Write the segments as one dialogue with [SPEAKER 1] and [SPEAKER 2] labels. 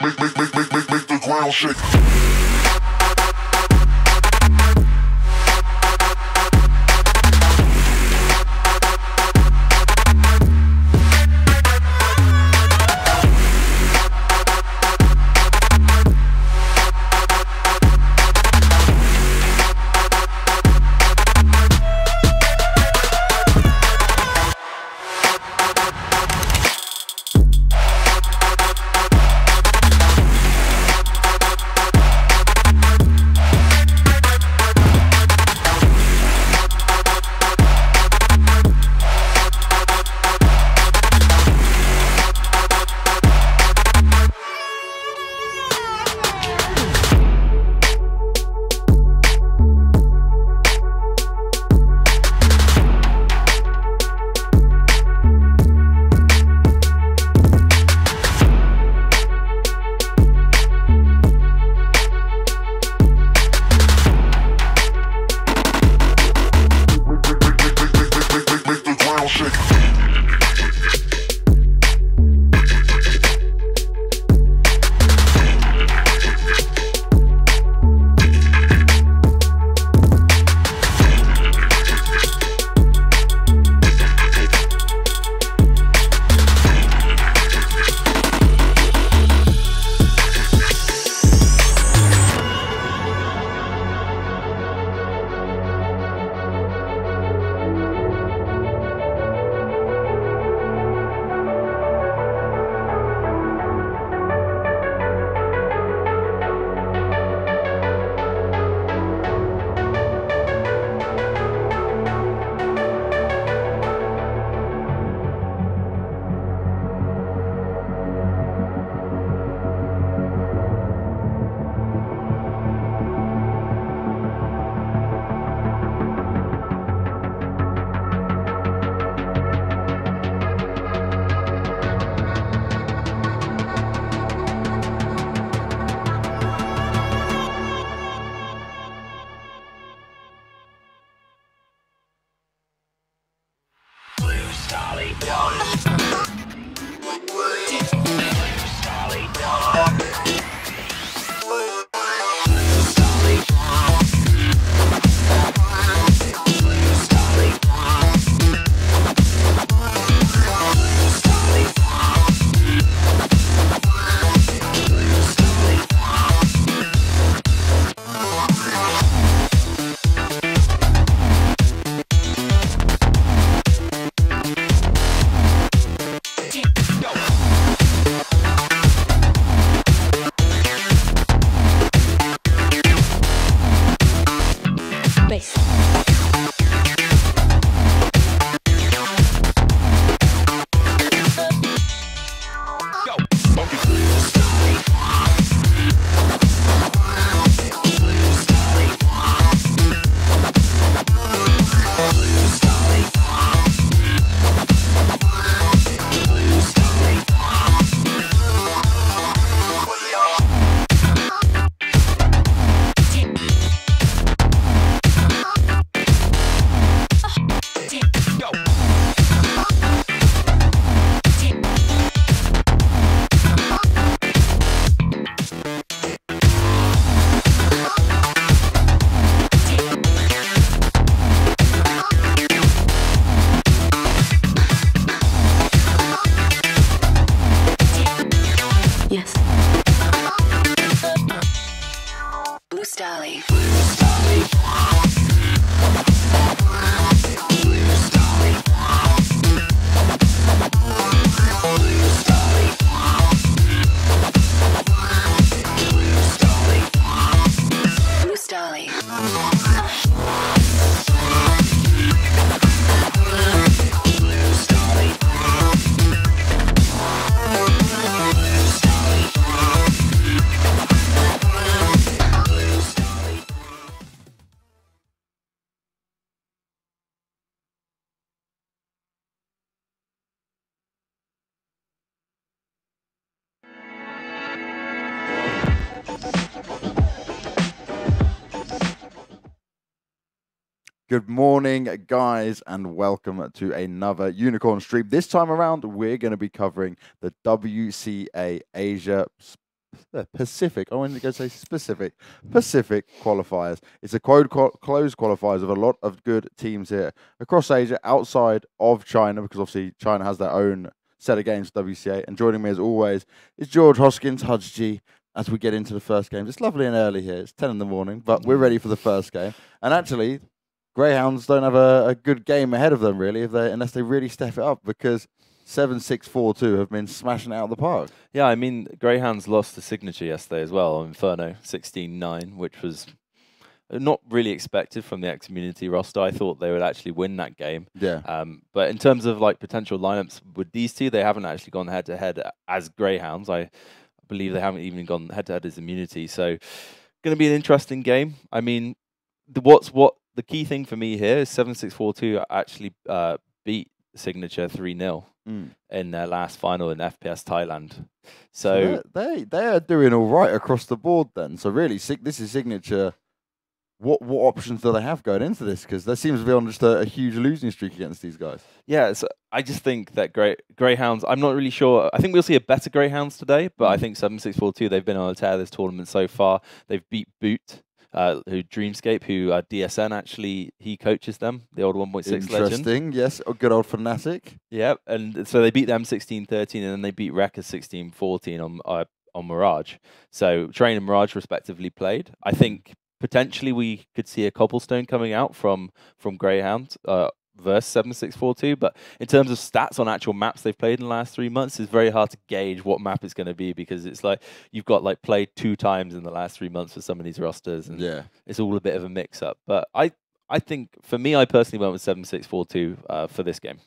[SPEAKER 1] make the ground shake.
[SPEAKER 2] Good morning, guys, and welcome to another Unicorn stream. This time around, we're going to be covering the WCA Asia Pacific. I wanted to go say specific. Pacific qualifiers. It's a closed qualifiers of a lot of good teams here across Asia, outside of China, because obviously China has their own set of games for WCA. And joining me as always is George Hoskins, Hudge, as we get into the first game. It's lovely and early here. It's 10 in the morning, but we're ready for the first game. And actually, Greyhounds don't have a good game ahead of them, really, unless they really step it up, because 7-6-4-2 have been smashing it out of the park.
[SPEAKER 1] Yeah, I mean, Greyhounds lost the signature yesterday as well on Inferno 16-9, which was not really expected from the ex-community roster. I thought they would actually win that game.
[SPEAKER 2] Yeah.
[SPEAKER 1] But in terms of like potential lineups with these two, they haven't actually gone head-to-head as Greyhounds. I believe they haven't even gone head-to-head as Immunity. So, going to be an interesting game. I mean, the key thing for me here is 7-6-4-2 actually beat Signature 3-0 in their last final in FPS Thailand. So
[SPEAKER 2] they are doing all right across the board then. So really, this is Signature. What options do they have going into this? Because there seems to be on just a huge losing streak against these guys.
[SPEAKER 1] Yeah, so I just think that Greyhounds, I'm not really sure. I think we'll see a better Greyhounds today, but I think 7-6-4-2, they've been on a tear this tournament so far. They've beat Boot, who Dreamscape, who DSN actually, he coaches them, the old 1.6 legend.
[SPEAKER 2] Interesting, yes, a good old Fnatic.
[SPEAKER 1] Yeah, and so they beat them 16-13, and then they beat Wrecker 16-14 on Mirage. So Train and Mirage respectively played. I think potentially we could see a Cobblestone coming out from Greyhound versus 7-6-4-2, but in terms of stats on actual maps they've played in the last 3 months, it's very hard to gauge what map it's going to be, because it's like you've got like played 2 times in the last 3 months for some of these rosters, and it's all a bit of a mix-up. But I think, for me, I personally went with 7-6-4-2 for this game.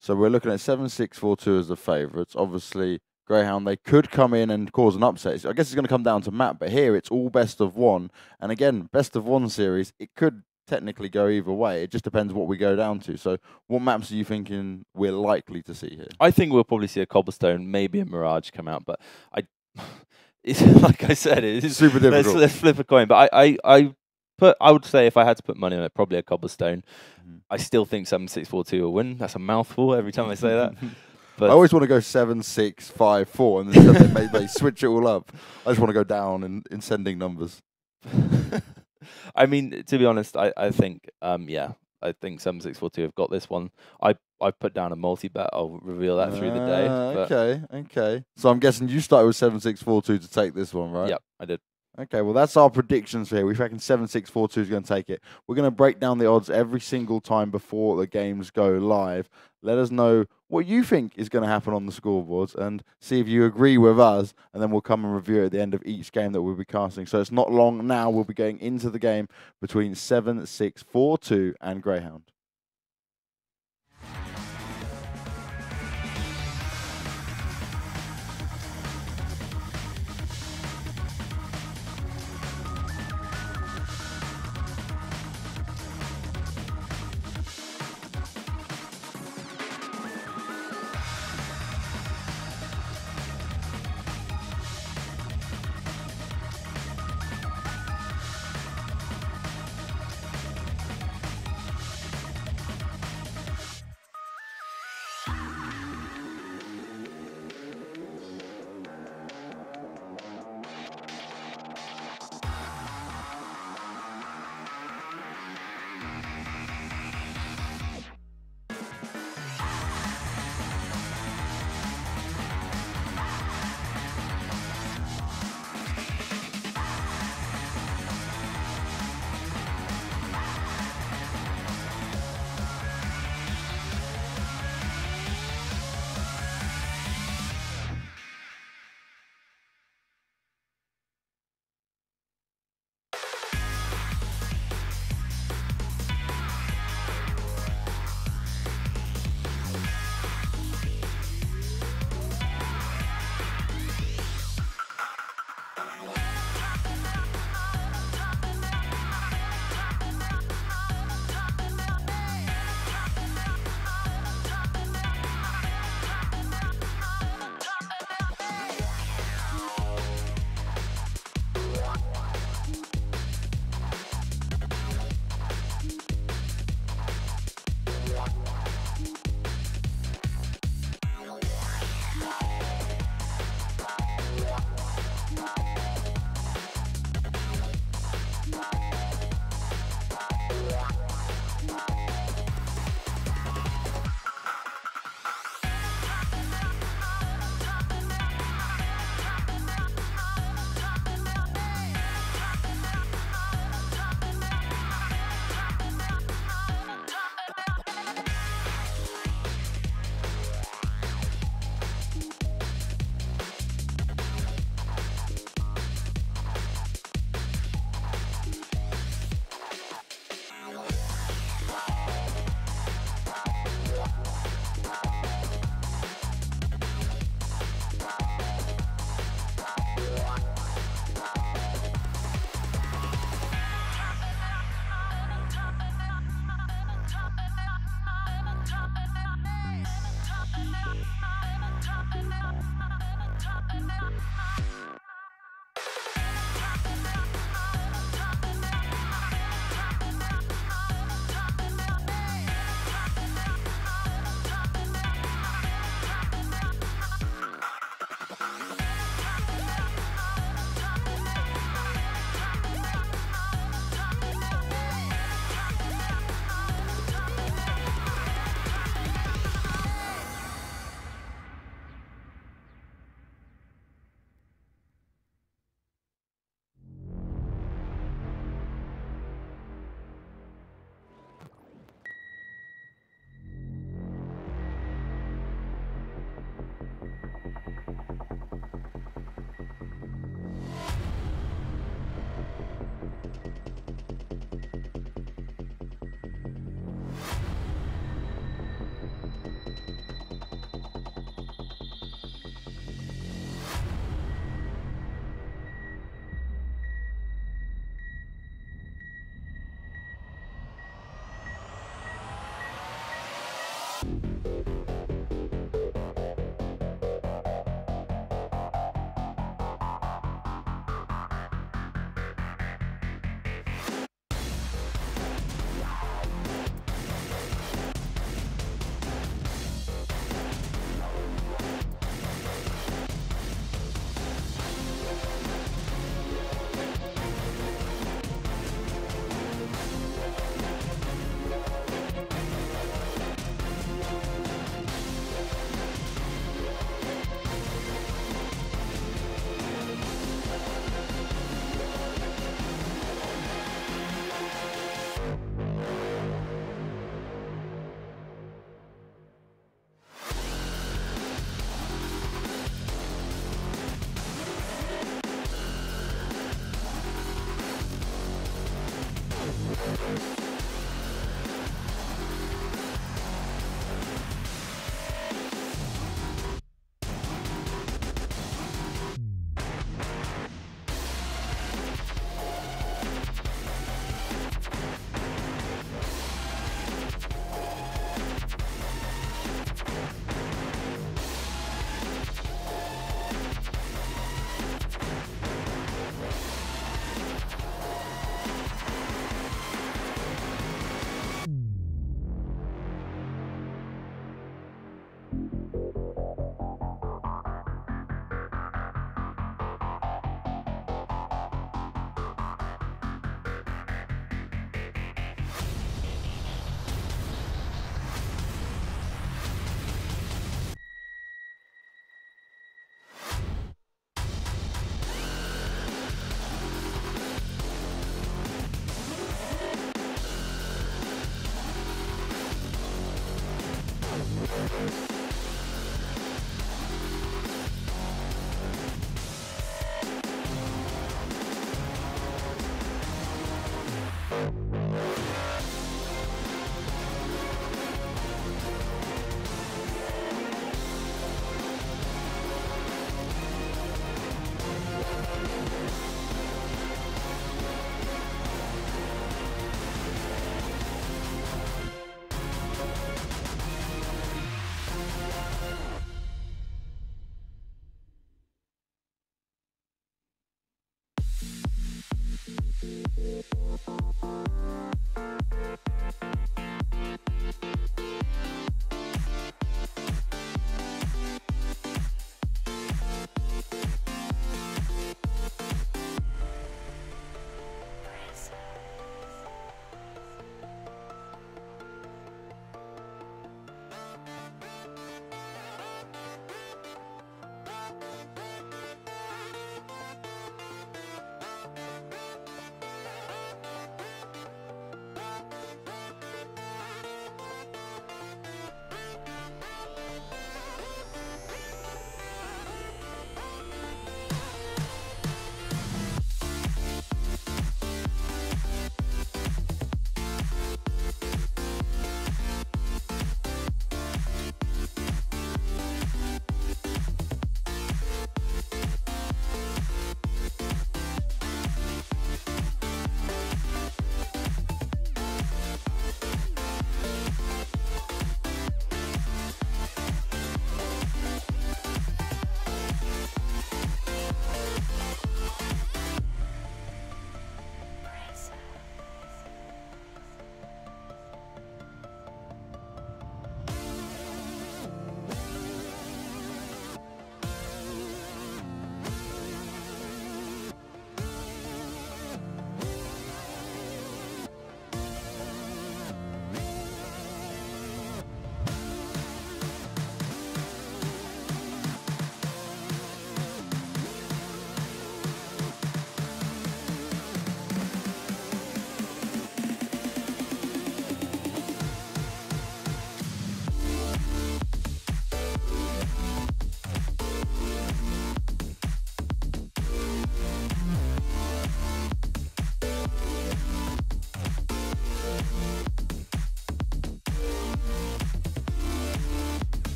[SPEAKER 2] So we're looking at 7-6-4-2 as the favourites. Obviously, Greyhound, they could come in and cause an upset. I guess it's going to come down to map, but here it's all best of one. And again, best of one series, it could technically go either way. It just depends what we go down to. So what maps are you thinking we're likely to see here?
[SPEAKER 1] I think we'll probably see a Cobblestone, maybe a Mirage come out, but it's like I said, it's
[SPEAKER 2] super difficult.
[SPEAKER 1] Let's flip a coin. But I would say if I had to put money on it, probably a Cobblestone. I still think 7-6-4-2 will win. That's a mouthful every time I say that. But
[SPEAKER 2] I always want to go 7-6-5-4, and then they switch it all up. I just want to go down in sending numbers.
[SPEAKER 1] I mean, to be honest, I think, I think 7-6-4-2 have got this one. I put down a multi-bet. I'll reveal that through the day.
[SPEAKER 2] Okay. So I'm guessing you started with 7-6-4-2 to take this one, right?
[SPEAKER 1] Yep, I did.
[SPEAKER 2] Okay, well, that's our predictions here. We reckon 7-6-4-2 is going to take it. We're going to break down the odds every single time before the games go live. Let us know what you think is going to happen on the scoreboards and see if you agree with us, and then we'll come and review it at the end of each game that we'll be casting. So it's not long now. We'll be going into the game between 7-6-4-2 and Greyhound.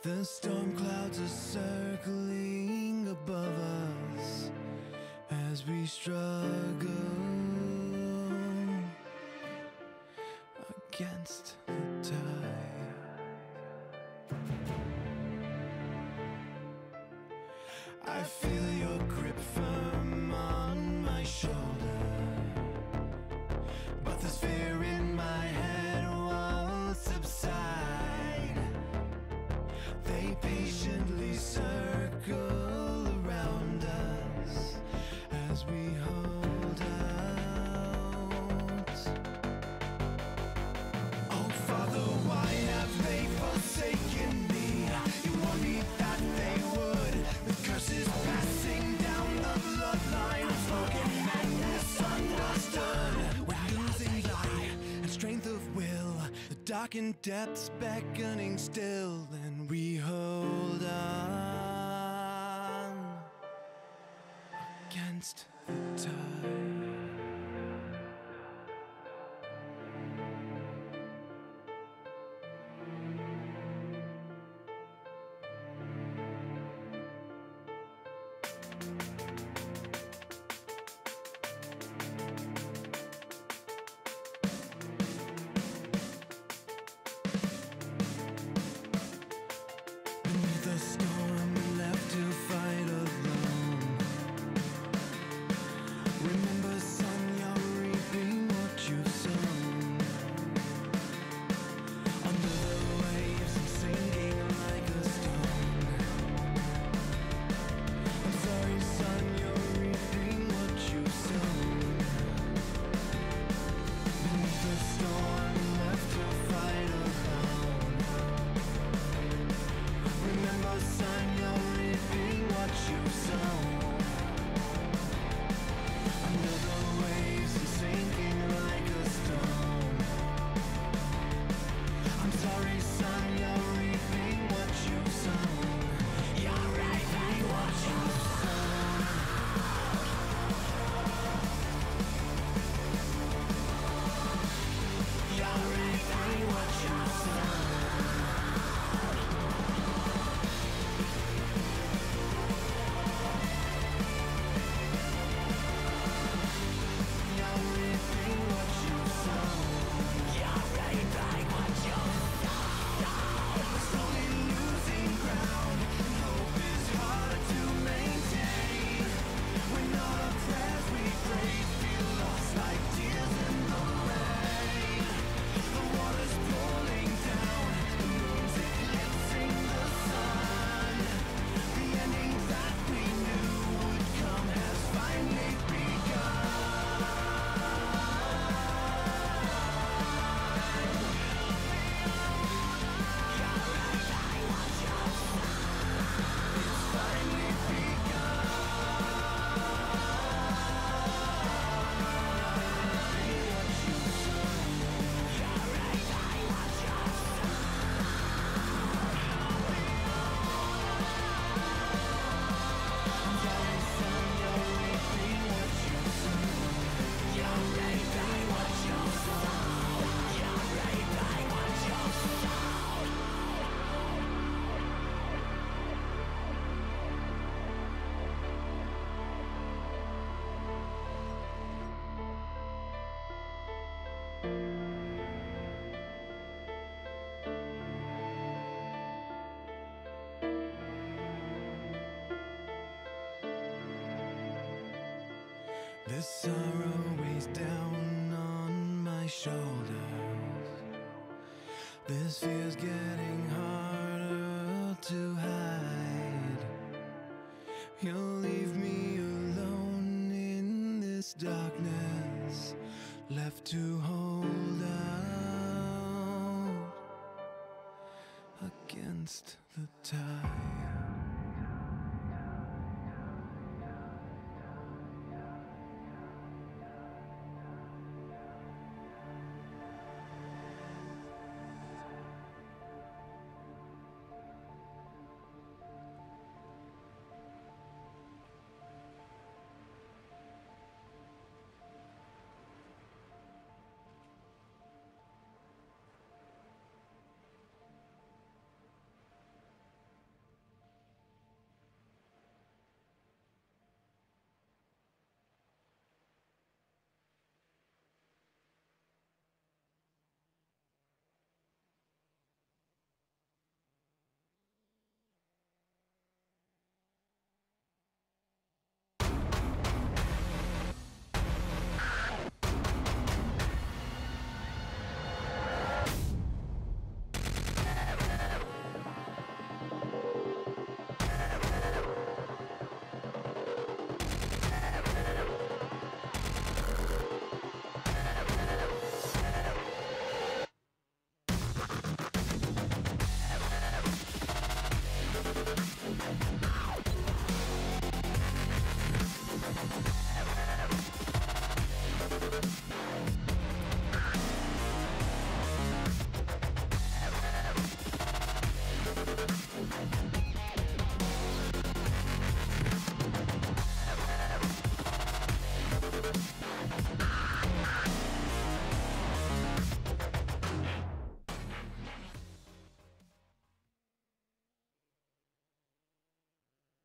[SPEAKER 3] The storm clouds are circling above us as we struggle against the tide. I feel your grip firm on my shoulder, but this fear in my head won't subside. They patiently circle around us as we hold out. Oh Father, why have they forsaken me? You warned me that they would. The curse is passing down the bloodline. Unspoken and misunderstood. We're losing light and strength of will. The darkened depths beckoning still, and we hold on against the tide. The storm left to fight alone. Remember, son, you're reaping what you've sown. Under the waves and sinking like a stone. I'm sorry, son, you're reaping what you've sown. Beneath the storm left to fight alone. Remember, son, you're reaping what you've sown. Under the waves and sinking like a stone. I'm sorry, son, you're reaping what you've sown. You're reaping what you've sown. You're reaping what you've sown. This sorrow weighs down on my shoulders. This fear's getting harder to hide. You'll leave me alone in this darkness, left to hold out against the tide.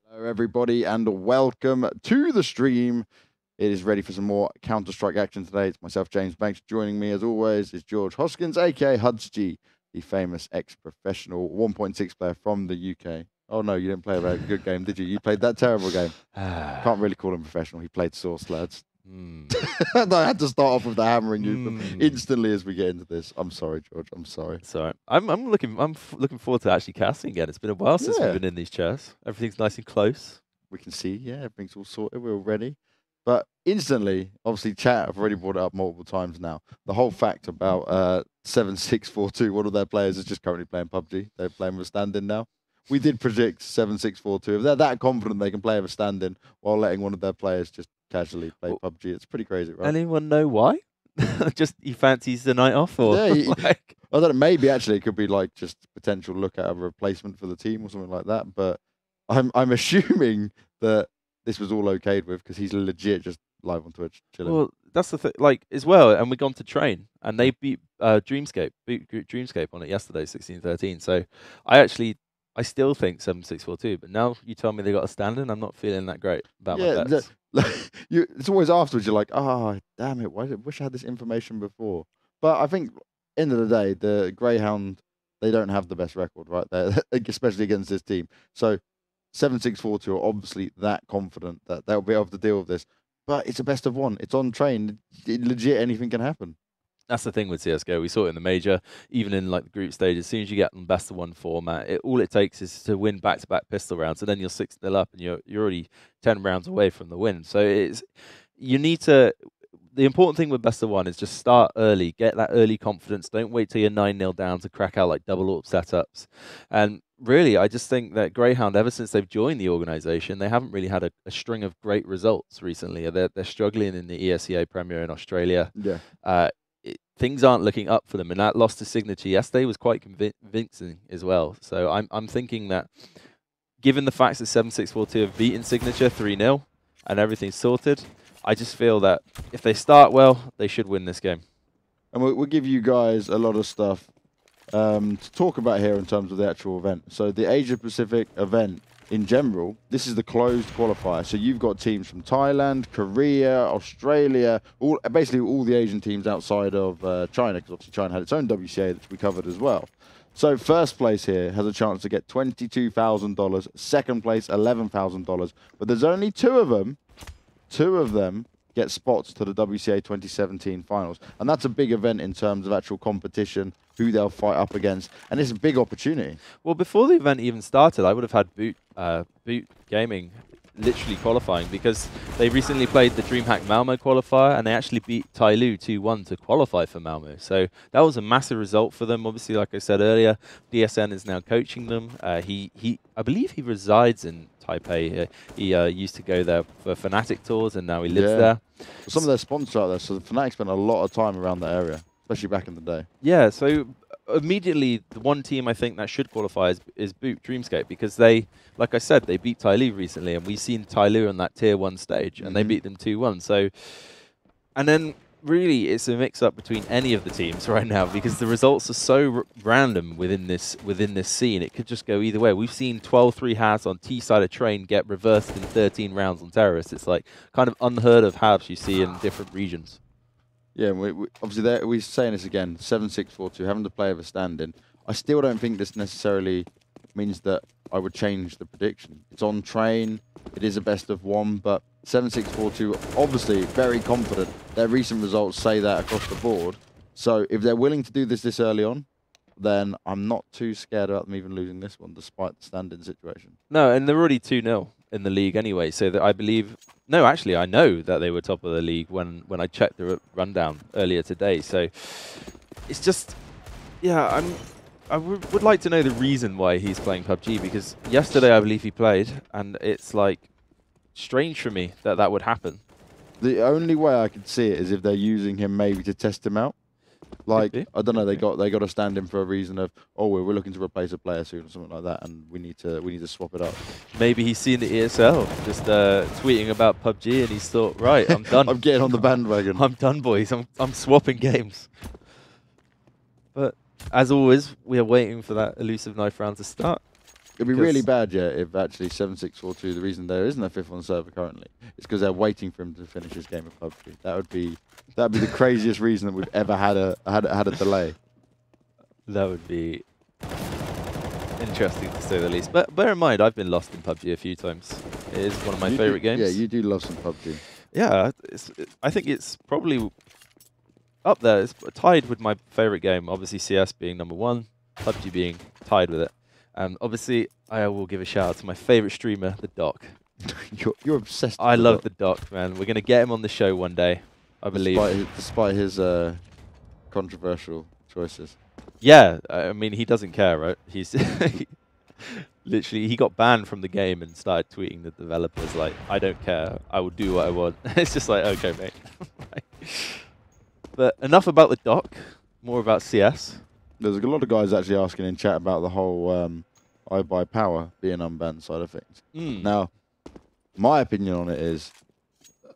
[SPEAKER 2] Hello, everybody, and welcome to the stream. It is ready for some more Counter-Strike action today. It's myself, James Banks. Joining me, as always, is George Hoskins, aka Hudsg, the famous ex-professional 1.6 player from the UK. Oh, no, you didn't play a very good game, did you? You played that terrible game. Can't really call him professional. He played Source, lads. I had to start off with the hammering you instantly as we get into this. I'm sorry, George. I'm sorry.
[SPEAKER 1] Sorry. I'm looking forward to actually casting again. It's been a while since we've been in these chairs. Everything's nice and close.
[SPEAKER 2] We can see, yeah, everything's all sorted. We're all ready. But instantly, obviously, chat, I've already brought it up multiple times now. The whole fact about 7642, one of their players is just currently playing PUBG. They're playing with a stand-in now. We did predict 7642. If they're that confident they can play with a stand-in while letting one of their players just casually play PUBG, it's pretty crazy, right?
[SPEAKER 1] Anyone know why? Just he fancies the night off, or
[SPEAKER 2] yeah,
[SPEAKER 1] like...
[SPEAKER 2] I don't know. Maybe actually it could be like just potential look at a replacement for the team or something like that. But I'm assuming that this was all okayed with because he's legit just live on Twitch chilling.
[SPEAKER 1] Well, that's the thing, like as well. And we've gone to train, and they beat Dreamscape on it yesterday, 16-13. So I still think 7642, but now you tell me they got a stand-in, I'm not feeling that great about my bets.
[SPEAKER 2] It's always afterwards you're like, oh, damn it, wish I had this information before. But I think, end of the day, the Greyhound, they don't have the best record, right? Especially against this team. So 7642 are obviously that confident that they'll be able to deal with this. But it's a best of one. It's on train. Legit, anything can happen.
[SPEAKER 1] That's the thing with CSGO. We saw it in the major, even in like the group stage. As soon as you get on best of one format, all it takes is to win back-to-back pistol rounds, and then you're 6-0 up, and you're already 10 rounds away from the win. So you need to. The important thing with best of one is just start early, get that early confidence. Don't wait till you're 9-0 down to crack out like double AWP setups. And really, I just think that Greyhound, ever since they've joined the organization, they haven't really had a string of great results recently. They're struggling in the ESEA Premier in Australia.
[SPEAKER 2] Yeah.
[SPEAKER 1] Things aren't looking up for them, and that loss to Signature yesterday was quite convincing as well. So I'm thinking that, given the fact that 7642 have beaten Signature 3-0 and everything's sorted, I just feel that if they start well, they should win this game.
[SPEAKER 2] And we'll give you guys a lot of stuff to talk about here in terms of the actual event. So the Asia Pacific event in general, this is the closed qualifier. So you've got teams from Thailand, Korea, Australia, basically all the Asian teams outside of China, because obviously China had its own WCA that we covered as well. So first place here has a chance to get $22,000. Second place, $11,000. But there's only two of them. Two of them get spots to the WCA 2017 finals. And that's a big event in terms of actual competition, who they'll fight up against. And it's a big opportunity.
[SPEAKER 1] Well, before the event even started, I would have had Boot Gaming literally qualifying, because they recently played the DreamHack Malmo qualifier, and they actually beat Tyloo 2-1 to qualify for Malmo. So that was a massive result for them. Obviously, like I said earlier, DSN is now coaching them. I believe he resides in Taipei. He used to go there for Fnatic tours, and now he lives there.
[SPEAKER 2] Some of their sponsors out there, so Fnatic spent a lot of time around that area, especially back in the day.
[SPEAKER 1] Yeah, so immediately the one team I think that should qualify is Boot Dreamscape, because they, like I said, they beat Tyloo recently, and we've seen Tyloo on that tier 1 stage, and they beat them 2-1. So, and then really it's a mix-up between any of the teams right now, because the results are so random within this scene. It could just go either way. We've seen 12-3 halves on T-side of Train get reversed in 13 rounds on Terrorists. It's like kind of unheard of halves you see in different regions.
[SPEAKER 2] Yeah, we obviously we're saying this again, 7642, having to play with a stand-in. I still don't think this necessarily means that I would change the prediction. It's on Train, it is a best of one, but 7642, obviously very confident. Their recent results say that across the board. So if they're willing to do this early on, then I'm not too scared about them even losing this one, despite the stand-in situation.
[SPEAKER 1] No, and they're already 2-0 in the league anyway, so that I believe... No, actually, I know that they were top of the league when I checked the rundown earlier today. So it's just, yeah, I would like to know the reason why he's playing PUBG, because yesterday I believe he played, and it's like strange for me that would happen.
[SPEAKER 2] The only way I could see it is if they're using him maybe to test him out. Like, I don't know, they got to stand in for a reason of, oh, we're looking to replace a player soon or something like that, and we need to swap it up.
[SPEAKER 1] Maybe he's seen the ESL, just tweeting about PUBG, and he's thought, right, I'm done.
[SPEAKER 2] I'm getting on the bandwagon.
[SPEAKER 1] I'm done, boys. I'm swapping games. But as always, we are waiting for that elusive knife round to start.
[SPEAKER 2] It'd be really bad, yeah, if actually 7642, the reason there isn't a 5th on the server currently, is because they're waiting for him to finish his game of PUBG. That'd be the craziest reason that we've ever had a delay.
[SPEAKER 1] That would be interesting to say the least. But bear in mind, I've been lost in PUBG a few times. It is one of my favorite games.
[SPEAKER 2] Yeah, you do love some PUBG.
[SPEAKER 1] Yeah, I think it's probably up there. It's tied with my favorite game. Obviously, CS being #1, PUBG being tied with it. Obviously, I will give a shout out to my favorite streamer, the Doc.
[SPEAKER 2] You're obsessed.
[SPEAKER 1] I love the Doc, man. We're gonna get him on the show one day, I believe.
[SPEAKER 2] Despite his controversial choices.
[SPEAKER 1] Yeah, I mean, he doesn't care, right? He's literally, he got banned from the game and started tweeting the developers like, I don't care, I will do what I want. It's just like, okay, mate. But enough about the Doc, more about CS.
[SPEAKER 2] There's a lot of guys actually asking in chat about the whole I Buy Power being unbanned side of things. Now, my opinion on it is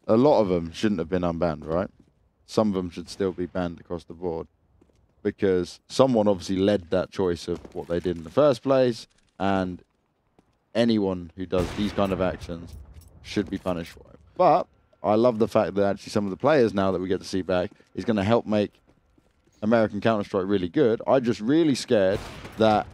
[SPEAKER 2] a lot of them shouldn't have been unbanned, right? Some of them should still be banned across the board because someone obviously led that choice of what they did in the first place, and anyone who does these kind of actions should be punished for it. But I love the fact that actually some of the players now that we get to see back is going to help make American Counter-Strike really good. I'm just really scared that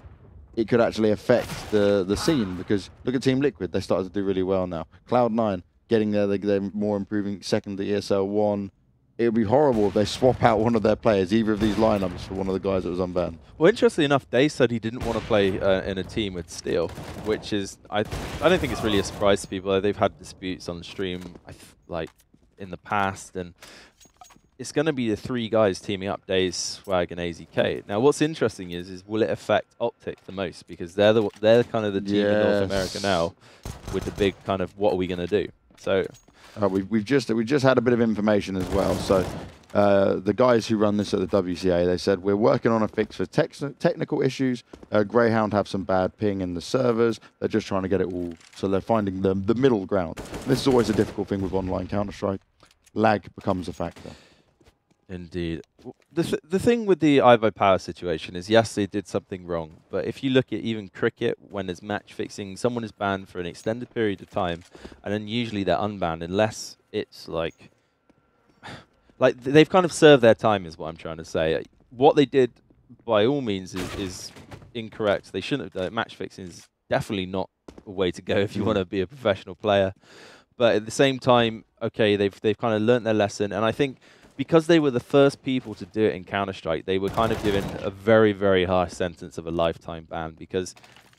[SPEAKER 2] it could actually affect the scene, because look at Team Liquid, they started to do really well now. Cloud9 getting there, they're more improving, second to ESL 1. It would be horrible if they swap out one of their players, either of these lineups, for one of the guys that was unbanned.
[SPEAKER 1] Well, interestingly enough, Day said he didn't want to play in a team with Steel, which is, I don't think it's really a surprise to people. They've had disputes on the stream, like, in the past, and it's going to be the 3 guys teaming up, Days, Swag, and AZK. Now, what's interesting is will it affect Optic the most? Because they're kind of the team in North America now with the big kind of, what are we going to do? So
[SPEAKER 2] we just had a bit of information as well. So the guys who run this at the WCA, they said, we're working on a fix for technical issues. Greyhound have some bad ping in the servers. They're just trying to get it all, so they're finding the middle ground. This is always a difficult thing with online Counter-Strike. Lag becomes a factor.
[SPEAKER 1] Indeed. The thing with the I Buy Power situation is, yes, they did something wrong, but if you look at even cricket, when there's match fixing, someone is banned for an extended period of time, and then usually they're unbanned unless it's like they've kind of served their time, is what I'm trying to say. What they did, by all means, is incorrect. They shouldn't have done it. Match fixing is definitely not a way to go if you want to be a professional player. But at the same time, okay, they've kind of learnt their lesson, and I think because they were the first people to do it in Counter-Strike, they were kind of given a very, very harsh sentence of a lifetime ban.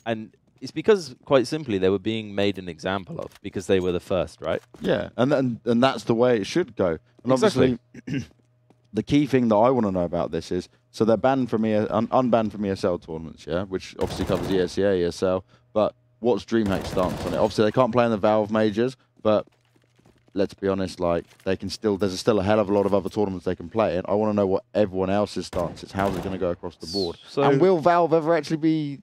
[SPEAKER 1] And it's because, quite simply, they were being made an example of because they were the first, right? Yeah,
[SPEAKER 2] and that's the way it should go. And
[SPEAKER 1] exactly.
[SPEAKER 2] Obviously, the key thing that I want to know about this is, so they're banned from unbanned from ESL tournaments, yeah, which obviously covers ESEA, ESL. But what's DreamHack's stance on it? Obviously, they can't play in the Valve majors, but let's be honest, like, they can still, there's still a hell of a lot of other tournaments they can play in. I want to know what everyone else's stance is. How's it going to go across the board? So, and will Valve ever actually be,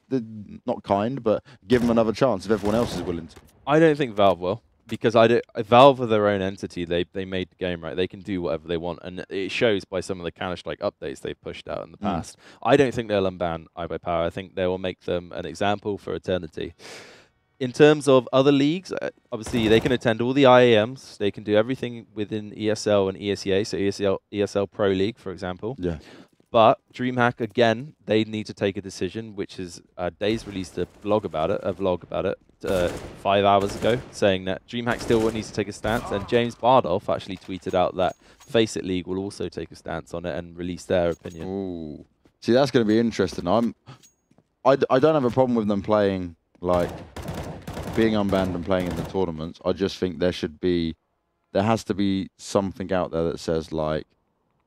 [SPEAKER 2] not kind, but give them another chance if everyone else is willing to?
[SPEAKER 1] I don't think Valve will, because Valve are their own entity. They made the game, right? They can do whatever they want, and it shows by some of the Counter-Strike updates they've pushed out in the past. I don't think they'll unban I Buy Power. I think they will make them an example for eternity. In terms of other leagues, obviously they can attend all the IAMs. They can do everything within ESL and ESEA, so ESL Pro League, for example.
[SPEAKER 2] Yeah.
[SPEAKER 1] But DreamHack, again, they need to take a decision, which is Days released a vlog about it 5 hours ago, saying that DreamHack still needs to take a stance. And James Bardolph actually tweeted out that Face It League will also take a stance on it and release their opinion.
[SPEAKER 2] Ooh. See, that's going to be interesting. I don't have a problem with them playing, like, being unbanned and playing in the tournaments. I just think there has to be something out there that says, like,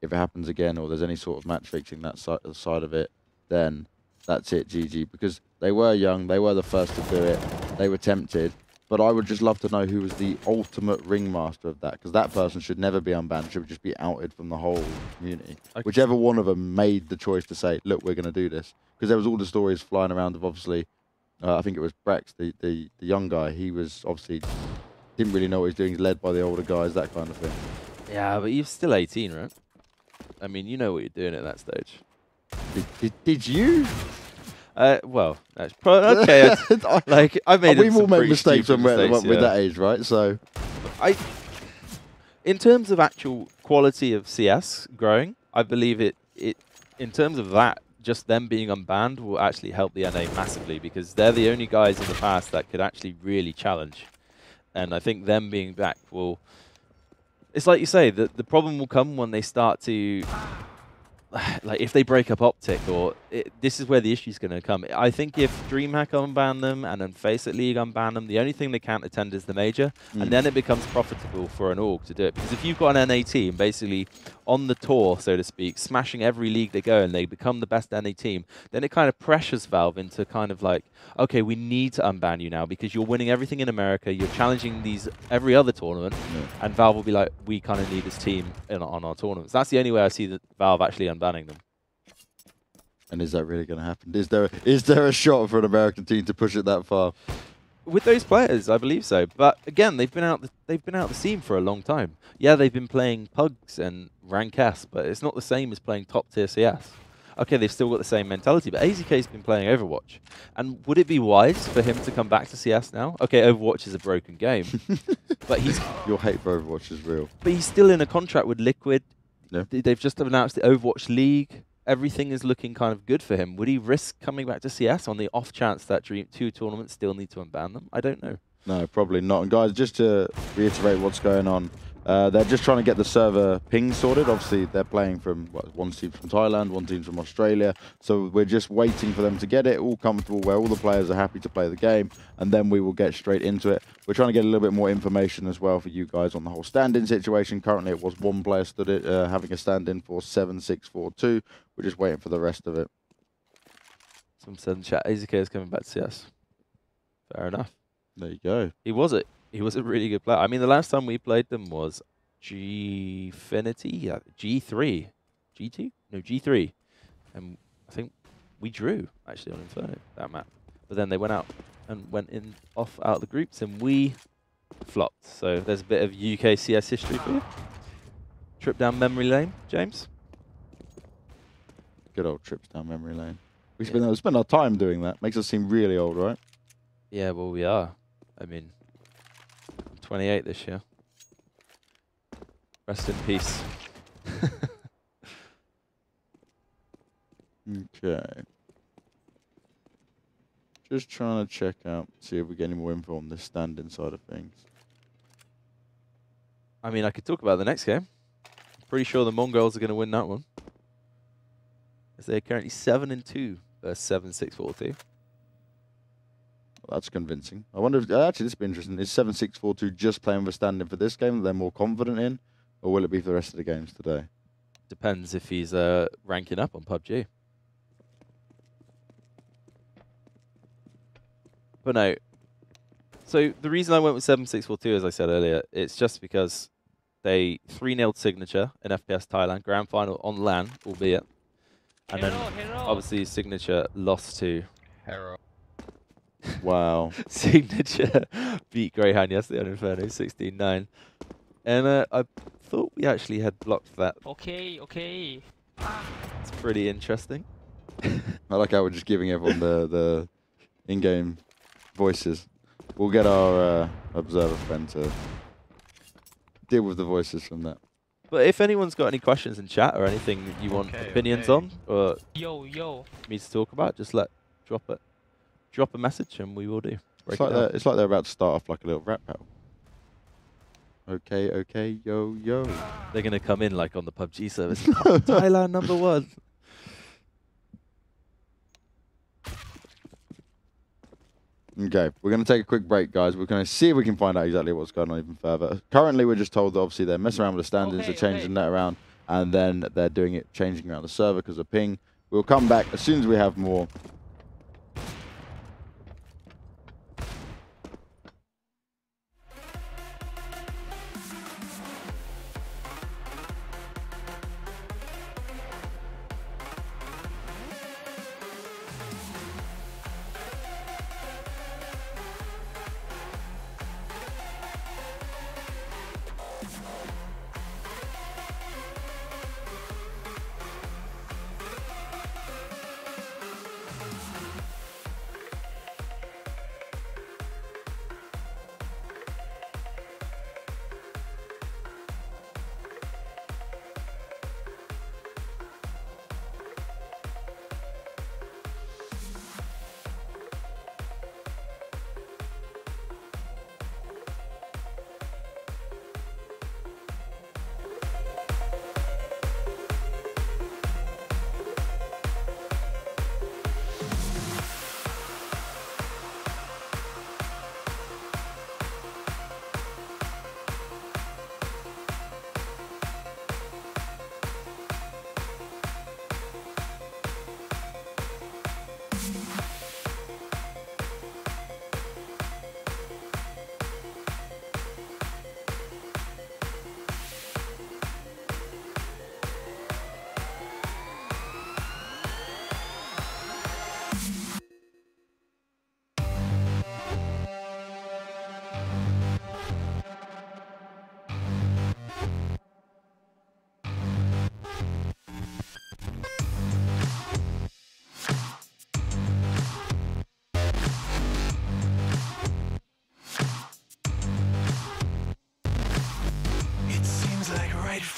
[SPEAKER 2] if it happens again or there's any sort of match fixing that side of it, then that's it, GG. Because they were young, they were the first to do it, they were tempted. But I would just love to know who was the ultimate ringmaster of that, because that person should never be unbanned, should just be outed from the whole community. Okay. Whichever one of them made the choice to say, look, we're going to do this. Because there was all the stories flying around of, obviously, I think it was Brex, the young guy. He was obviously didn't really know what he was doing. He's led by the older guys, that kind of thing.
[SPEAKER 1] Yeah, but you're still 18, right? I mean, you know what you're doing at that stage.
[SPEAKER 2] Did you?
[SPEAKER 1] Well, that's okay. Like I made.
[SPEAKER 2] We've all
[SPEAKER 1] some
[SPEAKER 2] made
[SPEAKER 1] pretty
[SPEAKER 2] mistakes
[SPEAKER 1] stupid
[SPEAKER 2] when we're
[SPEAKER 1] mistakes,
[SPEAKER 2] with
[SPEAKER 1] yeah.
[SPEAKER 2] that age, right? So,
[SPEAKER 1] In terms of actual quality of CS growing, I believe it. In terms of that, just them being unbanned will actually help the NA massively because they're the only guys in the past that could actually really challenge, and I think them being back will. It's like you say, the problem will come when they start to. Like if they break up Optic, or this is where the issue's going to come. I think if DreamHack unban them and then Faceit League unban them, the only thing they can't attend is the major, and then it becomes profitable for an org to do it. Because if you've got an NA team basically on the tour, so to speak, smashing every league they go and they become the best NA team, then it kind of pressures Valve into kind of like, okay, we need to unban you now because you're winning everything in America, you're challenging these every other tournament, and Valve will be like, we kind of need this team on our tournaments. That's the only way I see that Valve actually banning them.
[SPEAKER 2] And is that really going to happen? Is there a shot for an American team to push it that far?
[SPEAKER 1] With those players, I believe so. But again, they've been out the scene for a long time. Yeah, they've been playing Pugs and Rank S, but it's not the same as playing top tier CS. Okay, they've still got the same mentality, but AZK's been playing Overwatch. And would it be wise for him to come back to CS now? Okay, Overwatch is a broken game, but
[SPEAKER 2] Your hate for Overwatch is real.
[SPEAKER 1] But he's still in a contract with Liquid.
[SPEAKER 2] Yeah.
[SPEAKER 1] They've just announced the Overwatch League. Everything is looking kind of good for him. Would he risk coming back to CS on the off chance that two tournaments still need to unban them? I don't know.
[SPEAKER 2] No, probably not. And guys, just to reiterate what's going on, they're just trying to get the server ping sorted. Obviously, they're playing from, one team from Thailand, one team from Australia. So we're just waiting for them to get it all comfortable where all the players are happy to play the game, and then we will get straight into it. We're trying to get a little bit more information as well for you guys on the whole stand-in situation. Currently, it was one player stood it, having a stand-in for 7642. We're just waiting for the rest of it.
[SPEAKER 1] Some said in chat, AZK is coming back to CS. Fair enough.
[SPEAKER 2] There you go.
[SPEAKER 1] He was a really good player. I mean, the last time we played them was Gfinity, yeah, G3, G2, no G3, and I think we drew actually on Inferno that map. But then they went out and went out of the groups, and we flopped. So there's a bit of UK CS history for you. Trip down memory lane, James.
[SPEAKER 2] Good old trips down memory lane. We spend our time doing that. Makes us seem really old, right?
[SPEAKER 1] Yeah, well, we are. I mean, I'm 28 this year. Rest in peace.
[SPEAKER 2] Okay. Just trying to check out, see if we get any more info on this stand-in side of things.
[SPEAKER 1] I mean, I could talk about the next game. Pretty sure the Mongols are going to win that one, as they're currently 7-2 versus 7642.
[SPEAKER 2] Well, that's convincing. I wonder if, actually, this would be interesting. Is 7642 just playing with a stand-in for this game that they're more confident in, or will it be for the rest of the games today?
[SPEAKER 1] Depends if he's ranking up on PUBG. But no. So the reason I went with 7642, as I said earlier, it's just because they 3-0'd Signature in FPS Thailand, grand final on LAN, albeit. And then obviously Signature lost to
[SPEAKER 4] Hero.
[SPEAKER 2] Wow.
[SPEAKER 1] Signature beat Greyhound yesterday on Inferno 16-9. And I thought we actually had blocked that.
[SPEAKER 4] Okay, okay.
[SPEAKER 1] It's pretty interesting.
[SPEAKER 2] I like how we're just giving everyone the in-game voices. We'll get our observer friend to deal with the voices from that.
[SPEAKER 1] But if anyone's got any questions in chat or anything that you want opinions on or
[SPEAKER 4] Yo.
[SPEAKER 1] me to talk about, just drop a message and we will do.
[SPEAKER 2] It's like they're about to start off like a little rap battle. Okay, yo.
[SPEAKER 1] They're going to come in like on the PUBG service. Thailand #1.
[SPEAKER 2] Okay, we're going to take a quick break, guys. We're going to see if we can find out exactly what's going on even further. Currently, we're just told that obviously they're messing around with the standings, they're changing that around, and then they're doing it, changing around the server because of ping. We'll come back as soon as we have more.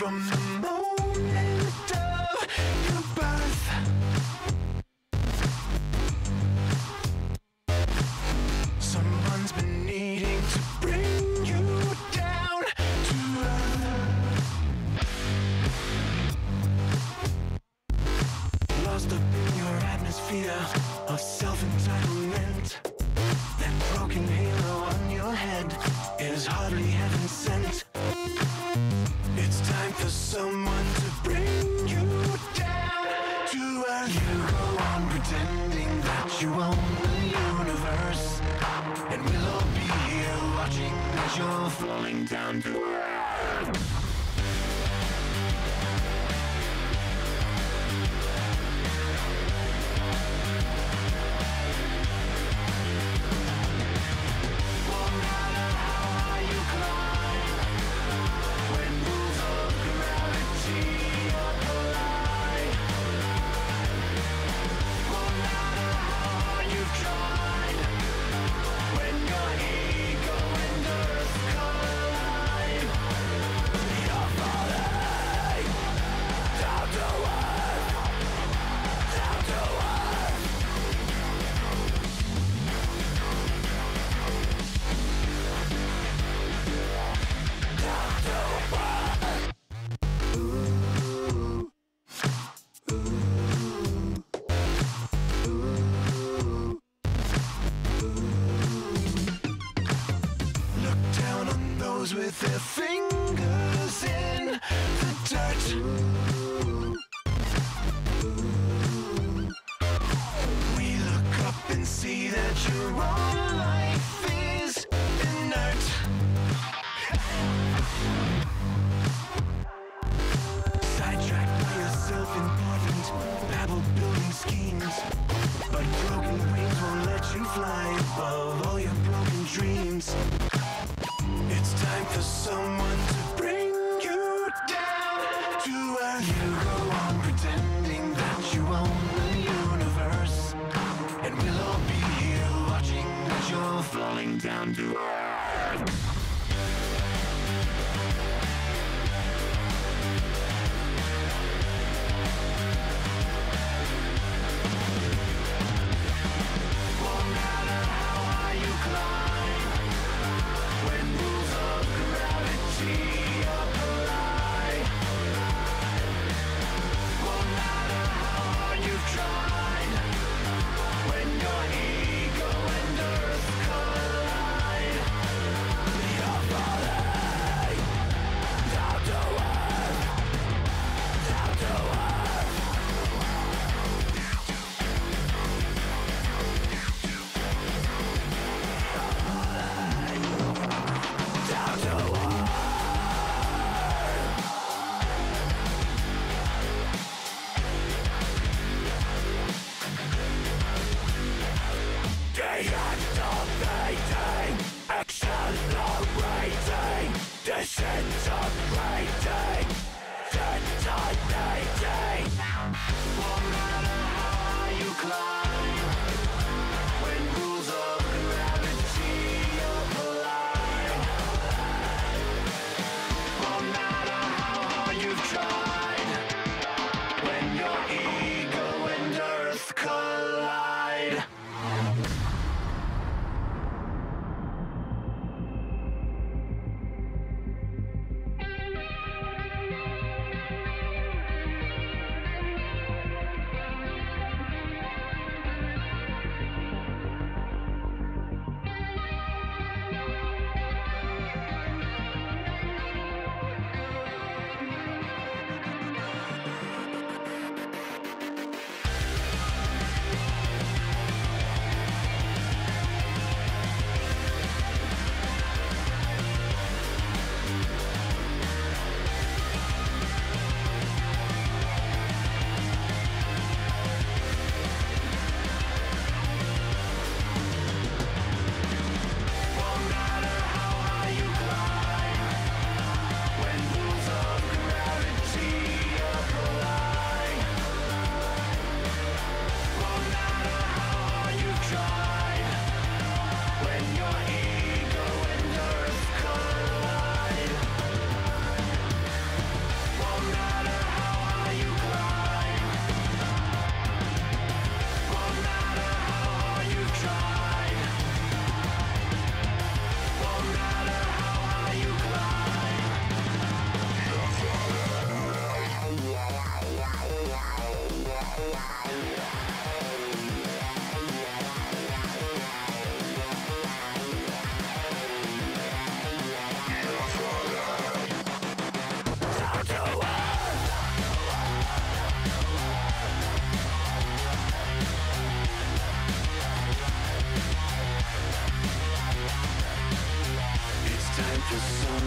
[SPEAKER 3] from the moment of your birth. Someone's been needing to bring you down to earth. Lost up in your atmosphere of self-entitlement. That broken halo on your head is hardly heaven sent. It's time for someone to bring you down to earth. You go on pretending that you own the universe, and we'll all be here watching as you're falling down to earth. With their fingers in the dirt. We look up and see that your own life is inert. Sidetracked by your self-important babble building schemes, but broken wings won't let you fly above all your broken dreams. It's time for someone to bring you down to earth. You go on pretending that you own the universe, and we'll all be here watching as you're falling down to earth.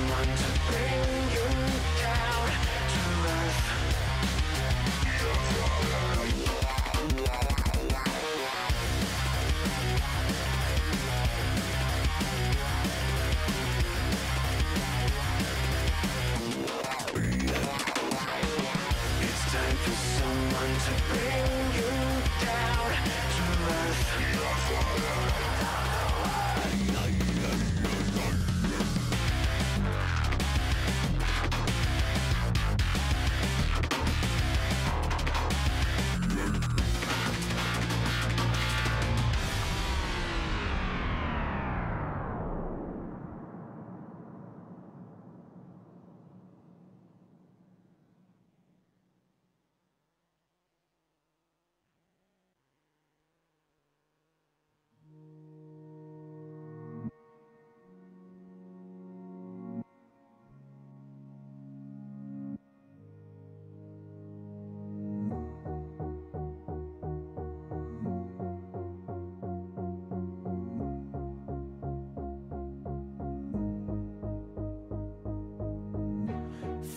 [SPEAKER 3] someone to bring you down to earth. It's time for someone to bring you down to earth.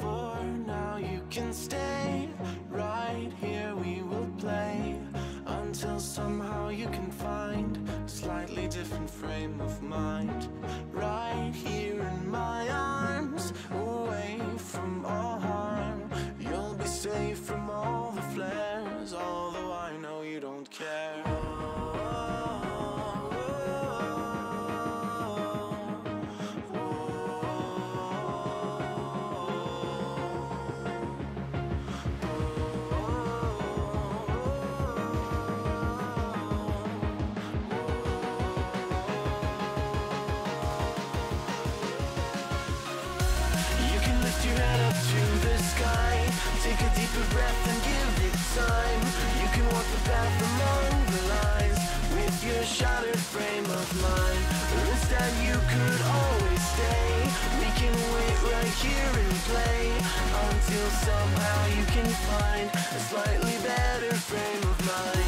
[SPEAKER 3] For now you can stay right here, we will play until somehow you can find a slightly different frame of mind. Right here in my arms, away from all harm, you'll be safe from all the flares, although I know you don't care. You can lift your head up to the sky, take a deeper breath and give it time. You can walk the path among the lines with your shattered frame of mind. Or instead you could always stay. We can wait right here and play until somehow you can find a slightly better frame of mind.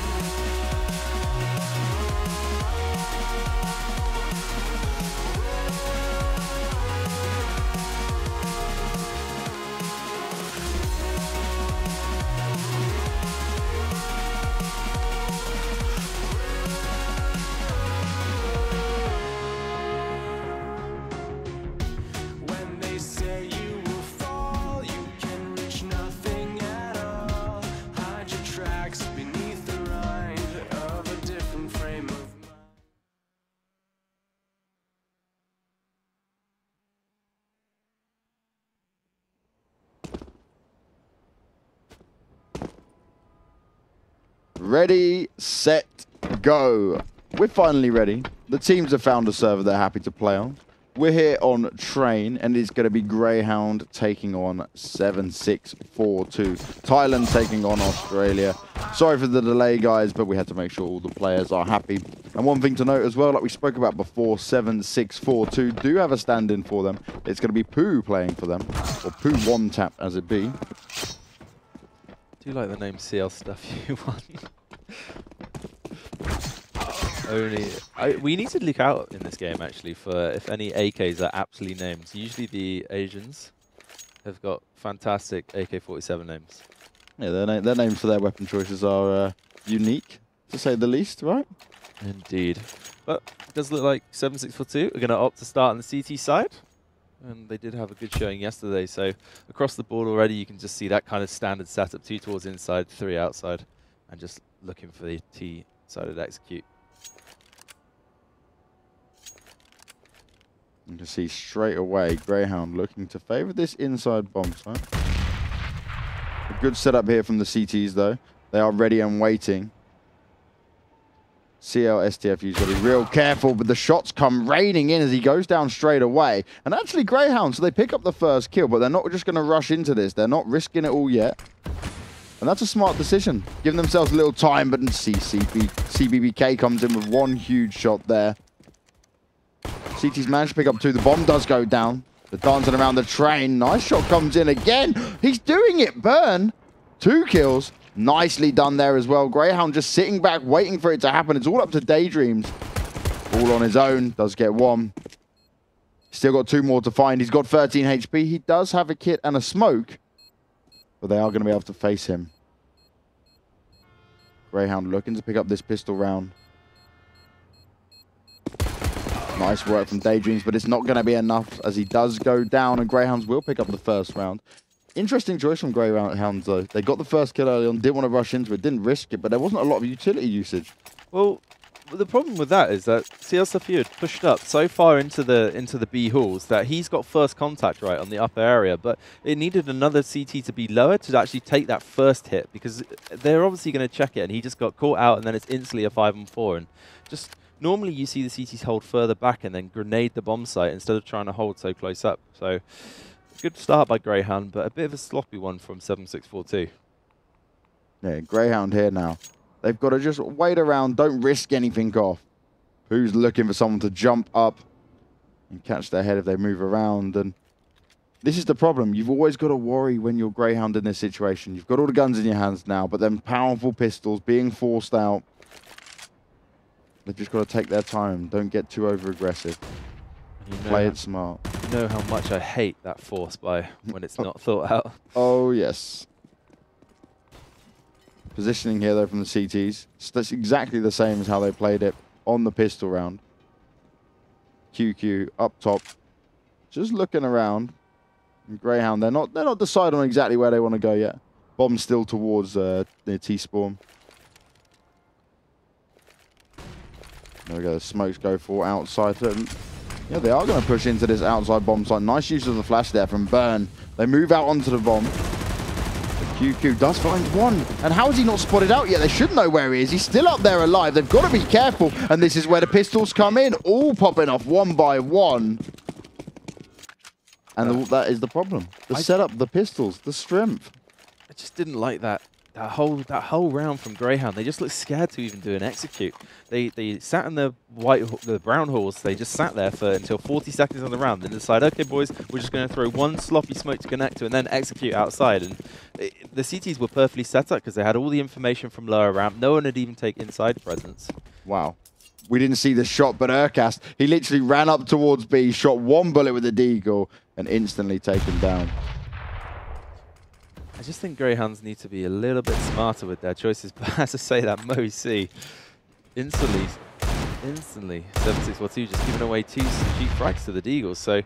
[SPEAKER 3] When they say you will fall, you can reach nothing at all. Hide your tracks beneath the rind of a different frame of mind.
[SPEAKER 2] Ready, set, go. We're finally ready. The teams have found a server they're happy to play on. We're here on Train, and it's going to be Greyhound taking on 7642. Thailand taking on Australia. Sorry for the delay, guys, but we had to make sure all the players are happy. And one thing to note as well, like we spoke about before, 7642 do have a stand-in for them. It's going to be Pooh playing for them, or Pooh One Tap as it be.
[SPEAKER 1] Do you like the name CL Stuff You Won? We need to look out in this game actually for if any AKs are aptly named. Usually the Asians have got fantastic AK-47 names.
[SPEAKER 2] Yeah, their names for their weapon choices are unique, to say the least, right?
[SPEAKER 1] Indeed. But it does look like 7642 are going to opt to start on the CT side. And they did have a good showing yesterday. So across the board already, you can just see that kind of standard setup. 2 towards inside, 3 outside. And just looking for the T side to execute.
[SPEAKER 2] You can see straight away Greyhound looking to favour this inside bomb site. A good setup here from the CTs though. They are ready and waiting. CL STFU's got to be real careful, but the shots come raining in as he goes down straight away. And actually Greyhound, so they pick up the first kill, but they're not just going to rush into this. They're not risking it all yet. And that's a smart decision. Giving themselves a little time, but CBBK comes in with one huge shot there. CT's managed to pick up 2. The bomb does go down. They're dancing around the train. Nice shot comes in again. He's doing it, Burn. 2 kills. Nicely done there as well. Greyhound just sitting back, waiting for it to happen. It's all up to Daydreams. All on his own. Does get 1. Still got 2 more to find. He's got 13 HP. He does have a kit and a smoke, but they are going to be able to face him. Greyhound looking to pick up this pistol round. Nice work from Daydreams, but it's not going to be enough as he does go down, and Greyhounds will pick up the first round. Interesting choice from Greyhounds, though. They got the first kill early on, didn't want to rush into it, didn't risk it, but there wasn't a lot of utility usage.
[SPEAKER 1] Well, the problem with that is that CL Safir had pushed up so far into the B halls that he's got first contact right on the upper area, but it needed another CT to be lower to actually take that first hit, because they're obviously going to check it, and he just got caught out, and then it's instantly a 5-on-4, and just normally you see the CTs hold further back and then grenade the bomb site instead of trying to hold so close up. So good start by Greyhound, but a bit of a sloppy one from 7642.
[SPEAKER 2] Yeah, Greyhound here now. They've got to just wait around, don't risk anything off. Who's looking for someone to jump up and catch their head if they move around? And this is the problem. You've always got to worry when you're Greyhound in this situation. You've got all the guns in your hands now, but then powerful pistols being forced out. They've just got to take their time. Don't get too over-aggressive. Play it smart.
[SPEAKER 1] You know how much I hate that force buy when it's not thought out.
[SPEAKER 2] Oh, yes. Positioning here, though, from the CTs. That's exactly the same as how they played it on the pistol round. QQ up top. Just looking around. And Greyhound, they're not decided on exactly where they want to go yet. Bomb still towards their T-spawn. There we go, the smokes go for outside. Yeah, they are going to push into this outside bomb site. Nice use of the flash there from Burn. They move out onto the bomb. QQ does find one. And how is he not spotted out yet? They should know where he is. He's still up there alive. They've got to be careful. And this is where the pistols come in, all popping off one by one. And that is the problem. The setup, the pistols, the strength.
[SPEAKER 1] I just didn't like that whole round from Greyhound. They just looked scared to even do an execute. They sat in the brown halls. They just sat there until 40 seconds on the round, then decide, okay, boys, we're just going to throw one sloppy smoke to connect to, and then execute outside. And the CTs were perfectly set up because they had all the information from lower ramp. No one had even taken inside presence.
[SPEAKER 2] Wow. We didn't see the shot, but Urcast, he literally ran up towards B, shot one bullet with the Deagle, and instantly taken down.
[SPEAKER 1] I just think Greyhounds need to be a little bit smarter with their choices. But as I say that, Mo C instantly, 7642 just giving away 2 cheap frags to the Deagles. So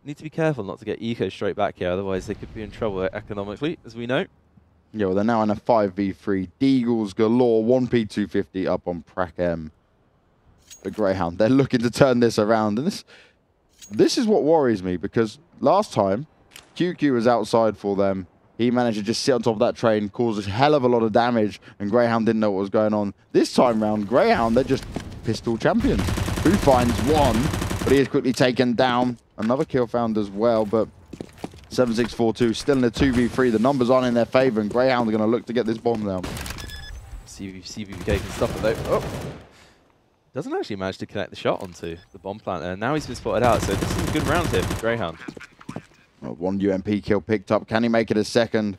[SPEAKER 1] need to be careful not to get eco straight back here. Otherwise, they could be in trouble economically, as we know.
[SPEAKER 2] Yeah, well, they're now in a 5v3. Deagles galore, 1P250 up on Prac M. But Greyhound, they're looking to turn this around. And this is what worries me, because last time, QQ was outside for them. He managed to just sit on top of that train, cause a hell of a lot of damage, and Greyhound didn't know what was going on. This time round, Greyhound, they're just pistol champions. Who finds one, but he is quickly taken down. Another kill found as well, but 7642 still in a 2v3. The numbers aren't in their favor, and Greyhound are going to look to get this bomb down.
[SPEAKER 1] CVK can stop it though. Oh. Doesn't actually manage to connect the shot onto the bomb plant, and now he's been spotted out. So this is a good round here for Greyhound.
[SPEAKER 2] Well, one UMP kill picked up. Can he make it a second?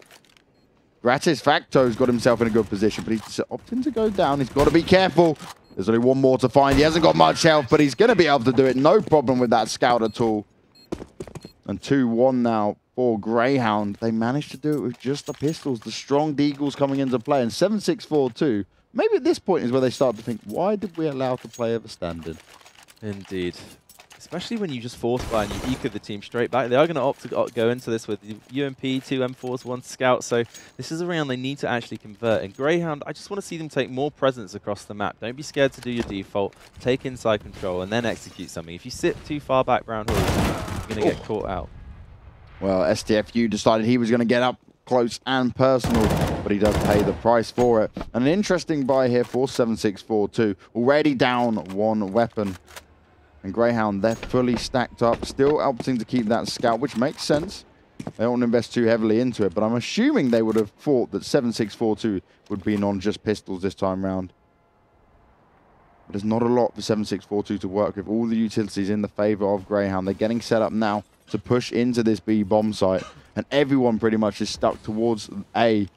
[SPEAKER 2] Gratis Facto's got himself in a good position, but he's opting to go down. He's got to be careful. There's only one more to find. He hasn't got much health, but he's going to be able to do it. No problem with that scout at all. And 2-1 now for Greyhound. They managed to do it with just the pistols. The strong Deagles coming into play. And 7642, maybe at this point is where they start to think, why did we allow the play of a standard?
[SPEAKER 1] Indeed. Especially when you just force buy and you eco the team straight back. They are going to opt to go into this with UMP, 2 M4s, 1 scout. So this is a round they need to actually convert. And Greyhound, I just want to see them take more presence across the map. Don't be scared to do your default. Take inside control and then execute something. If you sit too far back round hall, you're going to get caught out. Well,
[SPEAKER 2] STFU decided he was going to get up close and personal, but he does pay the price for it. And an interesting buy here for 7642. Already down 1 weapon. And Greyhound, they're fully stacked up, still opting to keep that scout, which makes sense. They don't want to invest too heavily into it, but I'm assuming they would have thought that 7642 would be on just pistols this time round. But there's not a lot for 7642 to work with. All the utilities in the favor of Greyhound. They're getting set up now to push into this B bomb site, and everyone pretty much is stuck towards A.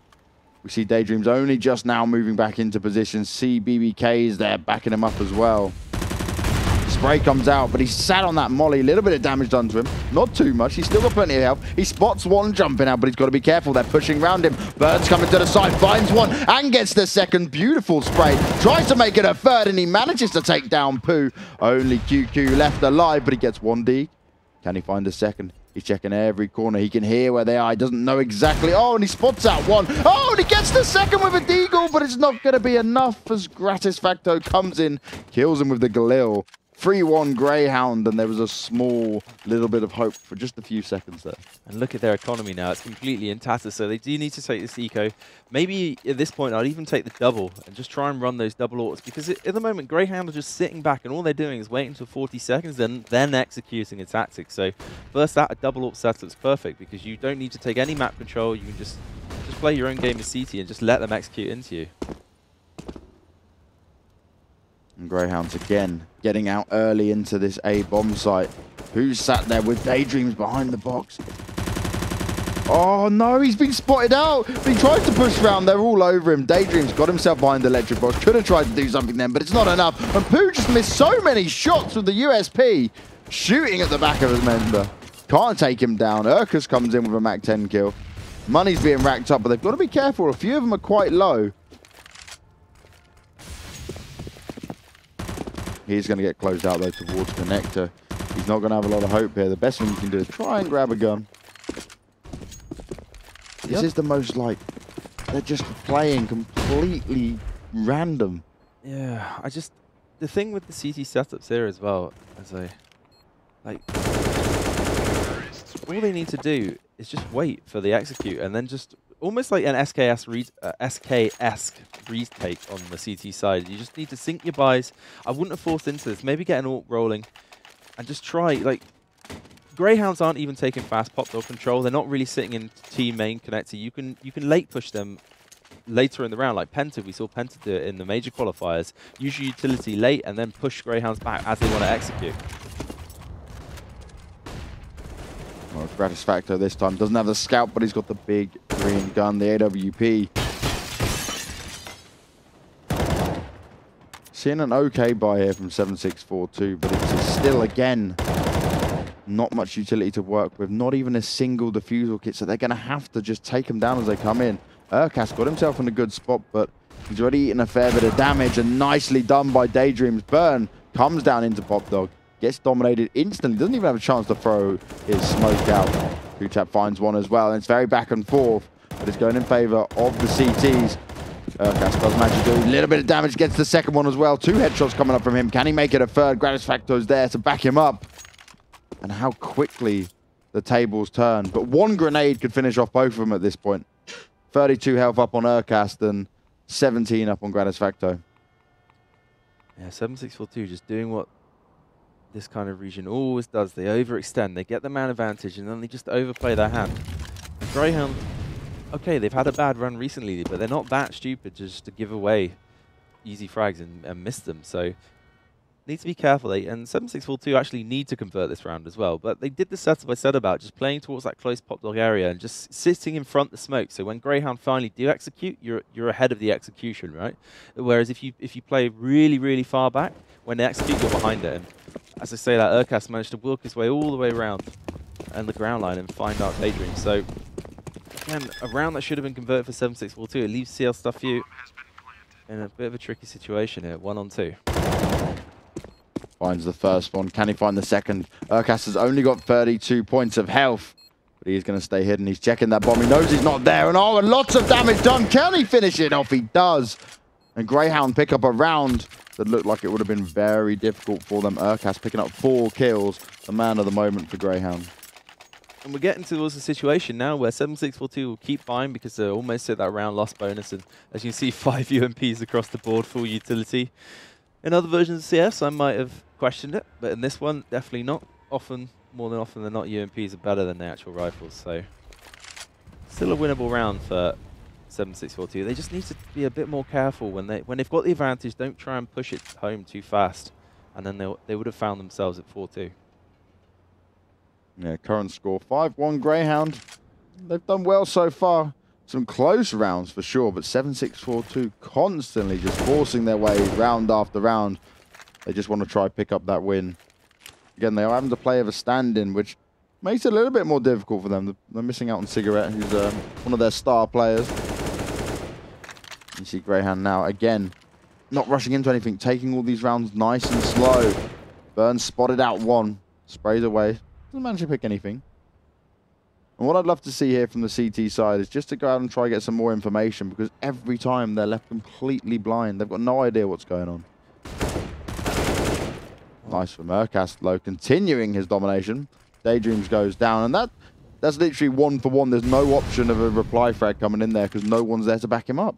[SPEAKER 2] We see Daydreams only just now moving back into position. C BBK is there backing him up as well. spray comes out, but he's sat on that molly. A little bit of damage done to him. Not too much. He's still got plenty of health. He spots one jumping out, but he's got to be careful. They're pushing around him. Bird's coming to the side, finds one, and gets the second. Beautiful spray. Tries to make it a third, and he manages to take down Pooh. Only QQ left alive, but he gets 1D. Can he find a second? He's checking every corner. He can hear where they are. He doesn't know exactly. Oh, and he spots out one. Oh, and he gets the second with a deagle, but it's not going to be enough as Gratisfacto comes in, kills him with the Galil. 3-1 Greyhound, and there was a small little bit of hope for just a few seconds there.
[SPEAKER 1] And look at their economy now. It's completely in tatters, so they do need to take this eco. Maybe at this point, I'd even take the double and just try and run those double autos, because at the moment, Greyhound are just sitting back, and all they're doing is waiting until 40 seconds, then executing a tactic. So first that, a double auto setup's perfect, because you don't need to take any map control. You can just play your own game of CT and just let them execute into you.
[SPEAKER 2] And Greyhounds again getting out early into this A bomb site. Who's sat there with Daydreams behind the box? Oh no, he's been spotted out. He tried to push around. They're all over him. Daydreams got himself behind the electric box. Could have tried to do something then, but it's not enough. And Pooh just missed so many shots with the USP. Shooting at the back of his member. Can't take him down. Urkus comes in with a Mac 10 kill. Money's being racked up, but they've got to be careful. A few of them are quite low. He's going to get closed out, though, towards Connector. He's not going to have a lot of hope here. The best thing you can do is try and grab a gun. This is the most, like, they're just playing completely random.
[SPEAKER 1] Yeah, the thing with the CT setups here as well, all they need to do is just wait for the execute, and then just almost like an SKS retake on the CT side. You just need to sync your buys. I wouldn't have forced into this. Maybe get an ult rolling and just try. Like, Greyhounds aren't even taking fast pop dog control. They're not really sitting in T main connector. You can late push them later in the round, like Penta. We saw Penta do it in the major qualifiers. Use your utility late and then push Greyhounds back as they want to execute.
[SPEAKER 2] Well, Gratisfacto this time doesn't have the scout, but he's got the big green gun, the AWP. Seeing an okay buy here from 7642, but it's still, again, not much utility to work with. Not even a single defusal kit, so they're going to have to just take them down as they come in. Urkas got himself in a good spot, but he's already eaten a fair bit of damage, and nicely done by Daydreams. Burn comes down into Pop Dog. Gets dominated instantly. Doesn't even have a chance to throw his smoke out. Kutap finds one as well, and it's very back and forth, but it's going in favor of the CTs. Urkas does manage to do a little bit of damage. Gets the second one as well. 2 headshots coming up from him. Can he make it a third? Gratisfacto's there to back him up. And how quickly the tables turn. But one grenade could finish off both of them at this point. 32 health up on Urkas and 17 up on Gratisfacto.
[SPEAKER 1] Yeah, 7642 just doing what this kind of region always does. They overextend, they get the man advantage, and then they just overplay their hand. And Greyhound, okay, they've had a bad run recently, but they're not that stupid just to give away easy frags and miss them. So need to be careful. And 7642 actually need to convert this round as well. But they did the setup I said about, just playing towards that close pop dog area and just sitting in front of the smoke. So when Greyhound finally do execute, you're ahead of the execution, right? Whereas if you play really, really far back, when they execute, you're behind it. And as I say, that Urkas managed to work his way all the way around and the ground line and find out Daydream. So again, a round that should have been converted for 7642. It leaves CL Stuff You in a bit of a tricky situation here, 1-on-2.
[SPEAKER 2] Finds the first one. Can he find the second? Urkas has only got 32 points of health, but he's going to stay hidden. He's checking that bomb. He knows he's not there. And oh, and lots of damage done. Can he finish it off? He does. And Greyhound pick up a round that looked like it would have been very difficult for them. Urkas picking up 4 kills. The man of the moment for Greyhound.
[SPEAKER 1] And we're getting towards a situation now where 7642 will keep buying because they're almost at that round loss bonus. And as you can see, 5 UMPs across the board, full utility. In other versions of CS, I might have questioned it, but in this one, definitely not. More than often than not, UMPs are better than the actual rifles. So still a winnable round for 7642. They just need to be a bit more careful when they've got the advantage. Don't try and push it home too fast, and then they would have found themselves at 4-2.
[SPEAKER 2] Yeah, current score 5-1 Greyhound. They've done well so far. Some close rounds for sure, but 7642 constantly just forcing their way round after round. They just want to try pick up that win. Again, they are having to play of a stand-in, which makes it a little bit more difficult for them. They're missing out on Cigarette, who's one of their star players. You see Greyhound now, again, not rushing into anything, taking all these rounds nice and slow. Burn spotted out one, sprays away, doesn't manage to pick anything. And what I'd love to see here from the CT side is just to go out and try to get some more information, because every time they're left completely blind. They've got no idea what's going on. Nice from Urcast, though, continuing his domination. Daydreams goes down, and that's literally 1 for 1. There's no option of a reply frag coming in there because no one's there to back him up.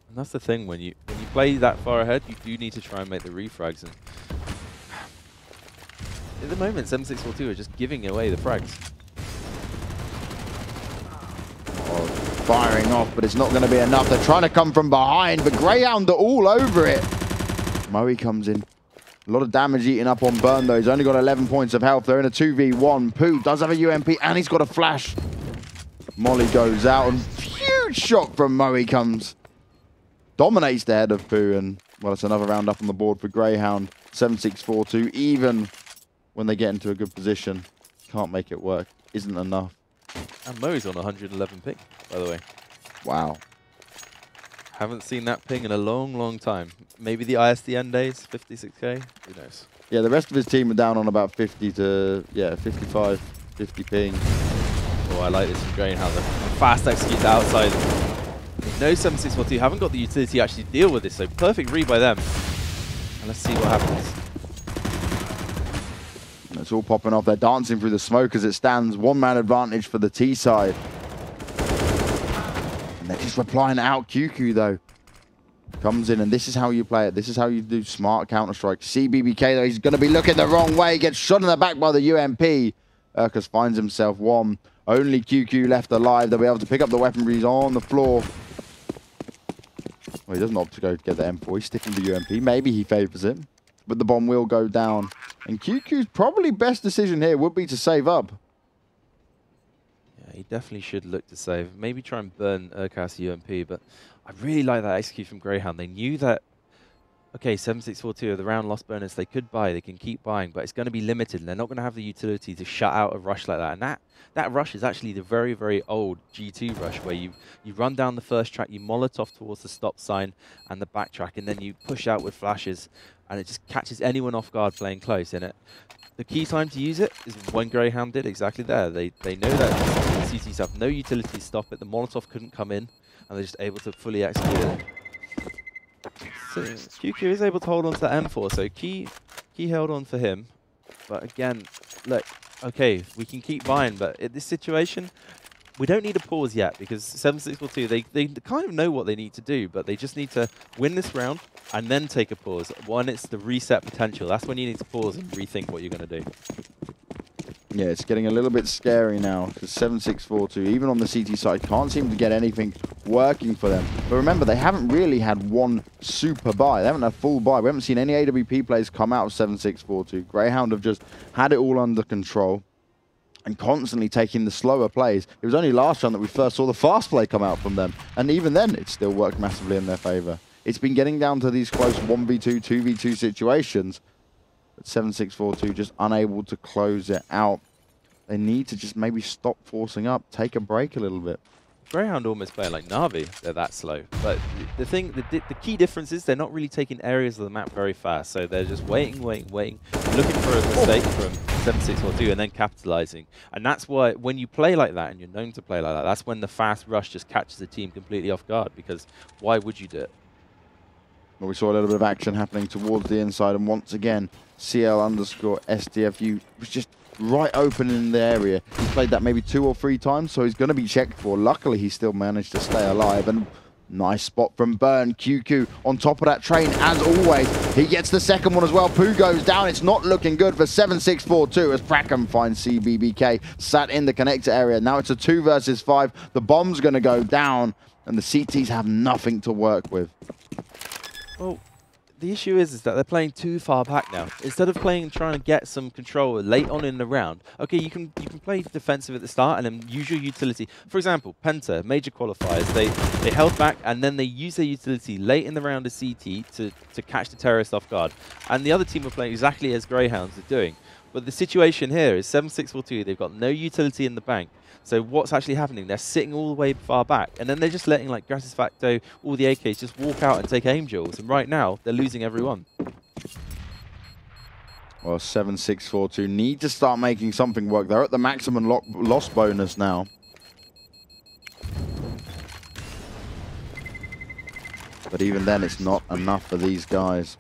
[SPEAKER 1] And that's the thing, when you play that far ahead, you do need to try and make the refrags. And at the moment, 7642 are just giving away the frags.
[SPEAKER 2] Oh, firing off, but it's not going to be enough. They're trying to come from behind, but Greyhound are all over it. Moe comes in. A lot of damage eating up on Burn, though. He's only got 11 points of health. They're in a 2v1. Pooh does have a UMP, and he's got a flash. Molly goes out, and huge shot from Moe comes. Dominates the head of Pooh, and, well, it's another round up on the board for Greyhound. 7642, even when they get into a good position. Can't make it work. Isn't enough.
[SPEAKER 1] And Moe's on 111 ping, by the way.
[SPEAKER 2] Wow.
[SPEAKER 1] Haven't seen that ping in a long, long time. Maybe the ISDN days, 56k, who knows?
[SPEAKER 2] Yeah, the rest of his team are down on about 50 to, 55, 50 ping.
[SPEAKER 1] Oh, I like this from Greyhound. Fast execute outside. No 7642, haven't got the utility to actually deal with this, so perfect read by them. And let's see what happens.
[SPEAKER 2] It's all popping off. They're dancing through the smoke as it stands. 1-man advantage for the T side. And they're just replying out. QQ, though, comes in, and this is how you play it. This is how you do smart Counter-Strike. CBBK, though, he's going to be looking the wrong way. Gets shot in the back by the UMP. Urkus finds himself one. Only QQ left alive. They'll be able to pick up the weaponry. He's on the floor. Well, he doesn't opt to go get the M4. He's sticking to the UMP. Maybe he favors it. But the bomb will go down. And QQ's probably best decision here would be to save up.
[SPEAKER 1] Yeah, he definitely should look to save. Maybe try and burn Urkas UMP, but I really like that execute from Greyhound. They knew that, okay, 7642, the round loss bonus, they could buy, they can keep buying, but it's going to be limited, and they're not going to have the utility to shut out a rush like that. And that rush is actually the very, very old G2 rush, where you run down the first track, you Molotov towards the stop sign and the backtrack, and then you push out with flashes, and it just catches anyone off guard playing close. And the key time to use it is when Greyhound did exactly there. They know that CT stuff, no utility to stop it, the Molotov couldn't come in, and they're just able to fully execute it. So QQ is able to hold on to that M4, so key held on for him. But again, look, okay, we can keep buying, but in this situation, we don't need a pause yet, because 7642, they kind of know what they need to do, but they just need to win this round and then take a pause. When it's the reset potential, that's when you need to pause and rethink what you're going to do.
[SPEAKER 2] Yeah, it's getting a little bit scary now, because 7642, even on the CT side, can't seem to get anything working for them. But remember, they haven't really had one super buy. They haven't had full buy. We haven't seen any AWP plays come out of 7642. Greyhound have just had it all under control and constantly taking the slower plays. It was only last round that we first saw the fast play come out from them. And even then, it still worked massively in their favor. It's been getting down to these close 1v2, 2v2 situations. But 7642 just unable to close it out. They need to just maybe stop forcing up, take a break a little bit.
[SPEAKER 1] Greyhound almost playing like Na'Vi. They're that slow. But the key difference is they're not really taking areas of the map very fast. So they're just waiting, looking for a mistake from 7642 and then capitalizing. And that's why when you play like that and you're known to play like that, that's when the fast rush just catches the team completely off guard. Because why would you do it?
[SPEAKER 2] Well, we saw a little bit of action happening towards the inside. And once again, CL_SDFU was just right open in the area. He played that maybe 2 or 3 times, so he's going to be checked for. Luckily, he still managed to stay alive. And nice spot from Burn. QQ on top of that train, as always. He gets the second one as well. Pooh goes down. It's not looking good for 7642 as Prackham finds CBBK sat in the connector area. Now it's a 2 versus 5. The bomb's going to go down, and the CTs have nothing to work with.
[SPEAKER 1] Well, the issue is that they're playing too far back now. Instead of trying to get some control late on in the round, okay, you can play defensive at the start and then use your utility. For example, Penta, major qualifiers, they held back and then they used their utility late in the round of CT to catch the terrorist off guard. And the other team were playing exactly as Greyhounds are doing. But the situation here is 7-6-4-2, they've got no utility in the bank. So what's actually happening? They're sitting all the way far back, and then they're just letting like Gratis Facto, all the AKs just walk out and take aim duels. And right now, they're losing everyone.
[SPEAKER 2] Well, 7-6-4-2 need to start making something work. They're at the maximum loss bonus now. But even then, it's not enough for these guys.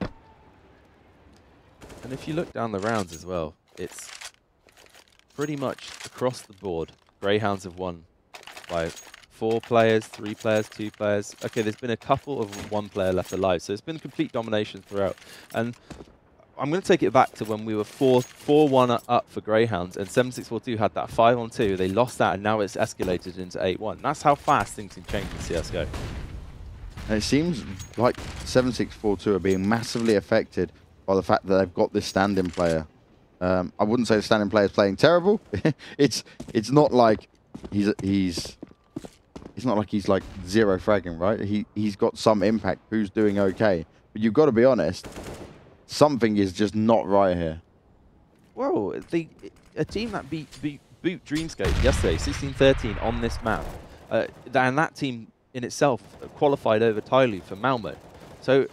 [SPEAKER 1] And if you look down the rounds as well, it's pretty much across the board. Greyhounds have won by 4 players, 3 players, 2 players. Okay, there's been a couple of 1 player left alive, so it's been complete domination throughout. And I'm going to take it back to when we were 4-1 up for Greyhounds, and 7-6-4-2 had that 5-on-2. They lost that, and now it's escalated into 8-1. That's how fast things can change in CSGO.
[SPEAKER 2] And it seems like 7-6-4-2 are being massively affected by the fact that they've got this stand-in player. I wouldn't say the standing player is playing terrible. it's not like he's not like he's like zero fragging, right? He's got some impact. Who's doing okay? But you've got to be honest. Something is just not right here.
[SPEAKER 1] Well, a team that beat Dreamscape yesterday, 16-13 on this map, and that team in itself qualified over Tyloo for Malmo. So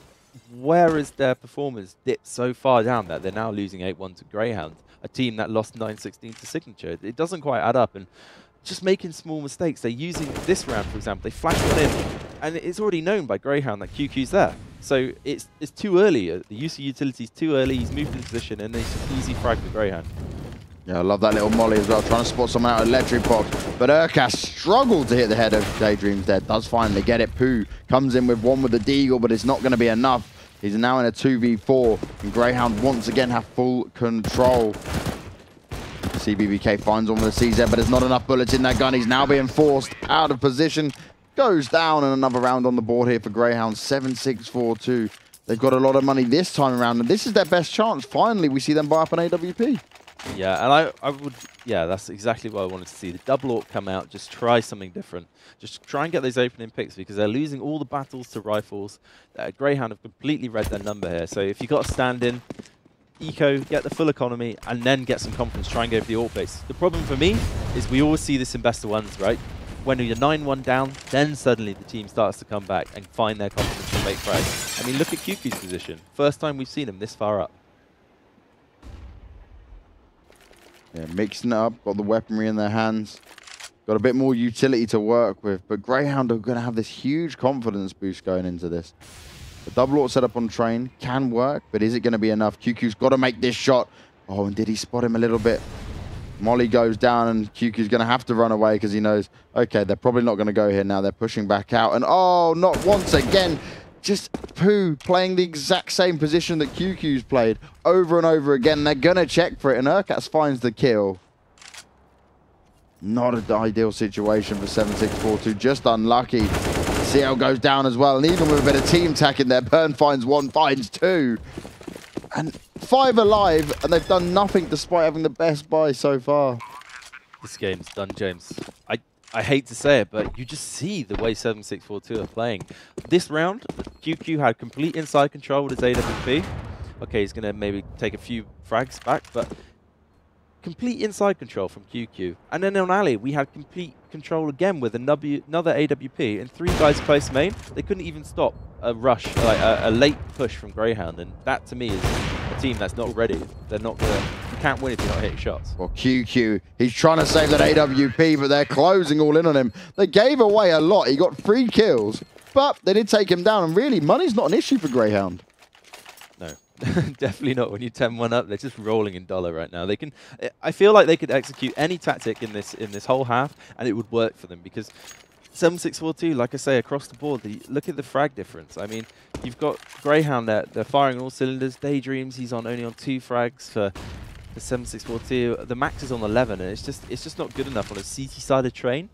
[SPEAKER 1] where is their performance dipped so far down that they're now losing 8-1 to Greyhound, a team that lost 9-16 to Signature? It doesn't quite add up, and just making small mistakes. They're using this round, for example, they flash one in, and it's already known by Greyhound that QQ's there. So it's too early. The use of utility is too early. He's moved into position, and it's just easy frag for Greyhound.
[SPEAKER 2] Yeah, I love that little molly as well, trying to spot someone out of electric box. But Urkas struggled to hit the head of Daydreams there. Does finally get it. Pooh comes in with one with the Deagle, but it's not going to be enough. He's now in a 2v4, and Greyhound once again have full control. CBBK finds one with the CZ, but there's not enough bullets in that gun. He's now being forced out of position. Goes down, and another round on the board here for Greyhound. 7-6-4-2. They've got a lot of money this time around, and this is their best chance. Finally, we see them buy up an AWP.
[SPEAKER 1] Yeah, and I would, yeah, that's exactly what I wanted to see. The double AWP come out, just try something different. Just try and get those opening picks, because they're losing all the battles to rifles. Greyhound have completely read their number here. So if you've got to stand in, eco, get the full economy, and then get some confidence, try and go for the AWP base. The problem for me is we always see this in best of ones, right? When you're 9-1 down, then suddenly the team starts to come back and find their confidence and make frags. I mean, look at QQ's position. First time we've seen him this far up.
[SPEAKER 2] Yeah, mixing it up, got the weaponry in their hands, got a bit more utility to work with, but Greyhound are going to have this huge confidence boost going into this. The double AWP setup on train can work, but is it going to be enough? QQ's got to make this shot. Oh, and did he spot him a little bit? Molly goes down, and QQ's going to have to run away because he knows, okay, they're probably not going to go here now. They're pushing back out, and oh, not once again. Just Pooh playing the exact same position that QQ's played over and over again. They're going to check for it, and Urkas finds the kill. Not an ideal situation for 7-6-4-2. Just unlucky. CL goes down as well, and even with a bit of team tack in there, Burn finds 1, finds 2. And 5 alive, and they've done nothing despite having the best buy so far.
[SPEAKER 1] This game's done, James. I hate to say it, but you just see the way 7-6-4-2 are playing. This round, QQ had complete inside control with his AWP. Okay, he's going to maybe take a few frags back, but complete inside control from QQ. And then on Ali, we had complete control again with another AWP and 3 guys close main. They couldn't even stop a rush, like a late push from Greyhound, and that to me is a team that's not ready. They're not going to, you can't win if you're not hitting shots.
[SPEAKER 2] Well, QQ, he's trying to save that AWP, but they're closing all in on him. They gave away a lot. He got 3 kills, but they did take him down, and really, money's not an issue for Greyhound.
[SPEAKER 1] No, definitely not. When you're 10-1 up, they're just rolling in dollar right now. They can, I feel like they could execute any tactic in this whole half, and it would work for them, because 7-6-4-2, like I say, across the board, look at the frag difference. I mean, you've got Greyhound there, they're firing on all cylinders. Daydreams, he's only on 2 frags for the 7-6-4-2. The max is on 11, and it's just not good enough on a CT-sided train.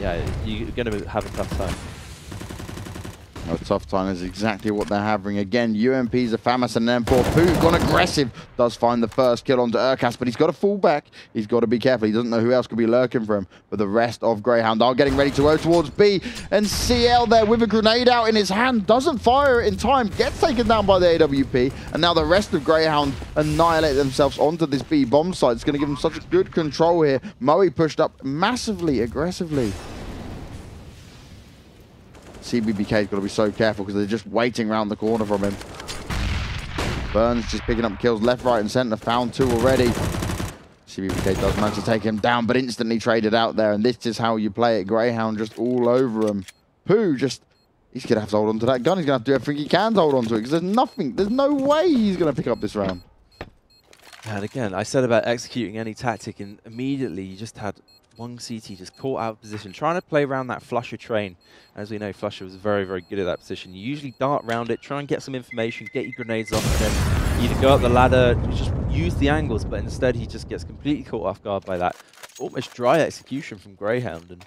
[SPEAKER 1] Yeah, you're going to have a tough time.
[SPEAKER 2] A tough time is exactly what they're having. Again, UMP's a Famas and then for Pooh, gone aggressive. Does find the first kill onto Urkas, but he's got to fall back. He's got to be careful. He doesn't know who else could be lurking for him. But the rest of Greyhound are getting ready to go towards B. And CL there with a grenade out in his hand. Doesn't fire it in time. Gets taken down by the AWP. And now the rest of Greyhound annihilate themselves onto this B bomb site. It's going to give them such good control here. Moe pushed up massively, aggressively. CBBK's got to be so careful because they're just waiting around the corner from him. Burns just picking up kills left, right, and center. Found 2 already. CBBK does manage to take him down, but instantly traded out there. And this is how you play it. Greyhound just all over him. Pooh just, he's going to have to hold on to that gun. He's going to have to do everything he can to hold on to it because there's no way he's going to pick up this round.
[SPEAKER 1] And again, I said about executing any tactic, and immediately you just had one CT just caught out of position, trying to play around that Flusher train. As we know, Flusher was very, very good at that position. You usually dart around it, try and get some information, get your grenades off, and then either go up the ladder, just use the angles, but instead he just gets completely caught off guard by that almost dry execution from Greyhound. And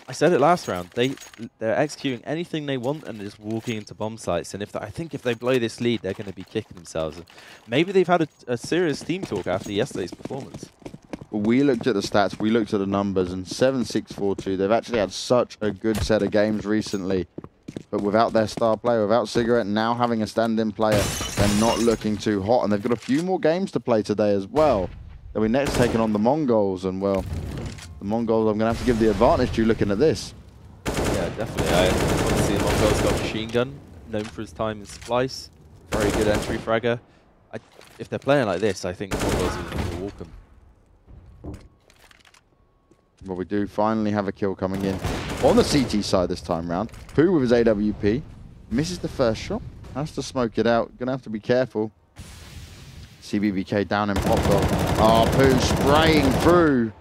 [SPEAKER 1] I said it last round, they're executing anything they want and they're just walking into bomb sites. And I think if they blow this lead, they're going to be kicking themselves. And maybe they've had a serious team talk after yesterday's performance.
[SPEAKER 2] We looked at the stats, we looked at the numbers, and 7-6-4-2, they've actually had such a good set of games recently. But without their star player, without Cigarette, now having a stand-in player, they're not looking too hot. And they've got a few more games to play today as well. They'll be next taking on the Mongols, and well, the Mongols I'm going to have to give the advantage to looking at this.
[SPEAKER 1] Yeah, definitely. Obviously, the Mongols got machine gun, known for his time in Splice. Very good entry fragger. If they're playing like this, I think the Mongols will walk them.
[SPEAKER 2] Well, we do finally have a kill coming in on the CT side this time round. Pooh with his AWP misses the first shot, has to smoke it out. Gonna have to be careful. CBBK down and popped off. Oh, Pooh spraying through.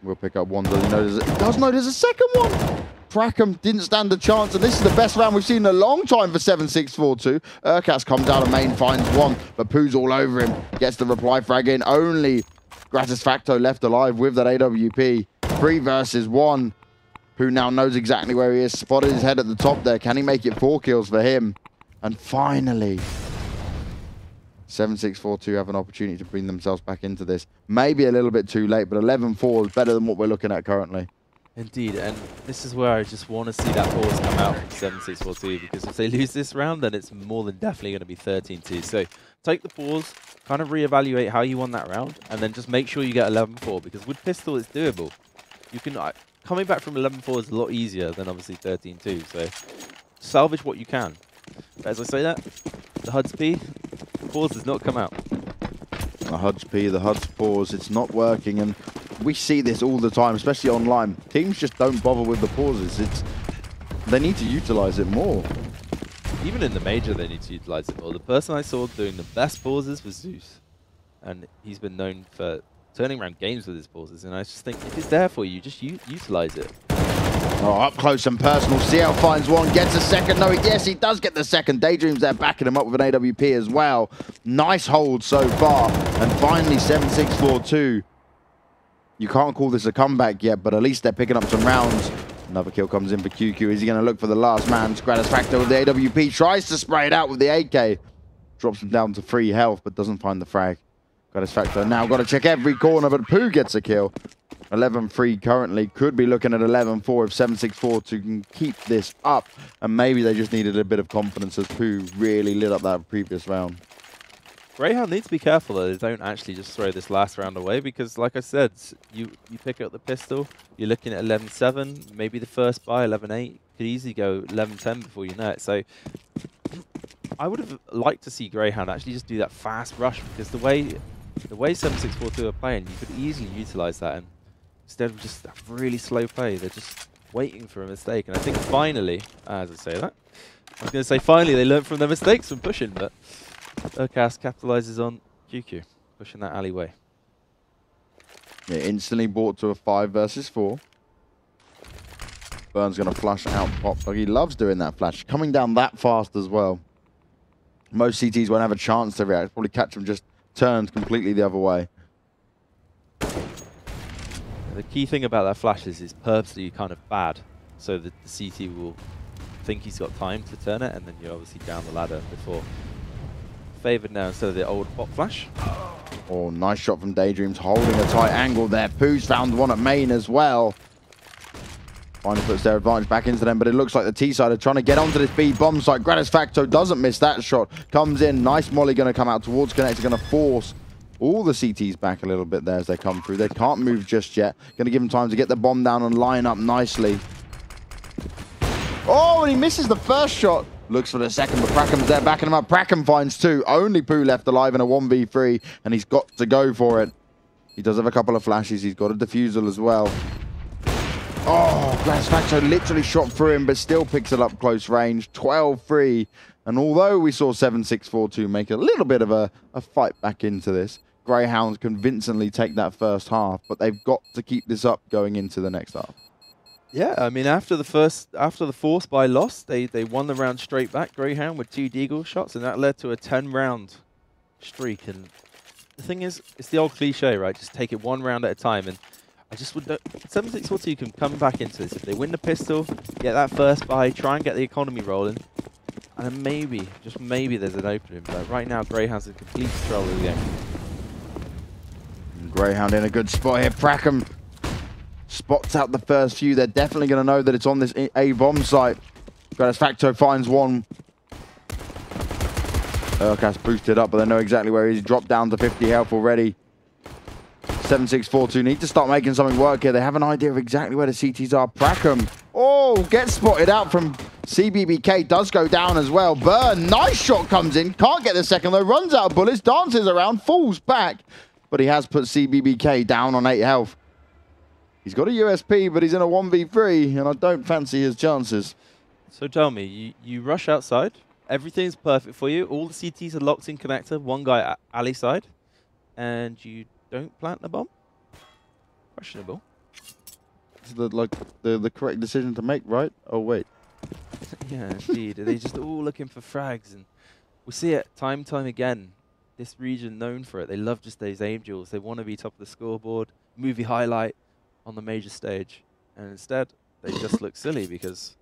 [SPEAKER 2] We'll pick up one. Does he know he does know there's a second one. Prackham didn't stand a chance, and this is the best round we've seen in a long time for 7-6-4-2. Urkas comes out of main, finds one, but Pooh's all over him. Gets the reply frag in. Only Gratis Facto left alive with that AWP. 3 versus 1. Pooh now knows exactly where he is. Spotted his head at the top there. Can he make it 4 kills for him? And finally, 7-6-4-2 have an opportunity to bring themselves back into this. Maybe a little bit too late, but 11-4 is better than what we're looking at currently.
[SPEAKER 1] Indeed, and this is where I just want to see that pause come out from 7-6-4-2, because if they lose this round, then it's more than definitely going to be 13-2. So take the pause, kind of reevaluate how you won that round, and then just make sure you get 11-4, because with pistol it's doable. You can coming back from 11-4 is a lot easier than obviously 13-2. So salvage what you can. But as I say that, the HUD's P pause does not come out.
[SPEAKER 2] The HUD's P, the HUD's pause, it's not working, and we see this all the time, especially online. Teams just don't bother with the pauses. They need to utilize it more.
[SPEAKER 1] Even in the major, they need to utilize it more. The person I saw doing the best pauses was Zeus, and he's been known for turning around games with his pauses. And I just think if it's there for you, just utilize it.
[SPEAKER 2] Oh, up close and personal. CL finds one, gets a second. No, yes, he does get the second. Daydream's there backing him up with an AWP as well. Nice hold so far. And finally, 7-6-4-2. You can't call this a comeback yet, but at least they're picking up some rounds. Another kill comes in for QQ. Is he going to look for the last man? Gratis Facto with the AWP. Tries to spray it out with the AK. Drops him down to 3 health, but doesn't find the frag. Gratis Facto now got to check every corner, but Pooh gets a kill. 11-3 currently. Could be looking at 11-4 if 7-6-4-2 can keep this up. And maybe they just needed a bit of confidence as Pooh really lit up that previous round.
[SPEAKER 1] Greyhound needs to be careful that they don't actually just throw this last round away, because like I said, you pick up the pistol, you're looking at 11-7, maybe the first buy 11-8, could easily go 11-10 before you know it. So I would have liked to see Greyhound actually just do that fast rush, because the way 7-6-4-2 are playing, you could easily utilize that, and instead of just that really slow play, they're just waiting for a mistake. And I think finally, as I say that, I was going to say finally they learned from their mistakes from pushing, but Urkas capitalizes on QQ, pushing that alleyway.
[SPEAKER 2] Yeah, instantly brought to a 5 versus 4. Burns going to flush out pop. He loves doing that flash. Coming down that fast as well. Most CTs won't have a chance to react. Probably catch them just turned completely the other way.
[SPEAKER 1] The key thing about that flash is it's purposely kind of bad. so the CT will think he's got time to turn it, and then you're obviously down the ladder before. Favoured now instead of the old pop flash.
[SPEAKER 2] Oh, nice shot from Daydreams, holding a tight angle there. Pooh's found one at main as well. Finally puts their advantage back into them, but it looks like the T side are trying to get onto this B bomb site. Gratisfacto doesn't miss that shot. Comes in, nice molly going to come out towards Connector, going to force all the CTs back a little bit there as they come through. They can't move just yet. Going to give them time to get the bomb down and line up nicely. Oh, and he misses the first shot. Looks for the second, but Prakham's there backing him up. Prakham finds two. Only Pooh left alive in a 1v3, and he's got to go for it. He does have a couple of flashes. He's got a defusal as well. Oh, Gratisfacto literally shot through him, but still picks it up close range. 12-3. And although we saw 7-6-4-2 make a little bit of a fight back into this, Greyhounds convincingly take that first half, but they've got to keep this up going into the next half.
[SPEAKER 1] Yeah, I mean, after the force by loss, they won the round straight back, Greyhound, with 2 Deagle shots, and that led to a 10-round streak. And the thing is, it's the old cliche, right? Just take it one round at a time. And I just would 7-6-4-2 can come back into this. If they win the pistol, get that first buy, try and get the economy rolling, and then maybe, just maybe, there's an opening. But right now, Greyhound's in complete control of the game.
[SPEAKER 2] Greyhound in a good spot here. Prakham spots out the first few. They're definitely going to know that it's on this A bomb site. Gratisfacto finds one. Urkas boosted up, but they know exactly where he's dropped down to 50 health already. 7-6-4-2 need to start making something work here. They have an idea of exactly where the CTs are. Prakham, oh, gets spotted out from CBBK. Does go down as well. Burn, nice shot comes in. Can't get the second though. Runs out of bullets, dances around, falls back. But he has put CBBK down on 8 health. He's got a USP, but he's in a 1v3, and I don't fancy his chances.
[SPEAKER 1] So tell me, you rush outside. Everything's perfect for you. All the CTs are locked in connector. One guy alley side. And you don't plant the bomb? Questionable.
[SPEAKER 2] It's the correct decision to make, right? Oh, wait.
[SPEAKER 1] Yeah, indeed. They're just all looking for frags. And we see it time and time again. This region known for it. They love just those aim duels. They want to be top of the scoreboard. Movie highlight on the major stage. And instead, they just look silly because,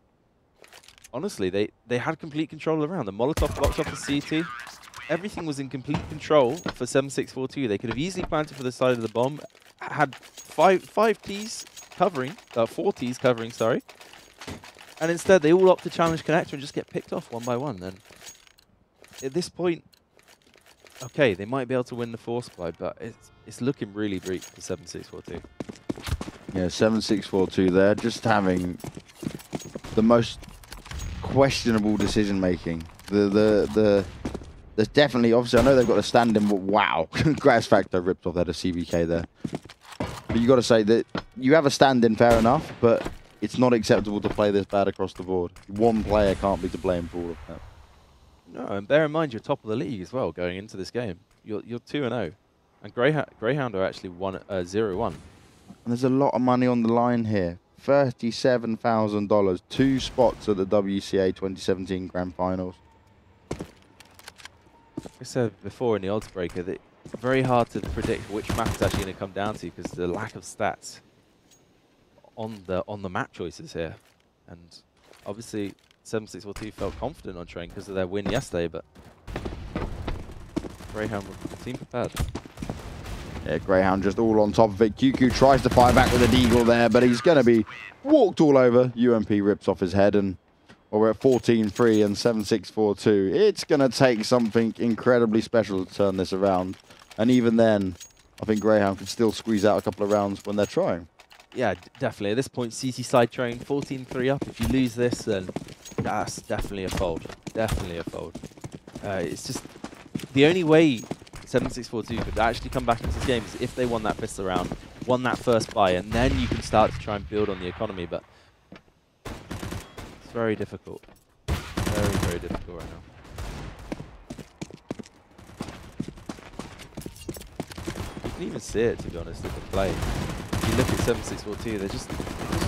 [SPEAKER 1] honestly, they had complete control around. The Molotov blocked off the CT. Everything was in complete control for 7-6-4-2. They could have easily planted for the side of the bomb. Had 5 Ts covering, 4 Ts covering, sorry. And instead, they all opt to challenge connector and just get picked off one by one. And at this point, okay, they might be able to win the force buy, but it's looking really bleak for 7-6-4-2.
[SPEAKER 2] Yeah, 7-6-4-2 there, just having the most questionable decision making. There's definitely, obviously, I know they've got a stand-in, but wow, Gratisfacto ripped off that of CBK there. But you got to say that you have a stand-in, fair enough, but it's not acceptable to play this bad across the board. One player can't be to blame for all of that.
[SPEAKER 1] No, and bear in mind you're top of the league as well going into this game. You're 2-0, and Greyhound are actually 0-1.
[SPEAKER 2] And there's a lot of money on the line here. $37,000, 2 spots at the WCA 2017 Grand Finals.
[SPEAKER 1] Like I said before in the odds breaker, that very hard to predict which map it's actually going to come down to because the lack of stats on the map choices here. And obviously 7-6-4-2 felt confident on train because of their win yesterday, but Greyhound seemed prepared.
[SPEAKER 2] Yeah, Greyhound just all on top of it. QQ tries to fire back with a deagle there, but he's going to be walked all over. UMP rips off his head, and well, we're at 14-3 and 7-6-4-2. It's going to take something incredibly special to turn this around. And even then, I think Greyhound could still squeeze out a couple of rounds when they're trying.
[SPEAKER 1] Yeah, definitely. At this point, CT side train, 14-3 up. If you lose this, then that's definitely a fold. Definitely a fold. It's just the only way 7-6-4-2 could actually come back into this game is if they won that pistol round, won that first buy, and then you can start to try and build on the economy. But it's very difficult. Very, very difficult right now. You can even see it, to be honest, in the play. If you look at 7-6-4-2, they just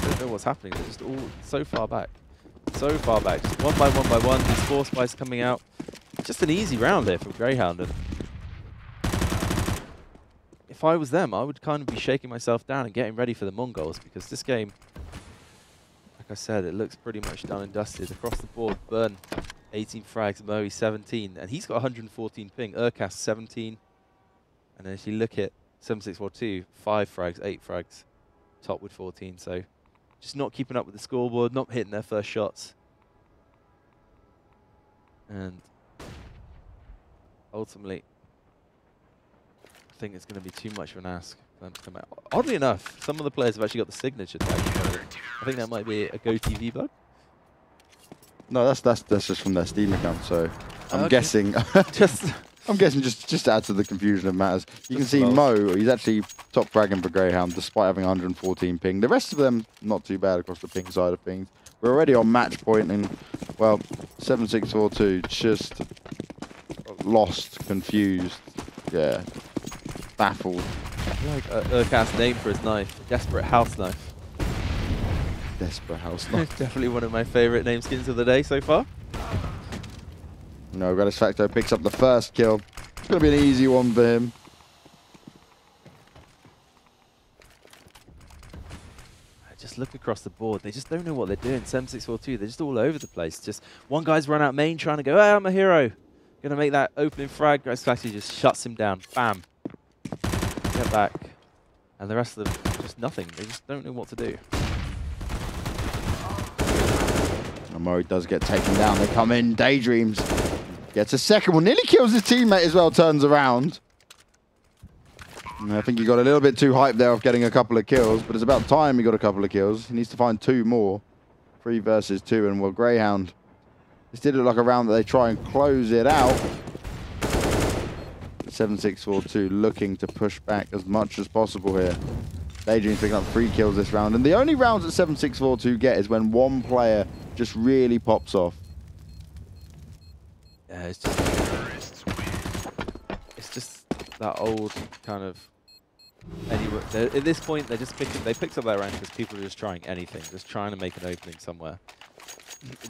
[SPEAKER 1] don't know what's happening. They're just all so far back. So far back. Just one by one. These force buys coming out. Just an easy round here from Greyhound. And if I was them, I would kind of be shaking myself down and getting ready for the Mongols, because this game, like I said, it looks pretty much done and dusted. Across the board, Burn, 18 frags, Moe, 17. And he's got 114 ping. Urcast, 17. And then if you look at 7642, 5 frags, 8 frags. Top with 14. So just not keeping up with the scoreboard, not hitting their first shots. And ultimately, I think it's going to be too much of an ask for them to come out. Oddly enough, some of the players have actually got the signature tag. I think that might be a Co.Ltd bug.
[SPEAKER 2] No, that's just from their Steam account. So I'm
[SPEAKER 1] Okay.
[SPEAKER 2] guessing. I'm guessing just to add to the confusion of matters. You can see Mo, he's actually top fragging for Greyhound despite having 114 ping. The rest of them, not too bad across the ping side of things. We're already on match point and, well, 7642 just lost, confused, yeah, baffled.
[SPEAKER 1] I like Urcast's name for his knife, Desperate House Knife.
[SPEAKER 2] Desperate house knife.
[SPEAKER 1] Definitely one of my favorite name skins of the day so far.
[SPEAKER 2] No, Gratisfacto picks up the first kill. It's going to be an easy one for him.
[SPEAKER 1] Just look across the board. They just don't know what they're doing. 7642, they're just all over the place. Just one guy's run out main trying to go, hey, I'm a hero. Gonna make that opening frag. Gratisfacto just shuts him down. Bam. Get back. And the rest of them, just nothing. They just don't know what to do.
[SPEAKER 2] Murray does get taken down. They come in. Daydreams gets a second one. Nearly kills his teammate as well. Turns around. And I think he got a little bit too hyped there of getting a couple of kills. But it's about time he got a couple of kills. He needs to find 2 more. 3 versus 2. And well, Greyhound. This did look like a round that they try and close it out. 7642 looking to push back as much as possible here. Daydream's picking up 3 kills this round. And the only rounds that 7642 get is when one player just really pops off.
[SPEAKER 1] Yeah, it's just that old kind of. Anyway, at this point, they picked up that round because people are just trying anything, just trying to make an opening somewhere.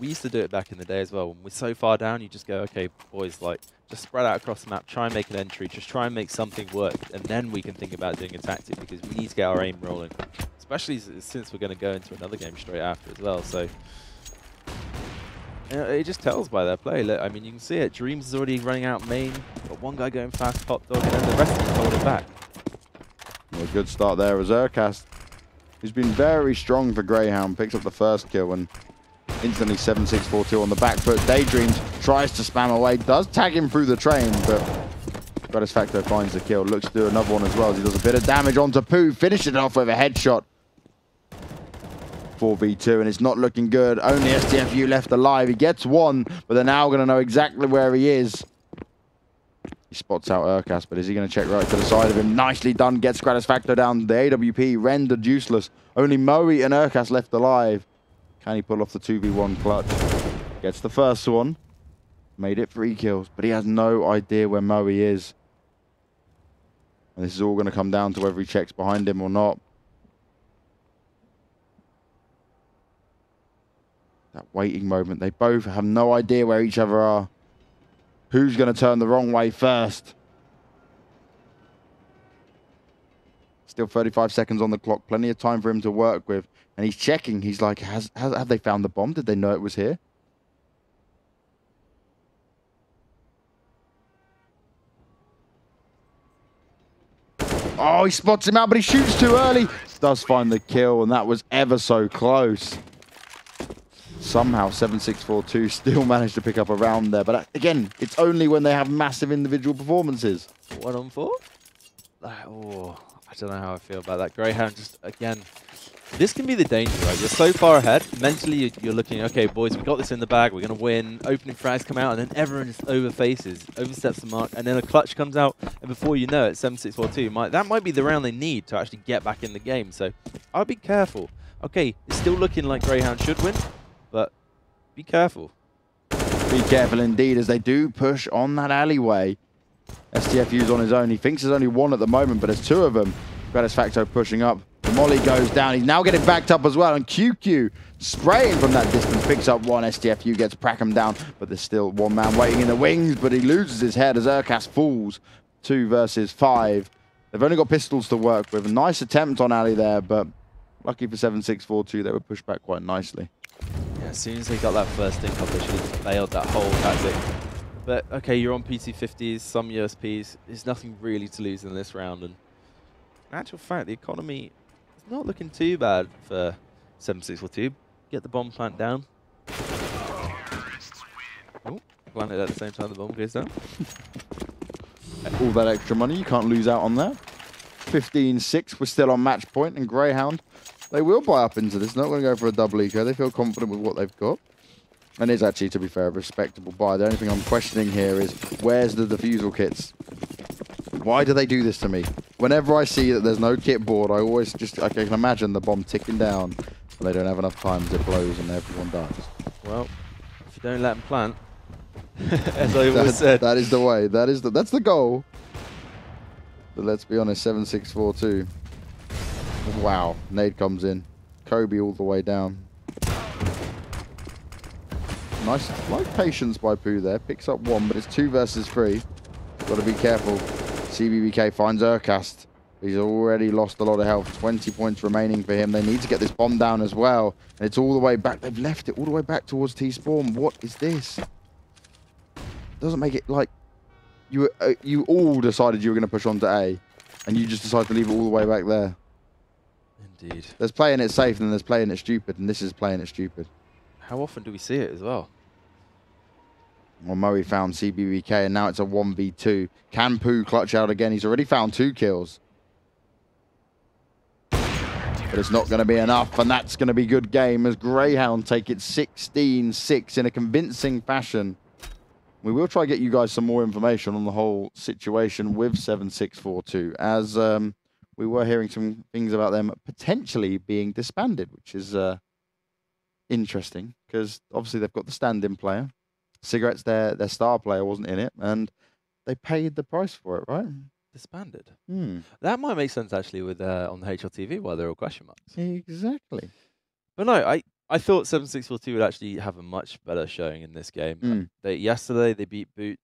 [SPEAKER 1] We used to do it back in the day as well. When we're so far down, you just go, okay, boys, like, just spread out across the map, try and make an entry, just try and make something work, and then we can think about doing a tactic because we need to get our aim rolling, especially since we're going to go into another game straight after as well. So. You know, it just tells by their play. Look, I mean, you can see it. Dreams is already running out main. Got one guy going fast, pop dog, and then the rest of them holding back.
[SPEAKER 2] Well, good start there as Urcast, who's been very strong for Greyhound, picks up the first kill and instantly 7642 on the back foot. Daydreams tries to spam away, does tag him through the train, but Gratisfacto finds the kill. Looks to do another one as well as he does a bit of damage onto Pooh, finishes it off with a headshot. 4v2 and it's not looking good. Only STFU left alive. He gets one, but they're now going to know exactly where he is. He spots out Urcast, but is he going to check right to the side of him? Nicely done. Gets Gratisfacto down. The AWP rendered useless. Only Moe and Urcast left alive. Can he pull off the 2v1 clutch? Gets the first one. Made it 3 kills, but he has no idea where Moe is. And this is all going to come down to whether he checks behind him or not. That waiting moment. They both have no idea where each other are. Who's going to turn the wrong way first? Still 35 seconds on the clock. Plenty of time for him to work with. And he's checking. He's like, have they found the bomb? Did they know it was here? Oh, he spots him out, but he shoots too early. Does find the kill, and that was ever so close. Somehow 7642 still managed to pick up a round there. But again, it's only when they have massive individual performances.
[SPEAKER 1] 1 on 4? Oh, I don't know how I feel about that. Greyhound just, again, this can be the danger, right? You're so far ahead. Mentally, you're looking, okay, boys, we got this in the bag. We're going to win. Opening frags come out, and then everyone just oversteps the mark, and then a clutch comes out, and before you know it, 7642, that might be the round they need to actually get back in the game. So I'll be careful. Okay, it's still looking like Greyhound should win, but be careful.
[SPEAKER 2] Be careful indeed as they do push on that alleyway. STFU's on his own. He thinks there's only one at the moment, but there's 2 of them. Gratisfacto pushing up. The molly goes down. He's now getting backed up as well. And QQ spraying from that distance picks up 1. STFU gets Prackham down, but there's still 1 man waiting in the wings, but he loses his head as Urcast falls. 2 versus 5. They've only got pistols to work with. A nice attempt on Ali there, but lucky for 7642, they were pushed back quite nicely.
[SPEAKER 1] Yeah, as soon as they got that first income, they should have failed that whole tactic. But okay, you're on PC50s, some USPs. There's nothing really to lose in this round. And in actual fact, the economy is not looking too bad for 7642. Get the bomb plant down. Oh, plant it at the same time the bomb goes down.
[SPEAKER 2] All that extra money, you can't lose out on that. 15-6, we're still on match point, and Greyhound, they will buy up into this. Not going to go for a double eco. They feel confident with what they've got. And it's actually, to be fair, a respectable buy. The only thing I'm questioning here is, where's the defusal kits? Why do they do this to me? Whenever I see that there's no kit board, I always just, I can imagine the bomb ticking down, and they don't have enough time as it blows and everyone dies.
[SPEAKER 1] Well, if you don't let them plant, as I always said.
[SPEAKER 2] That is the way. That's the goal. But let's be honest, 7642. Wow, nade comes in. Kobe all the way down. Nice patience by Pooh there. Picks up one, but it's 2 versus 3. Got to be careful. CBBK finds Urcast. He's already lost a lot of health. 20 points remaining for him. They need to get this bomb down as well. And it's all the way back. They've left it all the way back towards T-Spawn. What is this? Doesn't make it like... You all decided you were going to push on to A, and you just decided to leave it all the way back there.
[SPEAKER 1] Indeed.
[SPEAKER 2] There's playing it safe, and there's playing it stupid, and this is playing it stupid.
[SPEAKER 1] How often do we see it as well?
[SPEAKER 2] Well, Murray found CBBK, and now it's a 1v2. Can Pooh clutch out again? He's already found 2 kills. But it's not going to be enough, and that's going to be good game as Greyhound take it 16-6 in a convincing fashion. We will try to get you guys some more information on the whole situation with 7642, as we were hearing some things about them potentially being disbanded, which is interesting, because obviously they've got the stand-in player. Cigarettes, their star player wasn't in it, and they paid the price for it, right?
[SPEAKER 1] Disbanded.
[SPEAKER 2] Hmm.
[SPEAKER 1] That might make sense, actually, with on the HLTV, why they're all question marks.
[SPEAKER 2] Exactly.
[SPEAKER 1] But no, I thought 7642 would actually have a much better showing in this game. Yesterday, they beat Boot,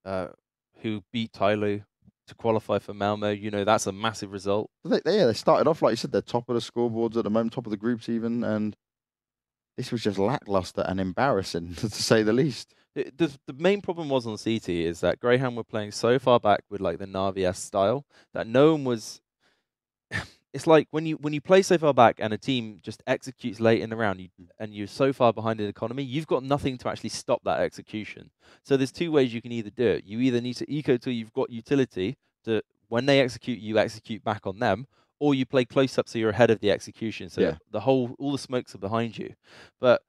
[SPEAKER 1] who beat Tyloo to qualify for Malmo. You know, that's a massive result.
[SPEAKER 2] They started off, like you said, they're top of the scoreboards at the moment, top of the groups even, and this was just lackluster and embarrassing, to say the least.
[SPEAKER 1] The main problem was on CT is that Greyhound were playing so far back with like the Navi-esque style that no one was... It's like when you play so far back and a team just executes late in the round, and you're so far behind in economy, you've got nothing to actually stop that execution. So there's 2 ways you can either do it. You either need to eco till you've got utility to when they execute, you execute back on them, or you play close up so you're ahead of the execution. So all the smokes are behind you. But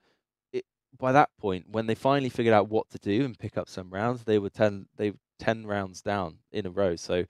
[SPEAKER 1] by that point, when they finally figured out what to do and pick up some rounds, they were 10 rounds down in a row. So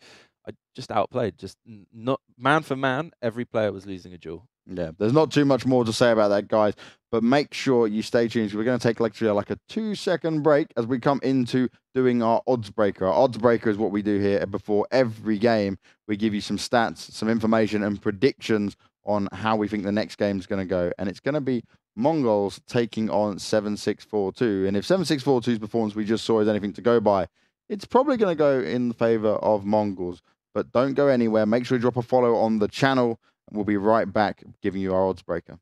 [SPEAKER 1] I just outplayed, just not man for man. Every player was losing a duel.
[SPEAKER 2] Yeah, there's not too much more to say about that, guys. But make sure you stay tuned. We're going to take literally like a 2-second break as we come into doing our odds breaker. Our odds breaker is what we do here before every game. We give you some stats, some information, and predictions on how we think the next game is going to go. And it's going to be Mongols taking on 7642. And if 7642's performance we just saw is anything to go by, it's probably going to go in favor of Mongols. But don't go anywhere. Make sure you drop a follow on the channel. And we'll be right back giving you our odds breaker.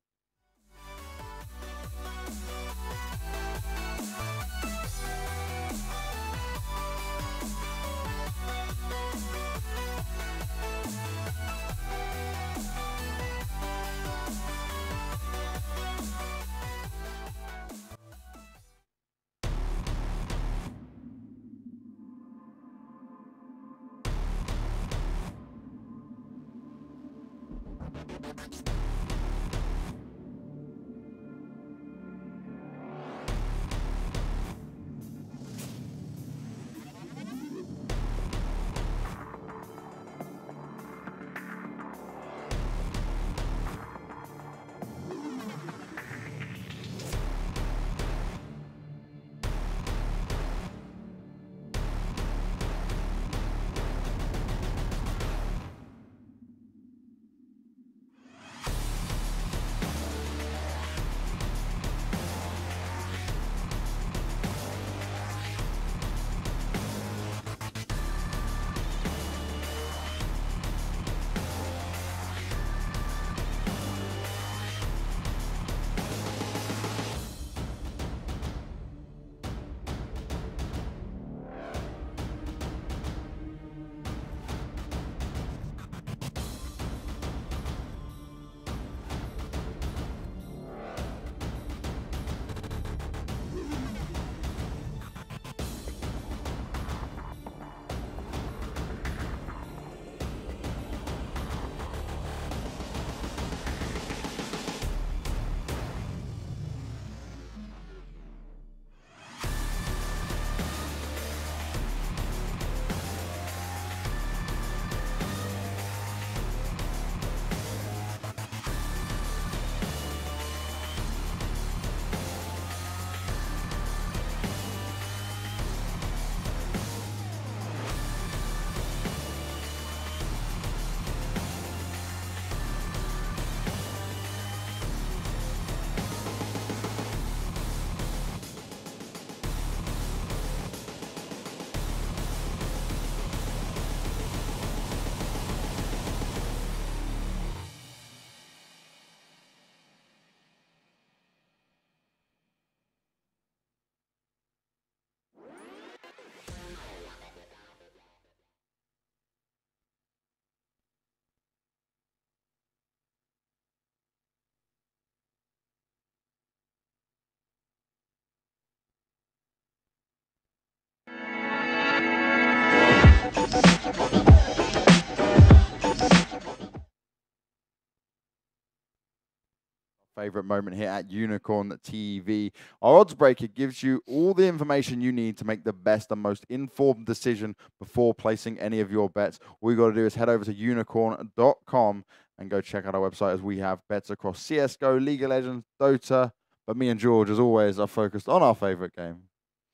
[SPEAKER 2] favorite moment here at Unicorn TV. Our odds breaker gives you all the information you need to make the best and most informed decision before placing any of your bets. All you got to do is head over to unicorn.com and go check out our website, as we have bets across CSGO, League of Legends, Dota. But me and George, as always, are focused on our favorite game,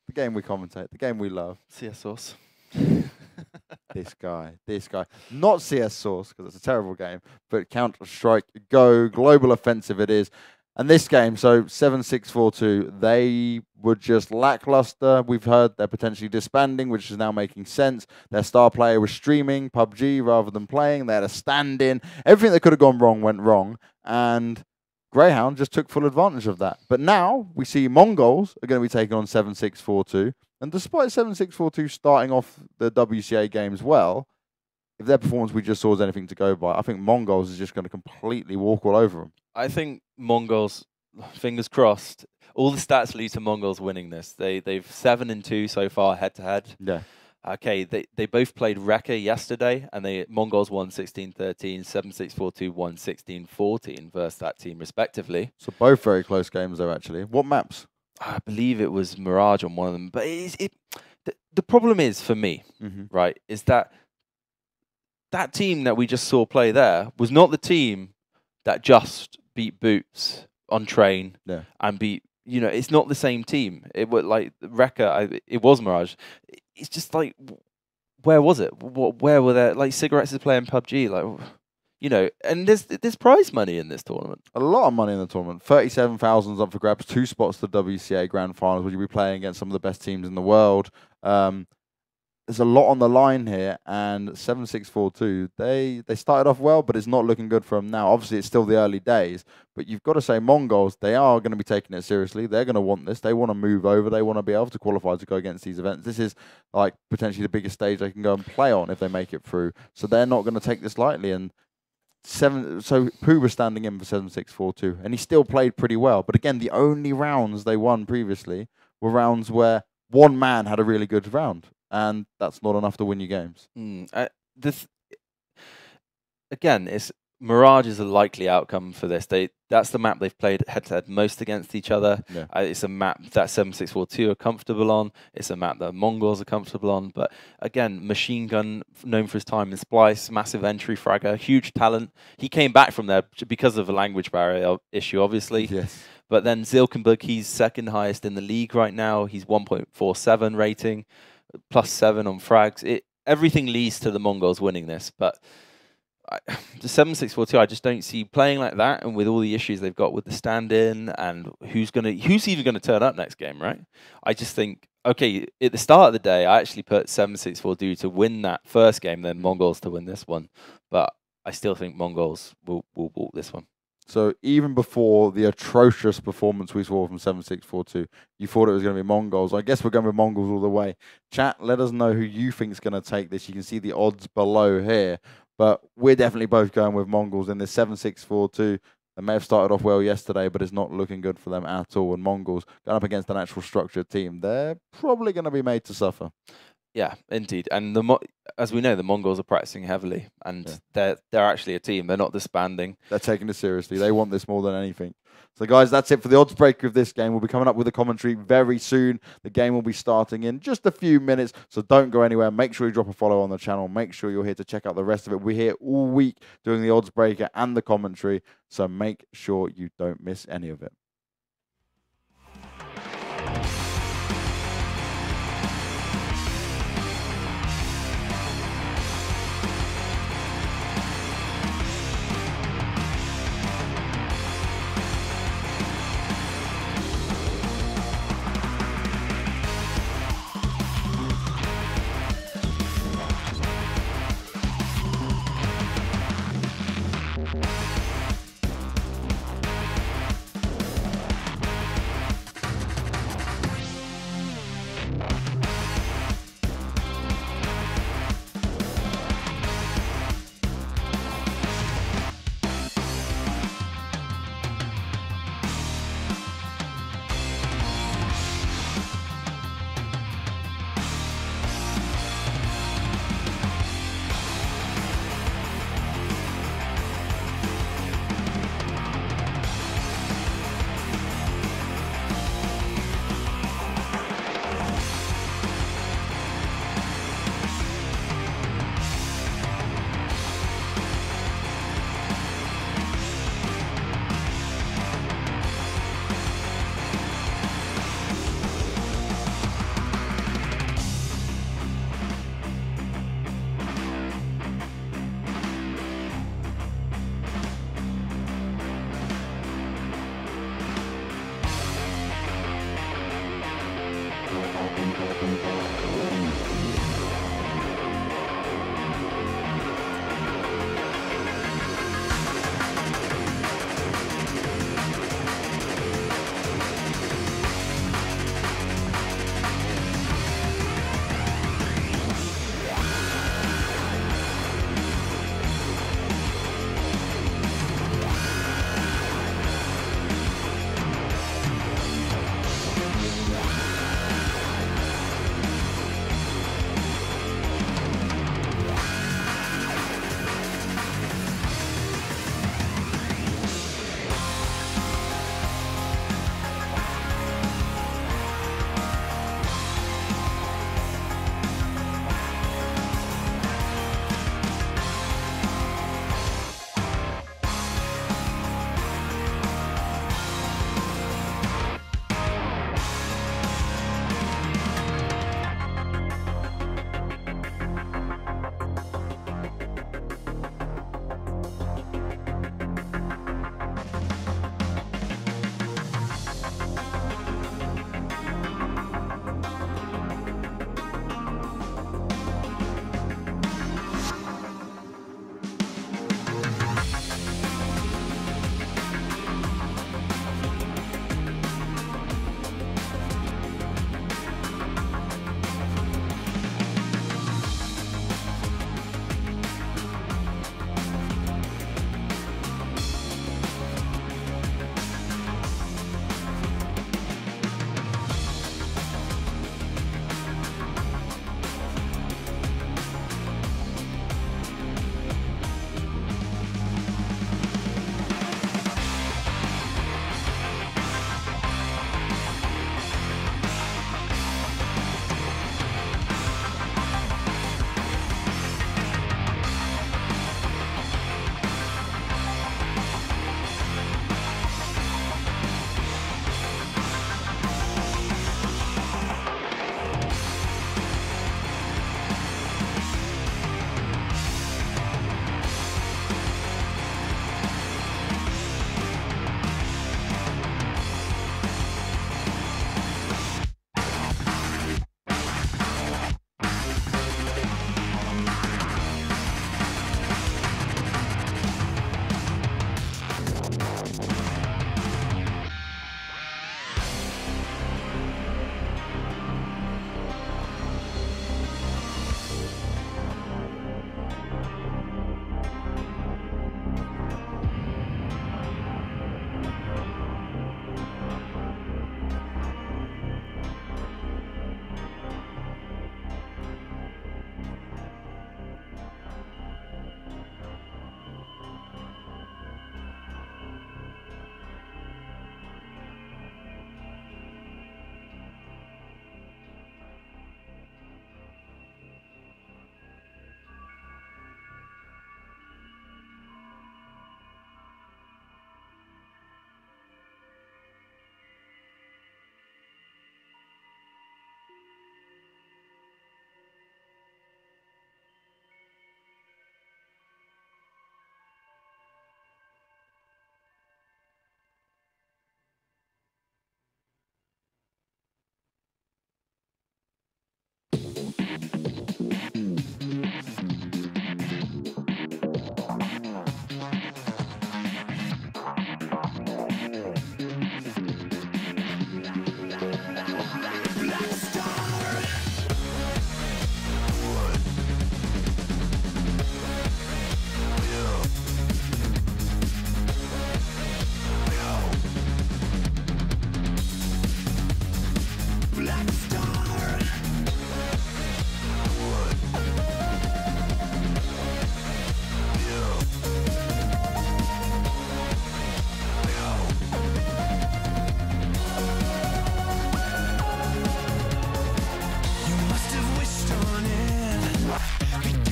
[SPEAKER 2] the game we commentate, the game we love.
[SPEAKER 1] CS Source.
[SPEAKER 2] This guy. Not CS Source, because it's a terrible game, but Counter-Strike Go, Global Offensive it is. And this game, so 7642, they were just lackluster. We've heard they're potentially disbanding, which is now making sense. Their star player was streaming PUBG rather than playing. They had a stand-in. Everything that could have gone wrong went wrong. And Greyhound just took full advantage of that. But now we see Mongols are going to be taking on 7642. And despite 7642 starting off the WCA games well, if their performance we just saw is anything to go by, I think Mongols is just going to completely walk all over them.
[SPEAKER 1] I think Mongols, fingers crossed, all the stats lead to Mongols winning this. They've 7-2 so far head to head.
[SPEAKER 2] Yeah.
[SPEAKER 1] Okay, they both played Rekka yesterday, and Mongols won 16-13, 7642 won 16-14 versus that team respectively.
[SPEAKER 2] So both very close games though, actually. What maps?
[SPEAKER 1] I believe it was Mirage on one of them. But the problem is, for me, right, is that team that we just saw play there was not the team that just beat Boots on train and beat, it's not the same team. It was like Rekka, it was Mirage. It's just like, where was it? Where were there? Like, Cigarettes is playing PUBG, like, and there's prize money in this tournament.
[SPEAKER 2] A lot of money in the tournament. 37,000 up for grabs. 2 spots to the WCA Grand Finals, where you'll be playing against some of the best teams in the world. There's a lot on the line here, and 7642, they started off well, but it's not looking good for them now. Obviously, it's still the early days, but you've got to say Mongols, they are going to be taking it seriously. They're going to want this. They want to move over. They want to be able to qualify to go against these events. This is like potentially the biggest stage they can go and play on if they make it through. So they're not going to take this lightly. And so Pooh was standing in for 7642, and he still played pretty well. But again, the only rounds they won previously were rounds where one man had a really good round. And that's not enough to win you games.
[SPEAKER 1] Again, Mirage is a likely outcome for this. That's the map they've played head-to-head most against each other.
[SPEAKER 2] Yeah.
[SPEAKER 1] It's a map that 7642 are comfortable on. It's a map that Mongols are comfortable on. But again, Machine Gun, known for his time in Splice, massive entry fragger, huge talent. He came back from there because of a language barrier issue, obviously.
[SPEAKER 2] Yes.
[SPEAKER 1] But then Zilkenberg, he's second highest in the league right now. He's 1.47 rating. +7 on frags. Everything leads to the Mongols winning this, but the 7642, I just don't see playing like that, and with all the issues they've got with the stand-in and who's even gonna turn up next game, right? I just think, okay, at the start of the day, I actually put 7642 to win that first game, then Mongols to win this one, but I still think Mongols will walk this one.
[SPEAKER 2] So even before the atrocious performance we saw from 7642, you thought it was going to be Mongols. I guess we're going with Mongols all the way. Chat, let us know who you think is going to take this. You can see the odds below here. But we're definitely both going with Mongols in this 7642. They may have started off well yesterday, but it's not looking good for them at all. And Mongols going up against an actual structured team, they're probably going to be made to suffer.
[SPEAKER 1] Yeah, indeed. And as we know, the Mongols are practicing heavily, and they're actually a team. They're not disbanding.
[SPEAKER 2] They're taking it seriously. They want this more than anything. So, guys, that's it for the odds breaker of this game. We'll be coming up with a commentary very soon. The game will be starting in just a few minutes, so don't go anywhere. Make sure you drop a follow on the channel. Make sure you're here to check out the rest of it. We're here all week doing the odds breaker and the commentary, so make sure you don't miss any of it.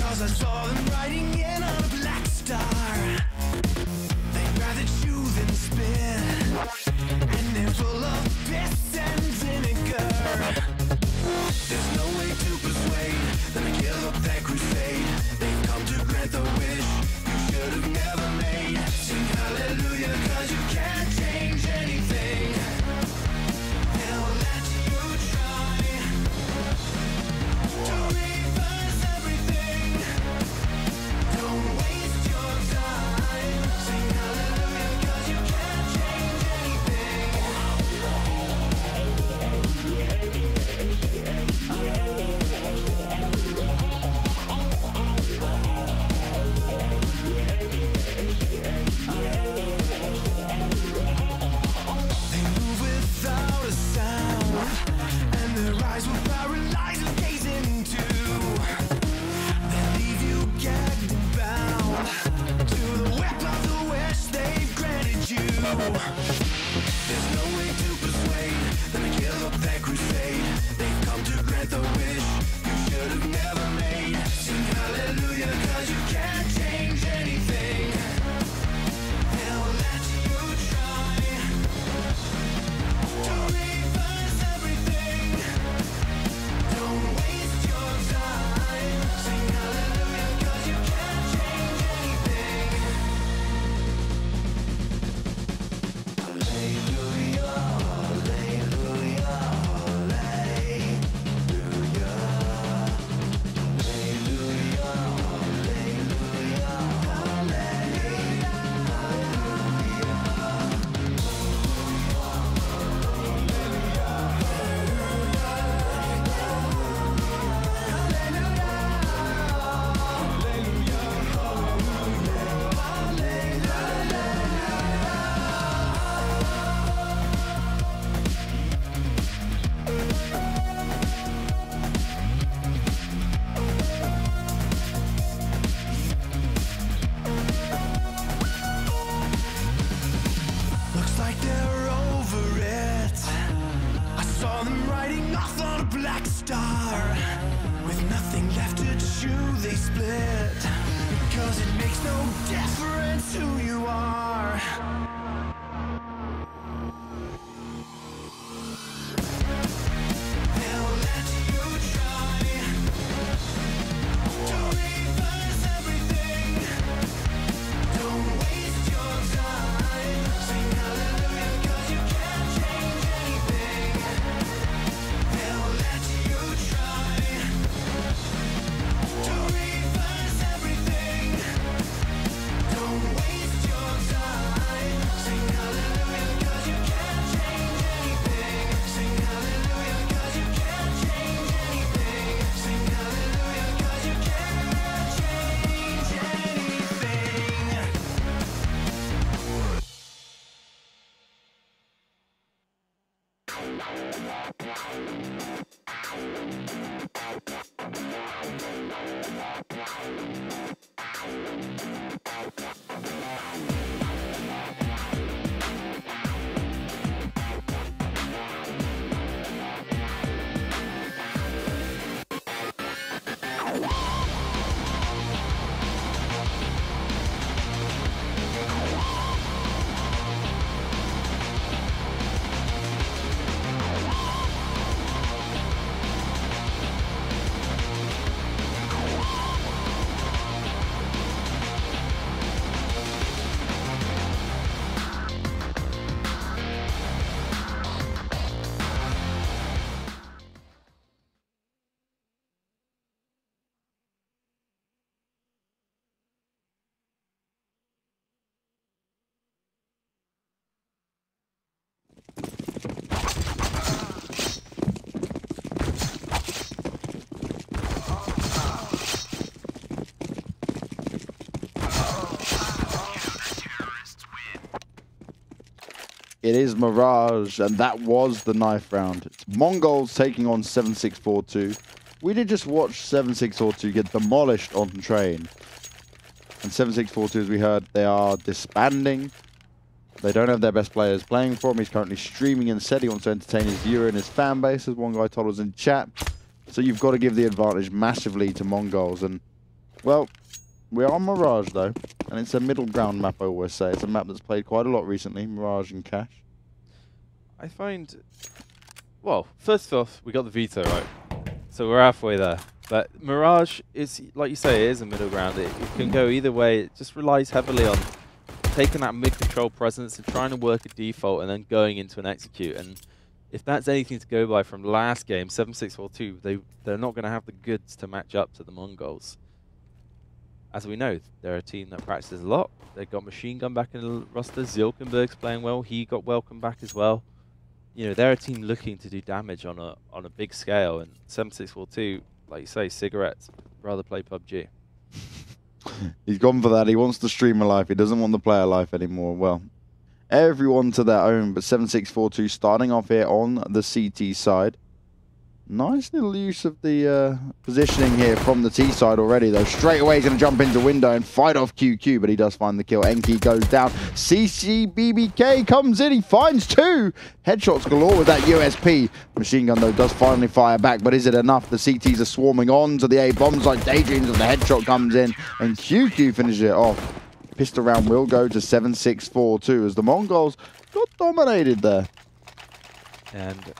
[SPEAKER 3] 'cause I saw them riding in on a black star. They'd rather chew than spit, and they're full of piss and vinegar. There's no way to persuade them to give up that crusade. They've come to grant the wish you should have never made. Sing hallelujah, 'cause you can't change anything. They'll let you try to reverse everything. Don't waste your time. Sing hallelujah, 'cause you can't change anything. They move without a sound, and their eyes will paralyze and gaze into. They leave you gagged and bound to the whip of the wish they've granted you. There's no way to persuade them to give up that crusade. They've come to grant the wish you should have never made. Sing hallelujah, 'cause you can't change anything. They'll let you try to reverse everything. Don't waste your time. Sing hallelujah, 'cause you can't change anything. Hallelujah, hallelujah, looks like they're over it. I saw them riding off on a black star. With nothing left to chew, they split. 'Cause it makes no difference who you are. They'll let you try to reverse everything. Don't waste your time. Sing hallelujah, 'cause you can't change anything. They'll let you try to reverse everything. Don't waste your time. Sing hallelujah, 'cause you can't change anything. Sing hallelujah, 'cause you can't change anything. Sing hallelujah, 'cause you can't change anything.
[SPEAKER 2] It is Mirage, and that was the knife round. It's Mongols taking on 7642. We did just watch 7642 get demolished on train. And 7642, as we heard, they are disbanding. They don't have their best players playing for him. He's currently streaming instead. He wants to entertain his viewer and his fan base, as one guy told us in chat. So you've got to give the advantage massively to Mongols. And Well, we are on Mirage, though, and it's a middle ground map, I always say. It's a map that's played quite a lot recently, Mirage and Cash.
[SPEAKER 1] I find... Well, first off, we got the veto right. So we're halfway there. But Mirage is, like you say, it is a middle ground. It can go either way. It just relies heavily on taking that mid-control presence and trying to work a default and then going into an execute. And if that's anything to go by from last game, 7-6-4-2, they're not going to have the goods to match up to the Mongols. As we know, they're a team that practices a lot. They've got Machine Gun back in the roster. Zilkenberg's playing well. He got welcome back as well. You know, they're a team looking to do damage on a big scale. And 7-6-4-2, like you say, cigarettes, rather play PUBG.
[SPEAKER 2] He's gone for that. He wants the streamer life. He doesn't want the player life anymore. Well, everyone to their own, but 7-6-4-2 starting off here on the CT side. Nice little use of the positioning here from the T side already, though. Straight away, he's going to jump into window and fight off QQ, but he does find the kill. Enki goes down. CCBBK comes in. He finds two. Headshots galore with that USP. Machine Gun, though, does finally fire back, but is it enough? The CTs are swarming on to the A bombs like daydreams as the headshot comes in, and QQ finishes it off. Pistol round will go to 7-6-4-2 as the Mongols got dominated there.
[SPEAKER 1] And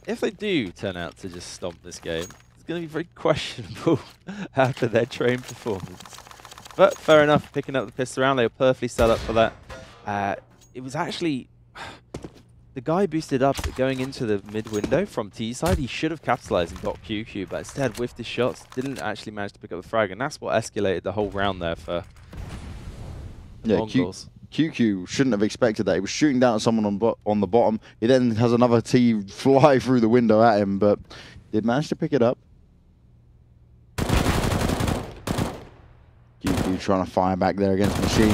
[SPEAKER 1] if they do turn out to just stomp this game, it's going to be very questionable after their train performance. But fair enough, picking up the pistol round, they were perfectly set up for that. It was actually... The guy boosted up going into the mid window from T side. He should have capitalized and got QQ, but instead whiffed his shots, didn't actually manage to pick up the frag, and that's what escalated the whole round there for the Mongols.
[SPEAKER 2] QQ shouldn't have expected that. He was shooting down at someone on the bottom. He then has another T fly through the window at him, but did manage to pick it up. QQ trying to fire back there against Machine.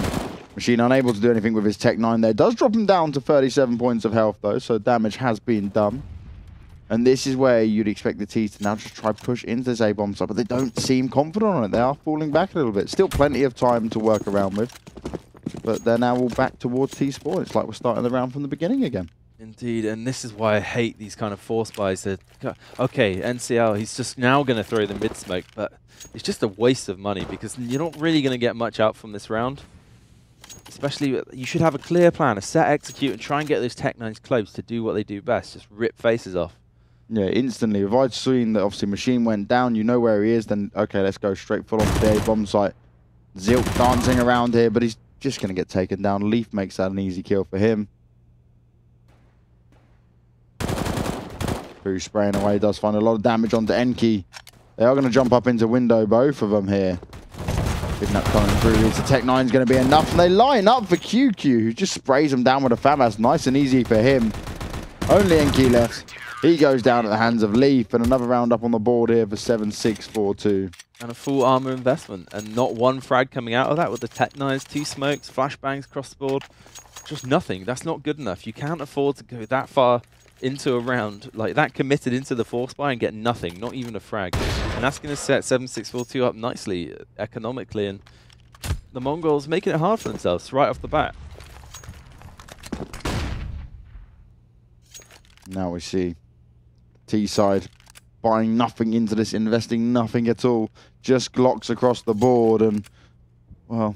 [SPEAKER 2] Machine unable to do anything with his Tech 9 there. Does drop him down to 37 points of health, though, so damage has been done. And this is where you'd expect the T to now just try push into this A-bomb side, but they don't seem confident on it. They are falling back a little bit. Still plenty of time to work around with. But they're now all back towards T-Spawn. It's like we're starting the round from the beginning again.
[SPEAKER 1] Indeed, and this is why I hate these kind of force buys. Okay, NCL, he's just now going to throw the mid-smoke, but it's just a waste of money because you're not really going to get much out from this round. Especially, you should have a clear plan, a set execute, and try and get those Tech 9s close to do what they do best, just rip faces off.
[SPEAKER 2] Yeah, instantly. If I'd seen that obviously Machine went down, you know where he is, then okay, let's go straight full on to the bomb site. Zilk dancing around here, but he's just going to get taken down. Leaf makes that an easy kill for him. Boo spraying away, does find a lot of damage onto Enki. They are going to jump up into window, both of them here. Kidnap coming through. Is the Tech 9's going to be enough? And they line up for QQ, who just sprays them down with a FAMAS. Nice and easy for him. Only Enki left. He goes down at the hands of Leaf, and another round up on the board here for 7-6-4-2.
[SPEAKER 1] And a full armor investment, and not one frag coming out of that with the Tech 9s, 2 smokes, flashbangs across the board. Just nothing. That's not good enough. You can't afford to go that far into a round, like that committed into the force buy and get nothing, not even a frag. And that's going to set 7-6-4-2 up nicely, economically, and the Mongols making it hard for themselves right off the bat.
[SPEAKER 2] Now we see T-side buying nothing into this, investing nothing at all. Just Glocks across the board, and, well,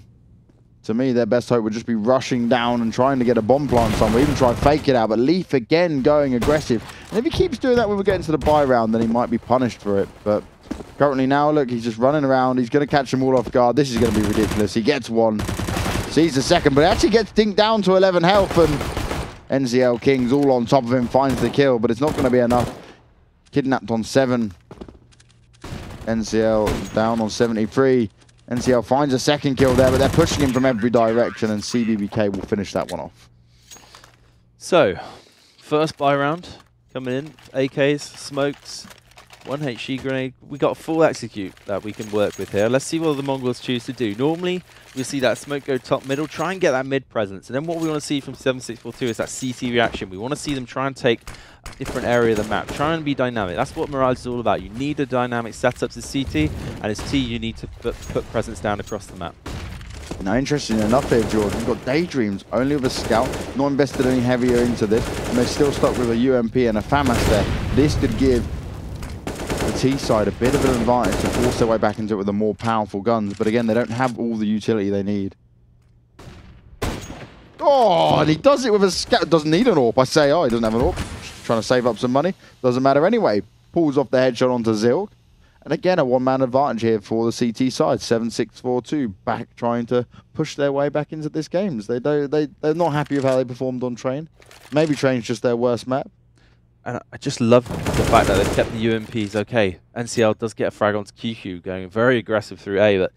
[SPEAKER 2] to me, their best hope would just be rushing down and trying to get a bomb plant somewhere, even try to fake it out. But Leaf again going aggressive. And if he keeps doing that when we get into the buy round, then he might be punished for it. But currently now, look, he's just running around. He's going to catch them all off guard. This is going to be ridiculous. He gets one, sees the second, but actually gets dinked down to 11 health. And NCL Kings all on top of him, finds the kill, but it's not going to be enough. Kidnapped on 7. NCL down on 73. NCL finds a second kill there, but they're pushing him from every direction, and CBBK will finish that one off.
[SPEAKER 1] So, first buy round coming in. AKs, smokes, 1 HE grenade. We got a full execute that we can work with here. Let's see what the Mongols choose to do. Normally, we see that smoke go top middle, try and get that mid presence. And then what we want to see from 7-6-4-2 is that CT reaction. We want to see them try and take a different area of the map. Try and be dynamic. That's what Mirage is all about. You need a dynamic setup to CT, and as T, you need to put presence down across the map.
[SPEAKER 2] Now, interesting enough here, George, we've got Daydreams only with a scout, not invested any heavier into this, and they're still stuck with a UMP and a FAMAS there. This could give the CT side a bit of an advantage to force their way back into it with the more powerful guns, but again, they don't have all the utility they need. Oh, and he does it with a scout. Doesn't need an AWP. I say, oh, he doesn't have an AWP. Trying to save up some money. Doesn't matter anyway. Pulls off the headshot onto Zilk. And again, a one-man advantage here for the CT side. 7-6-4-2, back trying to push their way back into this game. They're not happy with how they performed on Train. Maybe Train's just their worst map.
[SPEAKER 1] And I just love the fact that they've kept the UMPs okay. NCL does get a frag onto QQ, going very aggressive through A, but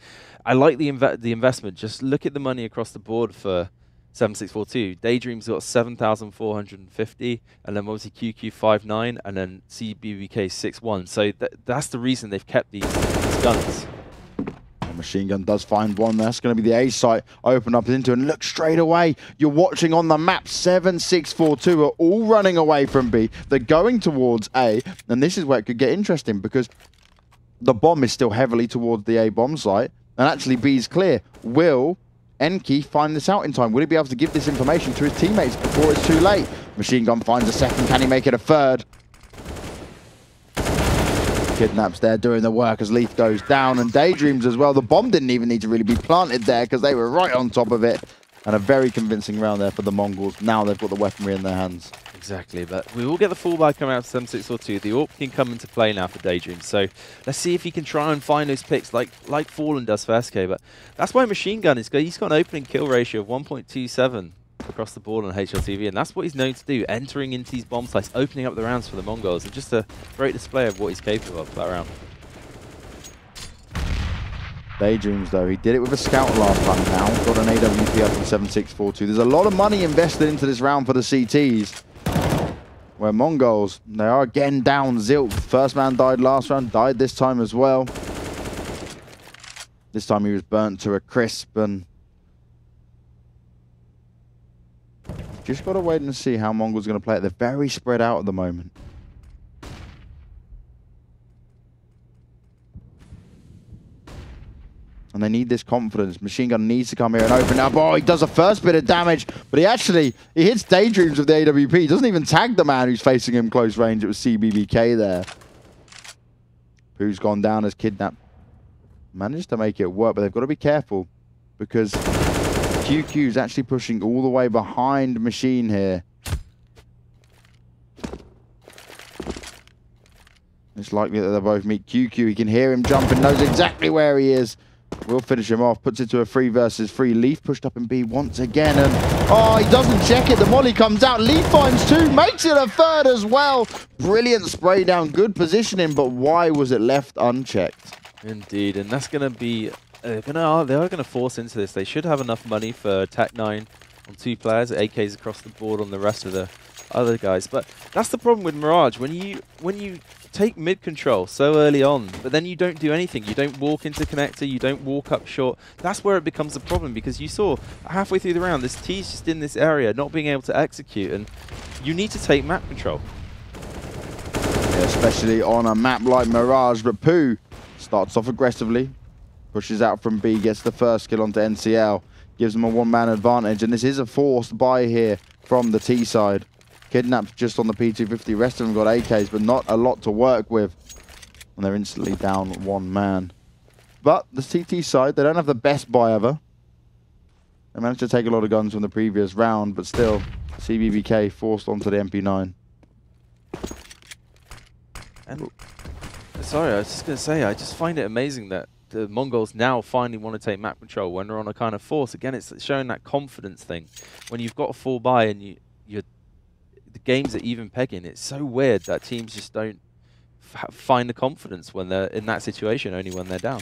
[SPEAKER 1] I like the investment. Just look at the money across the board for 7642. Daydream's got 7,450, and then obviously QQ 59, and then CBBK 61. So that's the reason they've kept these guns.
[SPEAKER 2] Machine Gun does find one. That's going to be the A site. Open up into, and look straight away. You're watching on the map. 7-6-4-2 are all running away from B. They're going towards A, and this is where it could get interesting because the bomb is still heavily towards the A bomb site, and actually B's clear. Will Enki find this out in time? Will he be able to give this information to his teammates before it's too late? Machine Gun finds a second. Can he make it a third? Kidnaps there doing the work as Leaf goes down, and Daydreams as well. The bomb didn't even need to really be planted there because they were right on top of it. And a very convincing round there for the Mongols. Now they've got the weaponry in their hands.
[SPEAKER 1] Exactly, but we will get the full buy coming out to 7642. The AWP can come into play now for Daydream. So let's see if he can try and find those picks like Fallen does for SK. But that's why Machine Gun he's got an opening kill ratio of 1.27 across the board on HLTV, and that's what he's known to do, entering into these bomb sites, opening up the rounds for the Mongols, and just a great display of what he's capable of for that round.
[SPEAKER 2] Daydreams, though, he did it with a scout last time now. Got an AWP up on 7642. There's a lot of money invested into this round for the CTs. Where Mongols, they are again down. Zilk, first man died last round, died this time as well. This time he was burnt to a crisp, and just got to wait and see how Mongols going to play it. They're very spread out at the moment. And they need this confidence. Machine Gun needs to come here and open up. Oh, he does a first bit of damage, but he hits Daydreams with the AWP. He doesn't even tag the man who's facing him close range. It was CBBK there. Who's gone down as Kidnap. Managed to make it work, but they've got to be careful because QQ's actually pushing all the way behind Machine here. It's likely that they'll both meet QQ. He can hear him jumping, knows exactly where he is. Will finish him off, puts it to a 3 versus 3. Leaf pushed up in B once again, and oh, he doesn't check it. The molly comes out. Leaf finds 2, makes it a 3rd as well. Brilliant spray down, good positioning, but why was it left unchecked?
[SPEAKER 1] Indeed, and that's going to be they are going to force into this. They should have enough money for Tech 9 on 2 players, AKs across the board on the rest of the other guys. But that's the problem with Mirage. When you take mid control so early on, but then you don't do anything. You don't walk into connector, you don't walk up short. That's where it becomes a problem, because you saw halfway through the round, this T's just in this area, not being able to execute, and you need to take map control.
[SPEAKER 2] Yeah, especially on a map like Mirage, but Pooh starts off aggressively, pushes out from B, gets the first kill onto NCL, gives them a one-man advantage, and this is a forced buy here from the T side. Kidnapped just on the P250, rest of them got AKs, but not a lot to work with. And they're instantly down 1 man. But the CT side, they don't have the best buy ever. They managed to take a lot of guns from the previous round, but still, CBBK forced onto the MP9.
[SPEAKER 1] And sorry, I was just going to say, I just find it amazing that the Mongols now finally want to take map control when they're on a kind of force. Again, it's showing that confidence thing. When you've got a full buy and you're the games are even pegging, it's so weird that teams just don't find the confidence when they're in that situation, only when they're down.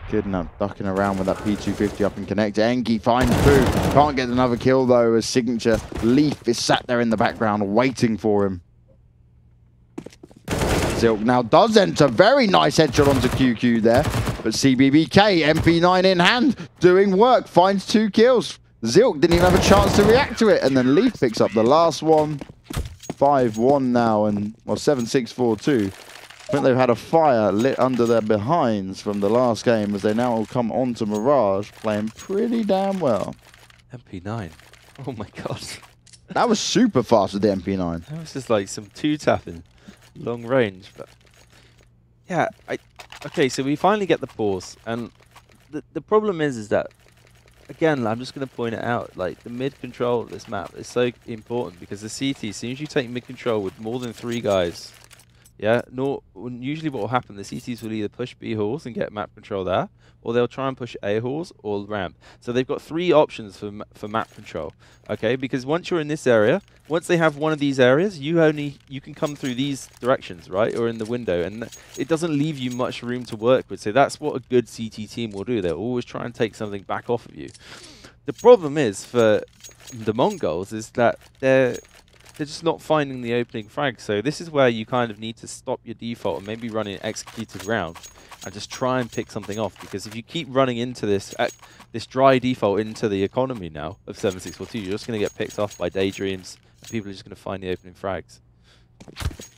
[SPEAKER 2] Kidnap ducking around with that P250 up and connect. Enki finds Pooh. Can't get another kill though, as Signature. Leaf is sat there in the background waiting for him. Zilk now does enter. Very nice headshot onto QQ there. But CBBK, MP9 in hand, doing work, finds 2 kills. Zilk didn't even have a chance to react to it, and then Leaf picks up the last one. 5-1 now, and well, 7-6-4-2. I think they've had a fire lit under their behinds from the last game, as they now will come on to Mirage, playing pretty damn well.
[SPEAKER 1] MP9. Oh my god.
[SPEAKER 2] That was super fast with the MP9.
[SPEAKER 1] That was just like some two-tapping, long range. But yeah, okay, so we finally get the pause. And the problem is that, again, I'm just going to point it out, like the mid control of this map is so important because the CT, as soon as you take mid control with more than 3 guys, yeah, usually what will happen, the CTs will either push B halls and get map control there, or they'll try and push A halls or ramp. So they've got 3 options for map control, okay? Because once you're in this area, once they have one of these areas, you can come through these directions, right, or in the window, and it doesn't leave you much room to work with. So that's what a good CT team will do. They'll always try and take something back off of you. The problem is for the Mongols is that they're just not finding the opening frag. So this is where you kind of need to stop your default and maybe run an executed round and just try and pick something off. Because if you keep running into this dry default into the economy now of 7642, you're just going to get picked off by daydreams and people are just going to find the opening frags.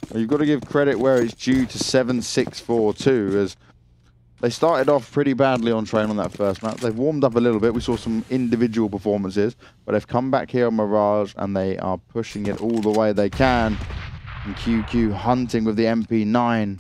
[SPEAKER 2] Well, you've got to give credit where it's due to 7642, as they started off pretty badly on train on that first map. They've warmed up a little bit. We saw some individual performances, but they've come back here on Mirage and they are pushing it all the way they can. And QQ hunting with the MP9.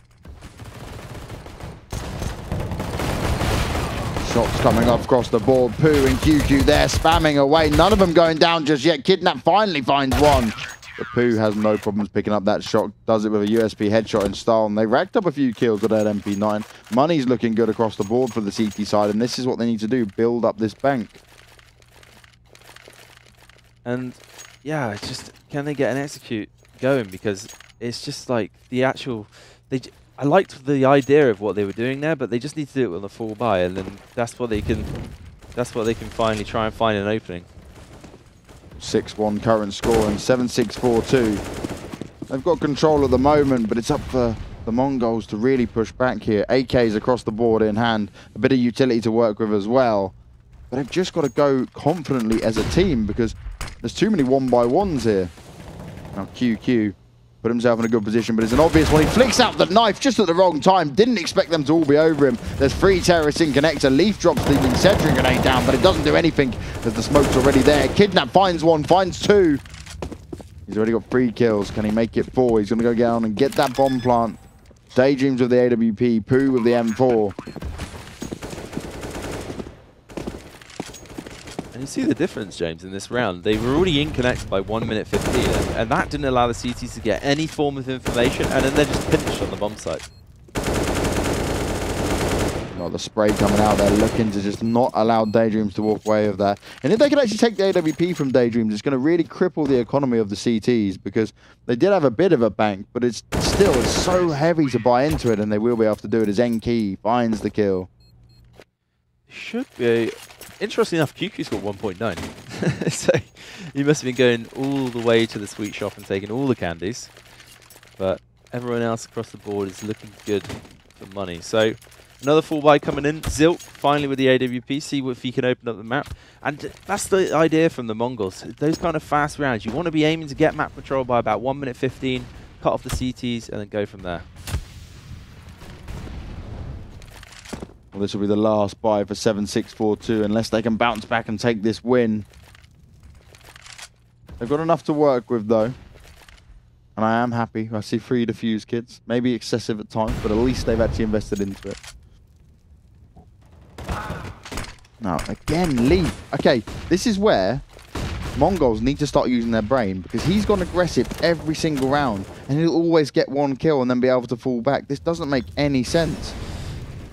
[SPEAKER 2] Shots coming off across the board. Pooh and QQ there spamming away. None of them going down just yet. Kidnap finally finds one. But Pooh has no problems picking up that shot. Does it with a USB headshot in style. And they racked up a few kills with that MP9. Money's looking good across the board for the CT side. And this is what they need to do. Build up this bank.
[SPEAKER 1] And yeah, it's just, can they get an execute going? Because it's just like the actual... I liked the idea of what they were doing there, but they just need to do it with a full buy. And then that's what they can finally try and find an opening.
[SPEAKER 2] 6-1 current score and 7-6-4-2. They've got control at the moment, but it's up for the Mongols to really push back here. AKs across the board in hand, a bit of utility to work with as well. But they've just got to go confidently as a team because there's too many 1-by-1s here. Now QQ put himself in a good position, but it's an obvious one. He flicks out the knife just at the wrong time. Didn't expect them to all be over him. There's 3 terrorists in connector. Leaf drops the Cedric grenade down, but it doesn't do anything as the smoke's already there. Kidnap finds 1, finds 2. He's already got 3 kills. Can he make it 4? He's going to go down and get that bomb plant. Daydreams with the AWP. Pooh with the M4.
[SPEAKER 1] And you see the difference, James, in this round. They were already in connect by 1 minute 15, and that didn't allow the CTs to get any form of information, and then they're just finished on the bomb site.
[SPEAKER 2] Well, the spray coming out there, looking to just not allow Daydreams to walk away with that. And if they can actually take the AWP from Daydreams, it's going to really cripple the economy of the CTs, because they did have a bit of a bank, but it's so heavy to buy into it, and they will be able to do it as Enki finds the kill.
[SPEAKER 1] Should be. Interesting enough, QQ's got 1.9. So he must have been going all the way to the sweet shop and taking all the candies. But everyone else across the board is looking good for money. So another full buy coming in. Zilk finally with the AWP. See if he can open up the map. And that's the idea from the Mongols. Those kind of fast rounds. You want to be aiming to get map control by about 1 minute 15. Cut off the CTs and then go from there.
[SPEAKER 2] Well, this will be the last buy for 7-6-4-2 unless they can bounce back and take this win. They've got enough to work with, though. And I am happy. I see 3 defuse kits. Maybe excessive at times, but at least they've actually invested into it. Now, again, Leaf. Okay, this is where Mongols need to start using their brain, because he's gone aggressive every single round and he'll always get 1 kill and then be able to fall back. This doesn't make any sense.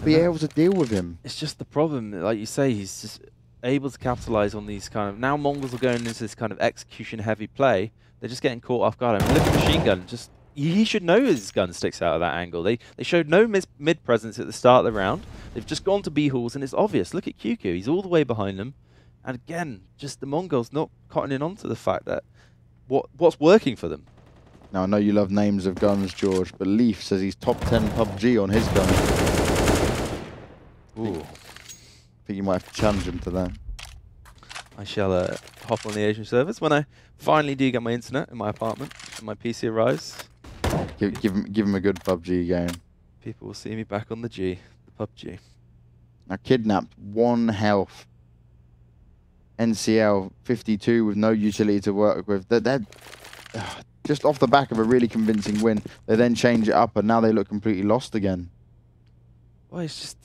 [SPEAKER 2] Be able to deal with him.
[SPEAKER 1] It's just the problem, like you say, he's just able to capitalize on these kind of... Now Mongols are going into this kind of execution-heavy play. They're just getting caught off guard. I mean, look at Machine Gun. Just he should know his gun sticks out of that angle. They showed no mid presence at the start of the round. They've just gone to B halls, and it's obvious. Look at QQ. He's all the way behind them. And again, just the Mongols not cottoning on to the fact that what's working for them.
[SPEAKER 2] Now, I know you love names of guns, George, but Leaf says he's top 10 PUBG on his gun.
[SPEAKER 1] Ooh.
[SPEAKER 2] I think you might have to challenge him to that.
[SPEAKER 1] I shall hop on the Asian servers when I finally do get my internet in my apartment and my PC arrives.
[SPEAKER 2] Give him a good PUBG game.
[SPEAKER 1] People will see me back on the PUBG.
[SPEAKER 2] Now, Kidnapped, 1 health. NCL 52 with no utility to work with. They're just off the back of a really convincing win. They then change it up, and now they look completely lost again.
[SPEAKER 1] Well, it's just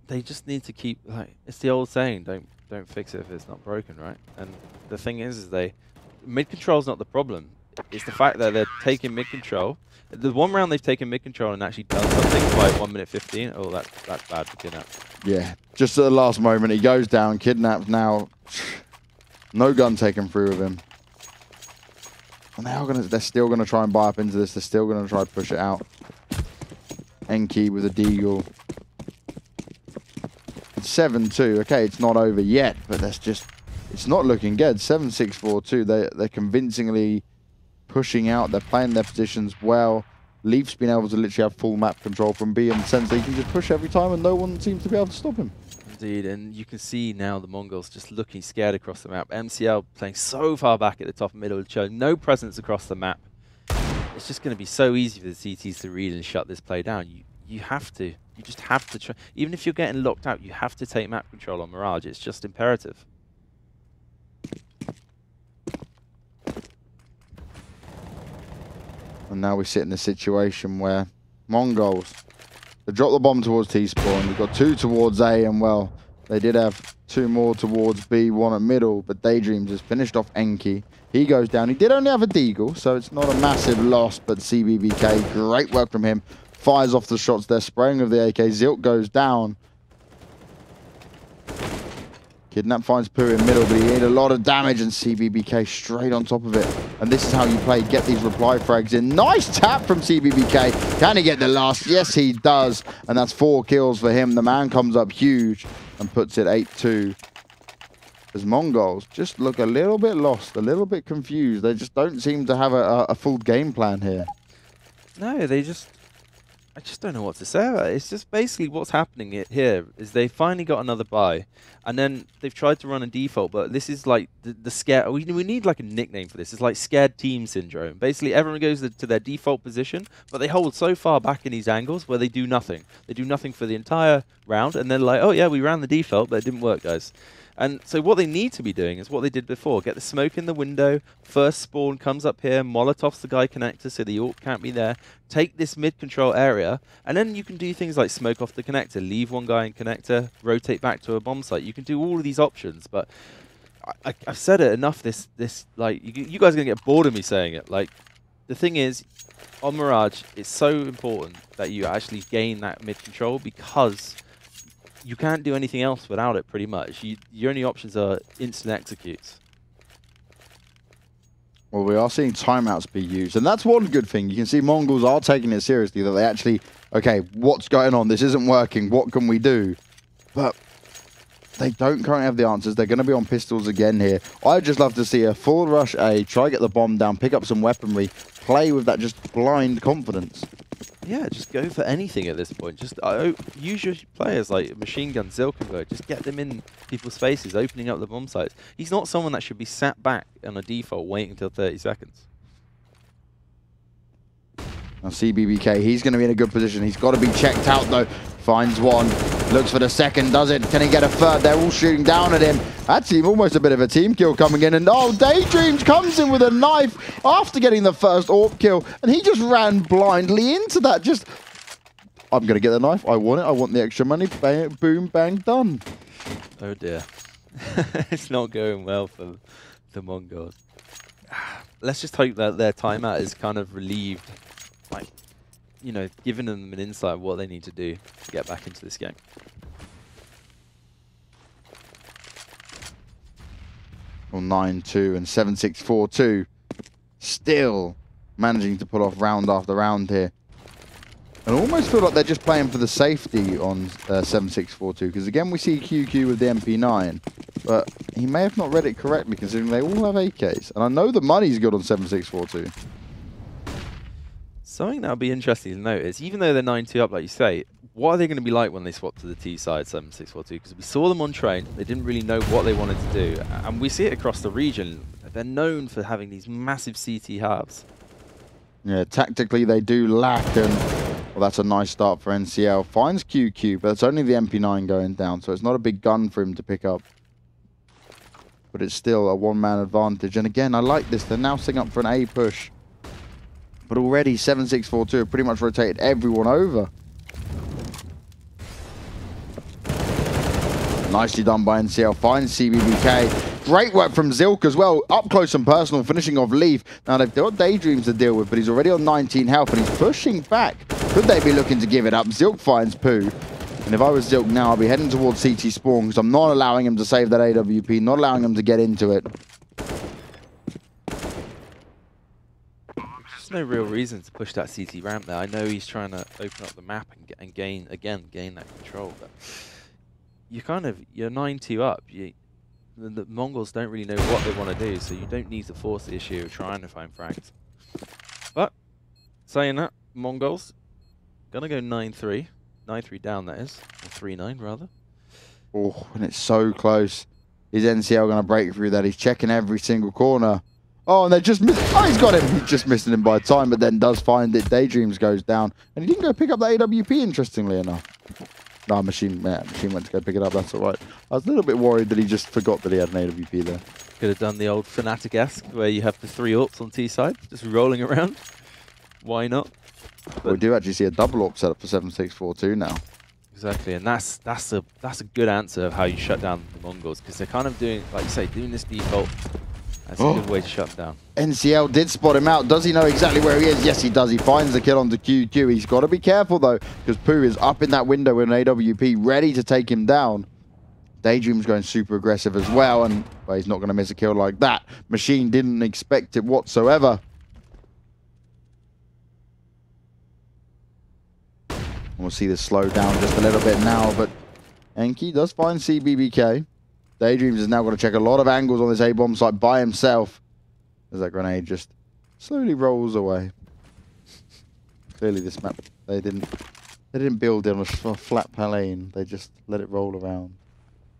[SPEAKER 1] they just need to keep like it's the old saying: don't fix it if it's not broken, right? And the thing is they mid control's not the problem. It's the fact that they're taking mid control. The one round they've taken mid control and actually done something by 1 minute 15. Oh, that's bad for Kidnap.
[SPEAKER 2] Yeah, just at the last moment, he goes down. Kidnap now. No gun taken through with him. And they're still gonna try and buy up into this. They're still gonna try to push it out. Enki with a deagle. It's 7-2. Okay, it's not over yet, but it's not looking good. 7-6-4-2. They're convincingly pushing out. They're playing their positions well. Leaf's been able to literally have full map control from B in the sense that he can just push every time and no one seems to be able to stop him.
[SPEAKER 1] Indeed, and you can see now the Mongols just looking scared across the map. MCL playing so far back at the top and middle of the show, no presence across the map. It's just going to be so easy for the CTs to read and shut this play down. You just have to try. Even if you're getting locked out, you have to take map control on Mirage. It's just imperative.
[SPEAKER 2] And now we sit in a situation where Mongols, they drop the bomb towards T-spawn. You've got 2 towards A, and well, they did have 2 more towards B, 1 at middle, but Daydreams has finished off Enki. He goes down. He did only have a deagle, so it's not a massive loss, but CBBK, great work from him. Fires off the shots there, spraying with the AK. Zilt goes down. Kidnap finds Poo in middle, but he did a lot of damage, and CBBK straight on top of it. And this is how you play. Get these reply frags in. Nice tap from CBBK. Can he get the last? Yes, he does. And that's 4 kills for him. The man comes up huge and puts it 8-2. As Mongols just look a little bit lost, a little bit confused. They just don't seem to have a full game plan here.
[SPEAKER 1] No, I just don't know what to say about it. It's just basically what's happening here is they finally got another buy, and then they've tried to run a default, but this is like the scare. We need like a nickname for this. It's like scared team syndrome. Basically, everyone goes to their default position, but they hold so far back in these angles where they do nothing. They do nothing for the entire round, and then like, oh yeah, we ran the default, but it didn't work, guys. And so what they need to be doing is what they did before. Get the smoke in the window. First spawn comes up here. Molotovs the guy connector so the AWP can't be there. Take this mid-control area. And then you can do things like smoke off the connector. Leave one guy in connector. Rotate back to a bomb site. You can do all of these options. But I've said it enough. This like you guys are going to get bored of me saying it. Like, the thing is, on Mirage, it's so important that you actually gain that mid-control because you can't do anything else without it, pretty much. Your only options are instant executes.
[SPEAKER 2] Well, we are seeing timeouts be used, and that's one good thing. You can see Mongols are taking it seriously, that they actually, okay, what's going on? This isn't working. What can we do? But they don't currently have the answers. They're going to be on pistols again here. I'd just love to see a full rush A, try to get the bomb down, pick up some weaponry, play with that just blind confidence.
[SPEAKER 1] Yeah, just go for anything at this point. Just use your players like Machine Gun, Zilkenberg. Just get them in people's spaces, opening up the bomb sites. He's not someone that should be sat back on a default waiting until 30 seconds.
[SPEAKER 2] Now CBBK, he's going to be in a good position. He's got to be checked out though. Finds one, looks for the second, does it? Can he get a third? They're all shooting down at him. Actually, almost a bit of a team kill coming in. And oh, Daydreams comes in with a knife after getting the first AWP kill. And he just ran blindly into that. Just, I'm going to get the knife. I want it. I want the extra money. Bang, boom, bang, done.
[SPEAKER 1] Oh dear. It's not going well for the Mongols. Let's just hope that their timeout is kind of relieved. Like, you know, giving them an insight of what they need to do to get back into this game.
[SPEAKER 2] Well, 9-2 and 7-6-4-2. Still managing to pull off round after round here. And I almost feel like they're just playing for the safety on 7-6-4-2. Because again, we see QQ with the MP9. But he may have not read it correctly considering they all have AKs. And I know the money's good on 7-6-4-2.
[SPEAKER 1] Something that would be interesting to note is, even though they're 9-2 up, like you say, what are they going to be like when they swap to the T side 7-6-4-2? Because we saw them on train, they didn't really know what they wanted to do, and we see it across the region. They're known for having these massive CT halves.
[SPEAKER 2] Yeah, tactically they do lack, and well, that's a nice start for NCL. Finds QQ, but it's only the MP9 going down, so it's not a big gun for him to pick up. but it's still a one-man advantage. And again, I like this. They're now setting up for an A push. But already 7-6-4-2 have pretty much rotated everyone over. Nicely done by NCL. Finds CBBK. Great work from Zilk as well. Up close and personal, finishing off Leaf. Now they've got Daydreams to deal with, but he's already on 19 health and he's pushing back. Could they be looking to give it up? Zilk finds Pooh. And if I was Zilk now, I'd be heading towards CT Spawn because I'm not allowing him to save that AWP, not allowing him to get into it.
[SPEAKER 1] There's no real reason to push that CT ramp there. I know he's trying to open up the map and gain that control, but you're 9-2 up. The Mongols don't really know what they want to do, so you don't need to force the issue of trying to find frags. But saying that, Mongols gonna go 9-3. 9-3 down, that is. Or 3-9, rather.
[SPEAKER 2] Oh, and it's so close. Is NCL going to break through that? He's checking every single corner. Oh, and they just missed. Oh, he's got him. He's just missing him by time, but then does find it. Daydreams goes down. And he didn't go pick up the AWP, interestingly enough. No, Machine went to go pick it up. That's all right. I was a little bit worried that he just forgot that he had an AWP there.
[SPEAKER 1] Could have done the old Fnatic-esque, where you have the 3 AWPs on T side, just rolling around. Why not?
[SPEAKER 2] But we do actually see a double AWP set up for 7-6-4-2 now.
[SPEAKER 1] Exactly, and that's a good answer of how you shut down the Mongols, because they're kind of doing, like you say, doing this default. That's a good way to shut them down.
[SPEAKER 2] NCL did spot him out. Does he know exactly where he is? Yes, he does. He finds the kill onto QQ. He's got to be careful, though, because Pooh is up in that window with an AWP, ready to take him down. Daydream's going super aggressive as well, and well, he's not going to miss a kill like that. Machine didn't expect it whatsoever. We'll see this slow down just a little bit now, but Enki does find CBBK. Daydreams has now got to check a lot of angles on this A-bomb site by himself as that grenade just slowly rolls away. Clearly this map, they didn't build it on a flat plane. They just let it roll around,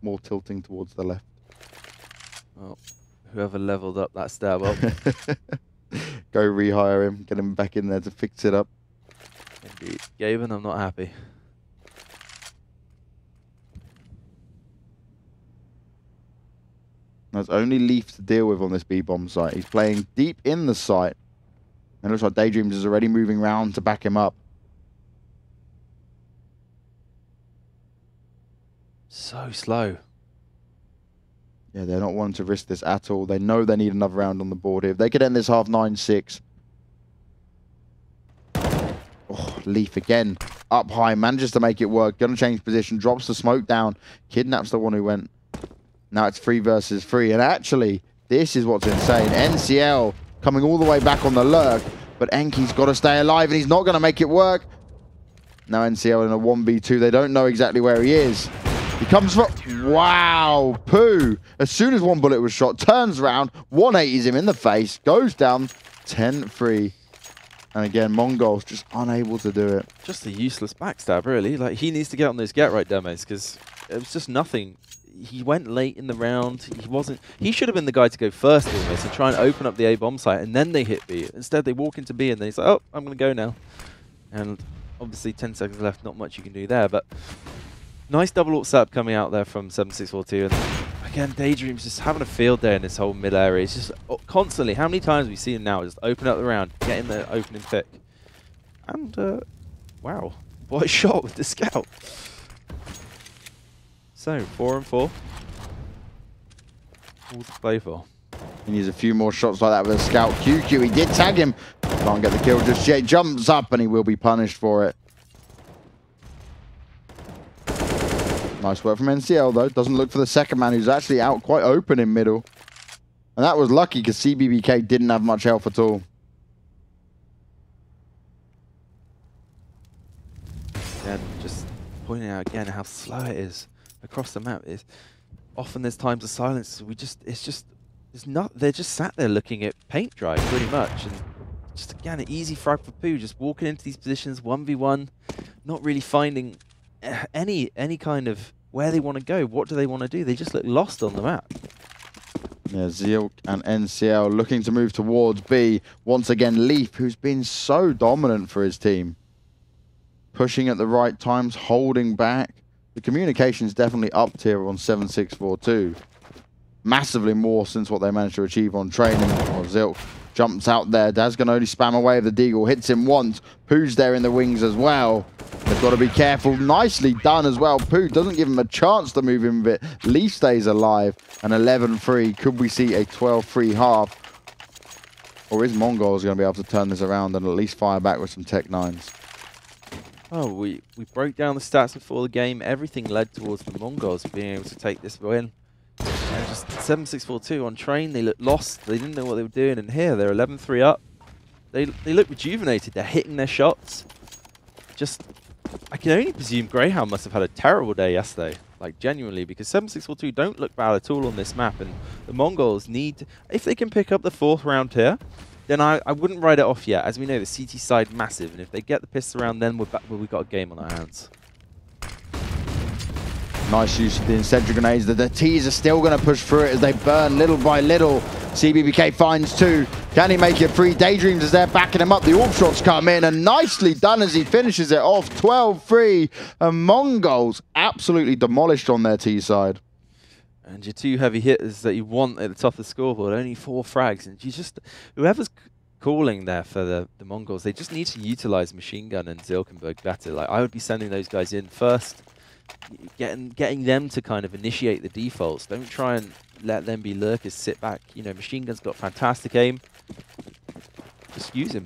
[SPEAKER 2] more tilting towards the left.
[SPEAKER 1] Well, whoever leveled up that stab up.
[SPEAKER 2] Go rehire him, get him back in there to fix it up.
[SPEAKER 1] Indeed. Gaben, I'm not happy.
[SPEAKER 2] There's only Leaf to deal with on this B-bomb site. He's playing deep in the site. And it looks like Daydreams is already moving around to back him up.
[SPEAKER 1] So slow.
[SPEAKER 2] Yeah, they're not wanting to risk this at all. They know they need another round on the board here. If they could end this half 9-6. Oh, Leaf again. Up high. Manages to make it work. Gonna change position. Drops the smoke down. Kidnaps the one who went. Now it's 3 versus 3. And actually, this is what's insane. NCL coming all the way back on the lurk. But Enki's got to stay alive and he's not going to make it work. Now NCL in a 1v2. They don't know exactly where he is. He comes for... Wow. Pooh. As soon as one bullet was shot, turns around, 180s him in the face, goes down 10-3. And again, Mongols just unable to do it.
[SPEAKER 1] Just a useless backstab, really. Like, he needs to get on those get-right demos, because it was just nothing. He went late in the round. He should have been the guy to go first in this and try and open up the A-bomb site, and then they hit B. Instead, they walk into B, and then he's like, oh, I'm going to go now. And obviously, 10 seconds left, not much you can do there, but nice double ult setup coming out there from 7-6-4-2. And again, Daydream's just having a field day in this whole mid area. It's just constantly, how many times have we seen him now just open up the round, get in the opening pick. And, wow, what a shot with the scout. So, 4-4. All to play for.
[SPEAKER 2] He needs a few more shots like that with a scout. QQ, he did tag him. Can't get the kill just yet. Jumps up and he will be punished for it. Nice work from NCL though. Doesn't look for the second man who's actually out quite open in middle. And that was lucky because CBBK didn't have much health at all.
[SPEAKER 1] And just pointing out again how slow it is across the map. Often there's times of silence. They're just sat there looking at paint dry pretty much. And just again, an easy frag for Pooh, just walking into these positions 1v1, not really finding any kind of where they want to go. What do they want to do? They just look lost on the map.
[SPEAKER 2] Yeah, Zilk and NCL looking to move towards B. Once again, Leaf, who's been so dominant for his team. Pushing at the right times, holding back. The communication's definitely up here on 7-6-4-2. massively more since what they managed to achieve on training. Or Zilk jumps out there. Daz can only spam away with the deagle. Hits him once. Pooh's there in the wings as well. They've got to be careful. Nicely done as well. Pooh doesn't give him a chance to move in with it. Lee stays alive. An 11-3. Could we see a 12-3 half? Or is Mongols going to be able to turn this around and at least fire back with some Tech 9s?
[SPEAKER 1] Oh, we broke down the stats before the game. Everything led towards the Mongols being able to take this win. And just 7-6-4-2 on train. They looked lost. They didn't know what they were doing. And here, they're 11-3 up. They look rejuvenated. They're hitting their shots. Just, I can only presume Greyhound must have had a terrible day yesterday. Like, genuinely, because 7-6-4-2 don't look bad at all on this map. And the Mongols need, if they can pick up the 4th round here, then I wouldn't write it off yet. As we know, the CT side massive. And if they get the pistol round, then we've got a game on our hands.
[SPEAKER 2] Nice use of the incendiary grenades. The T's are still going to push through it as they burn little by little. CBBK finds 2. Can he make it 3? Daydreams is there backing him up. The AWP shots come in and nicely done as he finishes it off. 12-3. And Mongols absolutely demolished on their T side.
[SPEAKER 1] And your 2 heavy hitters that you want at the top of the scoreboard, only 4 frags. And you just, whoever's calling there for the Mongols, they just need to utilize Machine Gun and Zilkenberg better. Like, I would be sending those guys in first. Getting them to kind of initiate the defaults. Don't try and let them be lurkers, sit back. You know, Machine Gun's got fantastic aim. Just use him.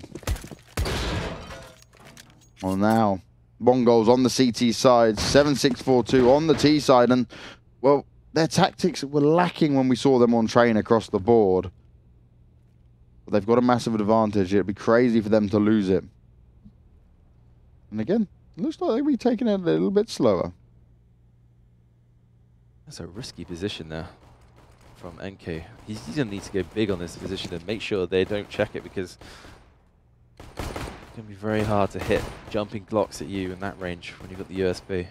[SPEAKER 2] Well, now, Mongols on the CT side, 7-6-4-2 on the T side. And, well, their tactics were lacking when we saw them on train across the board. But they've got a massive advantage. It'd be crazy for them to lose it. And again, it looks like they'll be taking it a little bit slower.
[SPEAKER 1] That's a risky position there from NK. He's going to need to go big on this position and make sure they don't check it, because it's going to be very hard to hit jumping Glocks at you in that range when you've got the USB.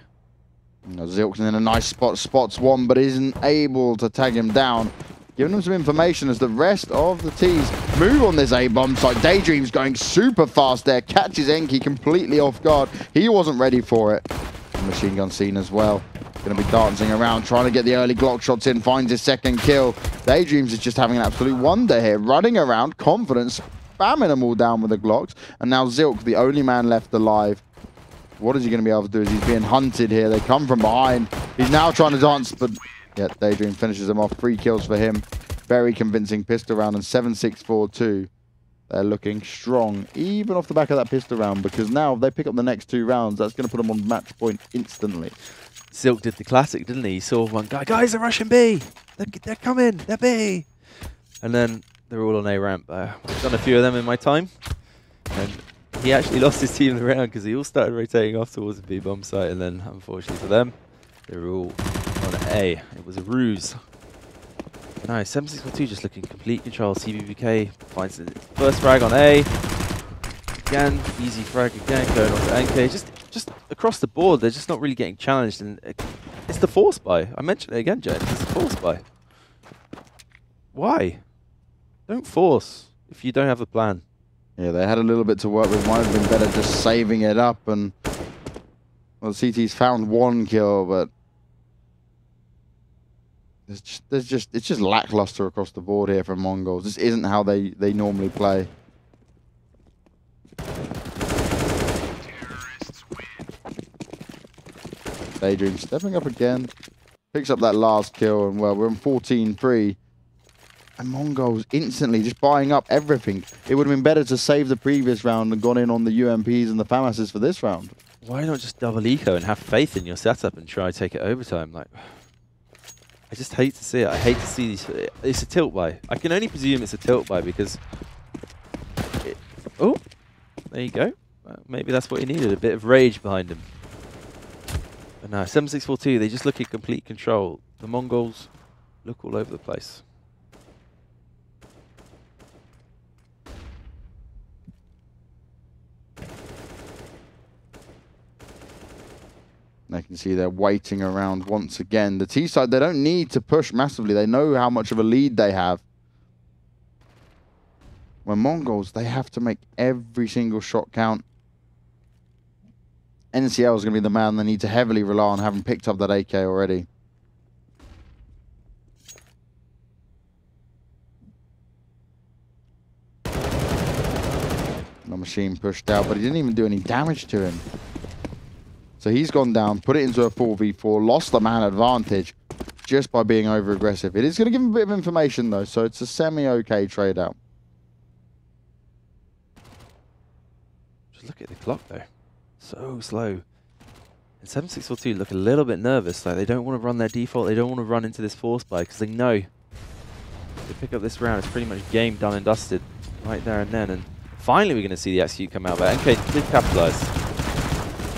[SPEAKER 2] Zilk's in a nice spot, spots one, but isn't able to tag him down. Giving them some information as the rest of the T's move on this A-bomb site. Daydream's going super fast there, catches Enki completely off guard. He wasn't ready for it. Machine Gun seen as well. Going to be dancing around, trying to get the early Glock shots in, finds his 2nd kill. Daydreams is just having an absolute wonder here, running around, confident, spamming them all down with the Glocks. And now Zilk, the only man left alive. What is he going to be able to do as he's being hunted here? They come from behind. He's now trying to dance, but yeah, Daydream finishes him off. 3 kills for him. Very convincing pistol round, and 7-6-4-2. They're looking strong, even off the back of that pistol round, because now if they pick up the next 2 rounds, that's going to put them on match point instantly.
[SPEAKER 1] Silk did the classic, didn't he? He saw one guy, guys, they're rushing B. They're coming, they're B. And then they're all on A ramp. I've done a few of them in my time. And he actually lost his team in the round because he all started rotating off towards the B bomb site. And then, unfortunately for them, they were all on A. It was a ruse. Nice, 7-6-4-2 just looking complete control. CBBK finds the first frag on A. Again, easy frag again, going on to NK. Just across the board, they're just not really getting challenged. And it's the force buy. I mentioned it again, Jen. It's the force buy. Why? Don't force if you don't have a plan.
[SPEAKER 2] Yeah, they had a little bit to work with. Might have been better just saving it up. And well, CT's found 1 kill, but it's just lackluster across the board here from Mongols. This isn't how they normally play. Daydream stepping up again, picks up that last kill, and well, we're on 14-3. And Mongols instantly just buying up everything. It would have been better to save the previous round and gone in on the UMPs and the FAMASs for this round.
[SPEAKER 1] Why not just double eco and have faith in your setup and try to take it overtime? Like, I just hate to see it. I hate to see these. It's a tilt buy. I can only presume it's a tilt buy because... oh, there you go. Maybe that's what he needed, a bit of rage behind him. But no, 7-6-4-2, they just look in complete control. The Mongols look all over the place.
[SPEAKER 2] They can see they're waiting around once again. The T side, they don't need to push massively. They know how much of a lead they have. When Mongols, they have to make every single shot count. NCL is going to be the man they need to heavily rely on, having picked up that AK already. Now Machine pushed out, but he didn't even do any damage to him. So he's gone down, put it into a 4v4, lost the man advantage just by being over-aggressive. It is going to give him a bit of information, though, so it's a semi-okay trade-out.
[SPEAKER 1] Just look at the clock, though. So slow. And 7642 look a little bit nervous. Like, they don't want to run their default. They don't want to run into this force buy because they know if they pick up this round, it's pretty much game done and dusted right there and then. And finally, we're going to see the execute come out, but NK did capitalize.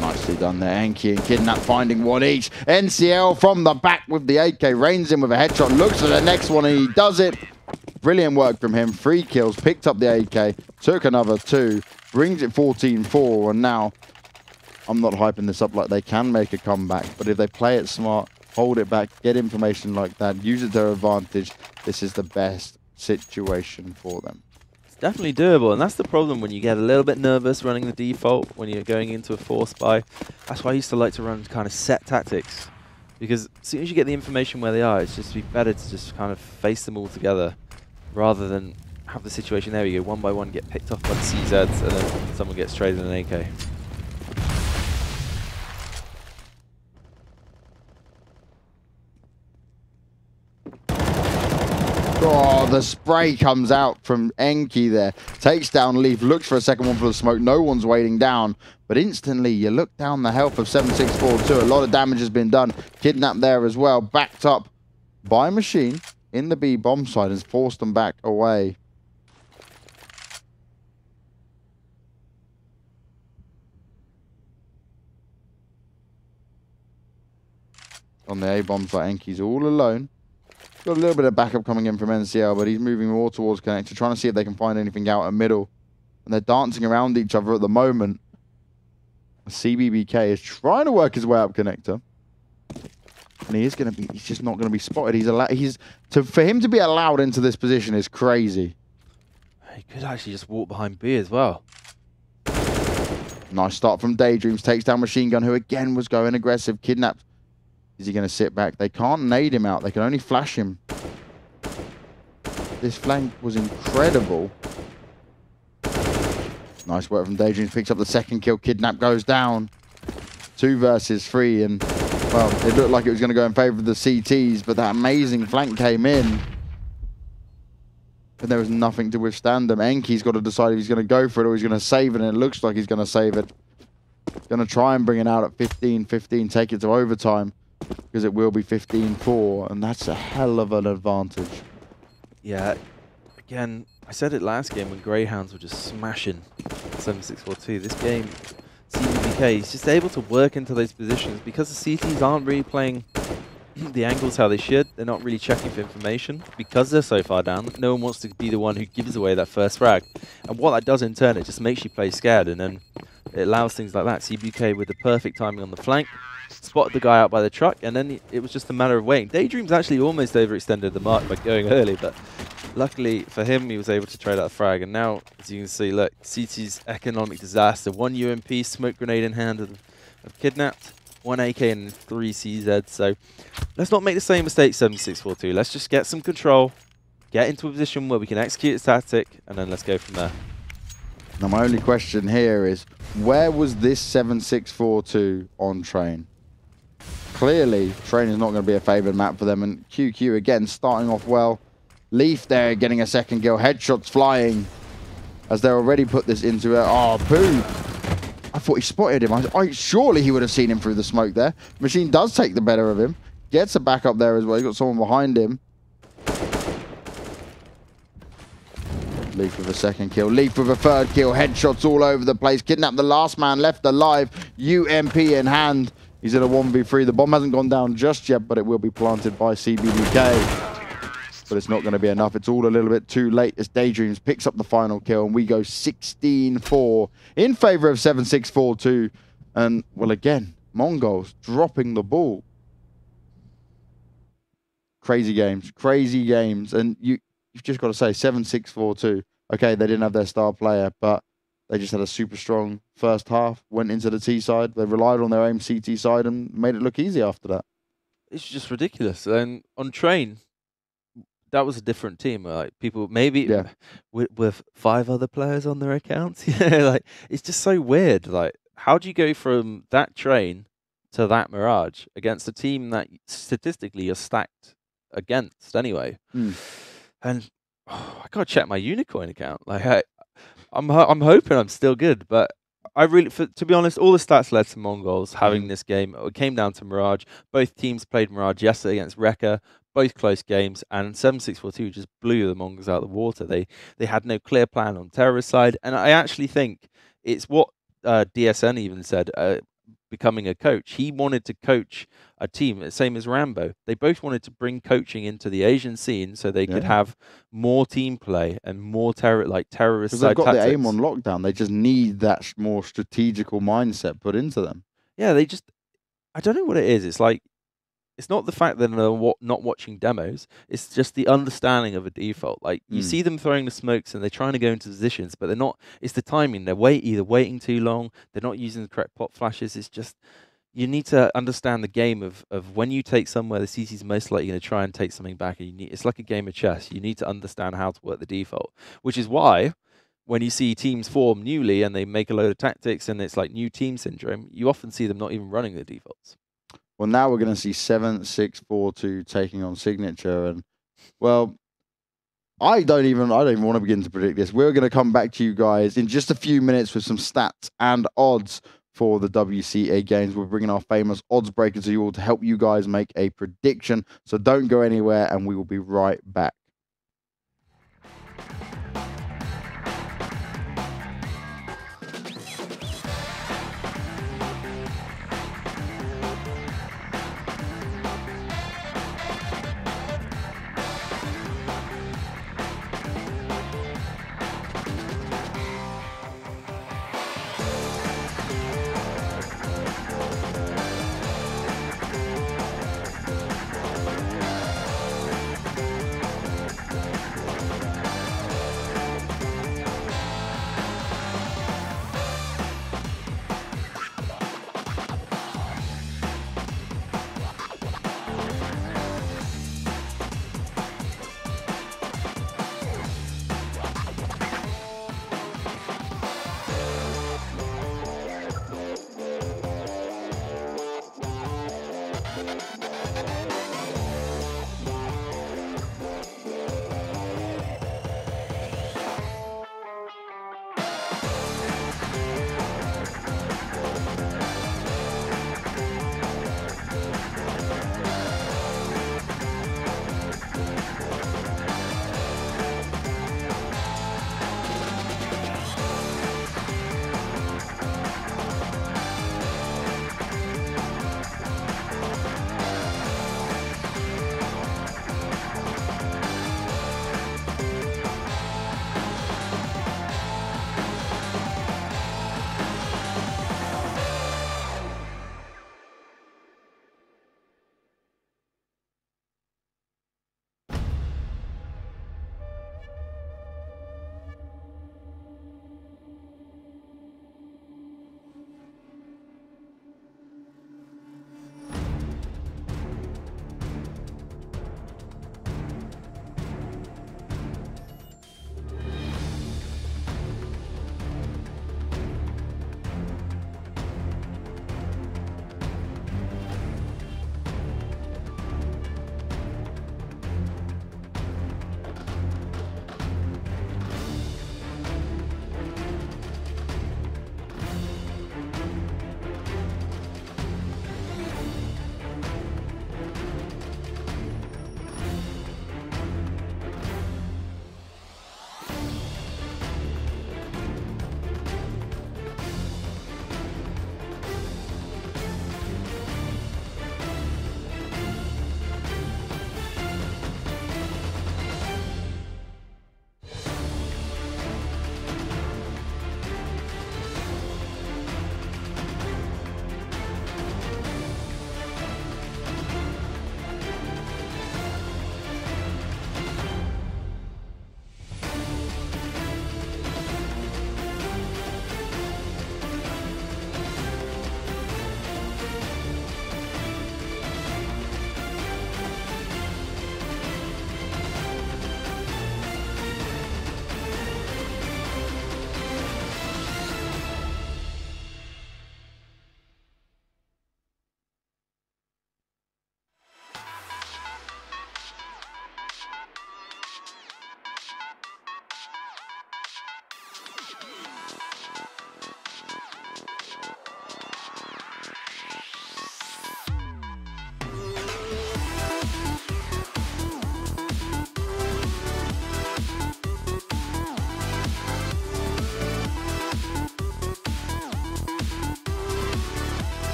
[SPEAKER 2] Nicely done there. Enki and Kidnap finding one each. NCL from the back with the AK. Reigns in with a headshot. Looks at the next one and he does it. Brilliant work from him. 3 kills. Picked up the AK. Took another 2. Brings it 14-4. And now, I'm not hyping this up like they can make a comeback. But if they play it smart, hold it back, get information like that, use it to their advantage, this is the best situation for them.
[SPEAKER 1] Definitely doable, and that's the problem when you get a little bit nervous running the default when you're going into a force buy. That's why I used to like to run kind of set tactics, because as soon as you get the information where they are, it's just be better to just kind of face them all together rather than have the situation there where you go one by one, get picked off by the CZs, and then someone gets traded an AK.
[SPEAKER 2] Oh, the spray comes out from Enki there. Takes down Leaf, looks for a second one for the smoke. No one's waiting down. But instantly, you look down the health of 7642. A lot of damage has been done. Kidnap there as well. Backed up by Machine in the B bomb side has forced them back away. On the A bomb side, Enki's all alone. Got a little bit of backup coming in from NCL, but he's moving more towards connector, trying to see if they can find anything out in middle. And they're dancing around each other at the moment. CBBK is trying to work his way up connector. And he's just not going to be spotted. For him to be allowed into this position is crazy.
[SPEAKER 1] He could actually just walk behind B as well.
[SPEAKER 2] Nice start from Daydreams. Takes down Machine Gun, who again was going aggressive. Kidnapped. Is he going to sit back? They can't nade him out. They can only flash him. This flank was incredible. Nice work from Daydreams. Picks up the second kill. Kidnap goes down. 2 versus 3. And, well, it looked like it was going to go in favor of the CTs, but that amazing flank came in. And there was nothing to withstand them. Enki's got to decide if he's going to go for it or he's going to save it, and it looks like he's going to save it. Going to try and bring it out at 15-15, take it to overtime. Because it will be 15-4, and that's a hell of an advantage.
[SPEAKER 1] Yeah, again, I said it last game when Greyhounds were just smashing 7642. This game, CBK, he's just able to work into those positions because the CTs aren't really playing the angles how they should. They're not really checking for information because they're so far down. No one wants to be the one who gives away that first frag. And what that does in turn, it just makes you play scared, and then it allows things like that. CBK with the perfect timing on the flank, spotted the guy out by the truck, and then it was just a matter of waiting. Daydream's actually almost overextended the mark by going early, but luckily for him, he was able to trade out the frag. And now, as you can see, look, CT's economic disaster. 1 UMP, smoke grenade in hand of Kidnapped, 1 AK and 3 CZ. So let's not make the same mistake 7642. Let's just get some control, get into a position where we can execute its tactic, and then let's go from there.
[SPEAKER 2] Now, my only question here is, where was this 7642 on Train? Clearly, Train is not going to be a favoured map for them. And QQ, again, starting off well. Leaf there, getting a second kill. Headshots flying as they already put this into it. Oh, Pooh. I thought he spotted him. Surely he would have seen him through the smoke there. Machine does take the better of him. Gets a backup there as well. He's got someone behind him. Leaf with a second kill. Leaf with a third kill. Headshots all over the place. Kidnap the last man left alive. UMP in hand. He's in a 1v3. The bomb hasn't gone down just yet, but it will be planted by CBBK. But it's not going to be enough. It's all a little bit too late as Daydreams picks up the final kill, and we go 16-4 in favor of 7642. And, well, again, Mongols dropping the ball. Crazy games. Crazy games. And you've just got to say, 7642. Okay, they didn't have their star player, but they just had a super strong first half, went into the T side. They relied on their aim CT side and made it look easy after that.
[SPEAKER 1] It's just ridiculous. And on Train, that was a different team. Like people maybe
[SPEAKER 2] Yeah.
[SPEAKER 1] with 5 other players on their accounts. Like it's just so weird. Like how do you go from that train to that Mirage against a team that statistically you're stacked against anyway? And I gotta check my Unicoin account. Like I'm hoping I'm still good, but I really, to be honest, all the stats led to Mongols having this game. It came down to Mirage. Both teams played Mirage yesterday against Rekka. Both close games, and 7642 just blew the Mongols out of the water. They had no clear plan on terrorist side, and I actually think it's what DSN even said. Becoming a coach, he wanted to coach a team, same as Rambo. They both wanted to bring coaching into the Asian scene so they could have more team play and more terrorist
[SPEAKER 2] Because
[SPEAKER 1] side
[SPEAKER 2] they've got
[SPEAKER 1] tactics.
[SPEAKER 2] the aim on lockdown. They just need that more strategical mindset put into them.
[SPEAKER 1] Yeah, I don't know what it is. It's like, it's not the fact that they're not watching demos. It's just the understanding of a default. Like you see them throwing the smokes and they're trying to go into positions, but they're not. It's the timing. They're either waiting too long. They're not using the correct pop flashes. It's just you need to understand the game of when you take somewhere, the CC's most likely going to try and take something back. And it's like a game of chess. You need to understand how to work the default, which is why when you see teams form newly and they make a load of tactics and it's like new team syndrome, you often see them not even running the defaults.
[SPEAKER 2] Well, now we're going to see 7642 taking on Signature, and well, I don't even want to begin to predict this. We're going to come back to you guys in just a few minutes with some stats and odds for the WCA games. We're bringing our famous odds breaker to you all to help you guys make a prediction. So don't go anywhere, and we will be right back.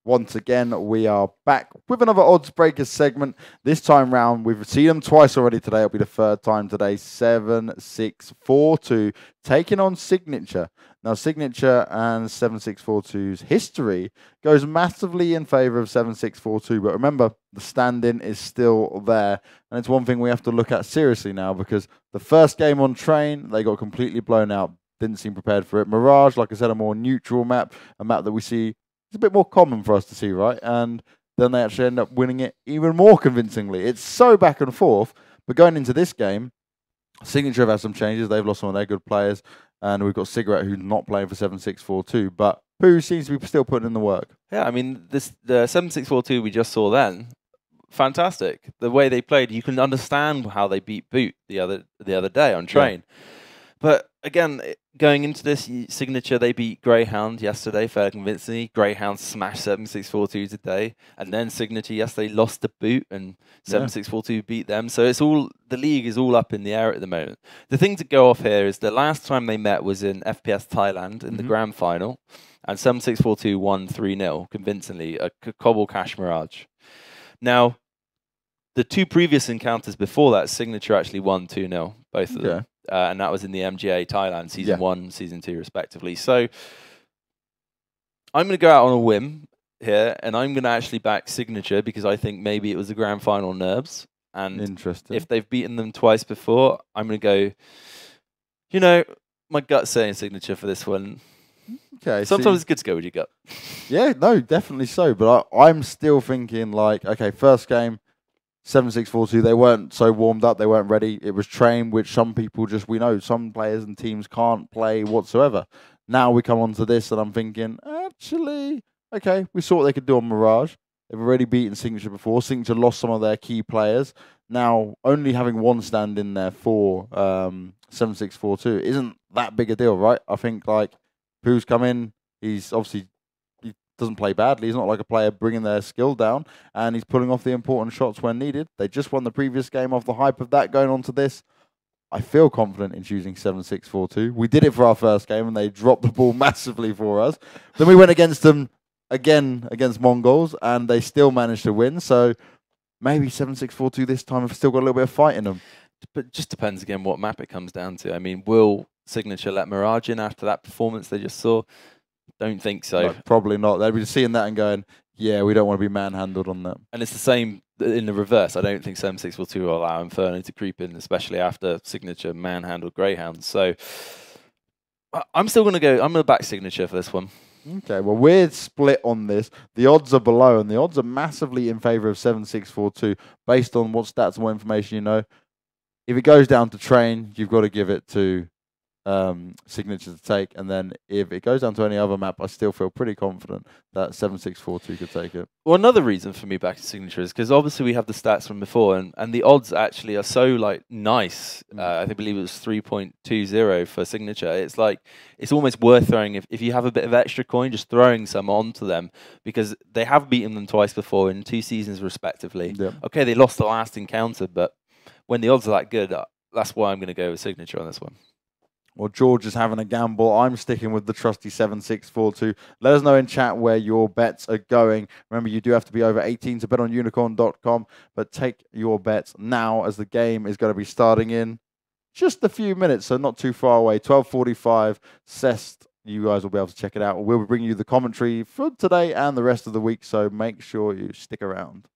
[SPEAKER 2] Once again, we are back with another Odds Breakers segment. This time round, we've seen them twice already today. It'll be the third time today. 7642 taking on Signature. Now, Signature and 7642's history goes massively in favour of 7642. But remember, the stand-in is still there. And it's one thing we have to look at seriously now, because the first game on Train, they got completely blown out. Didn't seem prepared for it. Mirage, like I said, a more neutral map, a map that we see it's a bit more common for us to see, right? And then they actually end up winning it even more convincingly. It's so back and forth. But going into this game, Signature have had some changes. They've lost some of their good players. And we've got Cigarette, who's not playing for 7642. But Pooh seems to be still putting in the work.
[SPEAKER 1] Yeah, I mean, the 7642 we just saw then, fantastic. The way they played, you can understand how they beat Boot the other day on Train. Yeah. But again, going into this, Signature, they beat Greyhound yesterday fairly convincingly. Greyhound smashed 7642 today. And then Signature yesterday lost to Boot and 7642 beat them. So it's all, the league is all up in the air at the moment. The thing to go off here is the last time they met was in FPS Thailand in the grand final. And 7642 won 3-0 convincingly, a Cobble Cash Mirage. Now, the two previous encounters before that, Signature actually won 2-0, both of them. And that was in the MGA Thailand, Season 1, Season 2, respectively. So I'm going to go out on a whim here, and I'm going to actually back Signature because I think maybe it was the grand final nerves. And
[SPEAKER 2] interesting.
[SPEAKER 1] If they've beaten them twice before, I'm going to go, you know, my gut's saying Signature for this one.
[SPEAKER 2] Okay.
[SPEAKER 1] Sometimes it's good to go with your gut.
[SPEAKER 2] Yeah, no, definitely so. But I'm still thinking like, okay, first game, 7642, they weren't so warmed up, they weren't ready. It was Train, which some people just, we know, some players and teams can't play whatsoever. Now we come on to this, and I'm thinking, actually, okay, we saw what they could do on Mirage. They've already beaten Signature before. Signature lost some of their key players. Now, only having one stand in there for 7642 isn't that big a deal, right? I think, like, Pooh's come in, he's obviously doesn't play badly. He's not like a player bringing their skill down, and he's pulling off the important shots when needed. They just won the previous game off the hype of that. Going on to this, I feel confident in choosing 7642. We did it for our first game, and they dropped the ball massively for us. Then we went against them again against Mongols, and they still managed to win. So maybe 7642 this time have still got a little bit of fight in them.
[SPEAKER 1] But it just depends again what map it comes down to. I mean, will Signature let Mirage in after that performance they just saw? Don't think so.
[SPEAKER 2] No, probably not. They'd be seeing that and going, yeah, we don't want to be manhandled on that.
[SPEAKER 1] And it's the same in the reverse. I don't think 7642 will allow Inferno to creep in, especially after Signature manhandled Greyhound. So I'm still going to go, I'm going to back Signature for this one.
[SPEAKER 2] Okay, well, we're split on this. The odds are below, and the odds are massively in favour of 7642 based on what stats and what information you know. If it goes down to Train, you've got to give it to Signature to take, and then if it goes down to any other map, I still feel pretty confident that 7642 could take it.
[SPEAKER 1] Well, another reason for me backing Signature is because obviously we have the stats from before, and the odds actually are so like nice. I believe it was 3.20 for Signature. It's like it's almost worth throwing if you have a bit of extra coin, just throwing some onto them because they have beaten them twice before in 2 seasons respectively.
[SPEAKER 2] Yep. Okay,
[SPEAKER 1] they lost the last encounter, but when the odds are that good, that's why I'm going to go with Signature on this one.
[SPEAKER 2] Well, George is having a gamble. I'm sticking with the trusty 7642. Let us know in chat where your bets are going. Remember, you do have to be over 18 to bet on unicorn.com, but take your bets now as the game is going to be starting in just a few minutes, so not too far away. 12:45, CEST. You guys will be able to check it out. We'll be bringing you the commentary for today and the rest of the week, so make sure you stick around.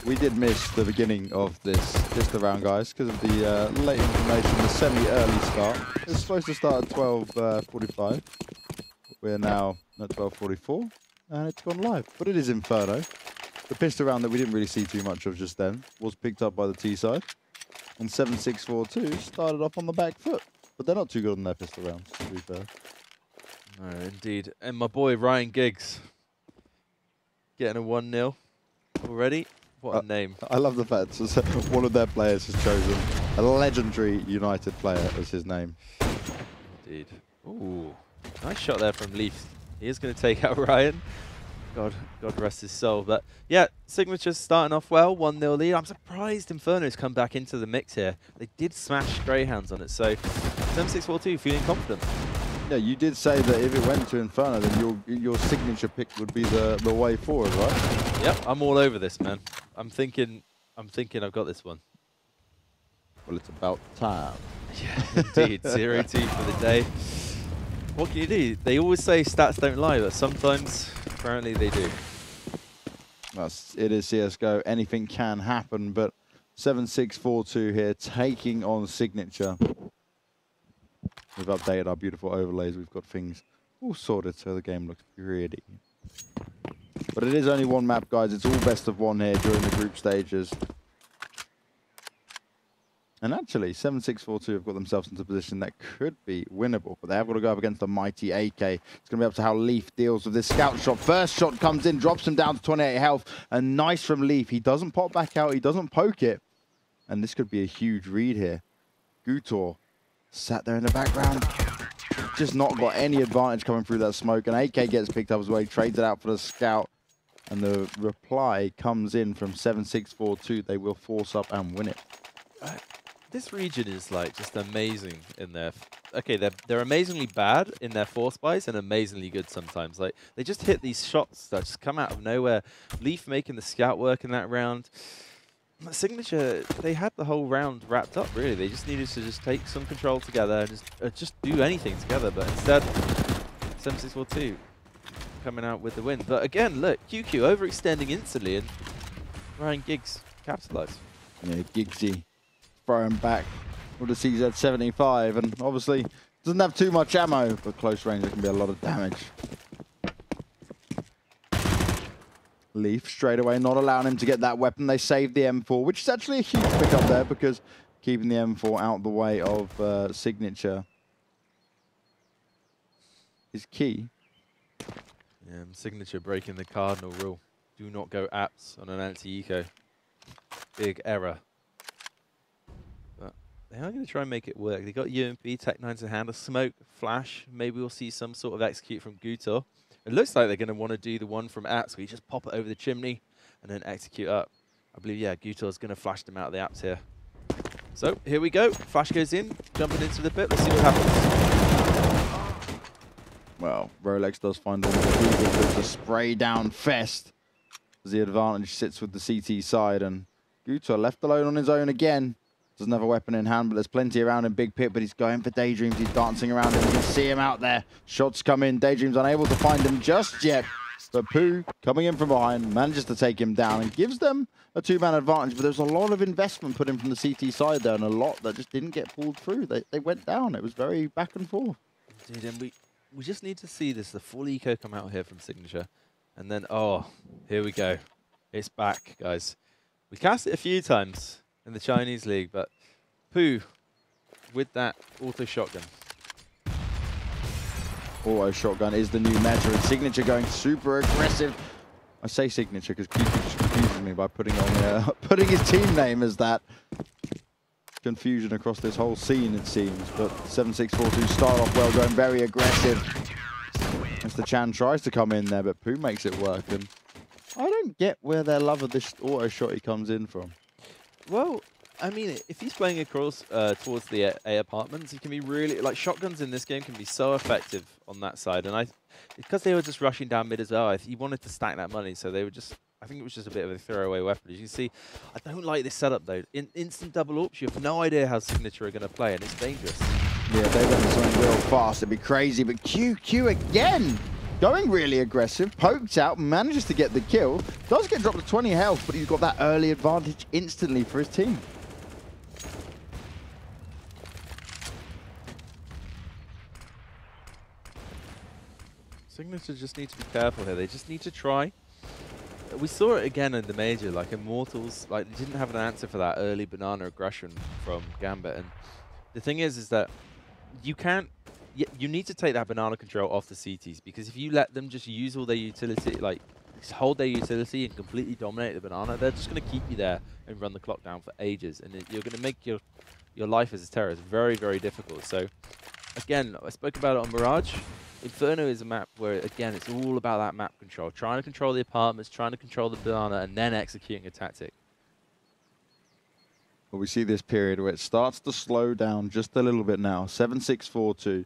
[SPEAKER 2] We did miss the beginning of this pistol round, guys, because of the late information, the semi-early start. It's supposed to start at 12:45. We're now at 12:44, and it's gone live. But it is Inferno. The pistol round that we didn't really see too much of just then was picked up by the T side. And 7642 started off on the back foot. But they're not too good on their pistol rounds, to be fair.
[SPEAKER 1] No, indeed. And my boy Ryan Giggs getting a 1-0 already. What a name.
[SPEAKER 2] I love the fact that one of their players has chosen a legendary United player as his name.
[SPEAKER 1] Indeed. Ooh, nice shot there from Leaf. He is going to take out Ryan. God rest his soul. But yeah, Signature's starting off well, 1-0 lead. I'm surprised Inferno's come back into the mix here. They did smash Greyhounds on it, so 7642 feeling confident.
[SPEAKER 2] Yeah, you did say that if it went to Inferno, then your signature pick would be the way forward, right?
[SPEAKER 1] Yep, I'm all over this, man. I'm thinking I've got this one.
[SPEAKER 2] Well, it's about time.
[SPEAKER 1] Yeah, indeed. 0-2 for the day. What can you do? They always say stats don't lie, but sometimes, apparently, they do.
[SPEAKER 2] It is CSGO. Anything can happen, but 7642 here taking on Signature. We've updated our beautiful overlays. We've got things all sorted so the game looks pretty. But it is only one map, guys. It's all best of one here during the group stages. And actually, 7642 have got themselves into a position that could be winnable. But they have got to go up against the mighty AK. It's going to be up to how Leaf deals with this scout shot. First shot comes in, drops him down to 28 health. And nice from Leaf. He doesn't pop back out. He doesn't poke it. And this could be a huge read here. Gutor sat there in the background. Just not got any advantage coming through that smoke. And AK gets picked up as well. He trades it out for the scout. And the reply comes in from 7642. They will force up and win it.
[SPEAKER 1] This region is like just amazing in their. Okay, they're amazingly bad in their force buys and amazingly good sometimes. Like they just hit these shots that just come out of nowhere. Leaf making the scout work in that round. Signature, they had the whole round wrapped up really. They just needed to just take some control together and just do anything together. But instead, 7642 coming out with the win. But again, look, QQ overextending instantly and Ryan Giggs capitalized.
[SPEAKER 2] Yeah, Giggsy throwing back with the CZ75 and obviously doesn't have too much ammo, but close range there can be a lot of damage. Leaf straight away not allowing him to get that weapon. They saved the M4, which is actually a huge pick up there because keeping the M4 out the way of Signature is key.
[SPEAKER 1] Yeah, Signature breaking the cardinal rule. Do not go apps on an anti-eco. Big error. But they are going to try and make it work. They got UMP, Tech 9 to handle, smoke, flash. Maybe we'll see some sort of execute from Gutor. It looks like they're going to want to do the one from apps where you just pop it over the chimney and then execute up. I believe, yeah, Gutor's going to flash them out of the apps here. So here we go. Flash goes in, jumping into the pit. Let's see what happens.
[SPEAKER 2] Well, Rolex does find them with the spray down fest as the advantage sits with the CT side, and Gutor left alone on his own again. Doesn't have a weapon in hand, but there's plenty around in Big Pit, but he's going for Daydreams. He's dancing around him. You can see him out there. Shots come in. Daydreams unable to find him just yet. But Pooh, coming in from behind, manages to take him down and gives them a two-man advantage. But there's a lot of investment put in from the CT side there and a lot that just didn't get pulled through. They went down. It was very back and forth.
[SPEAKER 1] Dude, and we just need to see this, the full eco come out here from Signature. And then, oh, here we go. It's back, guys. We cast it a few times in the Chinese League, but Pooh with that auto shotgun.
[SPEAKER 2] auto shotgun is the new meta, and Signature going super aggressive. I say Signature because QQ just confuses me by putting his team name as that. Confusion across this whole scene, it seems. But 7642 start off well, going very aggressive. Mr. Chan tries to come in there, but Pooh makes it work. And I don't get where their love of this auto shot he comes in from.
[SPEAKER 1] Well, I mean, if he's playing across towards the A apartments, he can be really, like, shotguns in this game can be so effective on that side. And because they were just rushing down mid as well, he wanted to stack that money, so they were just, I think it was just a bit of a throwaway weapon. As you can see, I don't like this setup though. In instant double AWPs, you have no idea how Signature are going to play, and it's dangerous.
[SPEAKER 2] Yeah, they went something real fast. It'd be crazy, but QQ again going really aggressive, pokes out, manages to get the kill. Does get dropped to 20 health, but he's got that early advantage instantly for his team.
[SPEAKER 1] Signature just need to be careful here. They just need to try. We saw it again in the major, like Immortals, like didn't have an answer for that early banana aggression from Gambit. And the thing is that you can't, you need to take that banana control off the CTs, because if you let them just use all their utility, like just hold their utility and completely dominate the banana, they're just going to keep you there and run the clock down for ages. And you're going to make your life as a terrorist very, very difficult. So again, I spoke about it on Mirage. Inferno is a map where, again, it's all about that map control. Trying to control the apartments, trying to control the banana, and then executing a tactic.
[SPEAKER 2] Well, we see this period where it starts to slow down just a little bit now. 7-6-4-2.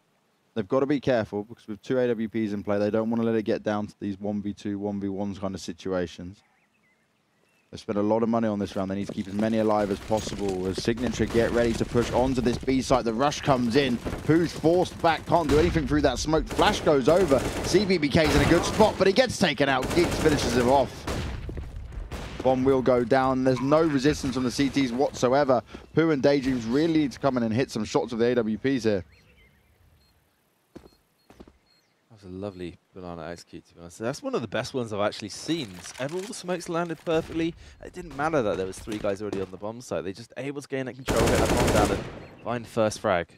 [SPEAKER 2] They've got to be careful, because with 2 AWPs in play, they don't want to let it get down to these 1v2, 1v1s kind of situations. They spent a lot of money on this round. They need to keep as many alive as possible. As Signature get ready to push onto this B site, the rush comes in. Pooh's forced back, can't do anything through that smoke. Flash goes over. CBBK's in a good spot, but he gets taken out. Giggs finishes him off. Bomb will go down. There's no resistance from the CTs whatsoever. Pooh and Daydreams really need to come in and hit some shots with the AWPs here.
[SPEAKER 1] That was a lovely banana execute, to be honest. That's one of the best ones I've actually seen. All the smokes landed perfectly. It didn't matter that there was 3 guys already on the bomb site. They just able to gain that control, get that bomb down, and find first frag.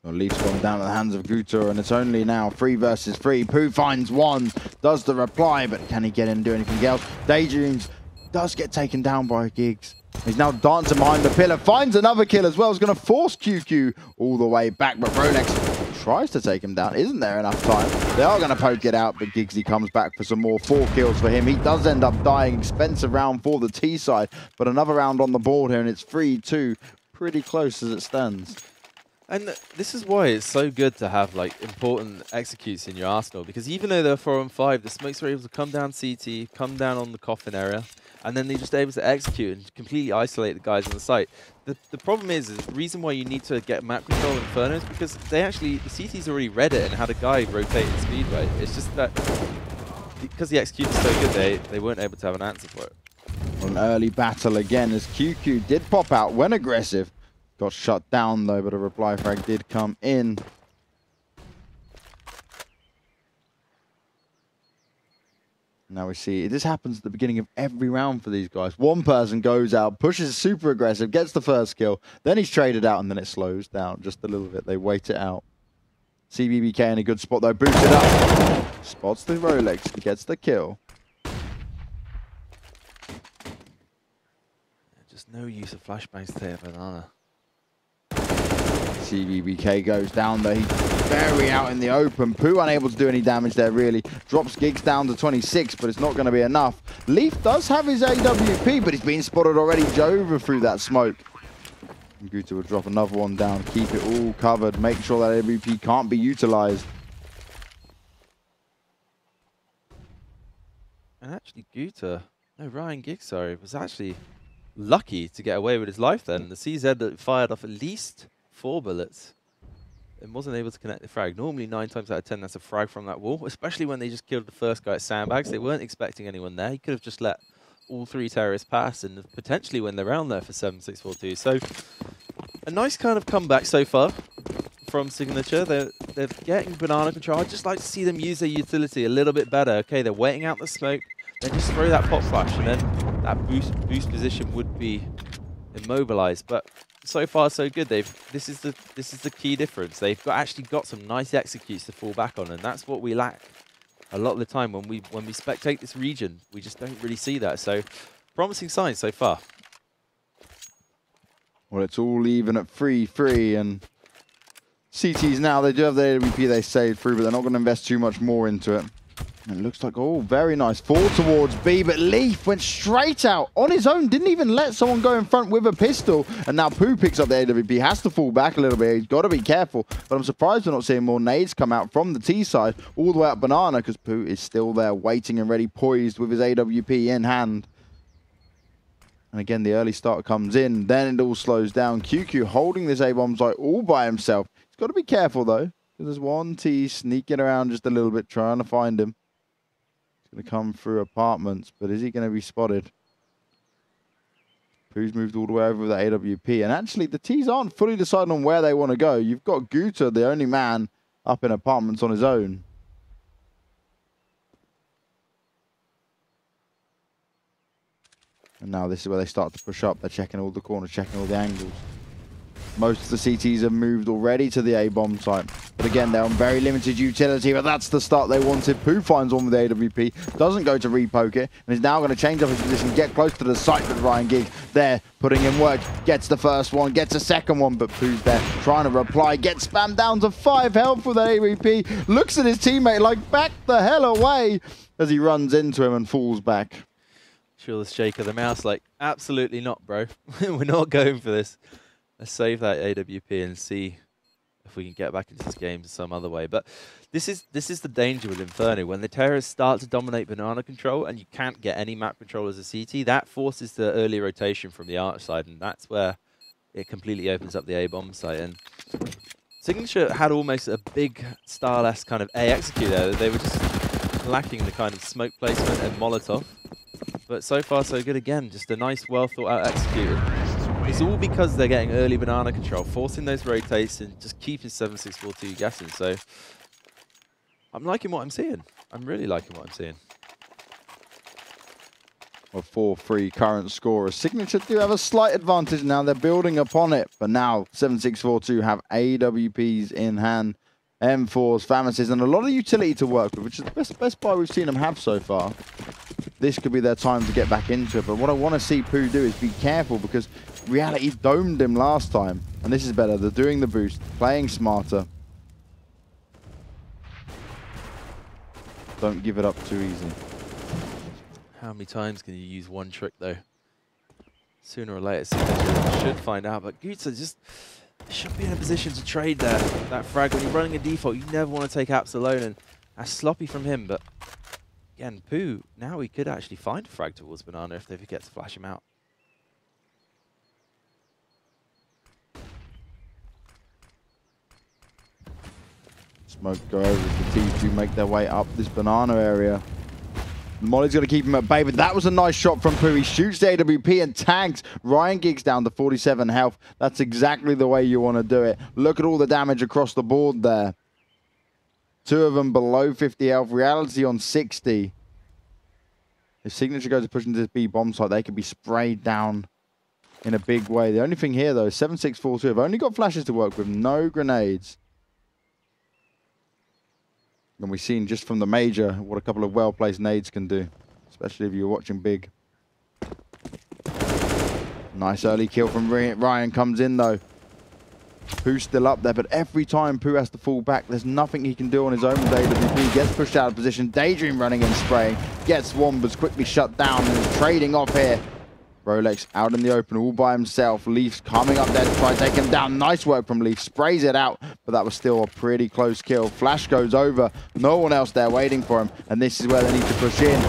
[SPEAKER 2] Well, Leaf's gone down to the hands of Guto, and it's only now 3 versus 3. Pooh finds 1, does the reply, but can he get in and do anything else? Daydreams does get taken down by Giggs. He's now dancing behind the pillar, finds another kill as well. He's going to force QQ all the way back, but Rolex tries to take him down. Isn't there enough time? They are going to poke it out, but Giggsy comes back for some more. 4 kills for him. He does end up dying. Expensive round for the T side, but another round on the board here, and it's 3-2. Pretty close as it stands.
[SPEAKER 1] And this is why it's so good to have like important executes in your arsenal, because even though they're 4-on-5, the smokes are able to come down CT, come down on the coffin area, and then they're just able to execute and completely isolate the guys on the site. The problem is the reason why you need to get map control in Inferno is because they actually, the CT's already read it and had a guy rotate in Speedway. It's just that because the execute is so good, they weren't able to have an answer for it.
[SPEAKER 2] Well, an early battle again as QQ did pop out, went aggressive. Got shut down though, but a reply frag did come in. Now we see, this happens at the beginning of every round for these guys. One person goes out, pushes super aggressive, gets the first kill, then he's traded out, and then it slows down just a little bit. They wait it out. CBBK in a good spot though, boosted up. Spots the Rolex, gets the kill.
[SPEAKER 1] Just no use of flashbangs to take a banana.
[SPEAKER 2] CBBK goes down there. He's very out in the open. Pooh unable to do any damage there, really. Drops Giggs down to 26, but it's not going to be enough. Leaf does have his AWP, but he's been spotted already. Jova through that smoke. Guta will drop another one down. Keep it all covered. Make sure that AWP can't be utilized.
[SPEAKER 1] And actually, Ryan Giggs, sorry, was actually lucky to get away with his life then. The CZ that fired off at least 4 bullets and wasn't able to connect the frag. Normally 9 times out of 10 that's a frag from that wall, especially when they just killed the first guy at Sandbags. They weren't expecting anyone there. He could have just let all 3 terrorists pass and potentially win the round there for 7-6-4-2. So a nice kind of comeback so far from Signature. They're getting banana control. I'd just like to see them use their utility a little bit better. Okay, they're waiting out the smoke, then just throw that pop flash, and then that boost position would be immobilized. But so far so good. This is the key difference. They've actually got some nice executes to fall back on, and that's what we lack a lot of the time when we spectate this region. We just don't really see that. So promising signs so far.
[SPEAKER 2] Well, it's all even at 3-3, and CTs now, they do have the AWP they saved through, but they're not going to invest too much more into it. And it looks like, oh, very nice. Fall towards B, but Leaf went straight out on his own. Didn't even let someone go in front with a pistol. And now Pooh picks up the AWP. Has to fall back a little bit. He's got to be careful. But I'm surprised we're not seeing more nades come out from the T side all the way up Banana, because Pooh is still there waiting and ready, poised with his AWP in hand. And again, the early start comes in. Then it all slows down. QQ holding this A-bomb site all by himself. He's got to be careful, though, because there's one T sneaking around just a little bit, trying to find him. Going to come through apartments, but is he going to be spotted? Pooh's moved all the way over with the AWP, and actually the T's aren't fully deciding on where they want to go. You've got Guta, the only man up in apartments on his own. And now this is where they start to push up. They're checking all the corners, checking all the angles. Most of the CTs have moved already to the A-bomb site. But again, they're on very limited utility, but that's the start they wanted. Pooh finds one with the AWP, doesn't go to repoke it, and is now going to change up his position, get close to the site with Ryan Giggs. There, putting in work, gets the first one, gets a second one, but Pooh's there trying to reply, gets spammed down to 5 health with the AWP, looks at his teammate like, back the hell away, as he runs into him and falls back.
[SPEAKER 1] Sure, the shake of the mouse, like, absolutely not, bro. We're not going for this. Let's save that AWP and see if we can get back into this game some other way. But this is the danger with Inferno. When the terrorists start to dominate banana control and you can't get any map control as a CT, that forces the early rotation from the arch side, and that's where it completely opens up the A-bomb site. And Signature had almost a big Starless kind of A execute there. They were just lacking the kind of smoke placement and Molotov. But so far so good again. Just a nice, well thought out execute. It's all because they're getting early banana control, forcing those rotates and just keeping 7642 guessing. So I'm liking what I'm seeing. I'm really liking what I'm seeing.
[SPEAKER 2] A 4-3 current score. Signature do have a slight advantage now. They're building upon it. But now 7642 have AWPs in hand, M4s, Famises, and a lot of utility to work with, which is the best buy we've seen them have so far. This could be their time to get back into it. But what I want to see Pooh do is be careful, because Reality domed him last time. And this is better. They're doing the boost, playing smarter. Don't give it up too easy.
[SPEAKER 1] How many times can you use one trick, though? Sooner or later, Signature should find out. But Guta just should be in a position to trade there. That frag, when you're running a default, you never want to take apps alone. And that's sloppy from him. But again, Pooh, now he could actually find a frag towards Banana if they forget to flash him out.
[SPEAKER 2] Smoke go over as the T2 make their way up this banana area. Molly's going to keep him at bay, but that was a nice shot from Pooh. He shoots the AWP and tags Ryan Giggs down to 47 health. That's exactly the way you want to do it. Look at all the damage across the board there. 2 of them below 50 health. Reality on 60. If Signature goes to push into this B bomb site, they could be sprayed down in a big way. The only thing here, though, is 7642 have only got flashes to work with, no grenades. And we've seen just from the major what a couple of well-placed nades can do, especially if you're watching big. Nice early kill from Ryan comes in, though. Pooh's still up there, but every time Pooh has to fall back, there's nothing he can do on his own with AWP. Gets pushed out of position, Daydream running and spraying. Gets Wombas quickly shut down and is trading off here. Rolex out in the open all by himself. Leaf's coming up there to try to take him down. Nice work from Leaf. Sprays it out, but that was still a pretty close kill. Flash goes over. No one else there waiting for him, and this is where they need to push in.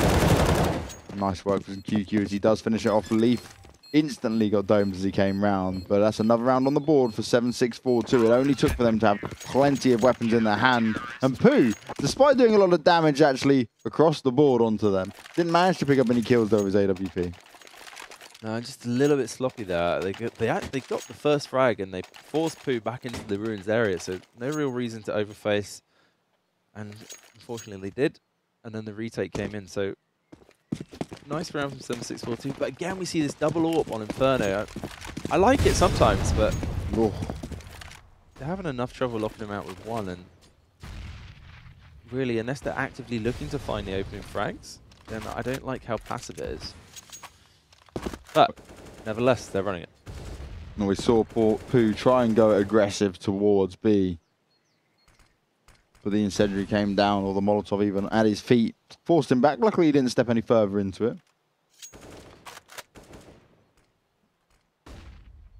[SPEAKER 2] Nice work from QQ as he does finish it off. Leaf instantly got domed as he came round, but that's another round on the board for 7642. It only took for them to have plenty of weapons in their hand. And Pooh, despite doing a lot of damage actually across the board onto them, didn't manage to pick up any kills though with his AWP.
[SPEAKER 1] No, just a little bit sloppy there. They got the first frag and they forced Pooh back into the ruins area, so no real reason to overface. And unfortunately they did, and then the retake came in. So nice round from 7642. But again, we see this double AWP on Inferno. I like it sometimes, but
[SPEAKER 2] Oh.
[SPEAKER 1] they're having enough trouble locking him out with one, and really, unless they're actively looking to find the opening frags, then I don't like how passive it is. But nevertheless, they're running it.
[SPEAKER 2] And we saw Pooh try and go aggressive towards B. But the incendiary came down, or the Molotov even at his feet, forced him back. Luckily, he didn't step any further into it.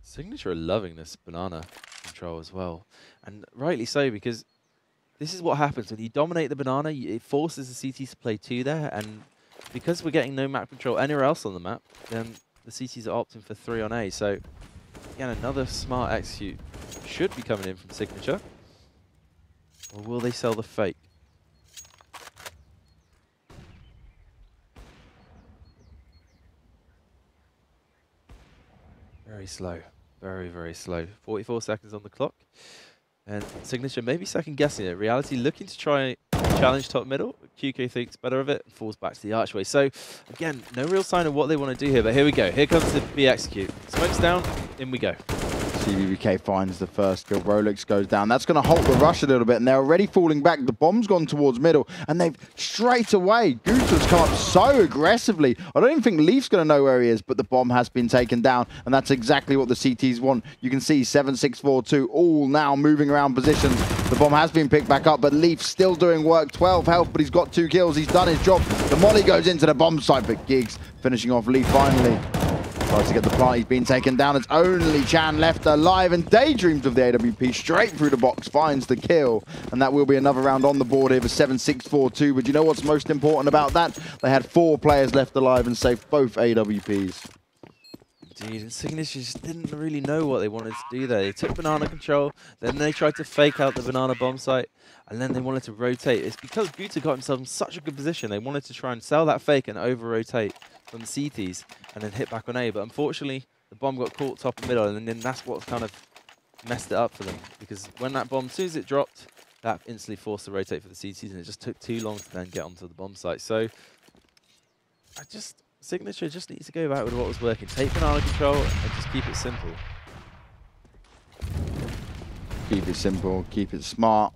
[SPEAKER 1] Signature are loving this banana control as well. And rightly so, because this is what happens. When you dominate the banana, it forces the CTs to play 2 there. And because we're getting no map control anywhere else on the map, then the CTs are opting for 3 on A. So, again, another smart execute should be coming in from Signature. Or will they sell the fake? Very slow. Very, very slow. 44 seconds on the clock. And Signature maybe second guessing it. Reality looking to try challenge top middle. QK thinks better of it and falls back to the archway. So, again, no real sign of what they want to do here. But here we go. Here comes the B execute. Smokes down. In we go.
[SPEAKER 2] CBBK finds the first kill. Rolex goes down. That's going to halt the rush a little bit, and they're already falling back. The bomb's gone towards middle, and they've straight away. Guter's come up so aggressively. I don't even think Leaf's going to know where he is, but the bomb has been taken down, and that's exactly what the CTs want. You can see 7-6-4-2 all now moving around positions. The bomb has been picked back up, but Leaf still doing work. 12 health, but he's got 2 kills. He's done his job. The molly goes into the bomb site, but Giggs finishing off Leaf finally. Tries to get the plant, he's been taken down. It's only Chan left alive, and Daydreams of the AWP straight through the box finds the kill. And that will be another round on the board here for 7-6-4-2. But you know what's most important about that? They had 4 players left alive and saved both AWPs.
[SPEAKER 1] Indeed, and Signature just didn't really know what they wanted to do there. They took banana control, then they tried to fake out the banana bomb site, and then they wanted to rotate. It's because Guter got himself in such a good position. They wanted to try and sell that fake and over-rotate from the CTs and then hit back on A. But unfortunately, the bomb got caught top and middle, and then that's what kind of messed it up for them. Because when that bomb, as soon as it dropped, that instantly forced the rotate for the CTs, and it just took too long to then get onto the bomb site. So, Signature just needs to go back with what was working. Take banana control and just keep it simple.
[SPEAKER 2] Keep it simple, keep it smart.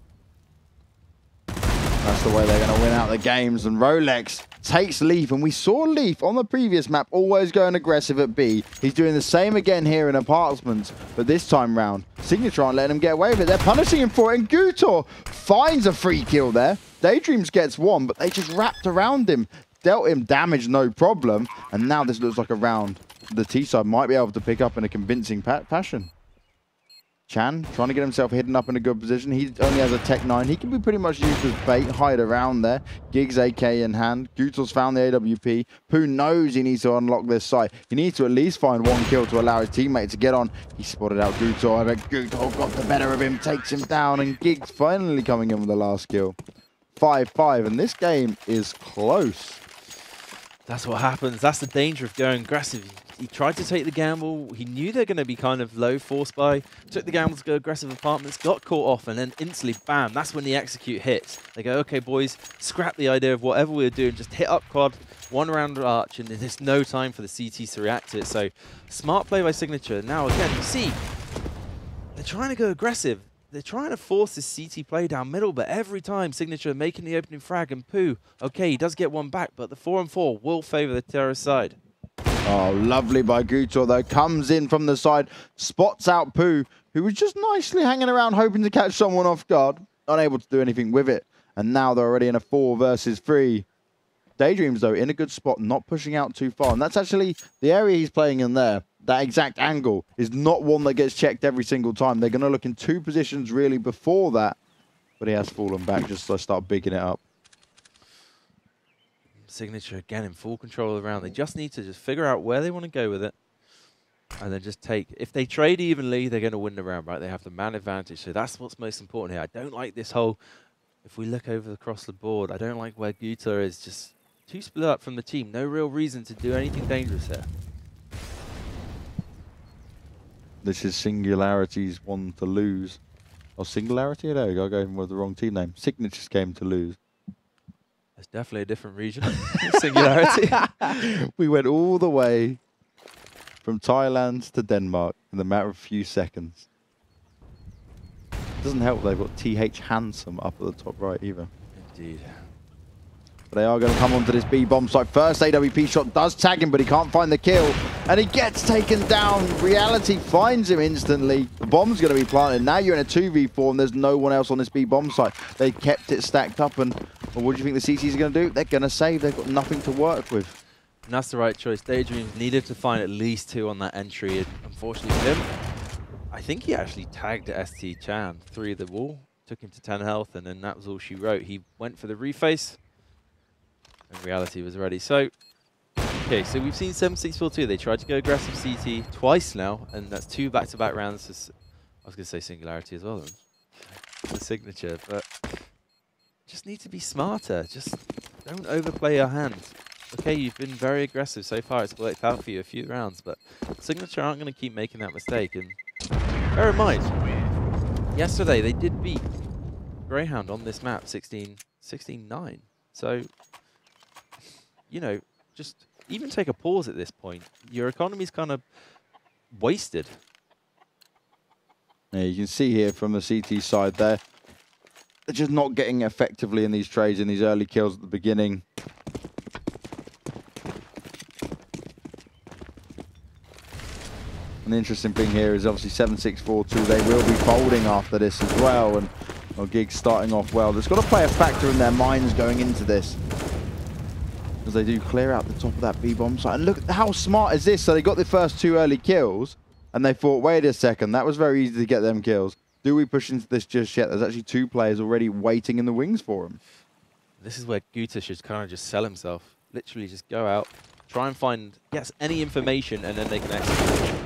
[SPEAKER 2] That's the way they're going to win out the games. And Rolex takes Leaf, and we saw Leaf on the previous map always going aggressive at B. He's doing the same again here in Apartments, but this time round, Signature aren't letting him get away with it. They're punishing him for it, and Gutor finds a free kill there. Daydreams gets 1, but they just wrapped around him. Dealt him damage, no problem. And now this looks like a round the T-side might be able to pick up in a convincing fashion. Chan trying to get himself hidden up in a good position. He only has a Tech 9. He can be pretty much used as bait, hide around there. Giggs AK in hand. Gutel's found the AWP. Pooh knows he needs to unlock this site. He needs to at least find 1 kill to allow his teammate to get on. He spotted out Gutel, but Gutel got the better of him, takes him down, and Giggs finally coming in with the last kill. 5-5, and this game is close.
[SPEAKER 1] That's what happens. That's the danger of going aggressive. He tried to take the gamble. He knew they're going to be kind of low force by. Took the gamble to go aggressive Apartments, got caught off, and then instantly, bam, that's when the execute hits. They go, okay, boys, scrap the idea of whatever we're doing. Just hit up quad, 1 round arch, and there's no time for the CTs to react to it. So, smart play by Signature. Now, again, you see, they're trying to go aggressive. They're trying to force this CT play down middle, but every time Signature making the opening frag, and Pooh, okay, he does get 1 back, but the 4-on-4 will favor the terrorist side.
[SPEAKER 2] Oh, lovely by Gutor, though. Comes in from the side, spots out Pooh, who was just nicely hanging around, hoping to catch someone off guard. Unable to do anything with it. And now they're already in a 4 versus 3. Daydreams, though, in a good spot, not pushing out too far. And that's actually the area he's playing in there. That exact angle is not one that gets checked every single time. They're going to look in 2 positions really before that. But he has fallen back just to start bigging it up.
[SPEAKER 1] Signature, again, in full control of the round. They just need to just figure out where they want to go with it. And then just take... If they trade evenly, they're going to win the round, right? They have the man advantage. So that's what's most important here. I don't like this whole... If we look over across the board, I don't like where Guter is just too split up from the team. No real reason to do anything dangerous here.
[SPEAKER 2] This is Singularity's one to lose. Oh, Singularity? There we go. I go with the wrong team name. Signature's game to lose.
[SPEAKER 1] It's definitely a different region. Singularity.
[SPEAKER 2] We went all the way from Thailand to Denmark in the matter of a few seconds. Doesn't help they've got TH Handsome up at the top right either.
[SPEAKER 1] Indeed.
[SPEAKER 2] But they are going to come onto this B bomb site. First AWP shot does tag him, but he can't find the kill. And he gets taken down. Reality finds him instantly. The bomb's going to be planted. Now you're in a 2v4 and there's no one else on this B bomb site. They kept it stacked up. And well, what do you think the CTs are going to do? They're going to save. They've got nothing to work with.
[SPEAKER 1] And that's the right choice. Daydreams needed to find at least 2 on that entry. And unfortunately for him, I think he actually tagged ST Chan 3 of the wall. Took him to 10 health, and then that was all she wrote. He went for the reface. And Reality was ready. So, okay, so we've seen 7-6-4-2. They tried to go aggressive CT twice now, and that's 2 back-to-back rounds. I was going to say Singularity as well, then. The signature, but just need to be smarter. Just don't overplay your hand. Okay, you've been very aggressive so far. It's worked out for you a few rounds, but Signature aren't going to keep making that mistake. And bear in mind, yesterday they did beat Greyhound on this map 16-9. So, you know, just even take a pause at this point. Your economy's kind of wasted.
[SPEAKER 2] Yeah, you can see here from the CT side there, they're just not getting effectively in these trades, in these early kills at the beginning. And the interesting thing here is obviously 7-6-4-2, they will be folding after this as well. And well, Gig's starting off well. There's got to play a factor in their minds going into this, as they do clear out the top of that B-bomb site. And look, how smart is this? So they got the first 2 early kills, and they thought, wait a second, that was very easy to get them kills. Do we push into this just yet? There's actually 2 players already waiting in the wings for him.
[SPEAKER 1] This is where Guta should kind of just sell himself. Literally just go out, try and find, yes, any information, and then they can execute.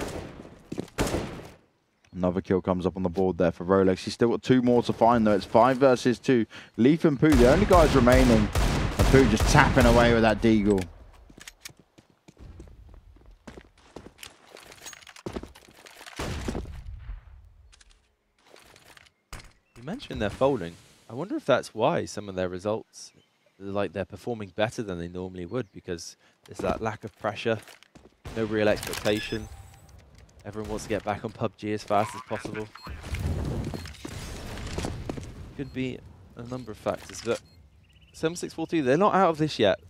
[SPEAKER 2] Another kill comes up on the board there for Rolex. He's still got 2 more to find, though. It's 5 versus 2. Leaf and Pooh, the only guys remaining. And Pooh just tapping away with that Deagle.
[SPEAKER 1] You mentioned they're folding. I wonder if that's why some of their results, like they're performing better than they normally would, because there's that lack of pressure, no real expectation. Everyone wants to get back on PUBG as fast as possible. Could be a number of factors, but 7-6-4-2, they're not out of this yet.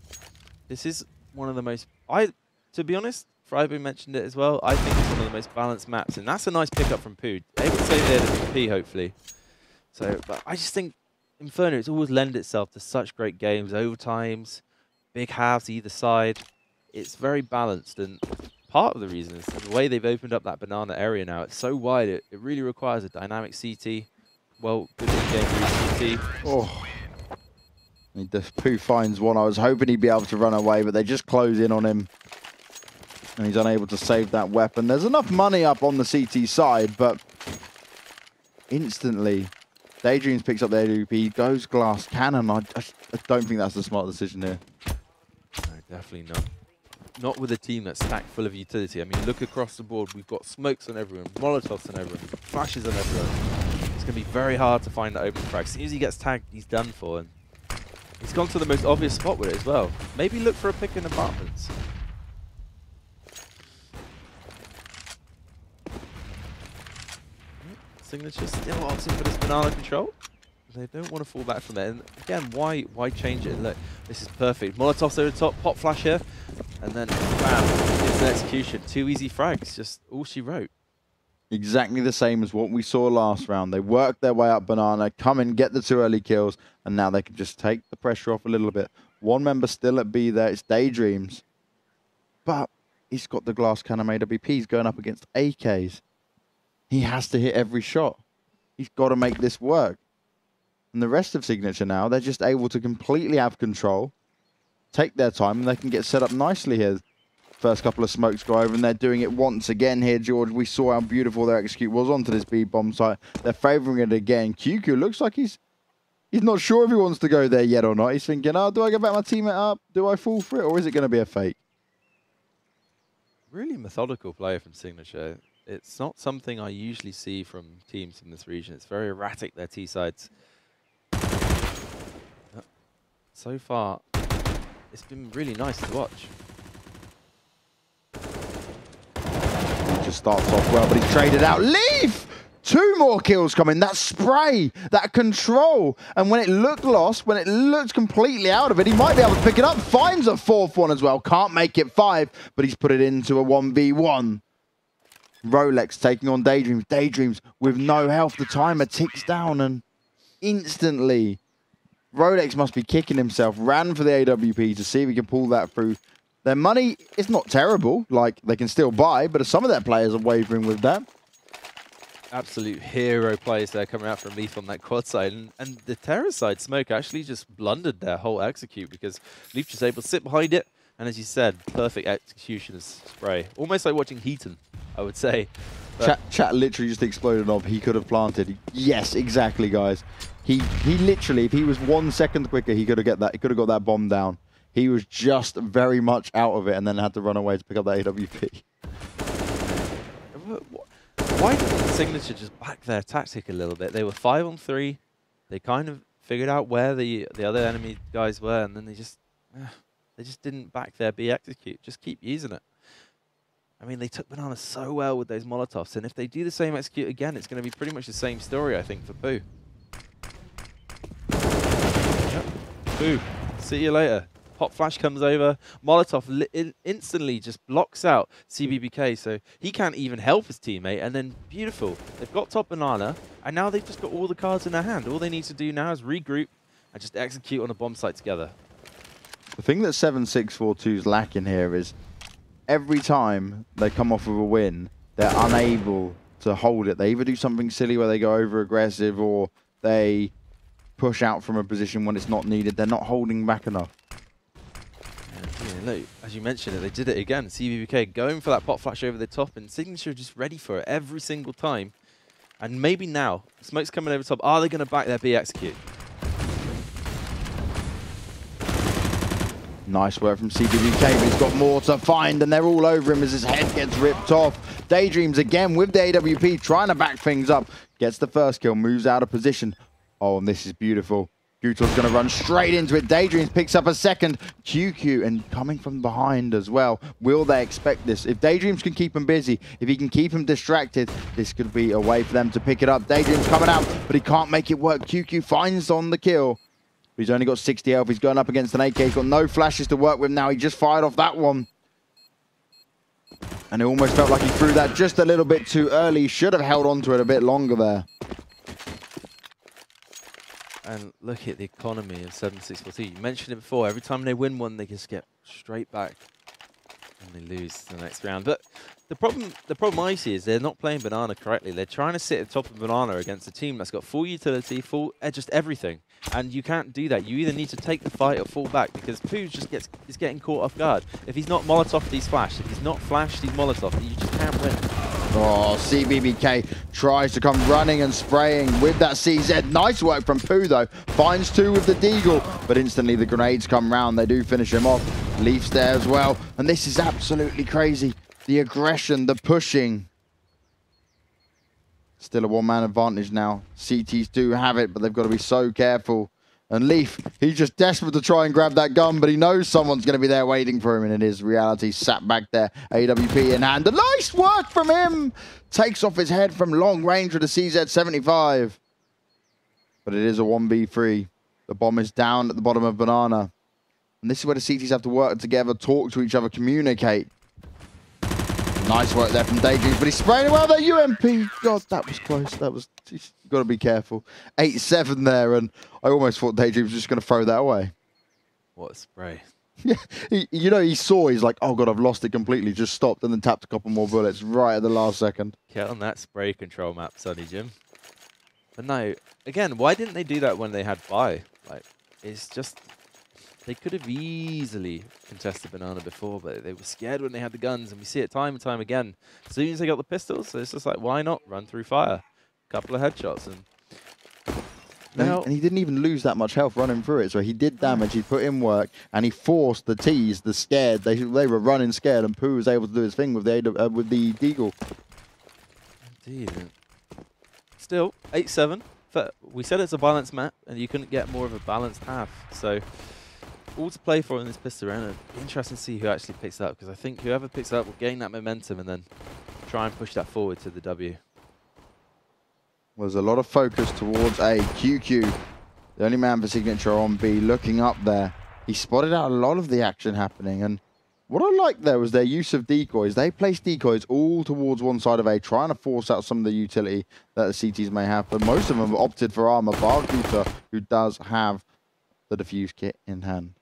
[SPEAKER 1] This is one of the most, to be honest, Freiburg mentioned it as well, I think it's one of the most balanced maps, and that's a nice pickup from Poo. Able to save the MVP, hopefully. So, but I just think Inferno, it's always lend itself to such great games, overtimes, big halves either side. It's very balanced, and part of the reason is the way they've opened up that banana area now. It's so wide, it really requires a dynamic CT. Well, good in-game CT.
[SPEAKER 2] Oh. Pooh finds one. I was hoping he'd be able to run away, but they just close in on him. And he's unable to save that weapon. There's enough money up on the CT side, but instantly, Daydreams picks up the AWP, goes glass cannon. I don't think that's a smart decision here.
[SPEAKER 1] No, definitely not. Not with a team that's stacked full of utility. I mean, look across the board. We've got smokes on everyone, Molotovs on everyone, flashes on everyone. It's going to be very hard to find that open frag. As soon as he gets tagged, he's done for. And he's gone to the most obvious spot with it as well. Maybe look for a pick in apartments. Signature still opting for this banana control. They don't want to fall back from it. And again, why change it? And look, this is perfect. Molotovs over the top, pop flash here. And then, bam, it's an execution. 2 easy frags, just all she wrote.
[SPEAKER 2] Exactly the same as what we saw last round. They worked their way up banana, come in, get the 2 early kills, and now they can just take the pressure off a little bit. One member still at B there, it's Daydreams. But he's got the glass cannon AWP. He's going up against AKs. He has to hit every shot. He's got to make this work. And the rest of Signature now, they're just able to completely have control, take their time, and they can get set up nicely here. First couple of smokes go over, and they're doing it once again here, George. We saw how beautiful their execute was onto this B-bomb site. They're favouring it again. QQ looks like he's not sure if he wants to go there yet or not. He's thinking, oh, do I get back my teammate up? Do I fall for it? Or is it going to be a fake?
[SPEAKER 1] Really methodical player from Signature. It's not something I usually see from teams in this region. It's very erratic, their T-sides. So far, it's been really nice to watch.
[SPEAKER 2] just starts off well, but he's traded out. Leaf! 2 more kills coming. That spray, that control. And when it looked lost, when it looked completely out of it, he might be able to pick it up. Finds a 4th one as well. Can't make it 5, but he's put it into a 1v1. Rolex taking on Daydreams. Daydreams with no health. The timer ticks down and instantly Rolex must be kicking himself. Ran for the AWP to see if he can pull that through. Their money is not terrible. Like, they can still buy, but some of their players are wavering with that.
[SPEAKER 1] Absolute hero players there coming out from Leaf on that quad side. And the Terror side, Smoke, actually just blundered their whole execute because Leaf just able to sit behind it. And as you said, perfect execution of spray. Almost like watching Heaton, I would say.
[SPEAKER 2] Chat literally just exploded off. He could have planted. Yes, exactly, guys. He literally, if he was 1 second quicker, he could have got that bomb down. He was just very much out of it and then had to run away to pick up that AWP.
[SPEAKER 1] Why didn't Signature just back their tactic a little bit? They were 5 on 3. They kind of figured out where the other enemy guys were, and then they just didn't back their B execute. Just keep using it. I mean, they took Banana so well with those Molotovs, and if they do the same execute again, it's going to be pretty much the same story, I think, for Pooh. Yep. Pooh, see you later. Pop Flash comes over. Molotov instantly just blocks out CBBK, so he can't even help his teammate. And then, beautiful, they've got top Banana, and now they've just got all the cards in their hand. All they need to do now is regroup and just execute on a bomb site together.
[SPEAKER 2] The thing that 7642 is lacking here is every time they come off with a win, they're unable to hold it. They either do something silly where they go over aggressive or they push out from a position when it's not needed. They're not holding back enough.
[SPEAKER 1] Yeah, look, as you mentioned it, they did it again. CBBK going for that pop flash over the top, and Signature just ready for it every single time. And maybe now, Smoke's coming over top. Are they going to back their B execute?
[SPEAKER 2] Nice work from CBBK, but he's got more to find, and they're all over him as his head gets ripped off. Daydreams again with the AWP, trying to back things up. Gets the first kill, moves out of position. Oh, and this is beautiful. Gutor's going to run straight into it. Daydreams picks up a second. QQ, and coming from behind as well. Will they expect this? If Daydreams can keep him busy, if he can keep him distracted, this could be a way for them to pick it up. Daydreams coming out, but he can't make it work. QQ finds on the kill. He's only got 60 health. He's going up against an AK. He's got no flashes to work with now. He just fired off that one. And it almost felt like he threw that just a little bit too early. He should have held on to it a bit longer there.
[SPEAKER 1] And look at the economy of 7642. You mentioned it before. Every time they win one, they just get straight back and they lose the next round. But the problem I see is they're not playing Banana correctly. They're trying to sit at the top of Banana against a team that's got full utility, full just everything. And you can't do that. You either need to take the fight or fall back, because Pooh just is getting caught off guard. If he's not Molotov, he's flashed. If he's not flashed, he's Molotov. You just can't win.
[SPEAKER 2] Oh, CBBK tries to come running and spraying with that CZ. Nice work from Pooh, though. Finds 2 with the Deagle, but instantly the grenades come round. They do finish him off. Leaf's there as well. And this is absolutely crazy. The aggression, the pushing. Still a one-man advantage now. CTs do have it, but they've got to be so careful. And Leaf, he's just desperate to try and grab that gun, but he knows someone's going to be there waiting for him, and it is reality. Sat back there, AWP in hand. And nice work from him! Takes off his head from long range with a CZ-75. But it is a 1v3. The bomb is down at the bottom of Banana. And this is where the CTs have to work together, talk to each other, communicate. Nice work there from Daydreams, but he's spraying well there. UMP. God, that was close. That was... You've got to be careful. 8-7 there, and I almost thought Daydreams was just going to throw that away.
[SPEAKER 1] What a spray.
[SPEAKER 2] Yeah, he saw, he's like, oh God, I've lost it completely. Just stopped and then tapped a couple more bullets right at the last second.
[SPEAKER 1] Get on that spray control map, Sonny Jim. But no, again, why didn't they do that when they had buy? Like, it's just... They could have easily contested Banana before, but they were scared when they had the guns, and we see it time and time again. As soon as they got the pistols, so it's just like, why not run through fire? Couple of headshots, and now
[SPEAKER 2] and he didn't even lose that much health running through it. So he did damage, he put in work, and he forced the T's, the scared. They were running scared, and Pooh was able to do his thing with the Deagle.
[SPEAKER 1] Indeed. Still 8-7. We said it's a balanced map, and you couldn't get more of a balanced half. So all to play for in this pistol round. Interesting to see who actually picks it up, because I think whoever picks it up will gain that momentum and then try and push that forward to the W.
[SPEAKER 2] There's a lot of focus towards A. QQ, the only man for signature on B, looking up there. He spotted out a lot of the action happening, and what I liked there was their use of decoys. They placed decoys all towards one side of A, trying to force out some of the utility that the CTs may have, but most of them have opted for armor, bar Guta, who does have the defuse kit in hand.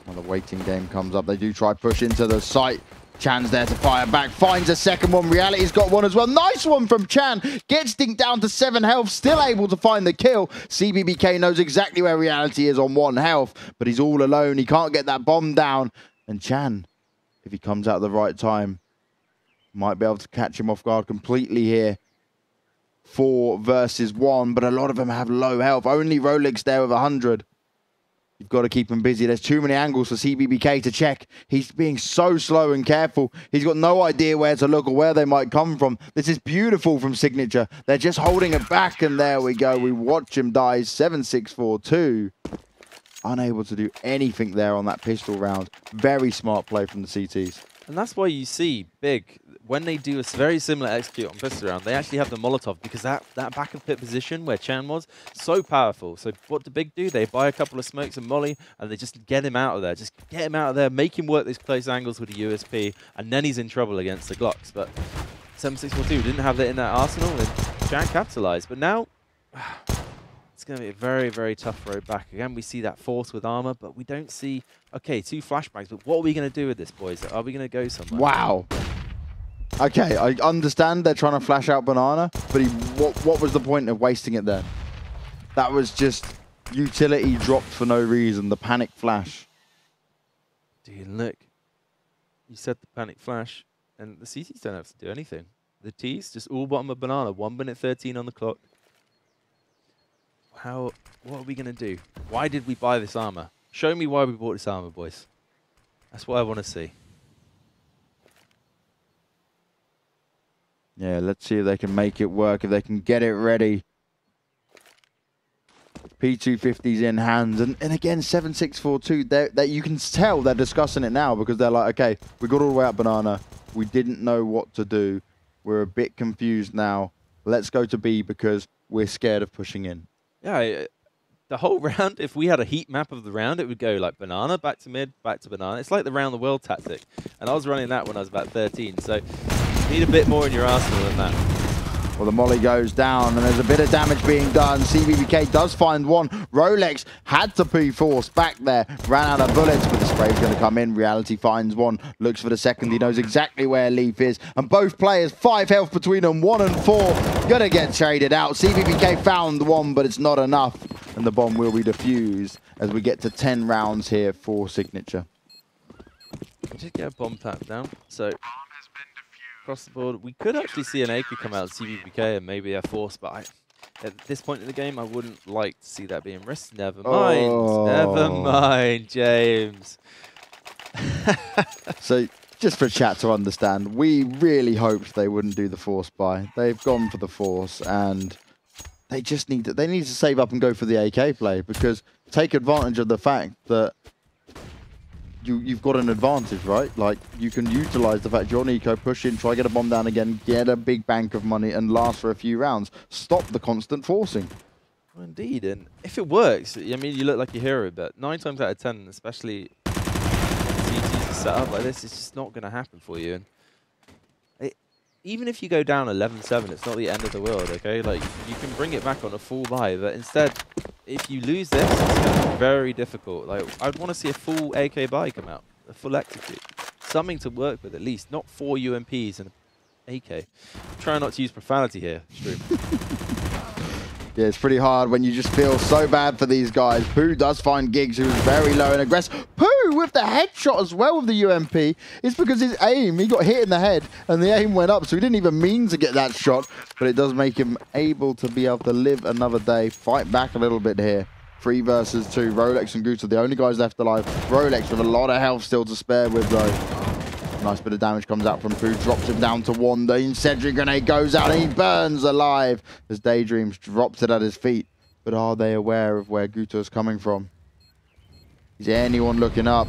[SPEAKER 2] Well, the waiting game comes up. They do try push into the site. Chan's there to fire back, finds a second one. Reality's got one as well. Nice one from Chan. Gets Dink down to 7 health, still able to find the kill. CBBK knows exactly where Reality is on 1 health, but he's all alone. He can't get that bomb down. And Chan, if he comes out at the right time, might be able to catch him off guard completely here. 4 versus 1, but a lot of them have low health. Only Rolex there with 100. You've got to keep him busy. There's too many angles for CBBK to check. He's being so slow and careful. He's got no idea where to look or where they might come from. This is beautiful from Signature. They're just holding it back, and there we go. We watch him die. 7-6-4-2. Unable to do anything there on that pistol round. Very smart play from the CTs.
[SPEAKER 1] And that's why you see Big, when they do a very similar execute on pistol round, they actually have the Molotov, because that back of pit position where Chan was, so powerful. So what do Big do? They buy a couple of smokes and molly, and they just get him out of there. Just get him out of there, make him work these close angles with a USP, and then he's in trouble against the Glocks. But 7-6-4-2 didn't have that in that arsenal, and Chan capitalized. But now, it's going to be a very, very tough road back. Again, we see that force with armor, but we don't see, okay, 2 flashbangs, but what are we going to do with this, boys? Are we going to go somewhere?
[SPEAKER 2] Wow. Okay, I understand they're trying to flash out Banana, but what was the point of wasting it then? That was just utility dropped for no reason, the panic flash.
[SPEAKER 1] Dude, look. You said the panic flash, and the CTs don't have to do anything. The T's just all bottom of Banana, 1 minute 13 on the clock. What are we going to do? Why did we buy this armor? Show me why we bought this armor, boys. That's what I want to see.
[SPEAKER 2] Yeah, let's see if they can make it work, if they can get it ready. P250's in hands, and again, 7-6-4-2, that you can tell they're discussing it now, because they're like, okay, we got all the way up Banana. We didn't know what to do. We're a bit confused now. Let's go to B, because we're scared of pushing in.
[SPEAKER 1] Yeah, the whole round, if we had a heat map of the round, it would go like Banana, back to mid, back to Banana. It's like the round the world tactic. And I was running that when I was about 13, so you need a bit more in your arsenal than that.
[SPEAKER 2] Well, the molly goes down, and there's a bit of damage being done. CBBK does find one. Rolex had to P-force back there. Ran out of bullets, but the spray's going to come in. Reality finds one. Looks for the second. He knows exactly where Leaf is. And both players, 5 health between them, 1 and 4. Going to get traded out. CBBK found one, but it's not enough. And the bomb will be defused as we get to 10 rounds here for Signature.
[SPEAKER 1] We did get a bomb tap down, so across the board, we could actually see an AK come out of CBBK and maybe a force, but at this point in the game, I wouldn't like to see that being risked. Never mind.
[SPEAKER 2] Oh.
[SPEAKER 1] Never mind, James.
[SPEAKER 2] So, just for chat to understand, we really hoped they wouldn't do the force buy. They've gone for the force, and they just need to save up and go for the AK play, because take advantage of the fact that you've got an advantage, right? Like, you can utilize the fact you're on eco, push in, try get a bomb down again, get a big bank of money, and last for a few rounds. Stop the constant forcing.
[SPEAKER 1] Well, indeed, and if it works, I mean, you look like a hero, but 9 times out of 10, especially CTs are set up like this, it's just not going to happen for you. And even if you go down 11-7, it's not the end of the world, okay? Like, you can bring it back on a full buy, but instead, if you lose this, it's going to be very difficult. Like, I'd want to see a full AK buy come out, a full execute. Something to work with, at least, not 4 UMPs and an AK. Try not to use profanity here, stream.
[SPEAKER 2] Yeah, it's pretty hard when you just feel so bad for these guys. Pooh does find Giggs, who's very low and aggressive. Pooh with the headshot as well with the UMP. It's because his aim, he got hit in the head, and the aim went up, so he didn't even mean to get that shot. But it does make him able to be able to live another day, fight back a little bit here. 3 versus 2. Rolex and Goose are the only guys left alive. Rolex with a lot of health still to spare with, though. Nice bit of damage comes out from Pooh, drops him down to Wanda. Incendiary grenade goes out and he burns alive as Daydreams drops it at his feet. But are they aware of where Guto's coming from? Is anyone looking up?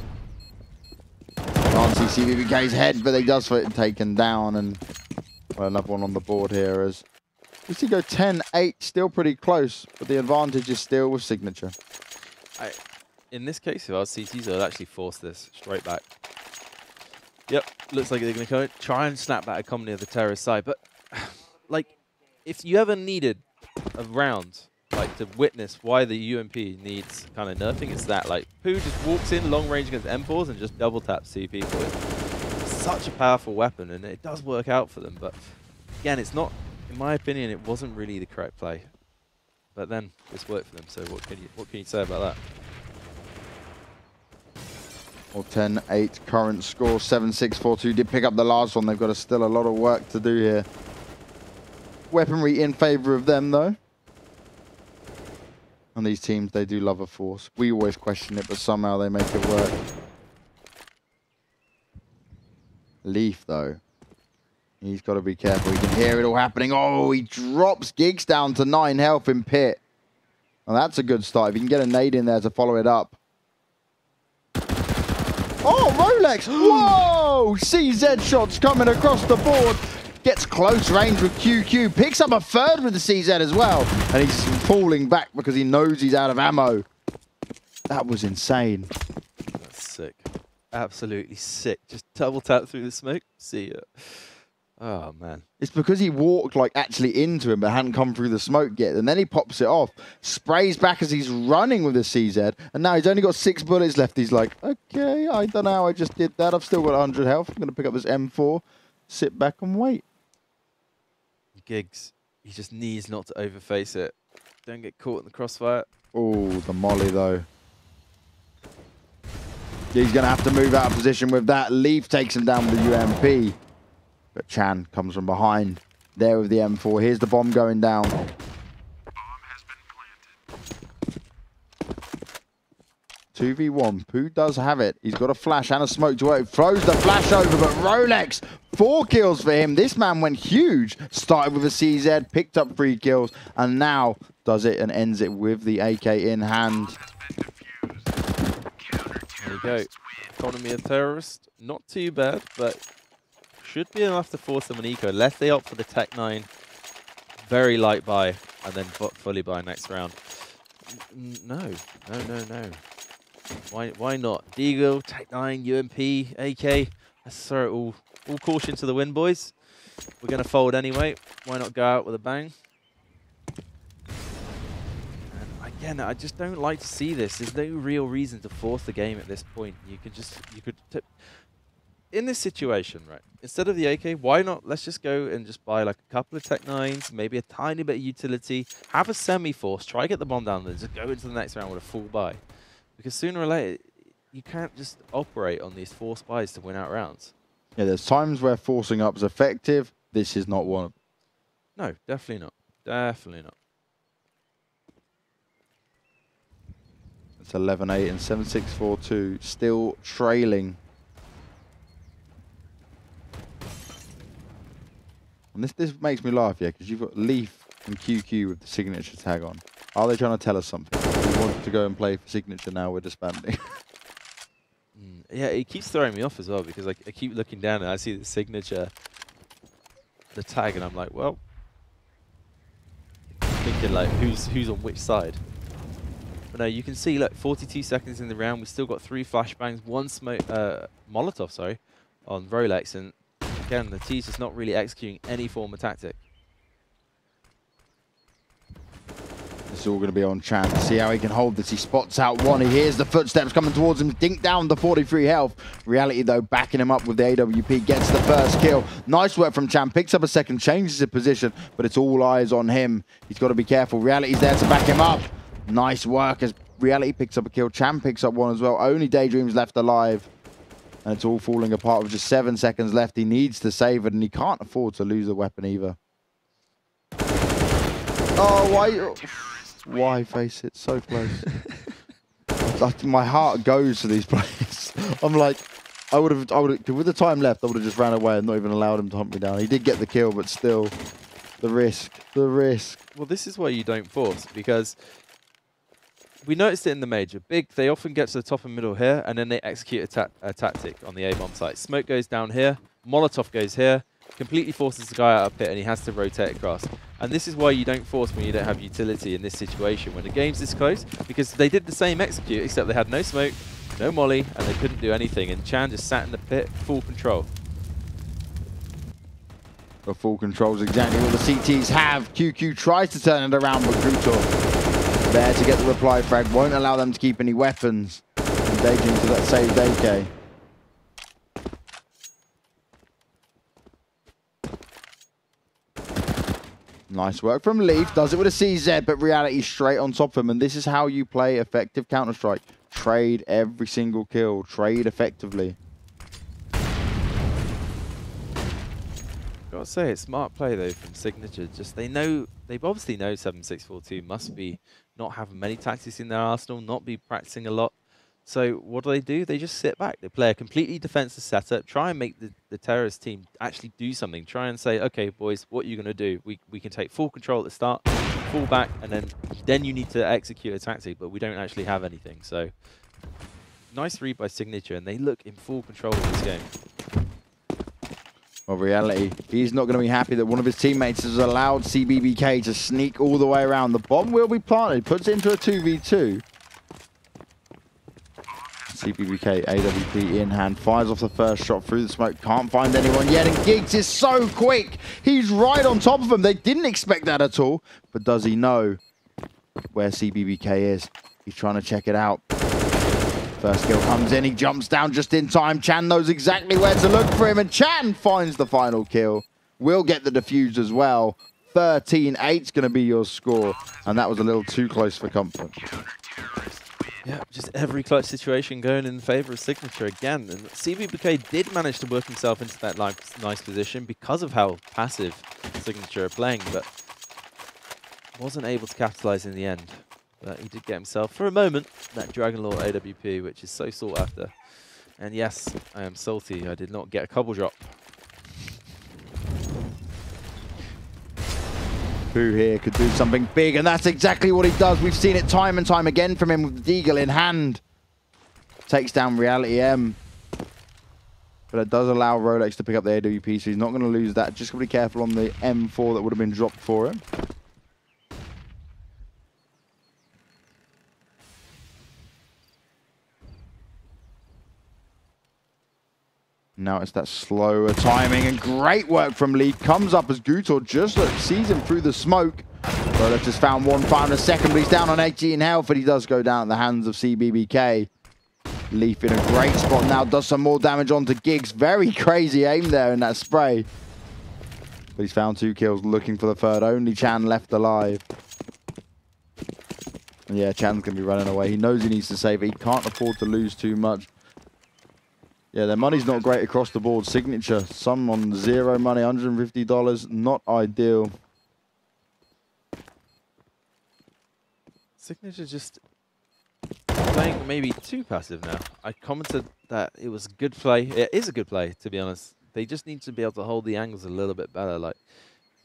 [SPEAKER 2] Can't see CBBK's head, but he does get taken down. And well, another one on the board here as we see go 10-8, still pretty close, but the advantage is still with Signature.
[SPEAKER 1] In this case, if I was CTs, I'd actually force this straight back. Yep, looks like they're going to try and snap back a comedy of the terrorist side. But, like, if you ever needed a round, like, to witness why the UMP needs kind of nerfing, it's that. Like, Pooh just walks in long range against M4s and just double taps CP for it. It's such a powerful weapon, and it does work out for them. But, again, it's not, in my opinion, it wasn't really the correct play. But then, this worked for them, so what can you say about that?
[SPEAKER 2] Well, 10-8 current score, 7-6-4-2. Did pick up the last one. They've got still a lot of work to do here. Weaponry in favor of them, though. And these teams, they do love a force. We always question it, but somehow they make it work. Leaf, though. He's got to be careful. He can hear it all happening. Oh, he drops Gigs down to 9 health in pit. Well, that's a good start. If you can get a nade in there to follow it up. Oh, Rolex! Whoa! CZ shots coming across the board. Gets close range with QQ. Picks up a third with the CZ as well. And he's falling back because he knows he's out of ammo. That was insane.
[SPEAKER 1] That's sick. Absolutely sick. Just double tap through the smoke. See ya. Oh, man.
[SPEAKER 2] It's because he walked like actually into him but hadn't come through the smoke yet. And then he pops it off, sprays back as he's running with the CZ. And now he's only got 6 bullets left. He's like, okay, I don't know how I just did that. I've still got 100 health. I'm going to pick up this M4, sit back and wait.
[SPEAKER 1] Gigs, he just needs not to overface it. Don't get caught in the crossfire.
[SPEAKER 2] Oh, the molly though. He's going to have to move out of position with that. Leaf takes him down with the UMP. But Chan comes from behind there with the M4. Here's the bomb going down. Bomb has been planted. 2v1. Pooh does have it. He's got a flash and a smoke to work. Throws the flash over, but Rolex, 4 kills for him. This man went huge. Started with a CZ, picked up 3 kills, and now does it and ends it with the AK in hand.
[SPEAKER 1] There you go. Economy of terrorist. Not too bad, but should be enough to force them an eco, unless they opt for the Tech 9, very light buy, and then fully buy next round. No. Why not? Deagle, Tech 9, UMP, AK. Let's throw it all caution to the wind, boys. We're going to fold anyway. Why not go out with a bang? And again, I just don't like to see this. There's no real reason to force the game at this point. You could in this situation, right, instead of the AK, why not, let's just go and just buy like a couple of Tech 9s, maybe a tiny bit of utility, have a semi-force, try get the bomb down there, just go into the next round with a full buy. Because sooner or later, you can't just operate on these force buys to win out rounds.
[SPEAKER 2] Yeah, there's times where forcing up is effective. This is not one of them.
[SPEAKER 1] No, definitely not. Definitely not.
[SPEAKER 2] It's 11-8 and 7-6-4-2, still trailing. And this makes me laugh, yeah, because you've got Leaf and QQ with the signature tag on. Are they trying to tell us something? We want to go and play for signature now, we're disbanding.
[SPEAKER 1] Yeah, it keeps throwing me off as well, because I keep looking down and I see the signature, the tag, and I'm like, well, thinking like, who's on which side? But no, you can see, look, 42 seconds in the round, we've still got 3 flashbangs, 1 smoke, Molotov, sorry, on Rolex, and again, the T's just not really executing any form of tactic.
[SPEAKER 2] This is all going to be on Chan. See how he can hold this. He spots out one. He hears the footsteps coming towards him. Dink down the 43 health. Reality, though, backing him up with the AWP. Gets the first kill. Nice work from Chan. Picks up a second. Changes his position. But it's all eyes on him. He's got to be careful. Reality's there to back him up. Nice work as Reality picks up a kill. Chan picks up one as well. Only Daydreams left alive. And it's all falling apart with just 7 seconds left. He needs to save it, and he can't afford to lose the weapon either. Oh, why face it so close? Like, my heart goes to these players. I'm like, I would have, with the time left, I would have just ran away and not even allowed him to hunt me down. He did get the kill, but still, the risk.
[SPEAKER 1] Well, this is why you don't force, because we noticed it in the major. Big, they often get to the top and middle here, and then they execute a tactic on the A-bomb site. Smoke goes down here, Molotov goes here, completely forces the guy out of pit, and he has to rotate across. And this is why you don't force when you don't have utility in this situation, when the game's this close, because they did the same execute, except they had no smoke, no molly, and they couldn't do anything. And Chan just sat in the pit, full control.
[SPEAKER 2] The full control is exactly what the CTs have. QQ tries to turn it around, but Kutor there to get the reply frag. Won't allow them to keep any weapons. Engaging into that saved AK. Nice work from Leaf. Does it with a CZ, but reality straight on top of him. And this is how you play effective Counter-Strike. Trade every single kill. Trade effectively.
[SPEAKER 1] Gotta say, it's smart play though from Signature. Just they obviously know 7642 must be not having many tactics in their arsenal, not be practicing a lot. So what do? They just sit back. They play a completely defensive setup, try and make the terrorist team actually do something. Try and say, okay, boys, what are you going to do? We can take full control at the start, fall back, and then you need to execute a tactic, but we don't actually have anything. So nice read by Signature, and they look in full control of this game.
[SPEAKER 2] Well, reality, he's not going to be happy that one of his teammates has allowed CBBK to sneak all the way around. The bomb will be planted, puts it into a 2v2. CBBK, AWP in hand, fires off the first shot through the smoke, can't find anyone yet, and Giggs is so quick. He's right on top of him. They didn't expect that at all, but does he know where CBBK is? He's trying to check it out. First kill comes in, he jumps down just in time. Chan knows exactly where to look for him, and Chan finds the final kill. Will get the defuse as well. 13-8's going to be your score, and that was a little too close for comfort.
[SPEAKER 1] Yeah, just every clutch situation going in favor of Signature again. And CBBK did manage to work himself into that nice position because of how passive Signature are playing, but wasn't able to capitalize in the end. But he did get himself, for a moment, that Dragon Lore AWP, which is so sought after. And yes, I am salty. I did not get a couple drop.
[SPEAKER 2] Who here could do something big, and that's exactly what he does. We've seen it time and time again from him with the Deagle in hand. Takes down Reality M. But it does allow Rolex to pick up the AWP, so he's not going to lose that. Just got to be careful on the M4 that would have been dropped for him. Now it's that slower timing, and great work from Leaf. Comes up as Gutor just sees him through the smoke. Rolex has found one, found a second, but he's down on 80 in health, but he does go down at the hands of CBBK. Leaf in a great spot now, does some more damage onto Giggs. Very crazy aim there in that spray. But he's found 2 kills, looking for the third. Only Chan left alive. And yeah, Chan's going to be running away. He knows he needs to save it. He can't afford to lose too much. Yeah, their money's not great across the board. Signature, some on 0 money, $150, not ideal.
[SPEAKER 1] Signature just playing maybe too passive now. I commented that it was a good play. It is a good play, to be honest. They just need to be able to hold the angles a little bit better. Like,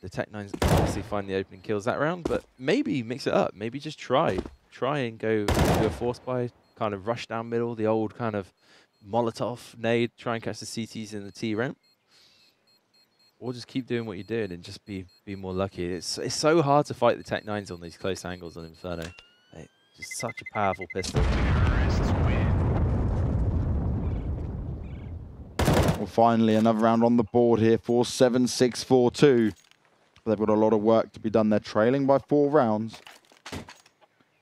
[SPEAKER 1] the Tech-9s obviously find the opening kills that round, but maybe mix it up. Maybe just try and go do a force buy, kind of rush down middle, the old kind of Molotov, nade, try and catch the CTs in the T ramp. Or just keep doing what you're doing and just be more lucky. It's so hard to fight the Tech-9s on these close angles on Inferno. Just such a powerful pistol.
[SPEAKER 2] Well, finally, another round on the board here for 7-6-4-2. They've got a lot of work to be done. They're trailing by 4 rounds.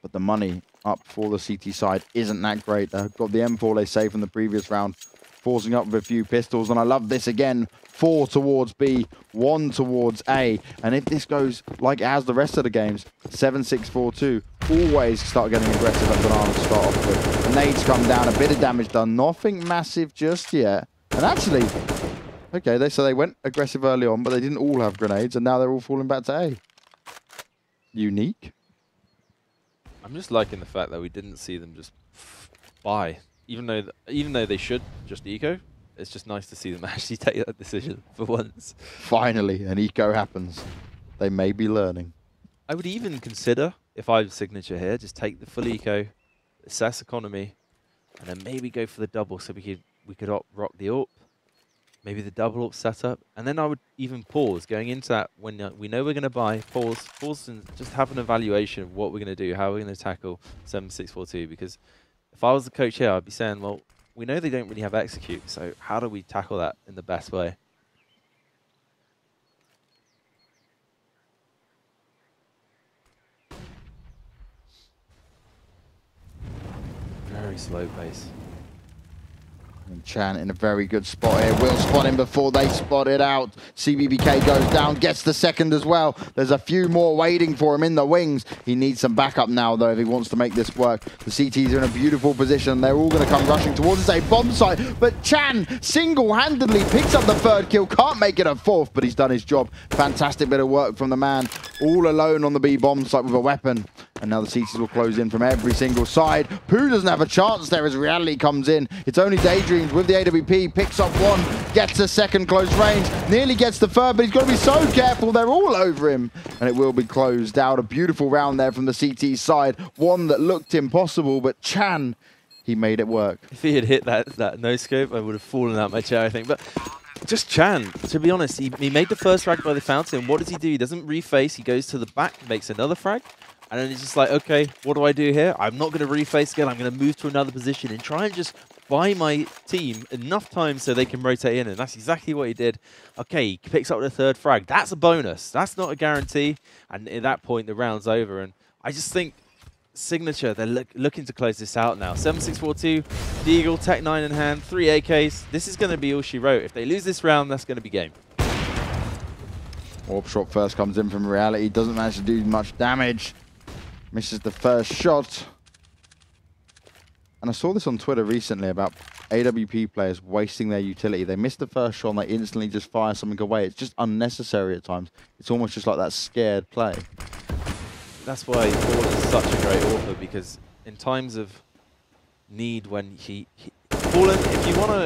[SPEAKER 2] But the money up for the CT side isn't that great. They've got the M4 they saved from the previous round, forcing up with a few pistols. And I love this again. 4 towards B, 1 towards A. And if this goes like it has the rest of the games, 7-6-4-2, always start getting aggressive at Banana to start off with. The nades come down, a bit of damage done. Nothing massive just yet. And actually, okay, so they went aggressive early on, but they didn't all have grenades, and now they're all falling back to A. Unique.
[SPEAKER 1] I'm just liking the fact that we didn't see them just buy even though they should just eco, it's just nice to see them actually take that decision for once.
[SPEAKER 2] Finally, an eco happens. They may be learning.
[SPEAKER 1] I would even consider, if I was Signature here, just take the full eco, assess economy, and then maybe go for the double so we could rock the AWP, maybe the double AWP setup, and then I would even pause going into that when we know we're going to buy, pause and just have an evaluation of what we're going to do, how we're going to tackle 7642, because if I was the coach here, I'd be saying, well, we know they don't really have execute, so how do we tackle that in the best way? Very slow pace.
[SPEAKER 2] And Chan in a very good spot here. Will spot him before they spot it out. CBBK goes down, gets the second as well. There's a few more waiting for him in the wings. He needs some backup now, though, if he wants to make this work. The CTs are in a beautiful position. They're all going to come rushing towards a bomb site. But Chan single-handedly picks up the third kill. Can't make it a fourth, but he's done his job. Fantastic bit of work from the man. All alone on the B bomb site with a weapon. And now the CTs will close in from every single side. Pooh doesn't have a chance there as reality comes in. It's only Daydreams with the AWP. Picks up one, gets a second close range. Nearly gets the third, but he's got to be so careful. They're all over him. And it will be closed out. A beautiful round there from the CT side. One that looked impossible, but Chan, he made it work.
[SPEAKER 1] If he had hit that no-scope, I would have fallen out my chair, I think. But just Chan, to be honest, he made the first frag by the fountain. What does he do? He doesn't reface. He goes to the back, makes another frag. And then he's just like, okay, what do I do here? I'm not going to reface again. I'm going to move to another position and try and just buy my team enough time so they can rotate in. And that's exactly what he did. Okay, he picks up the third frag. That's a bonus. That's not a guarantee. And at that point, the round's over. And I just think Signature, they're looking to close this out now. 7642, Deagle, Tech 9 in hand, 3 AKs. This is going to be all she wrote. If they lose this round, that's going to be game.
[SPEAKER 2] Warp shot first comes in from reality. Doesn't manage to do much damage. Misses the first shot. And I saw this on Twitter recently about AWP players wasting their utility. They miss the first shot and they instantly just fire something away. It's just unnecessary at times. It's almost just like that scared play.
[SPEAKER 1] That's why Paul is such a great author, because in times of need when Fallen,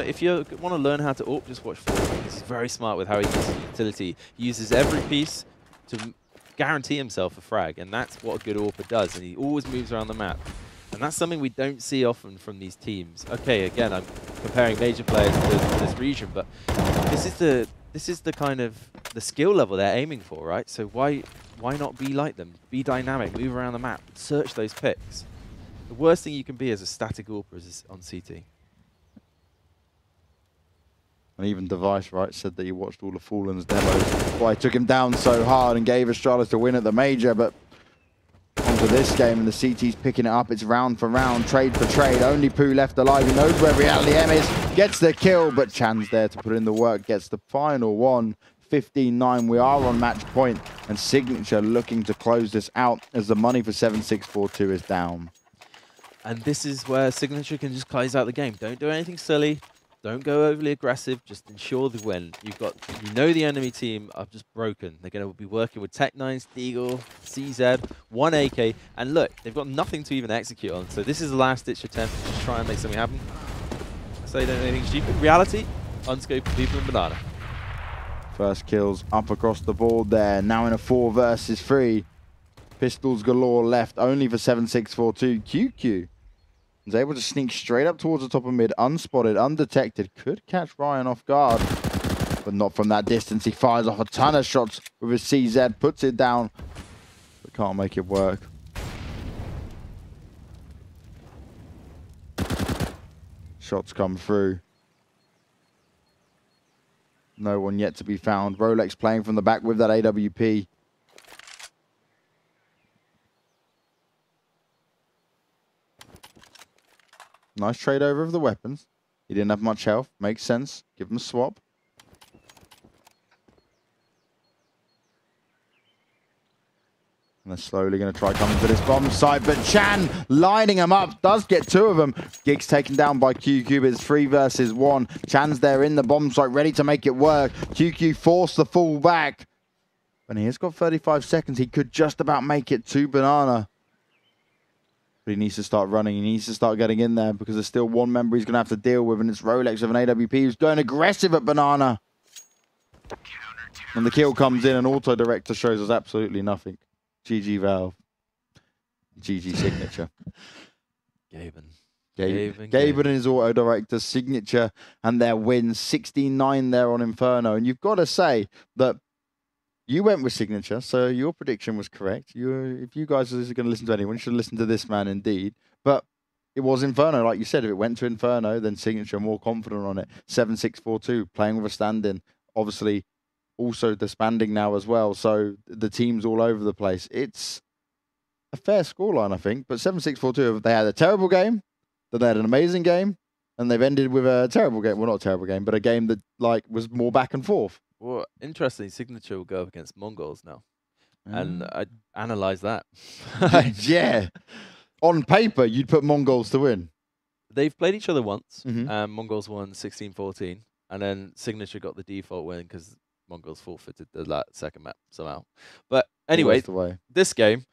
[SPEAKER 1] if you wanna learn how to AWP, just watch Fallen, because he's very smart with how he uses utility. He uses every piece to guarantee himself a frag, and that's what a good AWPer does, and he always moves around the map. And that's something we don't see often from these teams. Okay, again, I'm comparing major players to this region, but this is the kind of the skill level they're aiming for, right? So why not be like them? Be dynamic, move around the map, search those picks. The worst thing you can be as a static AWPer is on CT.
[SPEAKER 2] And even Device, right, said that he watched all of Fallen's demos. Why he took him down so hard and gave Astralis to win at the major, but onto this game, and the CT's picking it up. It's round for round, trade for trade. Only Pooh left alive. He knows where Reality M is. Gets the kill, but Chan's there to put in the work. Gets the final one. 15-9. We are on match point, and Signature looking to close this out as the money for 7642 is down.
[SPEAKER 1] And this is where Signature can just close out the game. Don't do anything silly. Don't go overly aggressive. Just ensure the win. You know the enemy team are just broken. They're going to be working with Tech 9s, Deagle, CZ, 1 AK. And look, they've got nothing to even execute on. So this is the last-ditch attempt to just try and make something happen. I say don't do anything stupid. Reality, unscope people in Banana.
[SPEAKER 2] First kills up across the board there. Now in a 4 versus 3. Pistols galore left only for 7642. QQ is able to sneak straight up towards the top of mid, unspotted, undetected. Could catch Ryan off guard, but not from that distance. He fires off a ton of shots with his CZ, puts it down, but can't make it work. Shots come through. No one yet to be found. Rolex playing from the back with that AWP. Nice trade over of the weapons. He didn't have much health. Makes sense. Give him a swap. And they're slowly going to try coming to this bomb site. But Chan lining him up. Does get 2 of them. Gig's taken down by QQ. But it's 3 versus 1. Chan's there in the bomb site, ready to make it work. QQ forced the fall back. And he has got 35 seconds. He could just about make it to Banana. But he needs to start running. He needs to start getting in there because there's still one member he's going to have to deal with, and it's Rolex of an AWP who's going aggressive at Banana. And the kill comes in, and Auto Director shows us absolutely nothing. GG Valve. GG Signature. Gaben and his Auto Director Signature and their win. 69 there on Inferno. And you've got to say that you went with Signature, so your prediction was correct. If you guys are going to listen to anyone, you should listen to this man indeed. But it was Inferno, like you said. If it went to Inferno, then Signature more confident on it. 7-6-4-2, playing with a stand-in. Obviously, also disbanding now as well. So the team's all over the place. It's a fair scoreline, I think. But 7-6-4-2, they had a terrible game, then they had an amazing game, and they've ended with a terrible game. Well, not a terrible game, but a game that was more back and forth.
[SPEAKER 1] Well, interesting. Signature will go up against Mongols now. And I analysed that.
[SPEAKER 2] Yeah. On paper, you'd put Mongols to win.
[SPEAKER 1] They've played each other once. Mongols won 16-14. And then Signature got the default win because Mongols forfeited that second map somehow. But anyway, this game,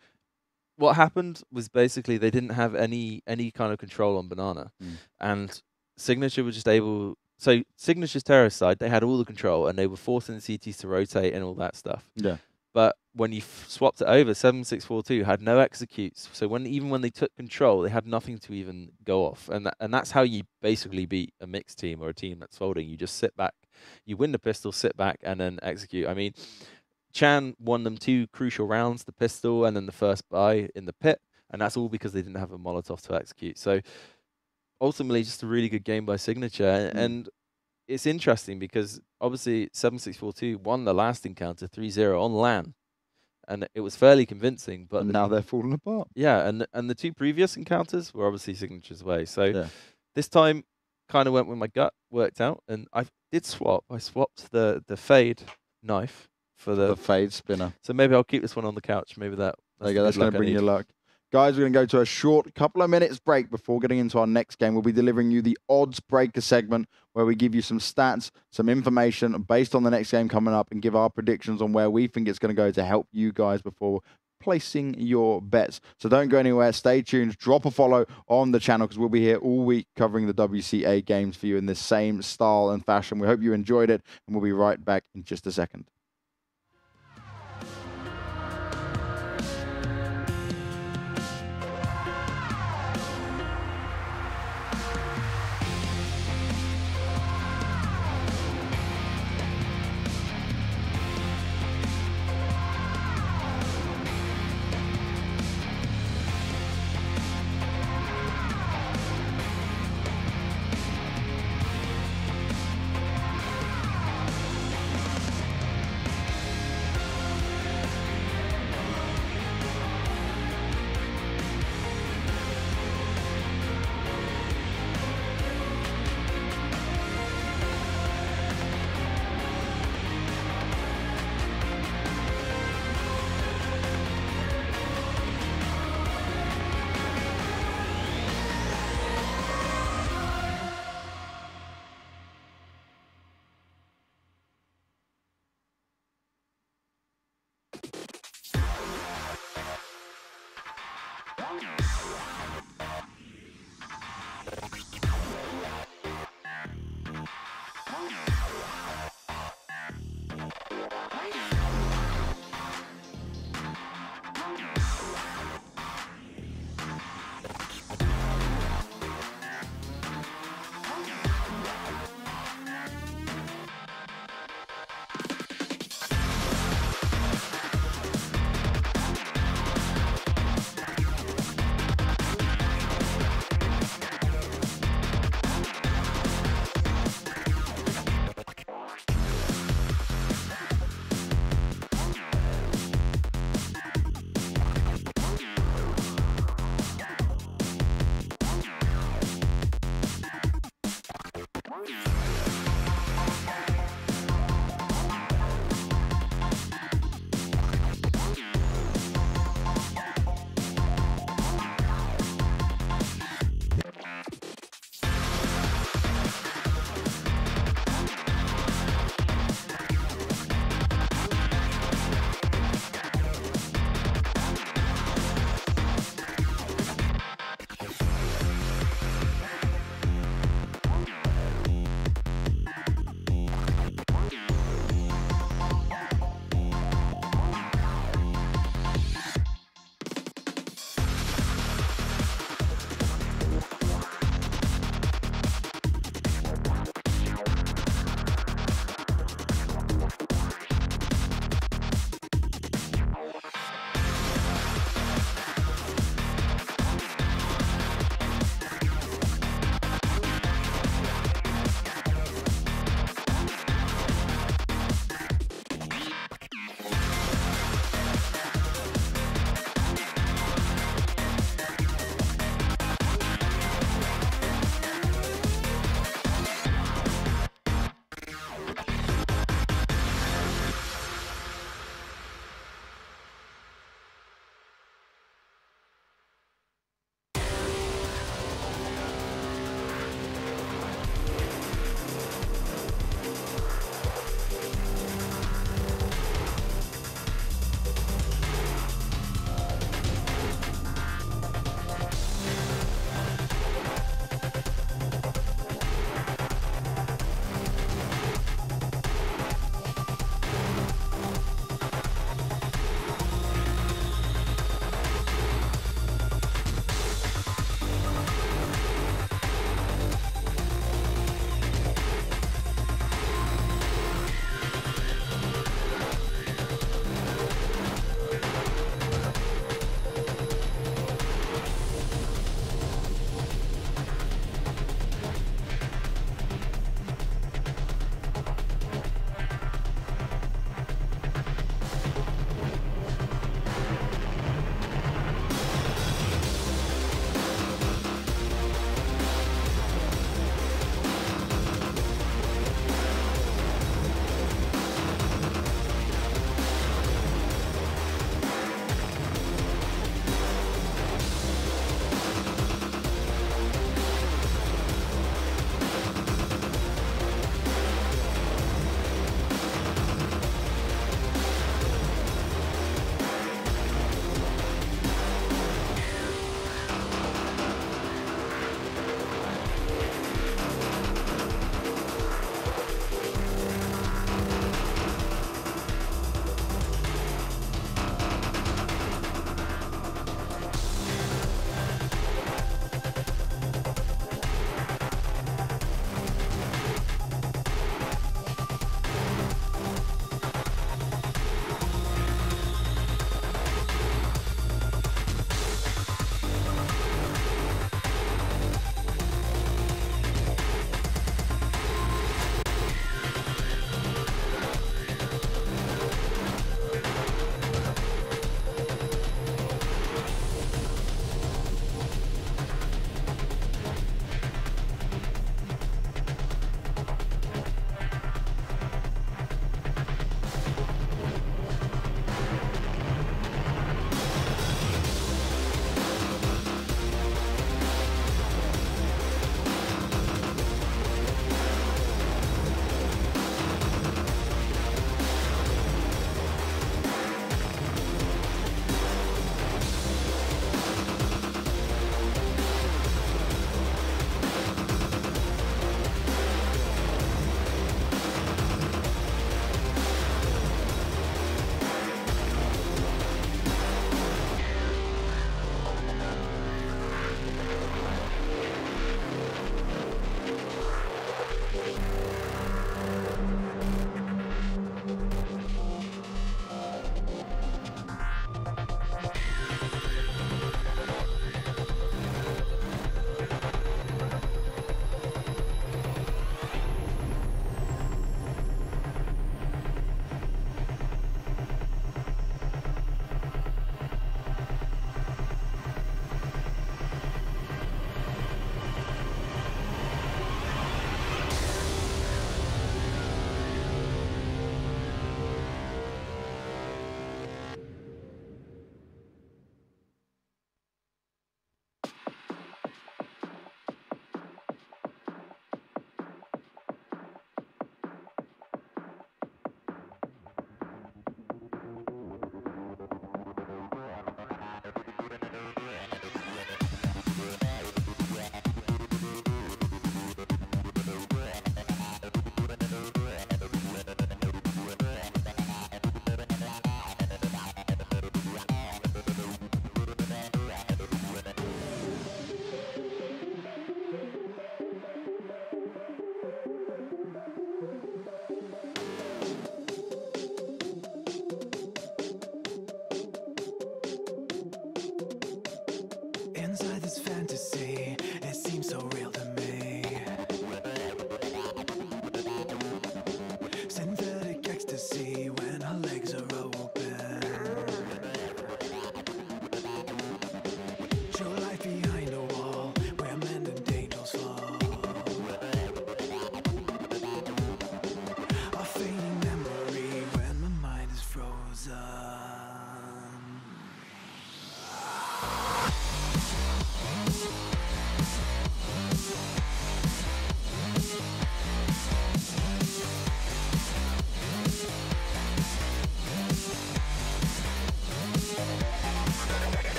[SPEAKER 1] what happened was basically they didn't have any kind of control on Banana. And Signature was just able... So Signature's terrorist side, they had all the control, and they were forcing the CTs to rotate and all that stuff.
[SPEAKER 2] Yeah.
[SPEAKER 1] But when you swapped it over, 7-6-4-2 had no executes. So even when they took control, they had nothing to even go off. And that's how you basically beat a mixed team or a team that's folding. You just sit back, you win the pistol, sit back, and then execute. I mean, Chan won them 2 crucial rounds, the pistol and then the first buy in the pit. And that's all because they didn't have a Molotov to execute. So ultimately, just a really good game by Signature. And it's interesting because obviously 7-6-4-2 won the last encounter 3-0 on LAN. And it was fairly convincing. But
[SPEAKER 2] now they're falling apart.
[SPEAKER 1] Yeah, and the 2 previous encounters were obviously Signature's way. So this time kind of went with my gut, worked out. And I did swap. I swapped the fade knife for the
[SPEAKER 2] fade spinner.
[SPEAKER 1] So maybe I'll keep this one on the couch. Maybe there you go.
[SPEAKER 2] That's going to bring you luck. Guys, we're going to go to a short couple of minutes break before getting into our next game. We'll be delivering you the Odds Breaker segment where we give you some stats, some information based on the next game coming up and give our predictions on where we think it's going to go to help you guys before placing your bets. So don't go anywhere. Stay tuned. Drop a follow on the channel because we'll be here all week covering the WCA games for you in this same style and fashion. We hope you enjoyed it, and we'll be right back in just a second.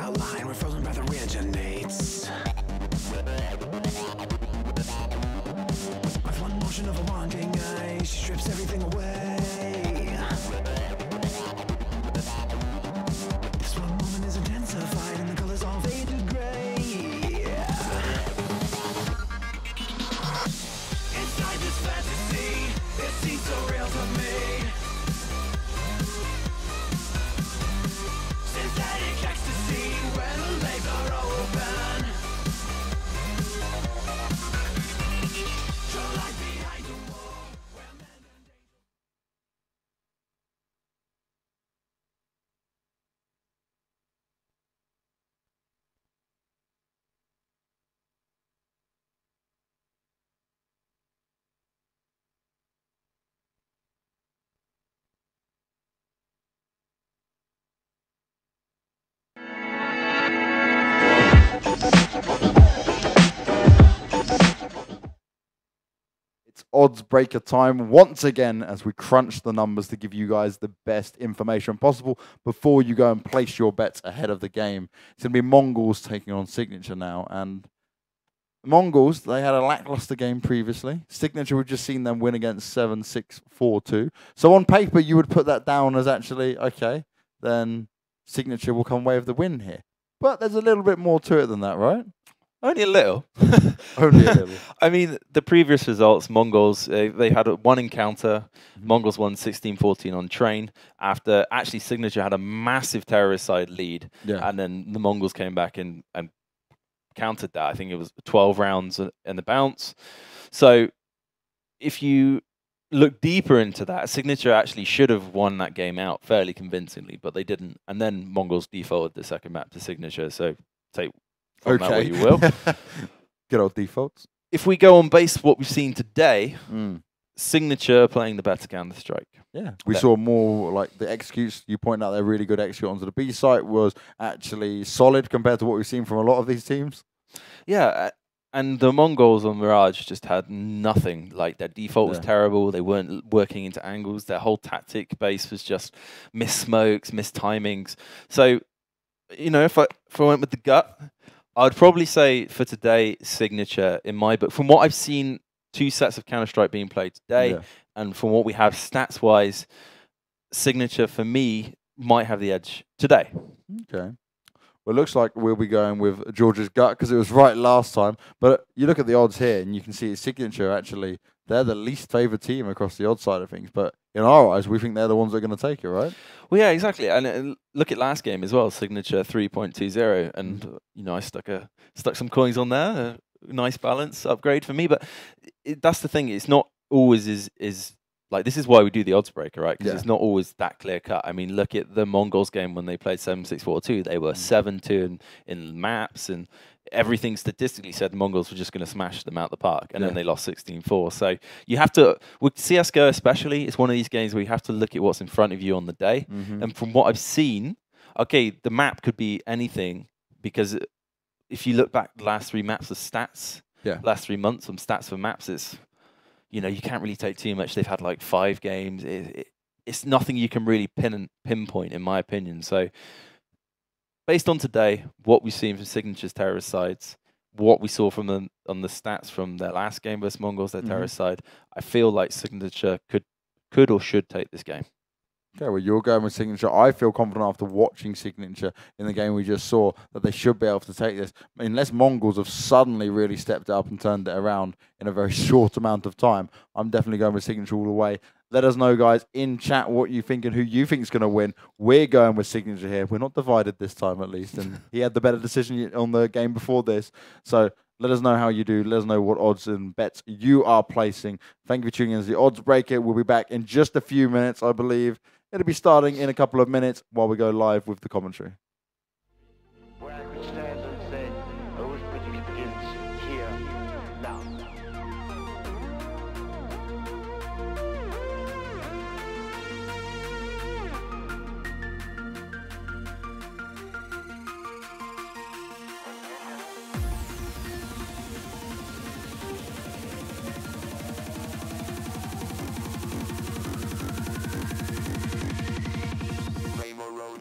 [SPEAKER 3] outline, where frozen breath originates. With one motion of a wanding eye, she strips everything away. This one moment is intensified, and the colors all fade to gray. Inside this fantasy, it seems so real to me. Synthetic ecstasy, when the legs are open. Draw light behind the wall, where men and angels.
[SPEAKER 2] It's odds breaker time once again as we crunch the numbers to give you guys the best information possible before you go and place your bets ahead of the game. It's going to be Mongols taking on Signature now, and Mongols, they had a lackluster game previously. Signature, we've just seen them win against 7-6, 4-2. So on paper, you would put that down as actually, okay, then Signature will come away with the win here. But there's a little bit more to it than that, right?
[SPEAKER 1] Only a little.
[SPEAKER 2] Only a little.
[SPEAKER 1] I mean, the previous results, Mongols, they had one encounter. Mongols won 16-14 on train after actually Signature had a massive terrorist side lead.
[SPEAKER 2] Yeah.
[SPEAKER 1] And then the Mongols came back and countered that. I think it was 12 rounds in the bounce. So if you look deeper into that, Signature actually should have won that game out fairly convincingly, but they didn't. And then Mongols defaulted the second map to Signature. So take from that what you will.
[SPEAKER 2] Good old defaults.
[SPEAKER 1] If we go on base what we've seen today, Signature playing the better Counter-Strike.
[SPEAKER 2] Yeah, we saw more like the executes. You point out they're really good execute onto the B site was actually solid compared to what we've seen from a lot of these teams.
[SPEAKER 1] Yeah, and the Mongols on Mirage just had nothing. Like their default was terrible. They weren't working into angles. Their whole tactic base was just missed smokes, missed timings. So, you know, if I went with the gut, I'd probably say for today, Signature in my book. From what I've seen, 2 sets of Counter-Strike being played today, and from what we have stats-wise, Signature for me might have the edge today.
[SPEAKER 2] Okay. Well, it looks like we'll be going with George's gut because it was right last time. But you look at the odds here, and you can see Signature actually, they're the least favoured team across the odds side of things. But in our eyes, we think they're the ones that are going to take it, right?
[SPEAKER 1] Well, yeah, exactly. And look at last game as well, Signature 3.20, and you know I stuck some coins on there. A nice balance upgrade for me, but that's the thing. It's not always is like this is why we do the odds breaker, right? Because it's not always that clear cut. I mean, look at the Mongols game when they played 7-6-4-2. They were 7-2 in maps, and everything statistically said the Mongols were just going to smash them out the park, and then they lost 16-4. So you have to, with CSGO especially, it's one of these games where you have to look at what's in front of you on the day. And from what I've seen, okay, the map could be anything because if you look back the last 3 maps of stats, last 3 months of stats for maps, it's, you know, you can't really take too much. They've had like 5 games. It's nothing you can really pinpoint, in my opinion. So based on today, what we've seen from Signature's terrorist sides, what we saw from them on the stats from their last game versus Mongols, their terrorist side, I feel like Signature could or should take this game.
[SPEAKER 2] Okay, well, you're going with Signature. I feel confident after watching Signature in the game we just saw that they should be able to take this. Unless Mongols have suddenly really stepped up and turned it around in a very short amount of time, I'm definitely going with Signature all the way. Let us know, guys, in chat what you think and who you think is going to win. We're going with Signature here. We're not divided this time, at least. And he had the better decision on the game before this. So let us know how you do. Let us know what odds and bets you are placing. Thank you for tuning in to the Odds Breaker. We'll be back in just a few minutes, I believe. It'll be starting in a couple of minutes while we go live with the commentary.
[SPEAKER 5] Where I could stand and say, arithmetic begins here, now. Rainbow Road.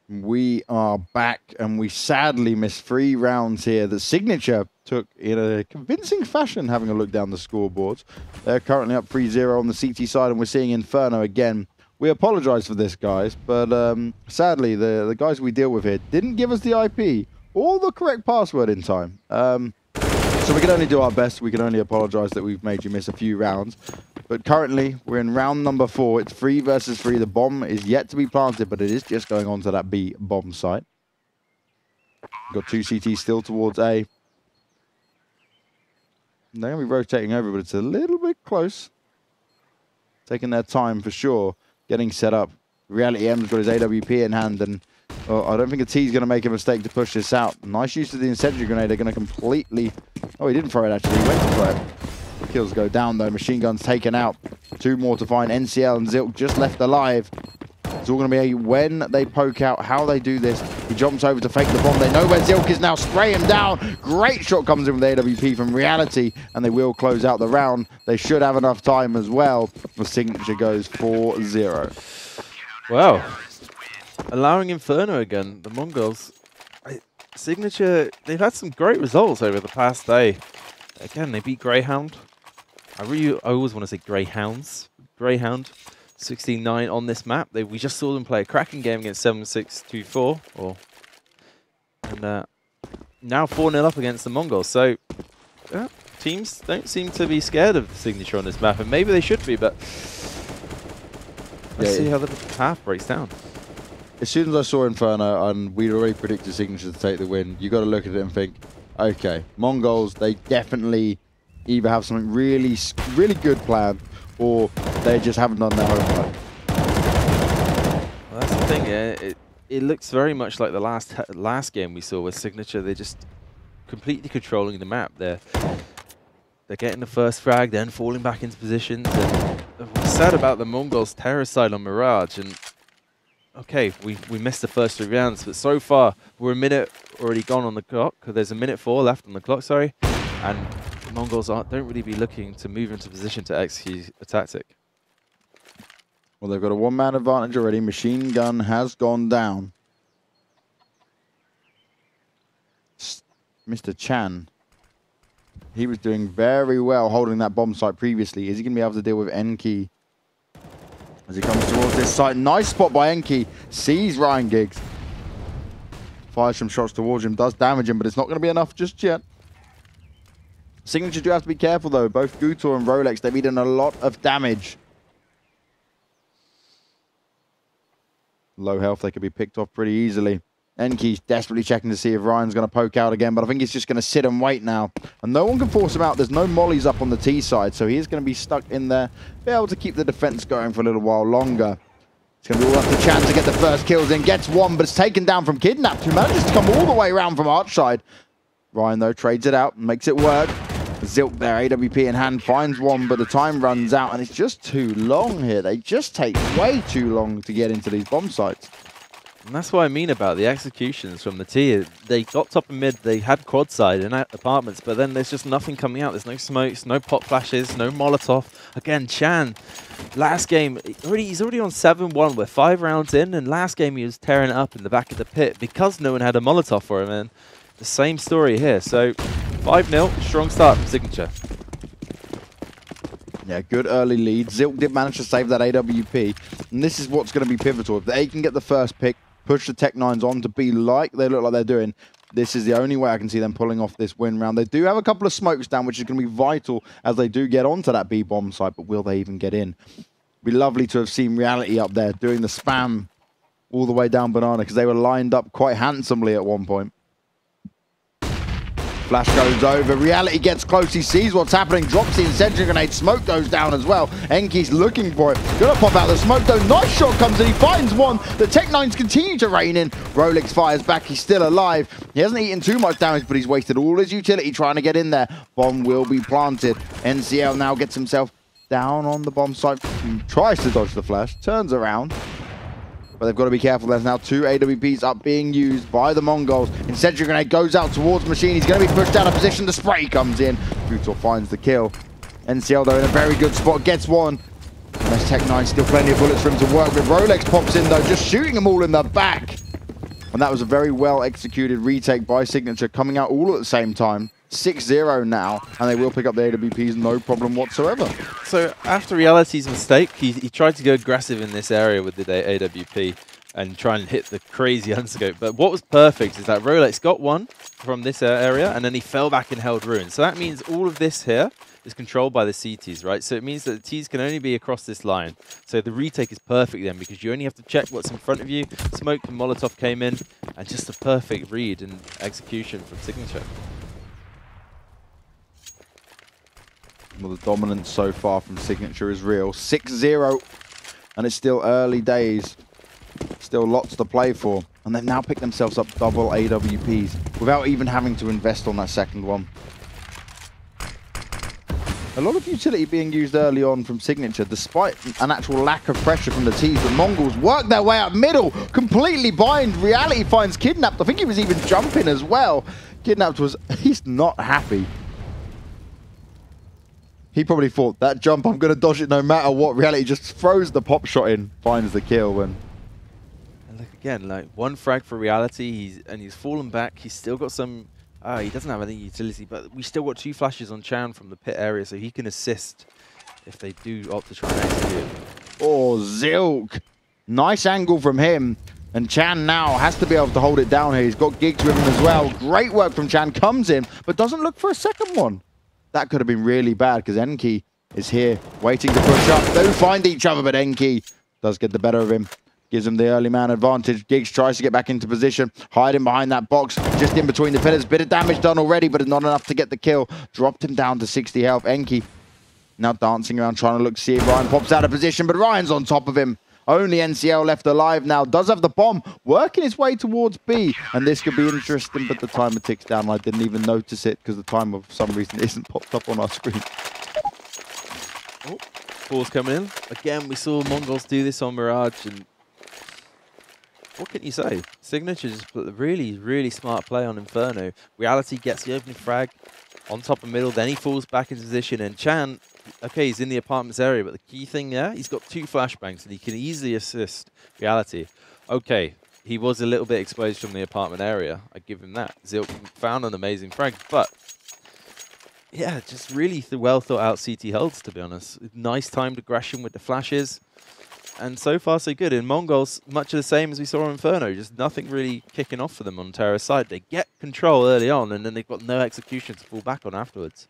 [SPEAKER 2] We are back, and we sadly missed 3 rounds here that Signature took in a convincing fashion, having a look down the scoreboards. They're currently up 3-0 on the CT side, and we're seeing Inferno again. We apologize for this, guys, but sadly, the guys we deal with here didn't give us the IP or the correct password in time. So we can only do our best. We can only apologize that we've made you miss a few rounds. But currently, we're in round number 4. It's 3 versus 3. The bomb is yet to be planted, but it is just going on to that B bomb site. Got 2 CTs still towards A. They're going to be rotating over, but it's a little bit close. Taking their time for sure. Getting set up. Reality M's got his AWP in hand, and I don't think a T's going to make a mistake to push this out. Nice use of the incendiary grenade. They're going to completely... Oh, he didn't throw it, actually. He went to throw it. Kills go down, though. Machine gun's taken out. 2 more to find. NCL and Zilk just left alive. It's all going to be when they poke out, how they do this. He jumps over to fake the bomb. They know where Zilk is now. Spray him down. Great shot comes in with AWP from Reality, and they will close out the round. They should have enough time as well. The Signature goes 4-0.
[SPEAKER 1] Wow. Allowing Inferno again. The Mongols. Signature, they've had some great results over the past day. Again, they beat Greyhound. I always want to say Greyhounds. Greyhound, 16-9 on this map. We just saw them play a cracking game against 7-6-2-4. And now 4-0 up against the Mongols. So teams don't seem to be scared of the Signature on this map, and maybe they should be, but let's see how the half breaks down.
[SPEAKER 2] As soon as I saw Inferno, and we'd already predicted Signature to take the win, you got to look at it and think, okay, Mongols, they definitely either have something really, really good planned, or they just haven't done their homework.
[SPEAKER 1] Well, that's the thing, yeah. It looks very much like the last game we saw with Signature. They're just completely controlling the map. They're getting the first frag, then falling back into positions. And what's sad about the Mongols' terror side on Mirage, and okay, we missed the first 3 rounds, but so far we're a minute already gone on the clock. There's a minute 4 left on the clock, sorry, and the Mongols don't really be looking to move into position to execute a tactic.
[SPEAKER 2] Well, they've got a 1-man advantage already. Machine gun has gone down. Mr. Chan, he was doing very well holding that bomb site previously. Is he going to be able to deal with Enki as he comes towards this site? Nice spot by Enki. Sees Ryan Giggs. Fires some shots towards him. Does damage him, but it's not going to be enough just yet. Signature do have to be careful, though. Both Gutor and Rolex, they've eaten a lot of damage. Low health, they could be picked off pretty easily. Enki's desperately checking to see if Ryan's going to poke out again, but I think he's just going to sit and wait now. And no one can force him out. There's no mollies up on the T side, so he is going to be stuck in there. Be able to keep the defense going for a little while longer. It's going to be all up to Chan to get the first kills in. Gets one, but it's taken down from Kidnapped, who manages to come all the way around from Arch side. Ryan, though, trades it out and makes it work. Zilk there, AWP in hand, finds one, but the time runs out, and it's just too long here. They just take way too long to get into these bomb sites.
[SPEAKER 1] And that's what I mean about the executions from the T. They got top and mid, they had quad side and apartments, but then there's just nothing coming out. There's no smokes, no pop flashes, no Molotov. Again, Chan, last game, he's already on 7-1. We're 5 rounds in, and last game he was tearing it up in the back of the pit because no one had a Molotov for him. And the same story here. So 5-0, strong start from Signature.
[SPEAKER 2] Yeah, good early lead. Zilk did manage to save that AWP, and this is what's going to be pivotal. If they can get the first pick, push the Tech-9s on to be like they look like they're doing, this is the only way I can see them pulling off this win round. They do have a couple of smokes down, which is going to be vital as they do get onto that B-bomb site, but will they even get in? It'd be lovely to have seen Reality up there doing the spam all the way down Banana, because they were lined up quite handsomely at one point. Flash goes over, Reality gets close, he sees what's happening, drops the incendiary grenade, smoke goes down as well. Enki's looking for it, gonna pop out the smoke though, nice shot comes in, he finds one, the Tech-9s continue to rain in, Rolex fires back, he's still alive, he hasn't eaten too much damage, but he's wasted all his utility trying to get in there. Bomb will be planted, NCL now gets himself down on the bomb site, tries to dodge the flash, turns around, But they've got to be careful. There's now 2 AWPs up being used by the Mongols. Incendiary grenade goes out towards Machine. He's going to be pushed out of position. The spray comes in. Gutor finds the kill. NCL, though, in a very good spot. Gets one. There's Tech9, still plenty of bullets for him to work with. Rolex pops in, though, just shooting them all in the back. And that was a very well-executed retake by Signature, coming out all at the same time. 6-0 now, and they will pick up the AWPs, no problem whatsoever.
[SPEAKER 1] So after Reality's mistake, he tried to go aggressive in this area with the AWP and try and hit the crazy unscope. But what was perfect is that Rolex got one from this area, and then he fell back and held ruin. So that means all of this here is controlled by the CTs, right? So it means that the Ts can only be across this line. So the retake is perfect then, because you only have to check what's in front of you. Smoke and Molotov came in, and just a perfect read and execution from Signature.
[SPEAKER 2] Well, the dominance so far from Signature is real. 6-0, and it's still early days. Still lots to play for. And they've now picked themselves up double AWPs without even having to invest on that second one. A lot of utility being used early on from Signature, despite an actual lack of pressure from the Ts. The Mongols work their way up middle, completely bind. Reality finds Kidnapped. I think he was even jumping as well. Kidnapped was, he's not happy. He probably thought, that jump, I'm going to dodge it no matter what. Reality just throws the pop shot in, finds the kill. And
[SPEAKER 1] look again, like one frag for Reality, he's fallen back. He's still got some, he doesn't have any utility, but we still got 2 flashes on Chan from the pit area, so he can assist if they do opt to try and execute.
[SPEAKER 2] oh, Zilk. Nice angle from him. And Chan now has to be able to hold it down here. He's got gigs with him as well. Great work from Chan. Comes in, but doesn't look for a second one. That could have been really bad because Enki is here waiting to push up. They find each other, but Enki does get the better of him. Gives him the early man advantage. Giggs tries to get back into position. Hiding behind that box, just in between the pillars. Bit of damage done already, but not enough to get the kill. Dropped him down to 60 health. Enki now dancing around, trying to look, see if Ryan pops out of position, but Ryan's on top of him. Only NCL left alive now. Does have the bomb, working his way towards B. And this could be interesting, but the timer ticks down. I didn't even notice it because the timer, for some reason, isn't popped up on our screen.
[SPEAKER 1] Oh, ball's coming in. Again, we saw Mongols do this on Mirage, and what can you say? Signature just put a really, really smart play on Inferno. Reality gets the opening frag on top of middle, then he falls back into position, and Chan, okay, he's in the apartments area, but the key thing there, he's got 2 flashbangs, and he can easily assist Reality. Okay, he was a little bit exposed from the apartment area. I give him that. Zilk found an amazing frag, but yeah, just really well thought out CT holds, to be honest. Nice timed aggression with the flashes. And so far, so good. In Mongols, much of the same as we saw in Inferno. Just nothing really kicking off for them on Terra's side. They get control early on, and then they've got no execution to fall back on afterwards.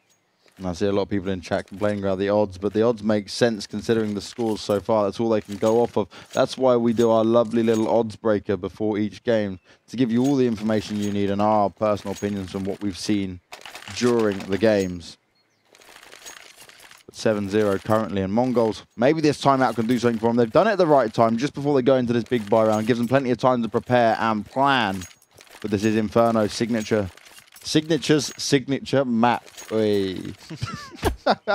[SPEAKER 2] And I see a lot of people in chat complaining about the odds, but the odds make sense considering the scores so far. That's all they can go off of. That's why we do our lovely little odds breaker before each game, to give you all the information you need and our personal opinions from what we've seen during the games. 7-0 currently, and Mongols, maybe this timeout can do something for them. They've done it at the right time, just before they go into this big buy round. Gives them plenty of time to prepare and plan. But this is Inferno Signature's signature map.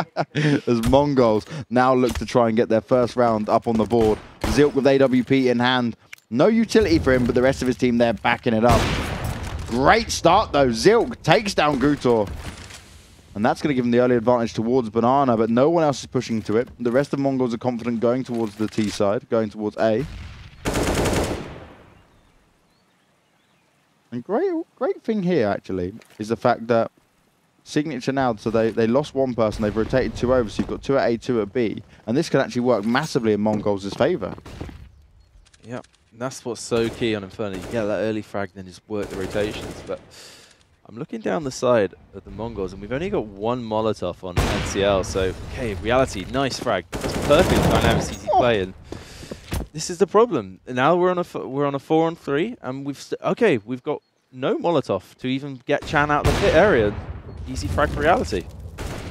[SPEAKER 2] As Mongols now look to try and get their first round up on the board. Zilk with AWP in hand. No utility for him, but the rest of his team there backing it up. Great start though. Zilk takes down Gutor. And that's going to give him the early advantage towards Banana, but no one else is pushing to it. The rest of Mongols are confident going towards the T side, going towards A. And great thing here, actually, is the fact that Signature now, so they lost one person, they've rotated 2 over, so you've got 2 at A, 2 at B. And this can actually work massively in Mongols' favour.
[SPEAKER 1] Yep, and that's what's so key on Inferno. You get that early frag, then just work the rotations. But I'm looking down the side of the Mongols, and we've only got 1 Molotov on NCL. So, okay, Reality, nice frag. That's perfect dynamic CT play, and this is the problem. Now we're on a 4-on-3, and we've got no Molotov to even get Chan out of the pit area. Easy frag for Reality.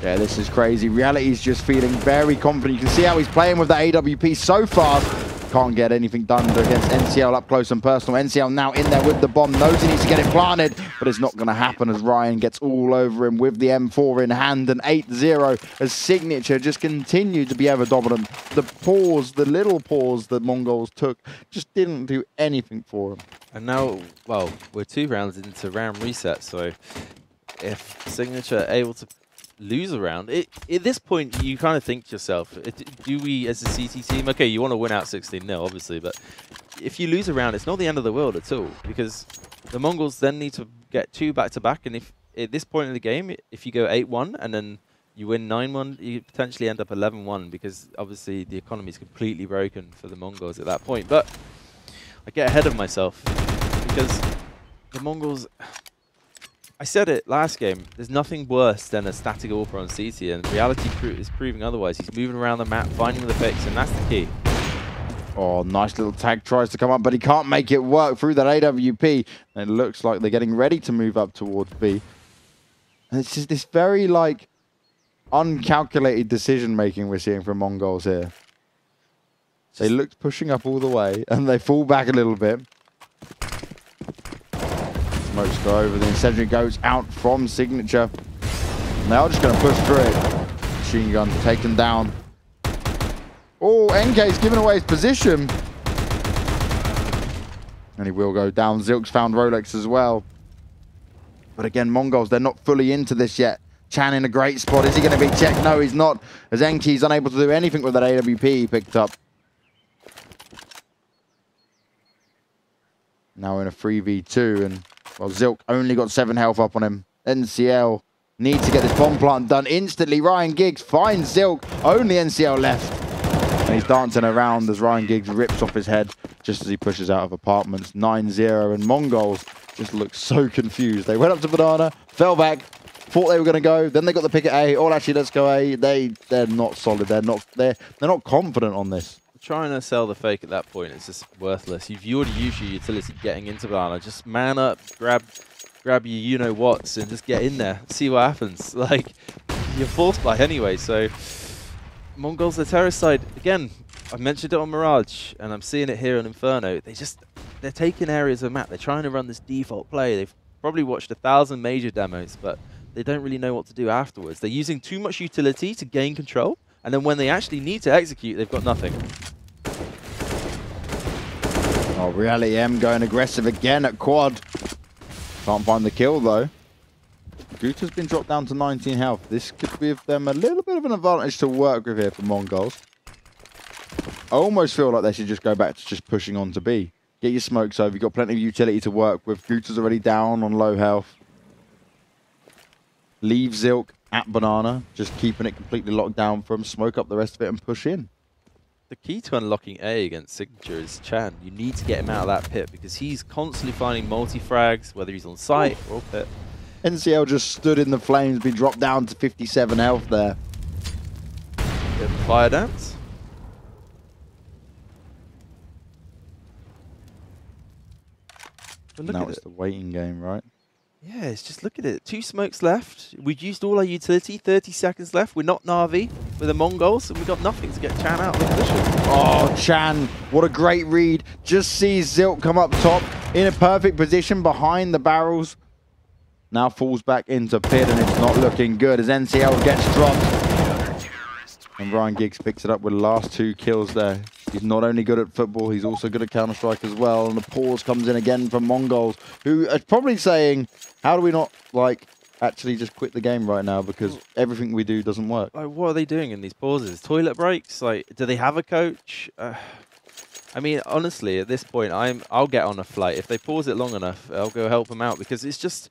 [SPEAKER 2] Yeah, this is crazy. Reality's just feeling very confident. You can see how he's playing with that AWP so fast. Can't get anything done against NCL up close and personal. NCL now in there with the bomb. Knows he needs to get it planted, but it's not going to happen as Ryan gets all over him with the M4 in hand. And 8-0 as Signature just continued to be ever dominant. The pause, the little pause that Mongols took just didn't do anything for him.
[SPEAKER 1] And now, well, we're 2 rounds into round reset, so if Signature are able to lose a round, at this point you kind of think to yourself, do we as a CT team, okay, you want to win out 16-0 obviously, but if you lose a round, it's not the end of the world at all, because the Mongols then need to get 2 back-to-back, and if at this point in the game, if you go 8-1 and then you win 9-1, you potentially end up 11-1, because obviously the economy is completely broken for the Mongols at that point. But I get ahead of myself, because the Mongols, I said it last game, there's nothing worse than a static AWPer on CT, and reality is proving otherwise. He's moving around the map, finding the picks, and that's the key.
[SPEAKER 2] Oh, nice little tag tries to come up, but he can't make it work through that AWP. And it looks like they're getting ready to move up towards B. And it's just this very, like, uncalculated decision-making we're seeing from Mongols here. They looked pushing up all the way, and they fall back a little bit. Smokes go over, the incendiary goes out from Signature. And they are just going to push through it. Machine gun taken down. Oh, NK's giving away his position. And he will go down. Zilk's found Rolex as well. But again, Mongols, they're not fully into this yet. Chan in a great spot. Is he going to be checked? No, he's not. As Enki's unable to do anything with that AWP he picked up. Now in a 3v2, and well, Zilk only got 7 health up on him. NCL needs to get this bomb plant done instantly. Ryan Giggs finds Zilk. Only NCL left. And he's dancing around as Ryan Giggs rips off his head just as he pushes out of apartments. 9-0, and Mongols just look so confused. They went up to Banana, fell back, thought they were going to go. Then they got the pick at A. Oh, actually, let's go A. They're not solid. They're not confident on this.
[SPEAKER 1] Trying to sell the fake at that point is just worthless. You've already used your utility getting into Banana. Just man up, grab your you-know-whats and just get in there. See what happens. Like, you're forced by anyway, so Mongols, the terrorist side, again, I mentioned it on Mirage, and I'm seeing it here on Inferno. They're taking areas of the map. They're trying to run this default play. They've probably watched 1,000 major demos, but they don't really know what to do afterwards. They're using too much utility to gain control, and then when they actually need to execute, they've got nothing.
[SPEAKER 2] Oh, Reality M going aggressive again at quad. Can't find the kill, though. Guta's been dropped down to 19 health. This could give them a little bit of an advantage to work with here for Mongols. I almost feel like they should just go back to just pushing on to B. Get your smokes over. You've got plenty of utility to work with. Guta's already down on low health. Leave Zilk at Banana. Just keeping it completely locked down for him. Smoke up the rest of it and push in.
[SPEAKER 1] The key to unlocking A against Signature is Chan. You need to get him out of that pit because he's constantly finding multi-frags, whether he's on site or pit.
[SPEAKER 2] NCL just stood in the flames, been dropped down to 57 health there.
[SPEAKER 1] Bit of a fire dance. But look
[SPEAKER 2] Now
[SPEAKER 1] at
[SPEAKER 2] it's
[SPEAKER 1] it.
[SPEAKER 2] the waiting game, right?
[SPEAKER 1] Yeah, it's just look at it. 2 smokes left. We've used all our utility. 30 seconds left. We're not Na'Vi with the Mongols, and we've got nothing to get Chan out of the position.
[SPEAKER 2] Oh, Chan, what a great read. Just sees Zilk come up top in a perfect position behind the barrels. Now falls back into pit, and it's not looking good as NCL gets dropped. And Ryan Giggs picks it up with the last 2 kills there. He's not only good at football, he's also good at Counter-Strike as well. And the pause comes in again from Mongols, who are probably saying, how do we not, like, actually just quit the game right now because everything we do doesn't work?
[SPEAKER 1] Like, what are they doing in these pauses? Toilet breaks? Like, do they have a coach? I mean, honestly, at this point, I'll get on a flight. If they pause it long enough, I'll go help them out because it's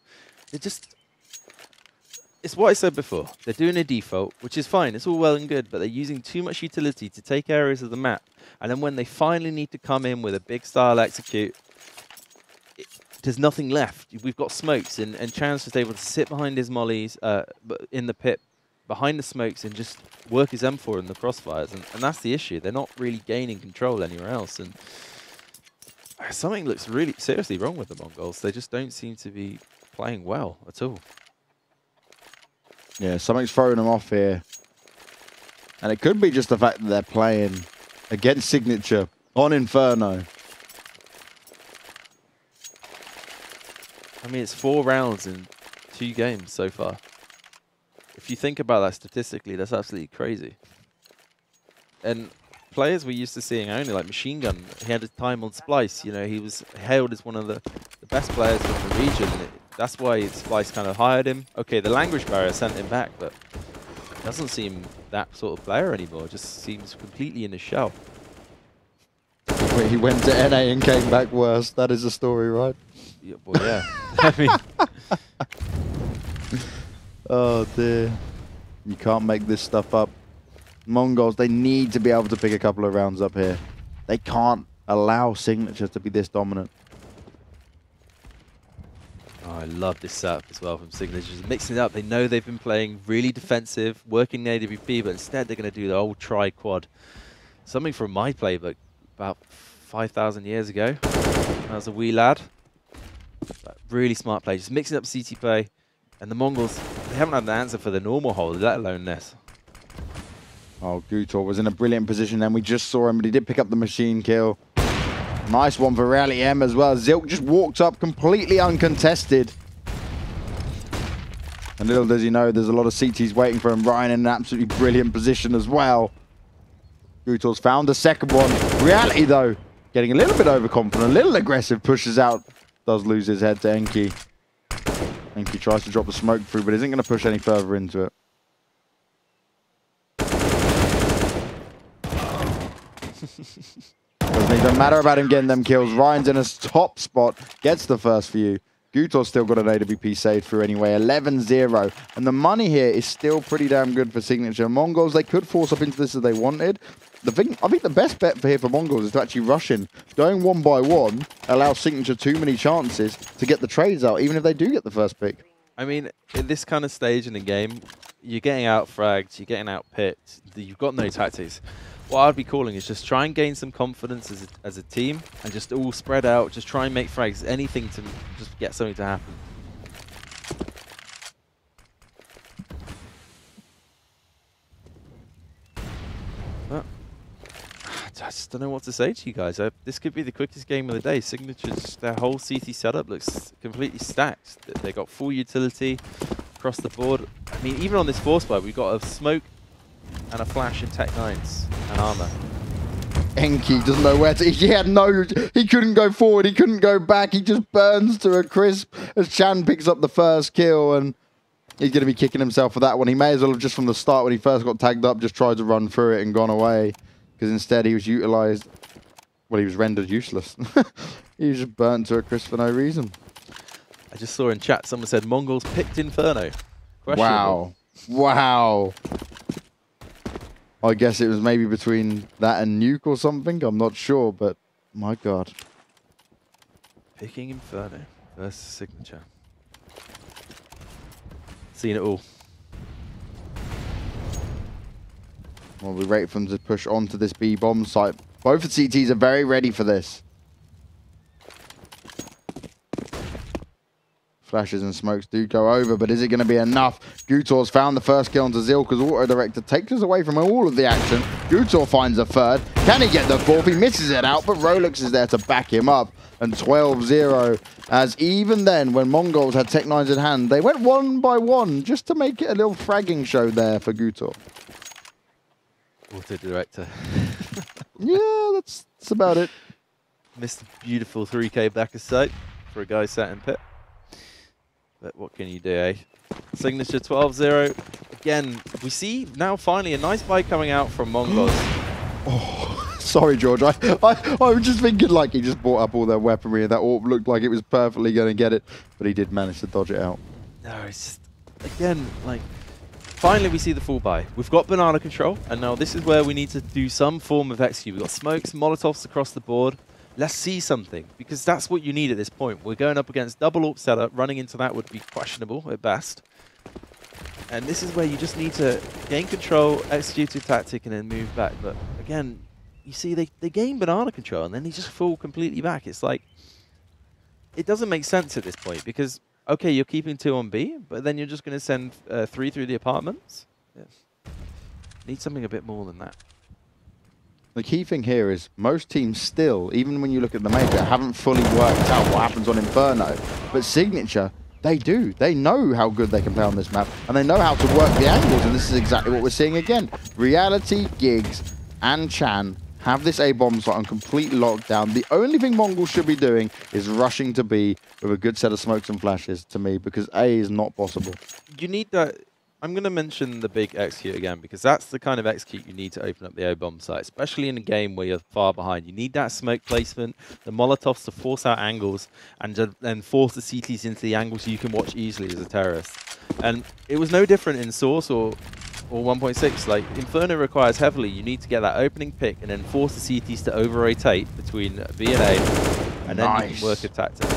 [SPEAKER 1] what I said before. They're doing a default, which is fine. It's all well and good, but they're using too much utility to take areas of the map. And then when they finally need to come in with a big style execute, there's nothing left. We've got smokes, and Chan's just able to sit behind his mollies in the pit, behind the smokes, and just work his M4 in the crossfires. And that's the issue. They're not really gaining control anywhere else. And something looks really seriously wrong with the Mongols. They just don't seem to be playing well at all.
[SPEAKER 2] Yeah, something's throwing them off here. And it could be just the fact that they're playing against Signature On Inferno.
[SPEAKER 1] I mean, it's 4 rounds in 2 games so far. If you think about that statistically, that's absolutely crazy. And players we're used to seeing only, like Machine Gun, he had his time on Splice. You know, he was hailed as one of the best players from the region. That's why Splice kind of hired him. Okay, the language barrier sent him back, but doesn't seem that sort of player anymore. Just seems completely in his shell.
[SPEAKER 2] He went to NA and came back worse. That is a story, right?
[SPEAKER 1] Yeah, well, yeah. I mean,
[SPEAKER 2] oh dear. You can't make this stuff up. Mongols, they need to be able to pick a couple of rounds up here. They can't allow Signature to be this dominant.
[SPEAKER 1] oh, I love this setup as well from Signature. Just mixing it up. They know they've been playing really defensive, working the AWP, but instead they're going to do the old tri-quad. Something from my playbook about 5,000 years ago. When I was a wee lad. But really smart play. Just mixing up CT play. And the Mongols, they haven't had an answer for the normal hold, let alone this.
[SPEAKER 2] Oh, Gutor was in a brilliant position then. We just saw him, but he did pick up the machine kill. Nice one for Rally M as well. Zilk just walked up completely uncontested. And little does he know, there's a lot of CTs waiting for him. Ryan in an absolutely brilliant position as well. Gutor's found the second one. Reality, though, getting a little bit overconfident, a little aggressive, pushes out. Does lose his head to Enki. Enki tries to drop the smoke through, but isn't going to push any further into it. Doesn't even matter about him getting them kills. Ryan's in a top spot, gets the first for you. Gutor's still got an AWP saved through anyway, 11-0. And the money here is still pretty damn good for Signature. Mongols, they could force up into this if they wanted. I think the best bet for here for Mongols is to actually rush in. Going 1 by 1 allows Signature too many chances to get the trades out, even if they do get the first pick.
[SPEAKER 1] I mean, at this kind of stage in the game, you're getting out fragged, you're getting out picked, you've got no tactics. What I'd be calling is just try and gain some confidence as a team and just all spread out, just try and make frags, anything to just get something to happen. But I just don't know what to say to you guys. This could be the quickest game of the day. Signature's, their whole CT setup looks completely stacked. They got full utility across the board. I mean, even on this force buy, we've got a smoke and a flash in Tech 9s and armor.
[SPEAKER 2] Enki doesn't know where to. He couldn't go forward. He couldn't go back. He just burns to a crisp as Chan picks up the first kill, and he's going to be kicking himself for that one. He may as well have just from the start when he first got tagged up just tried to run through it and gone away, because instead he was utilized. Well, he was rendered useless. He was just burnt to a crisp for no reason.
[SPEAKER 1] I just saw in chat someone said Mongols picked Inferno.
[SPEAKER 2] Wow. Wow. I guess it was maybe between that and Nuke or something. I'm not sure, but my God.
[SPEAKER 1] Picking Inferno versus Signature. Seen it all.
[SPEAKER 2] Well, we wait for them to push onto this B bomb site. Both the CTs are very ready for this. Flashes and smokes do go over, but is it going to be enough? Gutor's found the first kill onto Zilka's auto-director, takes us away from all of the action. Gutor finds a third. Can he get the fourth? He misses it out, but Rolex is there to back him up. And 12-0, as even then, when Mongols had Tech 9s in hand, they went 1 by 1 just to make it a little fragging show there for Gutor.
[SPEAKER 1] Auto-director.
[SPEAKER 2] Yeah, that's about it.
[SPEAKER 1] Missed a beautiful 3K back of sight for a guy sat in pit. But what can you do, eh? Signature 12-0. Again, we see now finally a nice buy coming out from Mongols.
[SPEAKER 2] Oh, sorry, George. I was just thinking like he just brought up all their weaponry and that AWP looked like it was perfectly going to get it. But he did manage to dodge it out.
[SPEAKER 1] No, it's just, again, like, finally we see the full buy. We've got banana control, and now this is where we need to do some form of execute. We've got smokes, molotovs across the board. Let's see something, because that's what you need at this point. We're going up against double AWP setup. Running into that would be questionable at best. And this is where you just need to gain control, execute your tactic, and then move back. But again, you see they gain banana control, and then they just fall completely back. It's like, it doesn't make sense at this point, because, okay, you're keeping 2 on B, but then you're just going to send 3 through the apartments? Yeah. Need something a bit more than that.
[SPEAKER 2] The key thing here is most teams still, even when you look at the major, haven't fully worked out what happens on Inferno. But Signature, they do. They know how good they can play on this map, and they know how to work the angles, and this is exactly what we're seeing again. Reality, Giggs, and Chan have this A-bomb site on complete lockdown. The only thing Mongols should be doing is rushing to B with a good set of smokes and flashes, to me, because A is not possible.
[SPEAKER 1] You need that. I'm going to mention the big execute again, because that's the kind of execute you need to open up the O-bomb site, especially in a game where you're far behind. You need that smoke placement, the Molotovs to force out angles, and then force the CTs into the angles you can watch easily as a terrorist. And it was no different in Source or 1.6. Like, Inferno requires heavily, you need to get that opening pick and then force the CTs to over-rotate between B and A, and then you can work a tactic.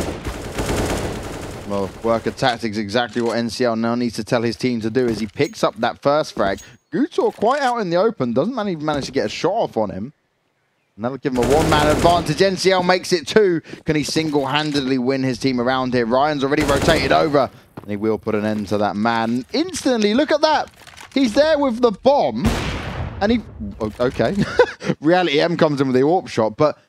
[SPEAKER 2] Well, work of tactics, exactly what NCL now needs to tell his team to do as he picks up that first frag. Gutor quite out in the open, doesn't even manage to get a shot off on him. And that'll give him a one-man advantage. NCL makes it 2. Can he single-handedly win his team around here? Ryan's already rotated over, and he will put an end to that man. Instantly, look at that. He's there with the bomb, and he... Okay. Reality M comes in with the AWP shot, but...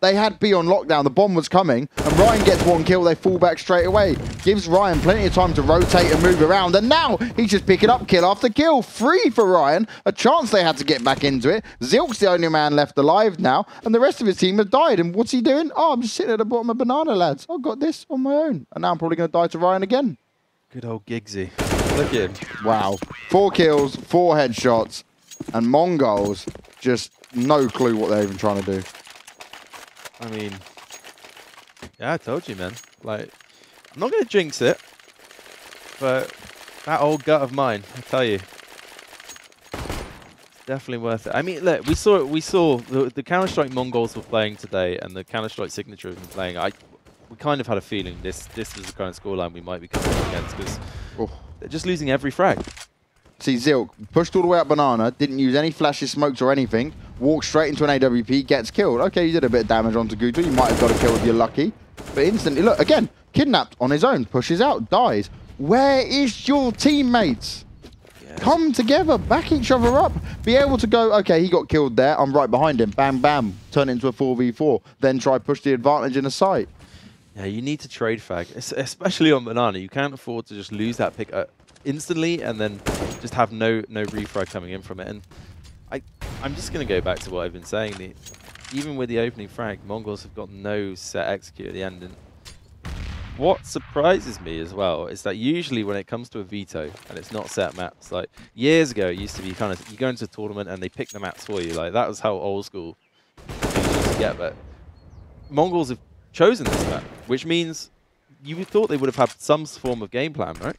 [SPEAKER 2] They had B on lockdown, the bomb was coming, and Ryan gets one kill, they fall back straight away. Gives Ryan plenty of time to rotate and move around, and now he's just picking up kill after kill. 3 for Ryan, a chance they had to get back into it. Zilk's the only man left alive now, and the rest of his team have died. And what's he doing? Oh, I'm just sitting at the bottom of Banana, lads. I've got this on my own. And now I'm probably going to die to Ryan again.
[SPEAKER 1] Good old Giggsy. Look at him.
[SPEAKER 2] Wow. 4 kills, 4 headshots, and Mongols just no clue what they're even trying to do.
[SPEAKER 1] I mean, yeah, I told you, man. Like, I'm not going to jinx it, but that old gut of mine, I tell you, definitely worth it. I mean, look, we saw the Counter-Strike Mongols were playing today, and the Counter-Strike Signature have been playing. We kind of had a feeling this was the kind of scoreline we might be coming up against, because they're just losing every frag.
[SPEAKER 2] See, Zilk pushed all the way up Banana, didn't use any flashes, smokes, or anything. Walked straight into an AWP, gets killed. Okay, you did a bit of damage onto Guto. You might have got a kill if you're lucky. But instantly, look, again, kidnapped on his own, pushes out, dies. Where is your teammates? Yes. Come together, back each other up. Be able to go, okay, he got killed there. I'm right behind him. Bam, bam. Turn it into a 4v4. Then try push the advantage in a site.
[SPEAKER 1] Yeah, you need to trade frag, especially on Banana. You can't afford to just lose that pick instantly and then just have no refrag coming in from it. And I'm just going to go back to what I've been saying. Even with the opening frag, Mongols have got no set execute at the end. And what surprises me as well is that usually when it comes to a veto and it's not set maps, like years ago it used to be kind of, you go into a tournament and they pick the maps for you. Like that was how old school things used to get. But Mongols have chosen this map, which means you thought they would have had some form of game plan, right?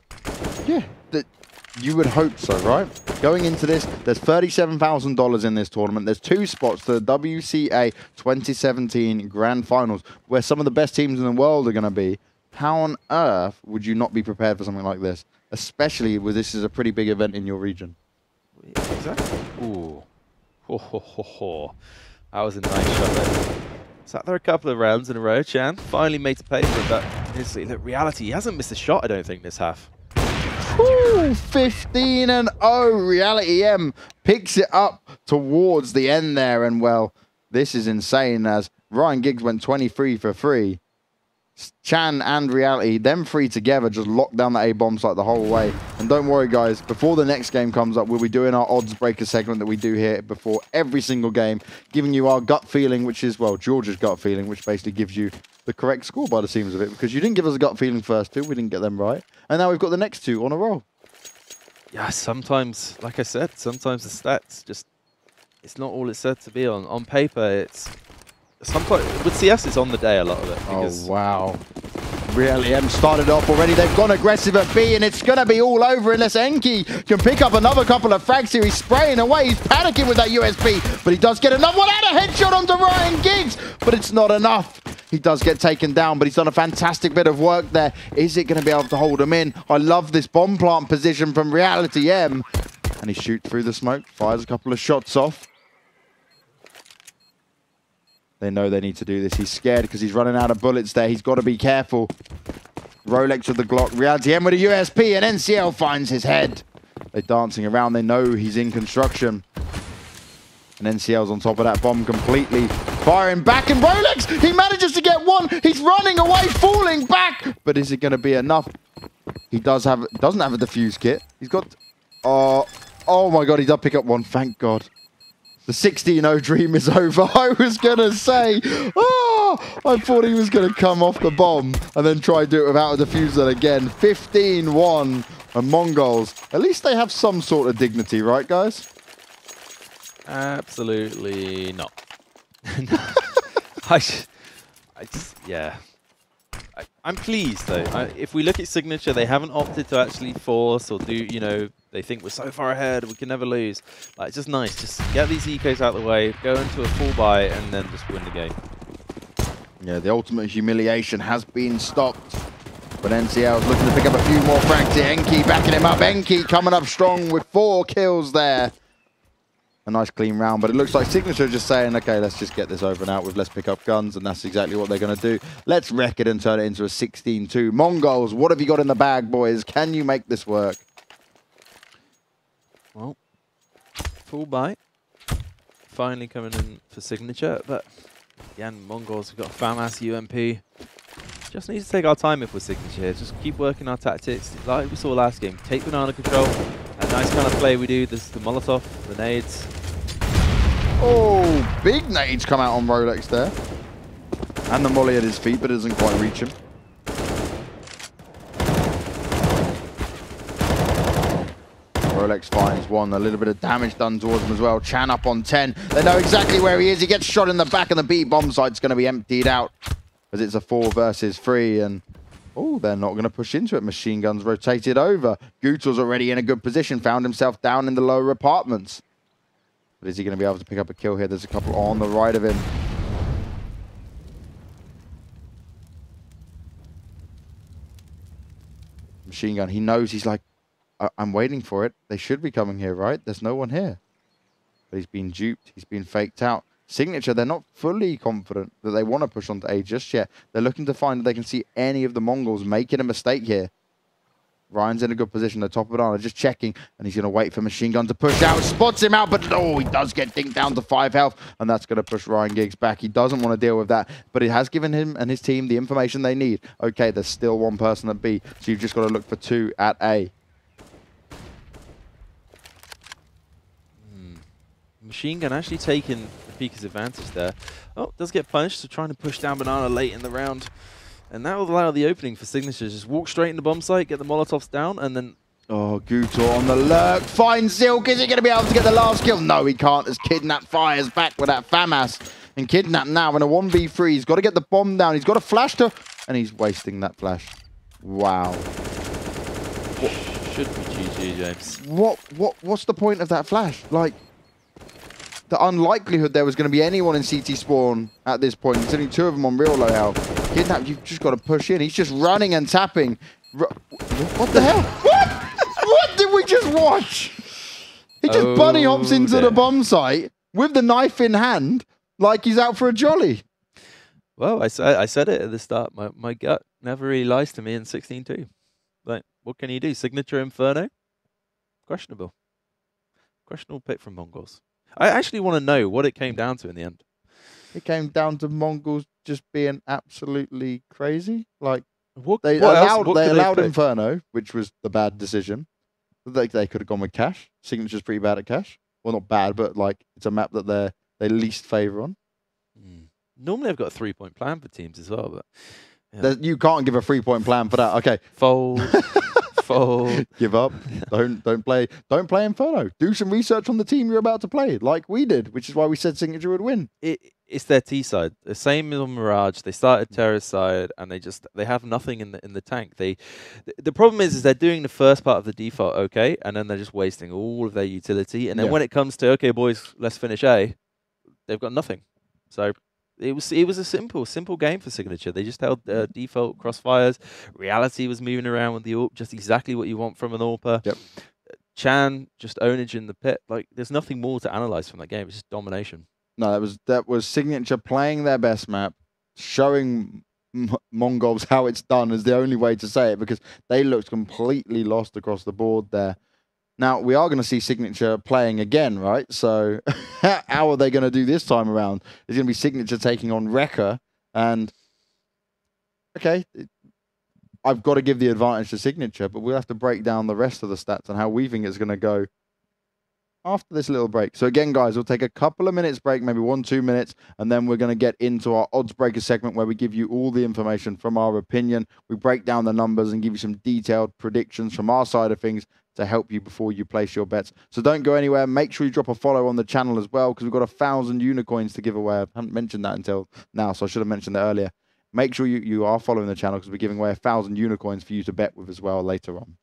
[SPEAKER 2] Yeah, you would hope so, right? Going into this, there's $37,000 in this tournament. There's 2 spots to the WCA 2017 Grand Finals, where some of the best teams in the world are going to be. How on earth would you not be prepared for something like this? Especially with this is a pretty big event in your region.
[SPEAKER 1] Exactly. Ooh. Ho, ho, ho, ho. That was a nice shot there. Sat there a couple of rounds in a row, Chan. Finally made to pay for it, but honestly, look, reality, he hasn't missed a shot, I don't think, this half.
[SPEAKER 2] Ooh, 15-0. Reality M picks it up towards the end there. And, well, this is insane as Ryan Giggs went 23 for 3. Chan and Reality, them 3 together, just locked down the A-bomb site the whole way. And don't worry, guys, before the next game comes up, we'll be doing our odds breaker segment that we do here before every single game, giving you our gut feeling, which is, well, George's gut feeling, which basically gives you the correct score by the seams of it, because you didn't give us a gut feeling first 2, we didn't get them right. And now we've got the next 2 on a roll.
[SPEAKER 1] Yeah, sometimes, like I said, sometimes the stats just, it's not all it's said to be on. On paper, it's... Sometimes with CS, it's on the day a lot of it.
[SPEAKER 2] Oh, wow. Reality M started off already. They've gone aggressive at B, and it's going to be all over unless Enki can pick up another couple of frags here. He's spraying away. He's panicking with that USB, but he does get another one and a headshot onto Ryan Giggs, but it's not enough. He does get taken down, but he's done a fantastic bit of work there. Is it going to be able to hold him in? I love this bomb plant position from Reality M. And he shoots through the smoke, fires a couple of shots off. They know they need to do this. He's scared because he's running out of bullets there. He's got to be careful. Rolex with the Glock. Reality M with a USP, and NCL finds his head. They're dancing around. They know he's in construction. And NCL's on top of that bomb completely. Firing back, and Rolex, he manages to get one. He's running away, falling back. But is it going to be enough? He doesn't have a defuse kit. He's got... oh my God, he does pick up one. Thank God. The 16-0 dream is over. I was going to say, I thought he was going to come off the bomb and then try to do it without a diffuser again. 15-1 and Mongols. At least they have some sort of dignity, right, guys?
[SPEAKER 1] Absolutely not. Yeah. I'm pleased, though. If we look at Signature, they haven't opted to actually force or do, you know, they think we're so far ahead, we can never lose. Like, it's just nice. Just get these ecos out of the way, go into a full buy, and then just win the game.
[SPEAKER 2] Yeah, the ultimate humiliation has been stopped. But NCL is looking to pick up a few more frags here. Enki backing him up. Enki coming up strong with 4 kills there. A nice clean round, but it looks like Signature just saying, okay, let's just get this over and out with, let's pick up guns, and that's exactly what they're going to do. Let's wreck it and turn it into a 16-2. Mongols, what have you got in the bag, boys? Can you make this work?
[SPEAKER 1] Well, full buy. Finally coming in for Signature, but again, Mongols, we've got FAMAS, UMP. Just need to take our time if we're Signature here. Just keep working our tactics. Like we saw last game, take banana control. A nice kind of play we do. This is the Molotov, the nades.
[SPEAKER 2] Oh, big nades come out on Rolex there. And the molly at his feet, but it doesn't quite reach him. Rolex finds one. A little bit of damage done towards him as well. Chan up on 10. They know exactly where he is. He gets shot in the back, and the B bomb site's going to be emptied out. As it's a 4 versus 3, and oh, they're not going to push into it. Machine guns rotated over. Gutel's already in a good position, found himself down in the lower apartments. But is he going to be able to pick up a kill here? There's a couple on the right of him. Machine gun, he knows, he's like, I'm waiting for it. They should be coming here, right? There's no one here. But he's been duped. He's been faked out. Signature, they're not fully confident that they want to push onto A just yet. They're looking to find if they can see any of the Mongols making a mistake here. Ryan's in a good position, the top of banana, just checking, and he's going to wait for Machine Gun to push out. Spots him out, but oh, he does get dinked down to 5 health, and that's going to push Ryan Giggs back. He doesn't want to deal with that, but it has given him and his team the information they need. Okay, there's still one person at B, so you've just got to look for 2 at A.
[SPEAKER 1] Machine Gun actually taking Pika's advantage there. Oh, does get punished, so trying to push down banana late in the round. And that will allow the opening for Signature. Just walk straight into bomb site, get the Molotovs down, and then...
[SPEAKER 2] Oh, Gutor on the lurk. Finds Zilk. Is he going to be able to get the last kill? No, he can't, as Kidnap fires back with that FAMAS. And Kidnap now in a 1v3. He's got to get the bomb down. He's got a flash to... And he's wasting that flash. Wow.
[SPEAKER 1] What? Should be GG, James.
[SPEAKER 2] What's the point of that flash? Like... The unlikelihood there was going to be anyone in CT spawn at this point. There's only 2 of them on real low health. Kidnap, you've just got to push in. He's just running and tapping. What the hell? What? What did we just watch? He just bunny hops into the bomb site with the knife in hand like he's out for a jolly.
[SPEAKER 1] Well, I said it at the start. My gut never really lies to me in 16-2. Like, what can you do? Signature Inferno? Questionable. Questionable pick from Mongols. I actually want to know what it came down to in the end.
[SPEAKER 2] It came down to Mongols just being absolutely crazy. Like,
[SPEAKER 1] they
[SPEAKER 2] allowed Inferno, which was the bad decision. They could have gone with Cash. Signature's pretty bad at Cash. Well, not bad, but like it's a map that they least favor on.
[SPEAKER 1] Normally, I've got a 3-point plan for teams as well, but yeah.
[SPEAKER 2] You can't give a 3-point plan for that. Okay,
[SPEAKER 1] fold. Fold.
[SPEAKER 2] Give up. Don't play Inferno. Do some research on the team you're about to play, like we did, which is why we said Signature would win.
[SPEAKER 1] It's their T side. The same as on Mirage. They started Terrorist side, and they have nothing in the tank. The problem is they're doing the first part of the default okay, and then they're just wasting all of their utility. And then when it comes to okay, boys, let's finish A, they've got nothing. So. It was a simple game for Signature. They just held default crossfires. Reality was moving around with the AWP, just exactly what you want from an AWPer.
[SPEAKER 2] Yep.
[SPEAKER 1] Chan, just ownage in the pit. Like, there's nothing more to analyze from that game. It's just domination.
[SPEAKER 2] No, that was Signature playing their best map, showing Mongols how it's done is the only way to say it, because they looked completely lost across the board there. Now, we are going to see Signature playing again, right? So how are they going to do this time around? There's going to be Signature taking on Wrecker. And, okay, I've got to give the advantage to Signature, but we'll have to break down the rest of the stats and how we think it's going to go after this little break. So again, guys, we'll take a couple of minutes break, maybe 1-2 minutes, and then we're going to get into our odds breaker segment where we give you all the information from our opinion. We break down the numbers and give you some detailed predictions from our side of things to help you before you place your bets. So don't go anywhere. Make sure you drop a follow on the channel as well, because we've got 1,000 unicorns to give away. I haven't mentioned that until now, so I should have mentioned that earlier. Make sure you are following the channel, because we're giving away 1,000 unicorns for you to bet with as well later on.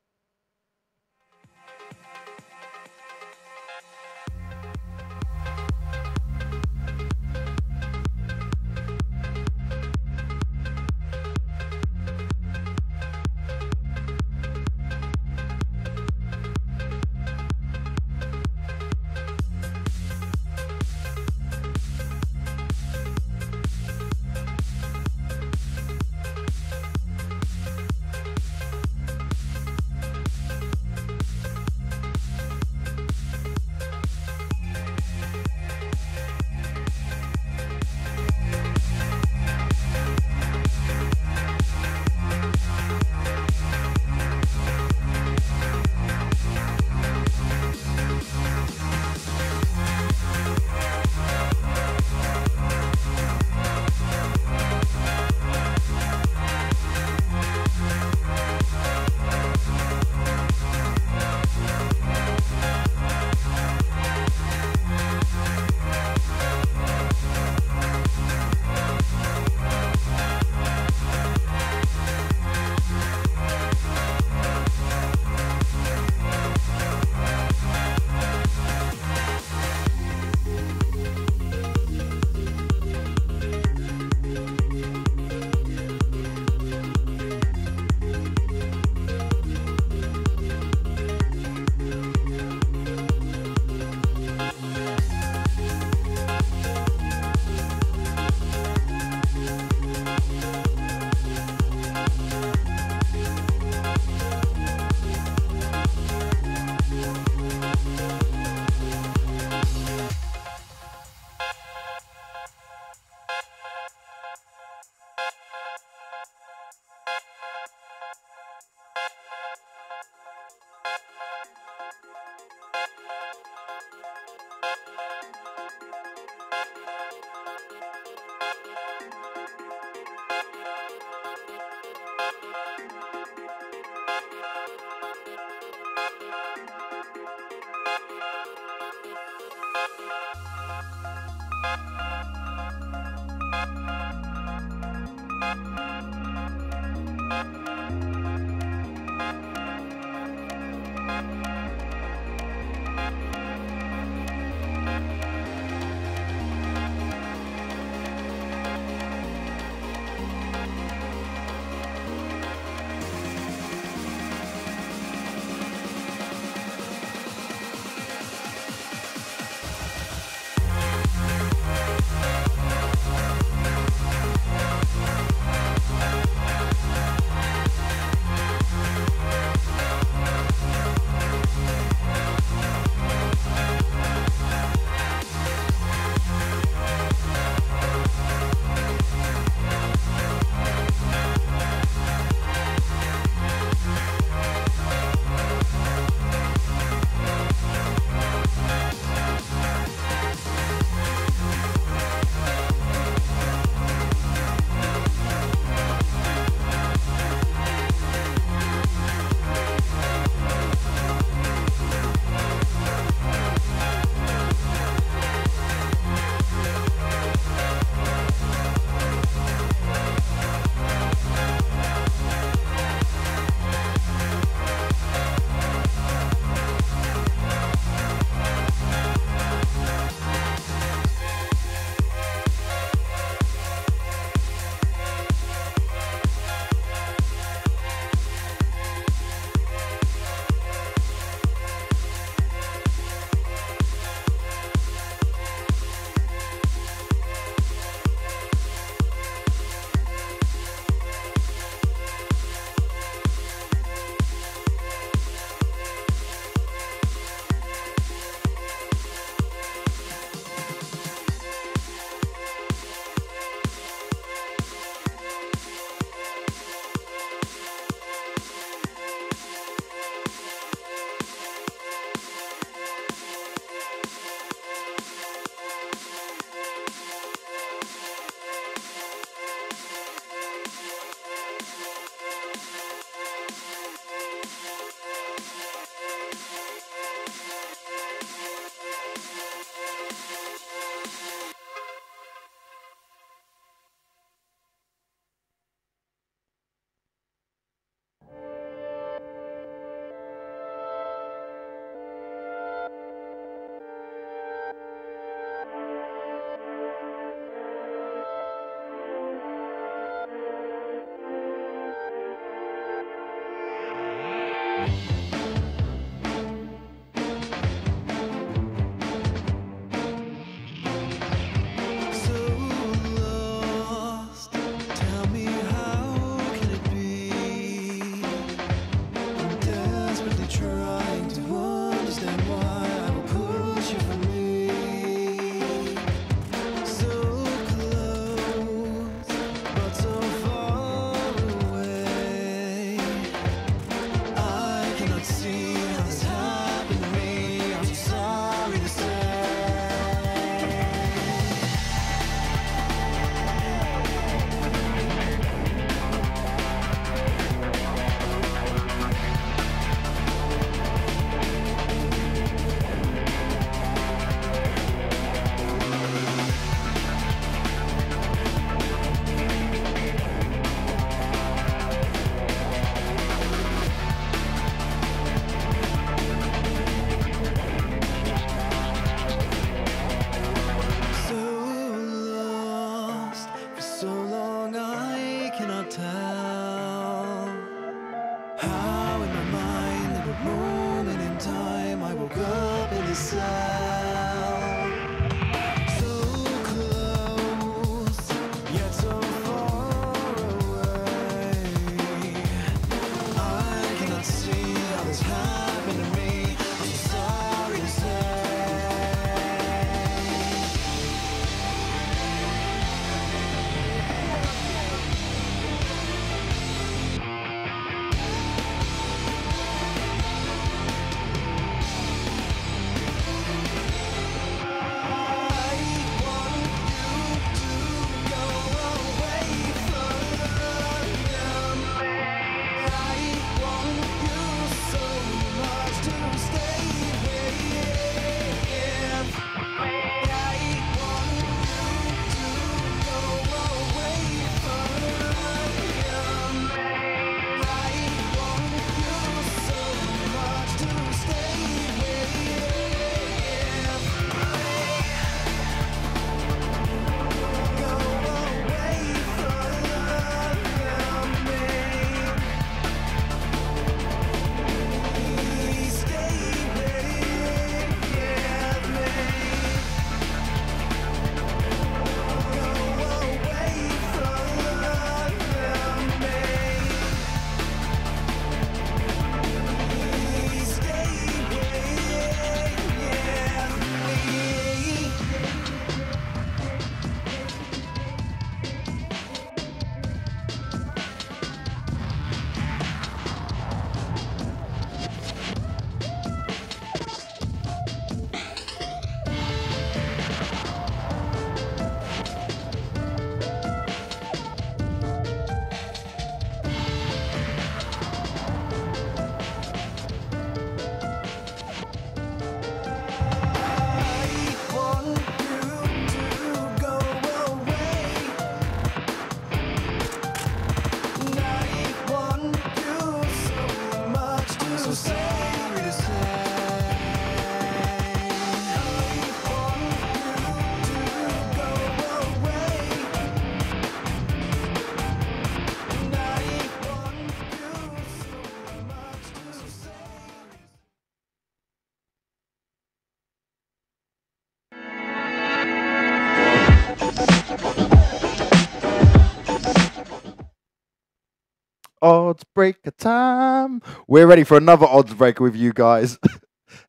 [SPEAKER 2] Odds breaker time. We're ready for another odds breaker with you guys.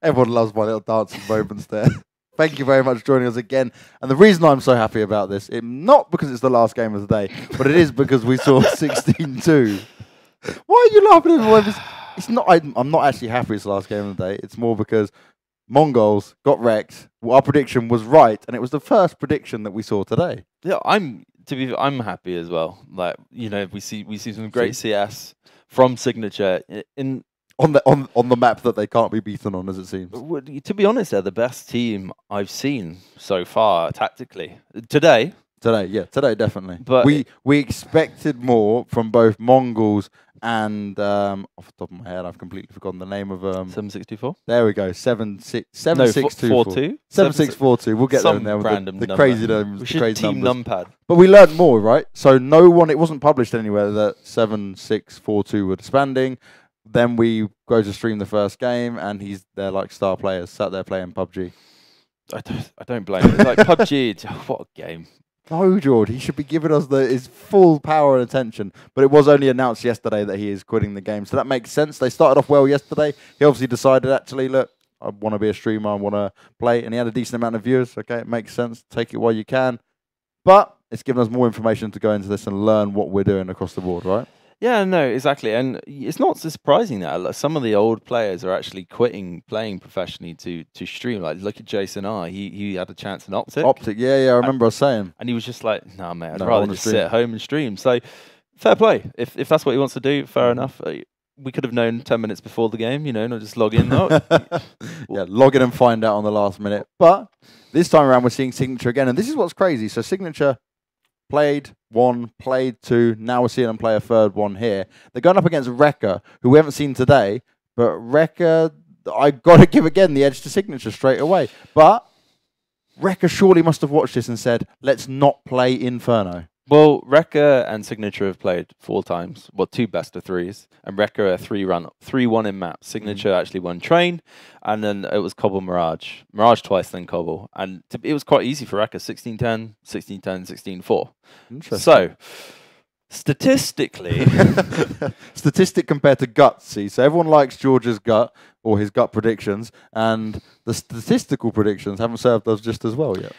[SPEAKER 2] Everyone loves my little dancing moments there. Thank you very much for joining us again. And the reason I'm so happy about this, not because it's the last game of the day, but it is because we saw 16-2. Why are you laughing at me? It's not. I'm not actually happy it's the last game of the day. It's more because Mongols got wrecked. Our prediction was right, and it was the first prediction that we saw today.
[SPEAKER 1] Yeah, I'm happy as well. Like, you know, we see some great CS from Signature
[SPEAKER 2] on the map that they can't be beaten on, as it seems.
[SPEAKER 1] To be honest, they're the best team I've seen so far tactically today.
[SPEAKER 2] Today definitely.
[SPEAKER 1] But
[SPEAKER 2] we expected more from both Mongols and off the top of my head, I've completely forgotten the name of
[SPEAKER 1] 7624.
[SPEAKER 2] There we go. 7642. 7642. We'll get there in there with the crazy numbers.
[SPEAKER 1] We should team numpad.
[SPEAKER 2] But we learned more, right? So it wasn't published anywhere that 7642 were disbanding. Then we go to stream the first game, and they're like star players sat there playing PUBG.
[SPEAKER 1] I don't blame him. It's like PUBG. What a game.
[SPEAKER 2] No, George, he should be giving us his full power and attention. But it was only announced yesterday that he is quitting the game. So that makes sense. They started off well yesterday. He obviously decided, actually, look, I want to be a streamer. I want to play. And he had a decent amount of viewers. Okay, it makes sense. Take it while you can. But it's given us more information to go into this and learn what we're doing across the board, right?
[SPEAKER 1] Yeah, no, exactly. And it's not surprising that some of the old players are actually quitting playing professionally to stream. Like, look at Jason R. He had a chance in Optic.
[SPEAKER 2] Optic, yeah, I remember us saying.
[SPEAKER 1] And he was just like, nah, mate, I'd
[SPEAKER 2] No, I
[SPEAKER 1] rather
[SPEAKER 2] wanna
[SPEAKER 1] just
[SPEAKER 2] stream.
[SPEAKER 1] sit at home and stream. So, fair play. If that's what he wants to do, fair enough. We could have known 10 minutes before the game, not just log in. Oh,
[SPEAKER 2] Yeah, log in and find out on the last minute. But this time around, we're seeing Signature again. And this is what's crazy. So Signature played one, played two. Now we're seeing them play a third one here. They're going up against Rekka, who we haven't seen today. But Rekka, I got to give again the edge to Signature straight away. But Rekka surely must have watched this and said, let's not play Inferno.
[SPEAKER 1] Well, Rekka and Signature have played 4 times. Well, 2 best of 3s. And Rekka are 3-1 in map. Signature actually won Train. And then it was Cobble Mirage. Mirage twice, then Cobble. And it was quite easy for Rekka. 16-10, 16-10, 16-4.
[SPEAKER 2] Interesting.
[SPEAKER 1] So, statistically...
[SPEAKER 2] Statistic compared to Gutsy. So everyone likes George's gut or his gut predictions. And the statistical predictions haven't served us just as well yet.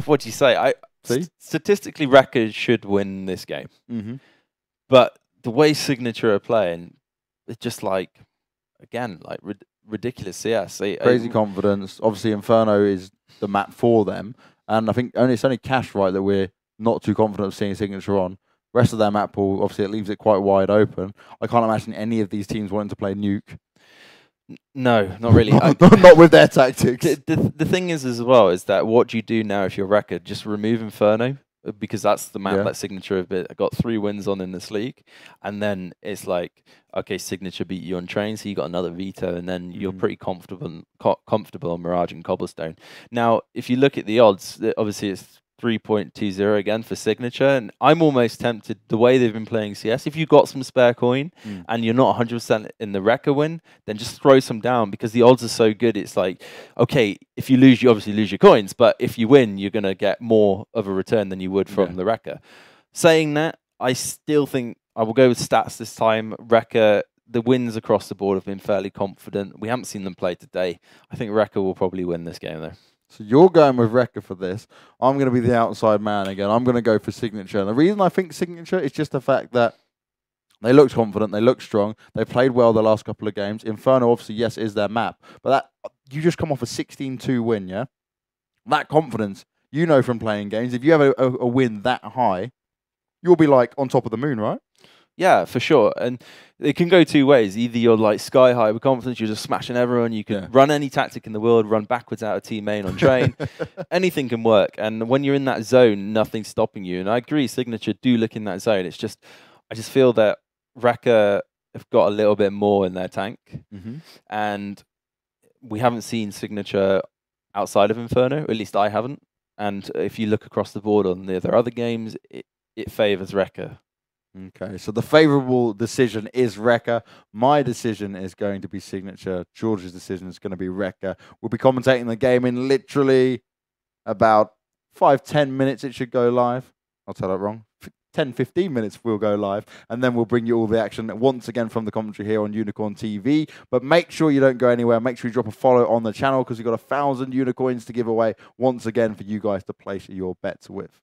[SPEAKER 1] What do you say?
[SPEAKER 2] See?
[SPEAKER 1] Statistically, Rekka should win this game.
[SPEAKER 2] Mm-hmm.
[SPEAKER 1] But the way Signature are playing, it's just like, again, like ridiculous CS.
[SPEAKER 2] Crazy confidence. Obviously, Inferno is the map for them. And I think it's only Cash, right, that we're not too confident of seeing Signature on. Rest of their map pool, obviously, it leaves it quite wide open. I can't imagine any of these teams wanting to play Nuke.
[SPEAKER 1] No, not really.
[SPEAKER 2] Not with their tactics.
[SPEAKER 1] The thing is, as well, is that what do you do now if you're Rekka? Just remove Inferno, because that's the map that Signature have got 3 wins on in this league. And then it's like, okay, Signature beat you on Train, so you got another veto, and then you're pretty comfortable on Mirage and Cobblestone. Now, if you look at the odds, obviously it's 3.20 again for Signature, and I'm almost tempted, the way they've been playing CS, if you've got some spare coin and you're not 100% in the Rekka win, then just throw some down, because the odds are so good. It's like, okay, if you lose, you obviously lose your coins, but if you win, you're going to get more of a return than you would from the Rekka. Saying that, I still think I will go with stats this time. Rekka, the wins across the board have been fairly confident. We haven't seen them play today. I think Rekka will probably win this game, though.
[SPEAKER 2] So you're going with Rekka for this. I'm going to be the outside man again. I'm going to go for Signature. And the reason I think Signature is just the fact that they looked confident, they looked strong, they played well the last couple of games. Inferno, obviously, yes, is their map. But that you just come off a 16-2 win, yeah? That confidence, from playing games, if you have a win that high, you'll be like on top of the moon, right?
[SPEAKER 1] Yeah, for sure. And it can go 2 ways. Either you're like sky high with confidence, you're just smashing everyone. You can run any tactic in the world, run backwards out of team main on Train. Anything can work. And when you're in that zone, nothing's stopping you. And I agree, Signature do look in that zone. It's just, I just feel that Rekka have got a little bit more in their tank. And we haven't seen Signature outside of Inferno, or at least I haven't. And if you look across the board on their other games, it favors Rekka.
[SPEAKER 2] Okay, so the favourable decision is Rekka. My decision is going to be Signature. George's decision is going to be Rekka. We'll be commentating the game in literally about 5-10 minutes. It should go live. I'll tell that wrong. 10-15 minutes we'll go live, and then we'll bring you all the action once again from the commentary here on Unicorn TV. But make sure you don't go anywhere. Make sure you drop a follow on the channel, because we've got 1,000 unicorns to give away once again for you guys to place your bets with.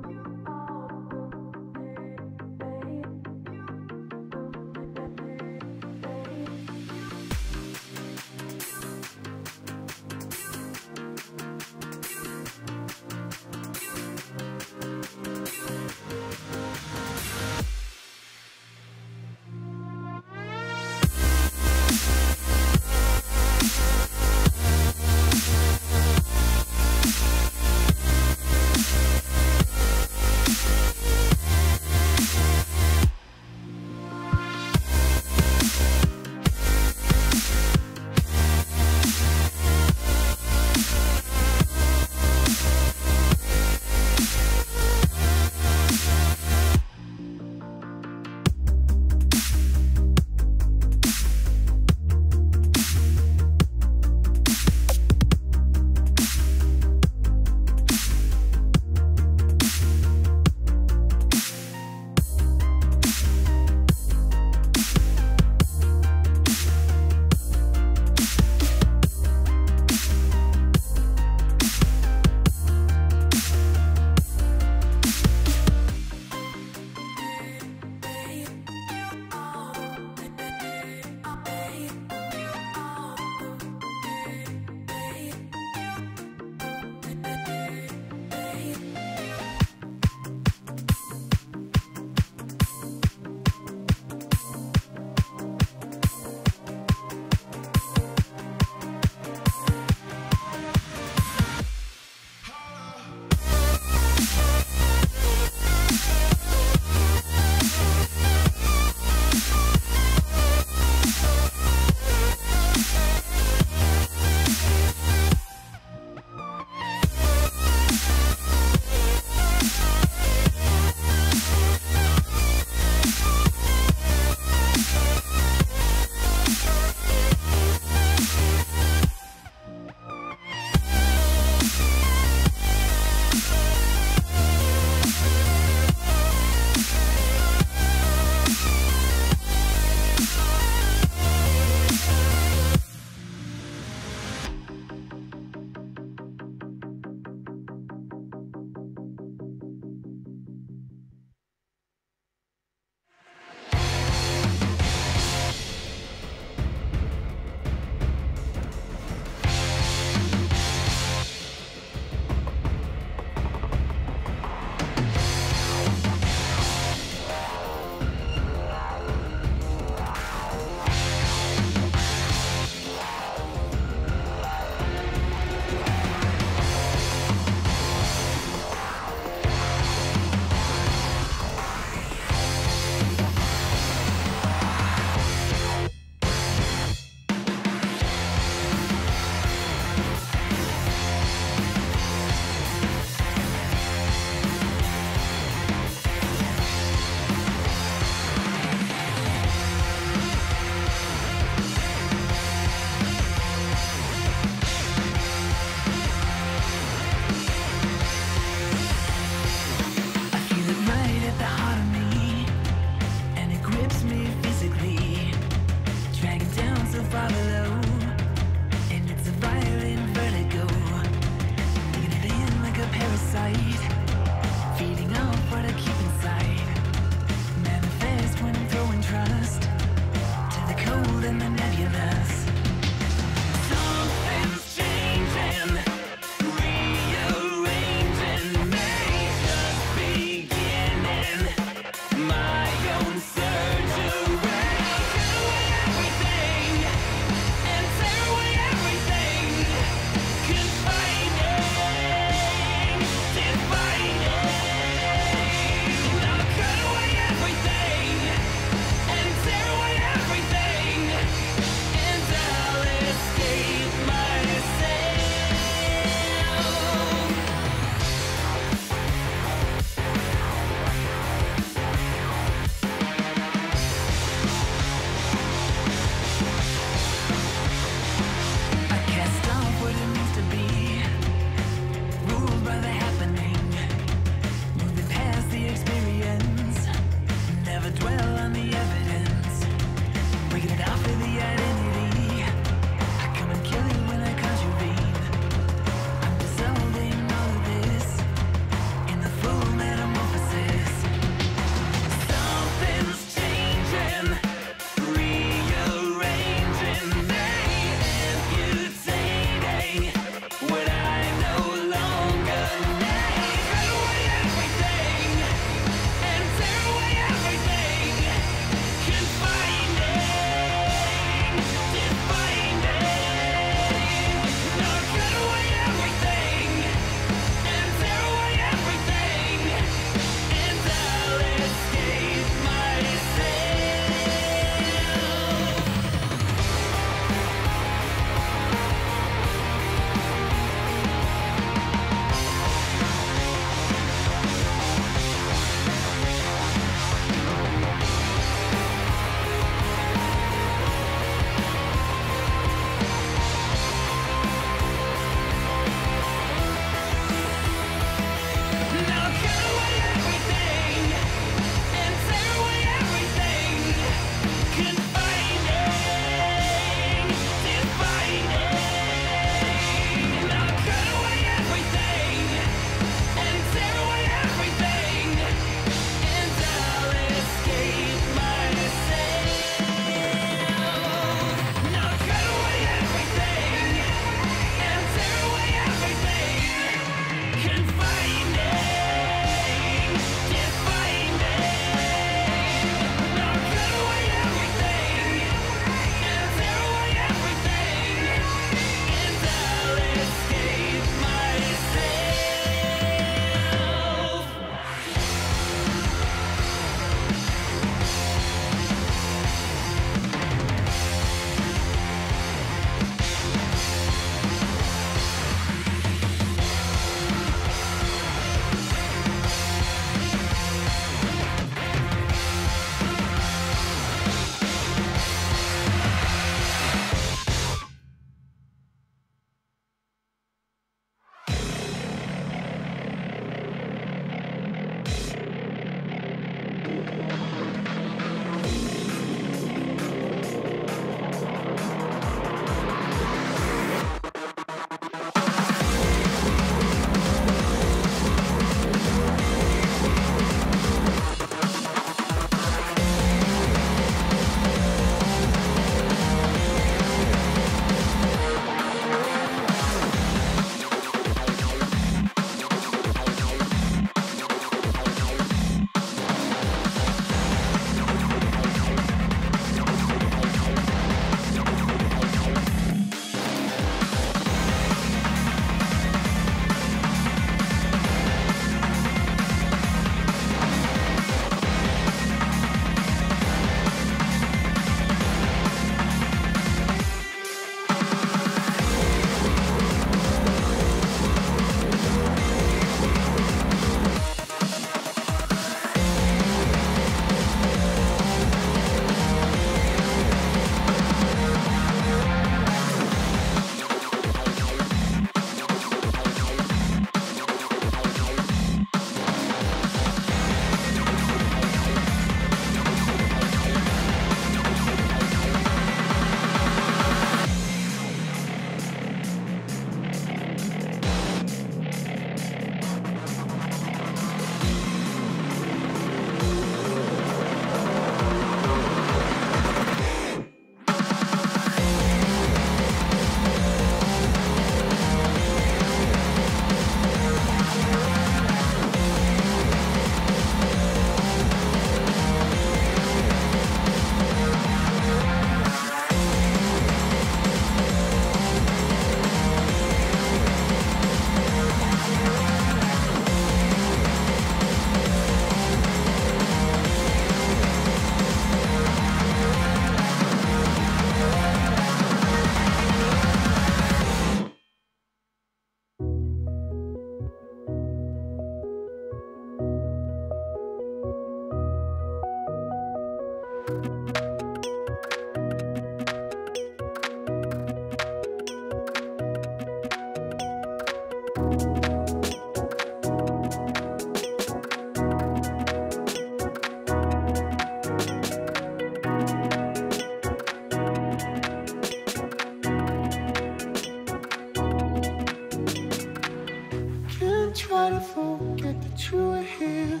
[SPEAKER 3] try to forget that you were here.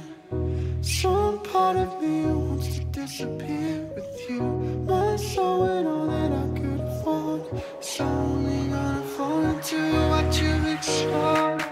[SPEAKER 3] Some part of me wants to disappear with you. My soul and all that I could afford. It's only gonna fall into what you've explored.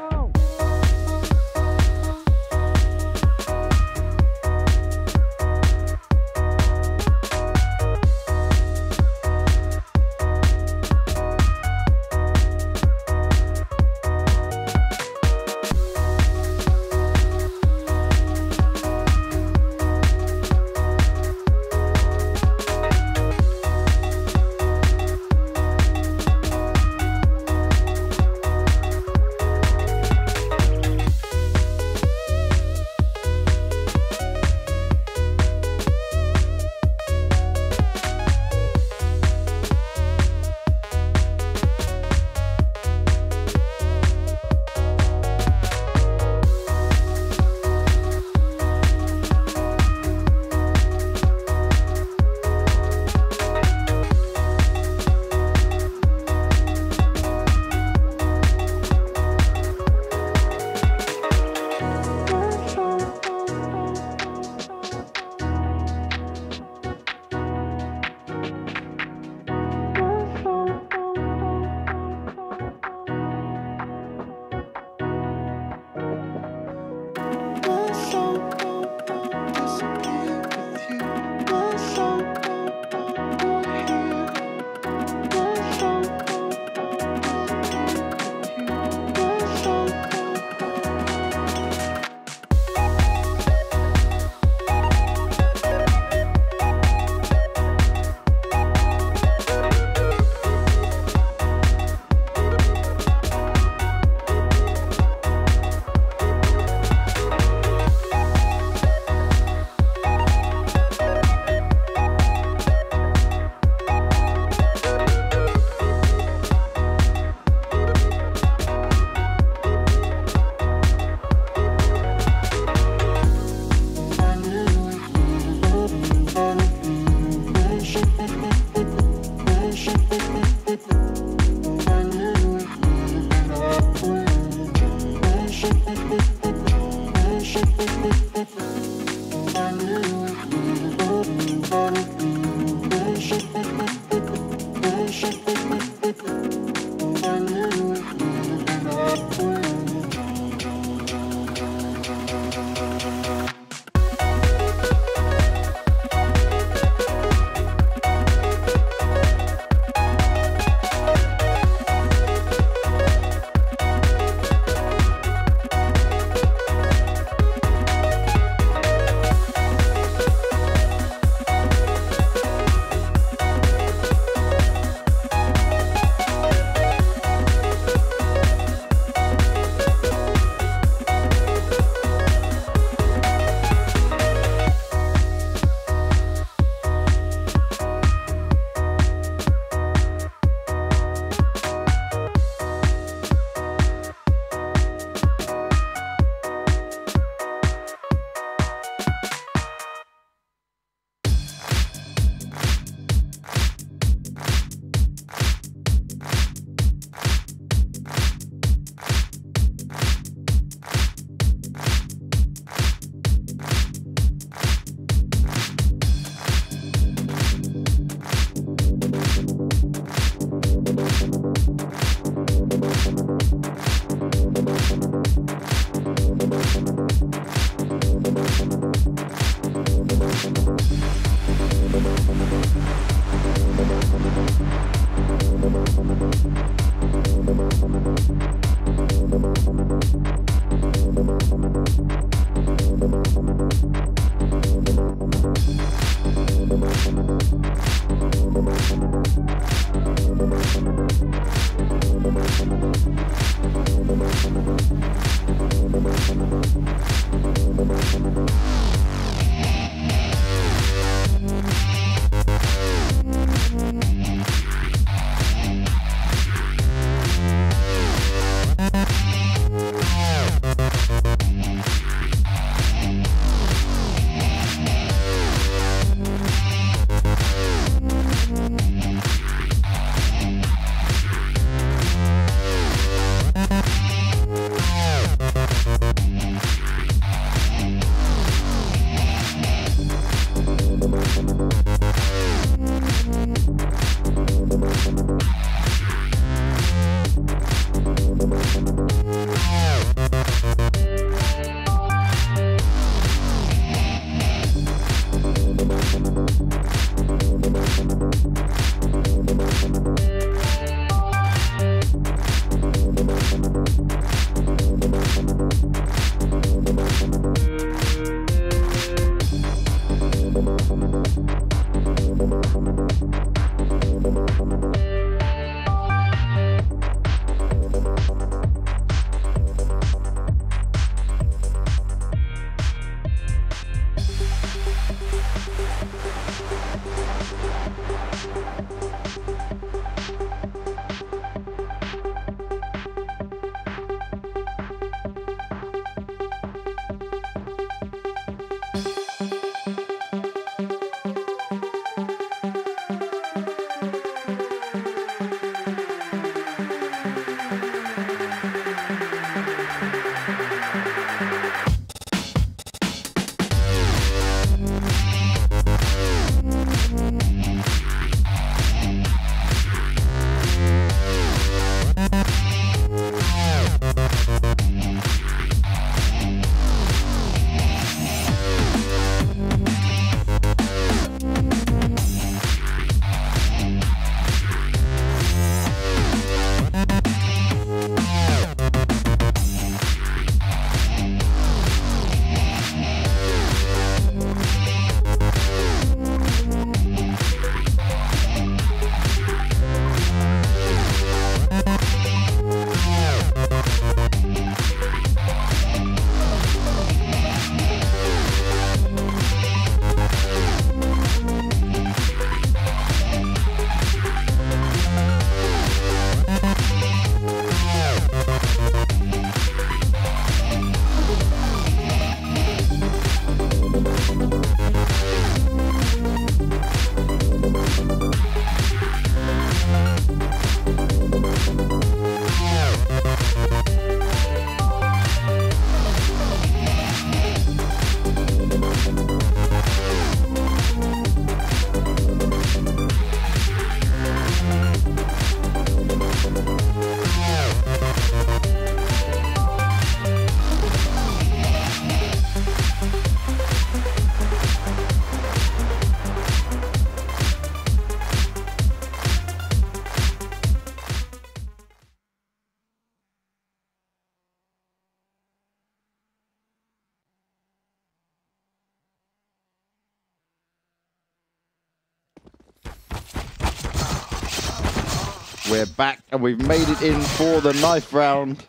[SPEAKER 2] We're back and we've made it in for the 9th round.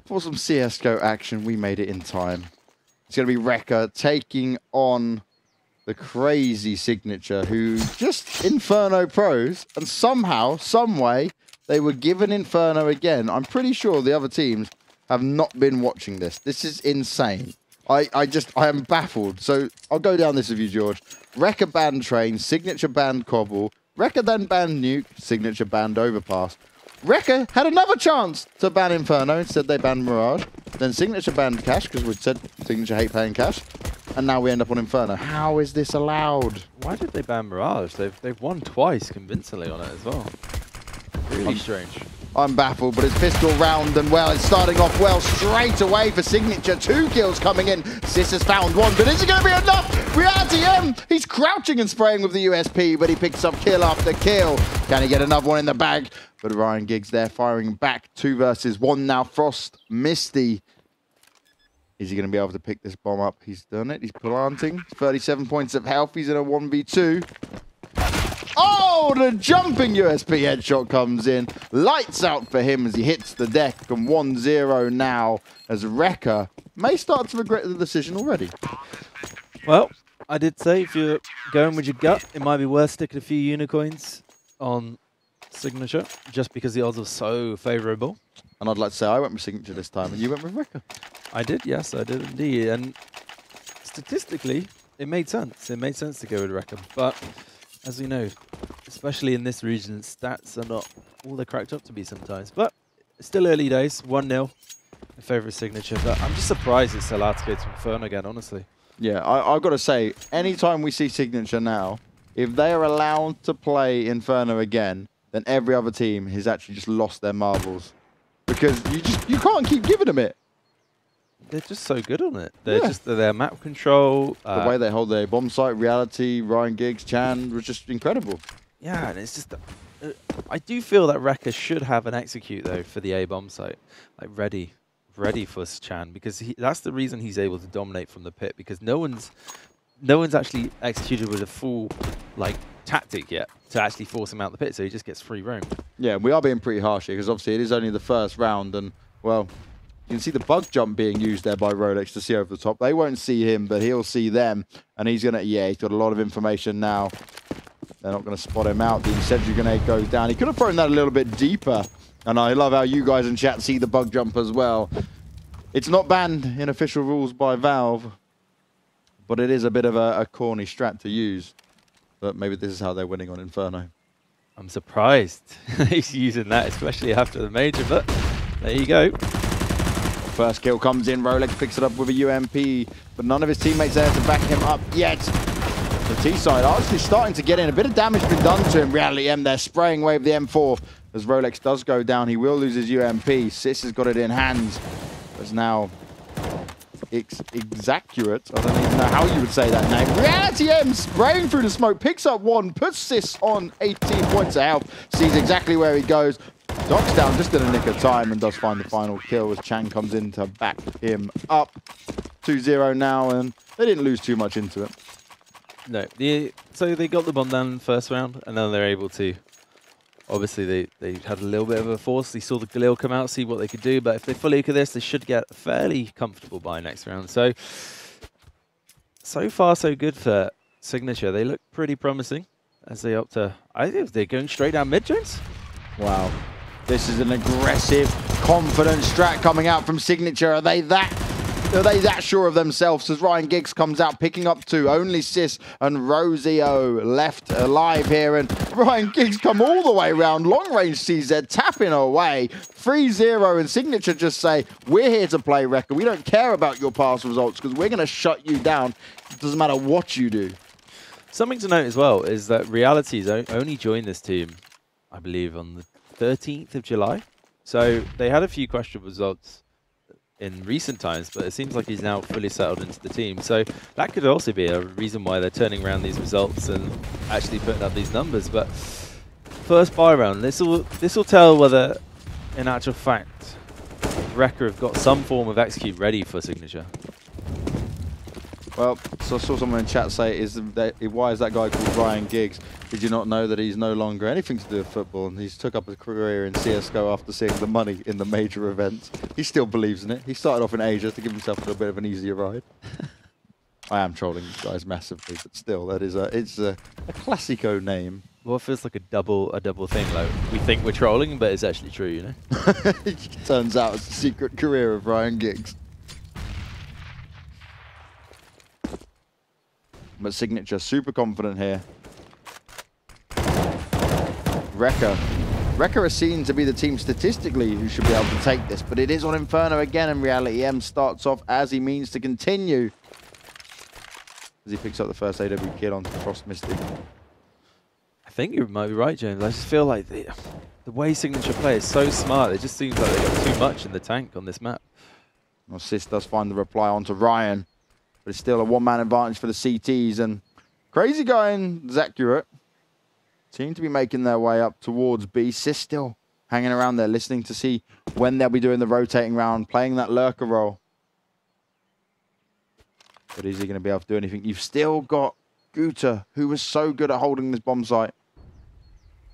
[SPEAKER 2] For some CSGO action, we made it in time. It's going to be Rekka taking on the crazy Signature, who just Inferno pros, and somehow, some way, they were given Inferno again. I'm pretty sure the other teams have not been watching this. This is insane. I am baffled. So I'll go down this with you, George. Rekka banned Train, Signature banned Cobble, Rekka then banned Nuke, Signature banned Overpass. Rekka had another chance to ban Inferno, instead they banned Mirage. Then Signature banned Cash, because we said Signature hate paying cash. And now we end up on Inferno. How is this allowed?
[SPEAKER 1] Why did they ban Mirage? They've won twice convincingly on it as well. Really strange.
[SPEAKER 2] I'm baffled, but it's pistol round and well, it's starting off well straight away for Signature. 2 kills coming in. Sis has found 1, but is it going to be enough? Reality M, he's crouching and spraying with the USP, but he picks up kill after kill. Can he get another one in the bag? But Ryan Giggs there firing back. 2 versus 1 now. Frost, Misty. Is he going to be able to pick this bomb up? He's done it. He's planting. 37 points of health. He's in a 1v2. Oh, the jumping USP headshot comes in. Lights out for him as he hits the deck. And 1-0 now as Rekka may start to regret the decision already.
[SPEAKER 1] Well, I did say if you're going with your gut, it might be worth sticking a few unicoins on Signature, just because the odds are so favourable.
[SPEAKER 2] And I'd like to say I went with Signature this time, and you went with Rekka.
[SPEAKER 1] I did, yes, I did indeed. And statistically, it made sense. It made sense to go with Rekka. But as we know, especially in this region, stats are not all they're cracked up to be sometimes. But it's still early days, 1-0 in favour of Signature. But I'm just surprised it's allowed to go to Inferno again, honestly.
[SPEAKER 2] Yeah, I've got to say, anytime we see Signature now, if they are allowed to play Inferno again, then every other team has actually just lost their marbles. Because you can't keep giving them it.
[SPEAKER 1] They're just so good on it. They're just their map control.
[SPEAKER 2] The way they hold their bomb site, Reality, Ryan Giggs, Chan was just incredible.
[SPEAKER 1] Yeah, and it's just... I do feel that Rekka should have an execute, though, for the A bomb site. Like, ready for Chan, because that's the reason he's able to dominate from the pit, because no one's actually executed with a full, like, tactic yet to actually force him out the pit, so he just gets free roam.
[SPEAKER 2] Yeah, we are being pretty harsh here, because obviously it is only the first round, and, well, you can see the bug jump being used there by Rolex to see over the top. They won't see him, but he'll see them, and he's going to, he's got a lot of information now. They're not going to spot him out. The incendiary grenade goes down. He could have thrown that a little bit deeper, and I love how you guys in chat see the bug jump as well. It's not banned in official rules by Valve, but it is a bit of a corny strat to use. But maybe this is how they're winning on Inferno.
[SPEAKER 1] I'm surprised he's using that, especially after the major, but there you go.
[SPEAKER 2] First kill comes in, Rolex picks it up with a UMP, but none of his teammates there to back him up yet. The T side actually starting to get in. A bit of damage been done to him. Reality M there spraying away with the M4. As Rolex does go down, he will lose his UMP. Sis has got it in hands. As now Exacurate. I don't even know how you would say that name. Reality M spraying through the smoke, picks up 1, puts Sis on 18 points of health, sees exactly where he goes. Docks down just in a nick of time and does find the final kill as Chang comes in to back him up. 2-0 now, and they didn't lose too much into it.
[SPEAKER 1] No, so they got the bomb down in the first round, and then they're able to... Obviously, they had a little bit of a force. They saw the Galil come out, see what they could do. But if they fully look at this, they should get a fairly comfortable bye next round. So far, so good for Signature. They look pretty promising as they opt to... I think they're going straight down mid, James.
[SPEAKER 2] Wow. This is an aggressive, confident strat coming out from Signature. Are they that sure of themselves as Ryan Giggs comes out picking up 2. Only Sis and Rosio left alive here, and Ryan Giggs come all the way around. Long range CZ tapping away. 3-0, and Signature just say, we're here to play Rekka. We don't care about your past results because we're going to shut you down. It doesn't matter what you do.
[SPEAKER 1] Something to note as well is that Reality's only joined this team, I believe, on the 13th of July. So they had a few questionable results in recent times, but it seems like he's now fully settled into the team. So that could also be a reason why they're turning around these results and actually putting up these numbers. But first bye round, this will tell whether, in actual fact, Rekka have got some form of execute ready for Signature.
[SPEAKER 2] Well, so I saw someone in chat say, why is that guy called Ryan Giggs? Did you not know that he's no longer anything to do with football and he's took up a career in CSGO after seeing the money in the major events? He still believes in it. He started off in Asia to give himself a little bit of an easier ride. I am trolling you guys massively, but still, it's a Classico name.
[SPEAKER 1] Well, it feels like a double thing. Like we think we're trolling, but it's actually true, you know.
[SPEAKER 2] It turns out it's the secret career of Ryan Giggs. But Signature super confident here. Wrecker is seen to be the team statistically who should be able to take this, but it is on Inferno again in reality. M starts off as he means to continue. As he picks up the first AW kill onto Frost Mystic.
[SPEAKER 1] I think you might be right, James. I just feel like the way Signature play is so smart. It just seems like they got too much in the tank on this map.
[SPEAKER 2] Well, Sis does find the reply onto Ryan, but it's still a one-man advantage for the CTs. And Crazy Guy and Zacurate seem to be making their way up towards B. Sis still hanging around there, listening to see when they'll be doing the rotating round, playing that lurker role. But is he going to be able to do anything? You've still got Guta, who was so good at holding this bomb site.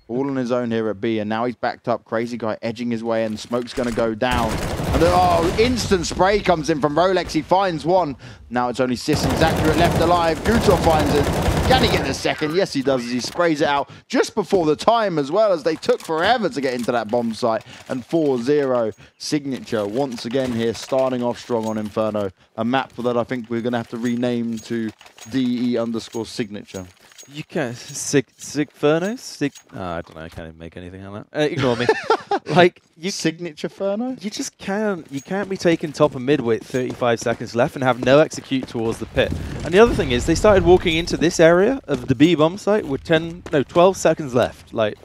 [SPEAKER 2] All on his own here at B, and now he's backed up. Crazy Guy edging his way in. Smoke's going to go down. And then, instant spray comes in from Rolex. He finds one. Now it's only Sis and Zacurate left alive. Guta finds it. Can he get the second? Yes, he does, as he sprays it out just before the time as well, as they took forever to get into that bomb site. And 4-0 Signature once again here, starting off strong on Inferno. A map that I think we're going to have to rename to DE_Signature.
[SPEAKER 1] You can't Sigferno? I don't know. I can't even make anything out of that. Ignore me. Like
[SPEAKER 2] Signature Ferno?
[SPEAKER 1] You just can't. You can't be taking top of mid with 35 seconds left and have no execute towards the pit. And the other thing is, they started walking into this area of the B bomb site with 12 seconds left. Like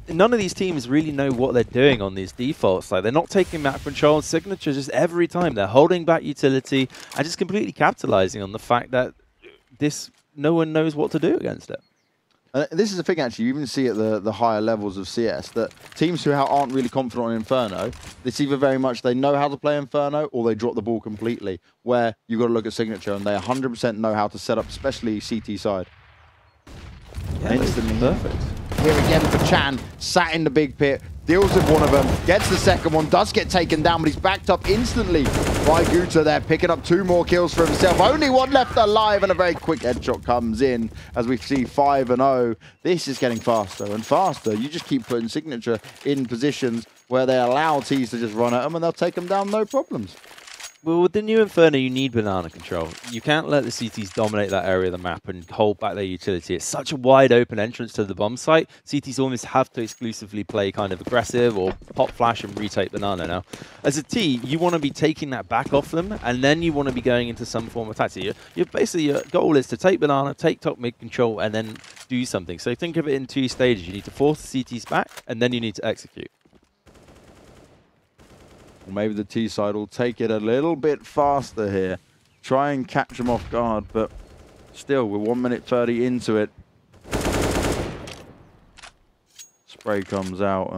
[SPEAKER 1] none of these teams really know what they're doing on these defaults. Like they're not taking map control and Signature just every time. They're holding back utility and just completely capitalizing on the fact that no one knows what to do against it.
[SPEAKER 2] This is the thing, actually. You even see at the higher levels of CS that teams who aren't really confident on Inferno, it's either very much they know how to play Inferno or they drop the ball completely. Where you've got to look at Signature and they 100% know how to set up, especially CT side.
[SPEAKER 1] Yeah, instantly perfect.
[SPEAKER 2] Here again for Chan, sat in the big pit, deals with one of them, gets the second one, does get taken down, but he's backed up instantly by Guta there, picking up 2 more kills for himself. Only one left alive, and a very quick headshot comes in as we see 5-0. This is getting faster and faster. You just keep putting Signature in positions where they allow T's to just run at them, and they'll take them down no problems.
[SPEAKER 1] Well, with the new Inferno, you need banana control. You can't let the CTs dominate that area of the map and hold back their utility. It's such a wide open entrance to the bomb site. CTs almost have to exclusively play kind of aggressive or pop flash and retake banana now. As a T, you want to be taking that back off them, and then you want to be going into some form of tactic. Your goal is to take banana, take top mid control, and then do something. So think of it in 2 stages. You need to force the CTs back, and then you need to execute.
[SPEAKER 2] Maybe the T side will take it a little bit faster here. Try and catch them off guard, but still, we're 1 minute 30 into it. Spray comes out.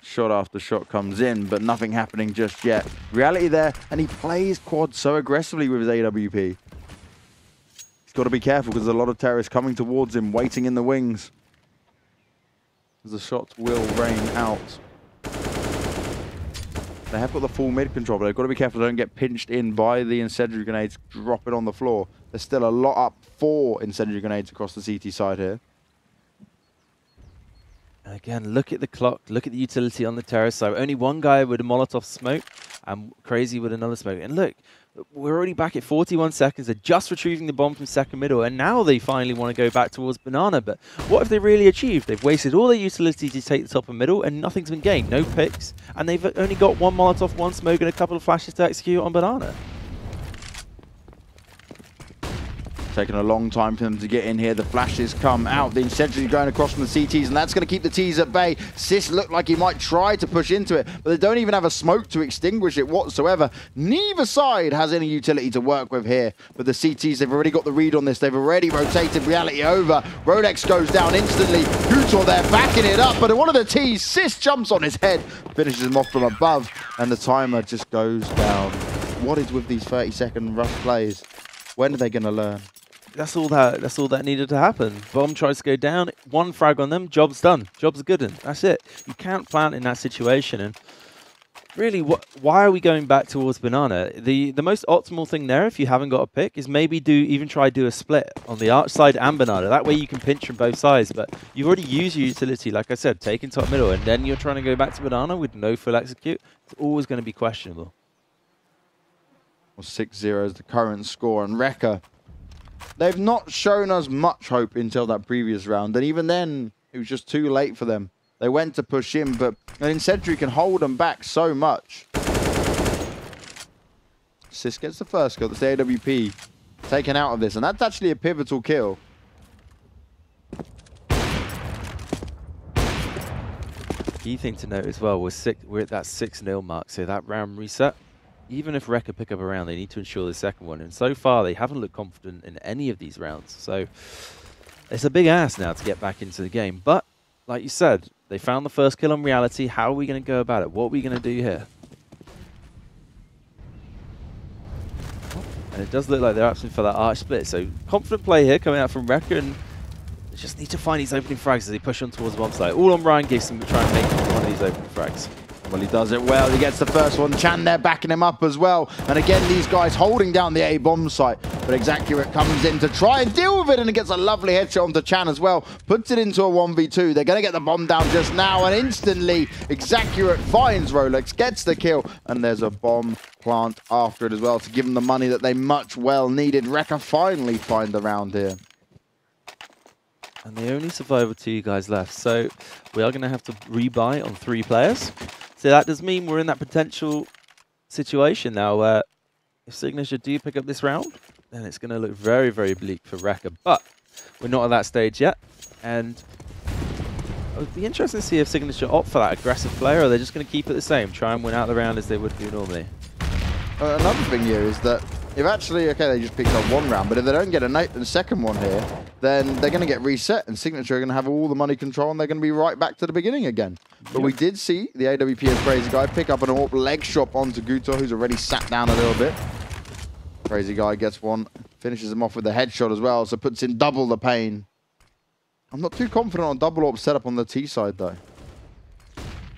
[SPEAKER 2] Shot after shot comes in, but nothing happening just yet. Reality there, and he plays quad so aggressively with his AWP. He's got to be careful because there's a lot of terrorists coming towards him, waiting in the wings. As the shots will rain out. They have got the full mid control, but they've got to be careful they don't get pinched in by the incendiary grenades dropping on the floor. There's still a lot up for incendiary grenades across the CT side here.
[SPEAKER 1] Again, look at the clock, look at the utility on the terrace side. Only one guy with a Molotov smoke and Crazy with another smoke. And look, we're already back at 41 seconds. They're just retrieving the bomb from second middle, and now they finally want to go back towards banana. But what have they really achieved? They've wasted all their utility to take the top and middle, and nothing's been gained. No picks, and they've only got 1 Molotov, 1 smoke, and a couple of flashes to execute on banana.
[SPEAKER 2] Taking a long time for them to get in here. The flashes come out. The incendiary going across from the CTs, and that's going to keep the T's at bay. Sis looked like he might try to push into it, but they don't even have a smoke to extinguish it whatsoever. Neither side has any utility to work with here, but the CTs, they've already got the read on this. They've already rotated reality over. Rolex goes down instantly. Gutor there backing it up, but one of the T's, Sis jumps on his head, finishes him off from above, and the timer just goes down. what is with these 30-second rush plays? When are they going to learn?
[SPEAKER 1] That's all that needed to happen. Bomb tries to go down, one frag on them, job's done. Job's good, and that's it. You can't plant in that situation, and really, why are we going back towards banana? The most optimal thing there, if you haven't got a pick, is maybe try do a split on the arch side and banana. That way you can pinch from both sides, but you've already used your utility, like I said, taking top middle, and then you're trying to go back to banana with no full execute. It's always going to be questionable.
[SPEAKER 2] Well, 6-0 is the current score, and Rekka, they've not shown us much hope until that previous round, and even then, it was just too late for them. They went to push in, but Sentry can hold them back so much. Sis gets the first kill. That's the AWP taken out of this, and that's actually a pivotal kill.
[SPEAKER 1] Key thing to note as well, we're at that 6-0 mark, so that round reset, even if Rekka pick up a round, they need to ensure the second one, and so far they haven't looked confident in any of these rounds, so it's a big ask now to get back into the game, but like you said, they found the first kill on reality. How are we going to go about it? What are we going to do here? And it does look like they're opting for that arch split. So confident play here coming out from Rekka, and they just need to find these opening frags as they push on towards the bomb site. All on Ryan Gibson to try and make one of these opening frags.
[SPEAKER 2] Well, he does it well. He gets the first one. Chan there backing him up as well. And again, these guys holding down the A bomb site. But Exacurate comes in to try and deal with it, and it gets a lovely headshot onto Chan as well. Puts it into a 1v2. They're going to get the bomb down just now, and instantly Exacurate finds Rolex, gets the kill, and there's a bomb plant after it as well to give them the money that they much well needed. Rekka finally find the round here.
[SPEAKER 1] And they only survive with 2 guys left, so we are going to have to rebuy on 3 players. So that does mean we're in that potential situation now where if Signature do pick up this round, then it's going to look very, very bleak for Rekka. But we're not at that stage yet, and it would be interesting to see if Signature opt for that aggressive player, or they're just going to keep it the same, try and win out the round as they would do normally.
[SPEAKER 2] Another thing here is that if actually, okay, they just picked up 1 round, but if they don't get a second one here, then they're going to get reset, and Signature are going to have all the money control, and they're going to be right back to the beginning again. But we did see the AWP of Crazy Guy pick up an AWP leg shot onto Guto, who's already sat down a little bit. Crazy Guy gets one, finishes him off with a headshot as well, so puts in double the pain. I'm not too confident on double AWP setup on the T side, though.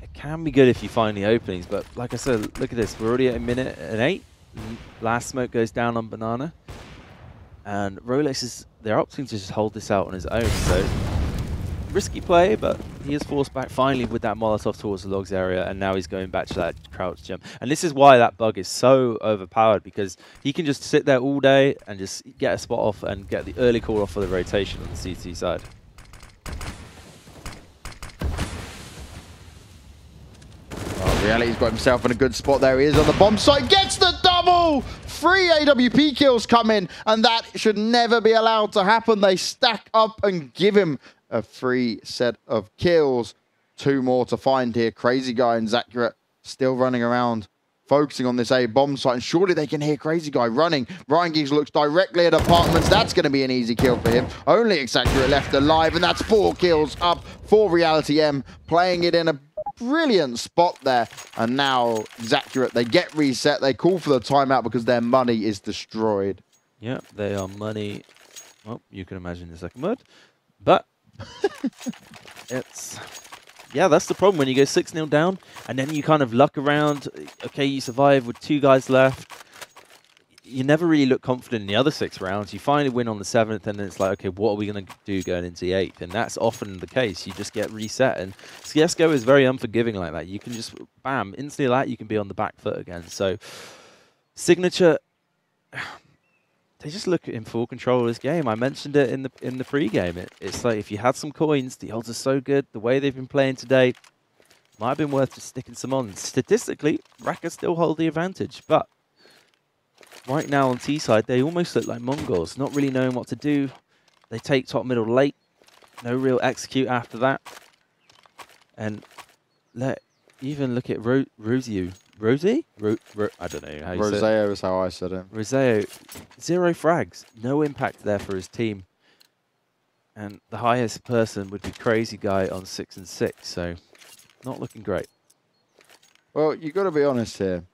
[SPEAKER 1] It can be good if you find the openings, but like I said, look at this. We're already at 1:08. Last smoke goes down on banana, and Rolex they're opting to just hold this out on his own, so risky play, but he is forced back finally with that Molotov towards the logs area, and now he's going back to that crouch jump. And this is why that bug is so overpowered, because he can just sit there all day and just get a spot off and get the early call off for the rotation on the CT side.
[SPEAKER 2] Reality's got himself in a good spot there. He is on the bomb site, gets the double! 3 AWP kills come in, and that should never be allowed to happen. They stack up and give him a free set of kills. 2 more to find here. Crazy Guy and Zacurate still running around, focusing on this A bomb site, and surely they can hear Crazy Guy running. Ryan Giggs looks directly at apartments. That's going to be an easy kill for him. Only Exacurate left alive, and that's 4 kills up for Reality M, playing it in a brilliant spot there. And now Zacurate, they get reset. They call for the timeout because their money is destroyed.
[SPEAKER 1] Yeah, they are money. Well, you can imagine the second word. But it's... yeah, that's the problem when you go 6-0 down and then you kind of luck around. Okay, you survive with 2 guys left. You never really look confident in the other 6 rounds. You finally win on the 7th, and then it's like, okay, what are we going to do going into the 8th? And that's often the case. You just get reset. And CSGO is very unforgiving like that. You can just, bam, instantly like that, you can be on the back foot again. So Signature, they just look in full control of this game. I mentioned it in the pre-game. It's like if you had some coins, the odds are so good. The way they've been playing today might have been worth just sticking some on. Statistically, Rekka still hold the advantage, but right now on T side, they almost look like Mongols, not really knowing what to do. They take top middle late, no real execute after that. And even look at Rosie? I don't know how you say it.
[SPEAKER 2] Roseo is how I said it.
[SPEAKER 1] Roseo, 0 frags, no impact there for his team. And the highest person would be Crazy Guy on 6 and 6, so not looking great.
[SPEAKER 2] Well, you've got to be honest here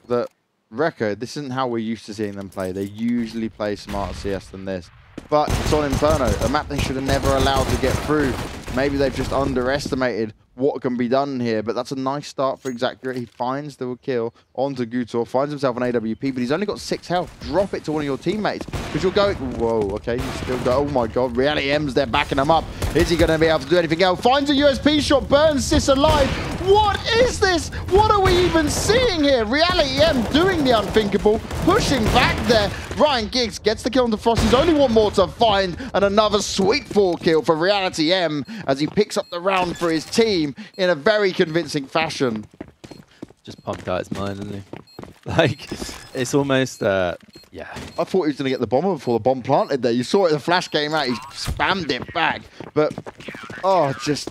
[SPEAKER 2] that Rekka, this isn't how we're used to seeing them play. They usually play smarter CS than this. But it's on Inferno, a map they should have never allowed to get through. Maybe they've just underestimated what can be done here, but that's a nice start for Exacura. He finds the kill onto Gutor, finds himself an AWP, but he's only got 6 health. Drop it to one of your teammates, because you're going, whoa, okay, you still go, oh my god, Reality M's there backing him up. Is he going to be able to do anything else? Finds a USP shot, burns Sis alive. What is this? What are we even seeing here? Reality M doing the unthinkable, pushing back there. Ryan Giggs gets the kill onto Frost. He's only one more to find, and another sweet 4 kill for Reality M as he picks up the round for his team in a very convincing fashion.
[SPEAKER 1] Just pumped out his mind, isn't he? Like, it's almost, yeah.
[SPEAKER 2] I thought he was going to get the bomber before the bomb planted there. You saw it, the flash came out, he spammed it back. But, oh, just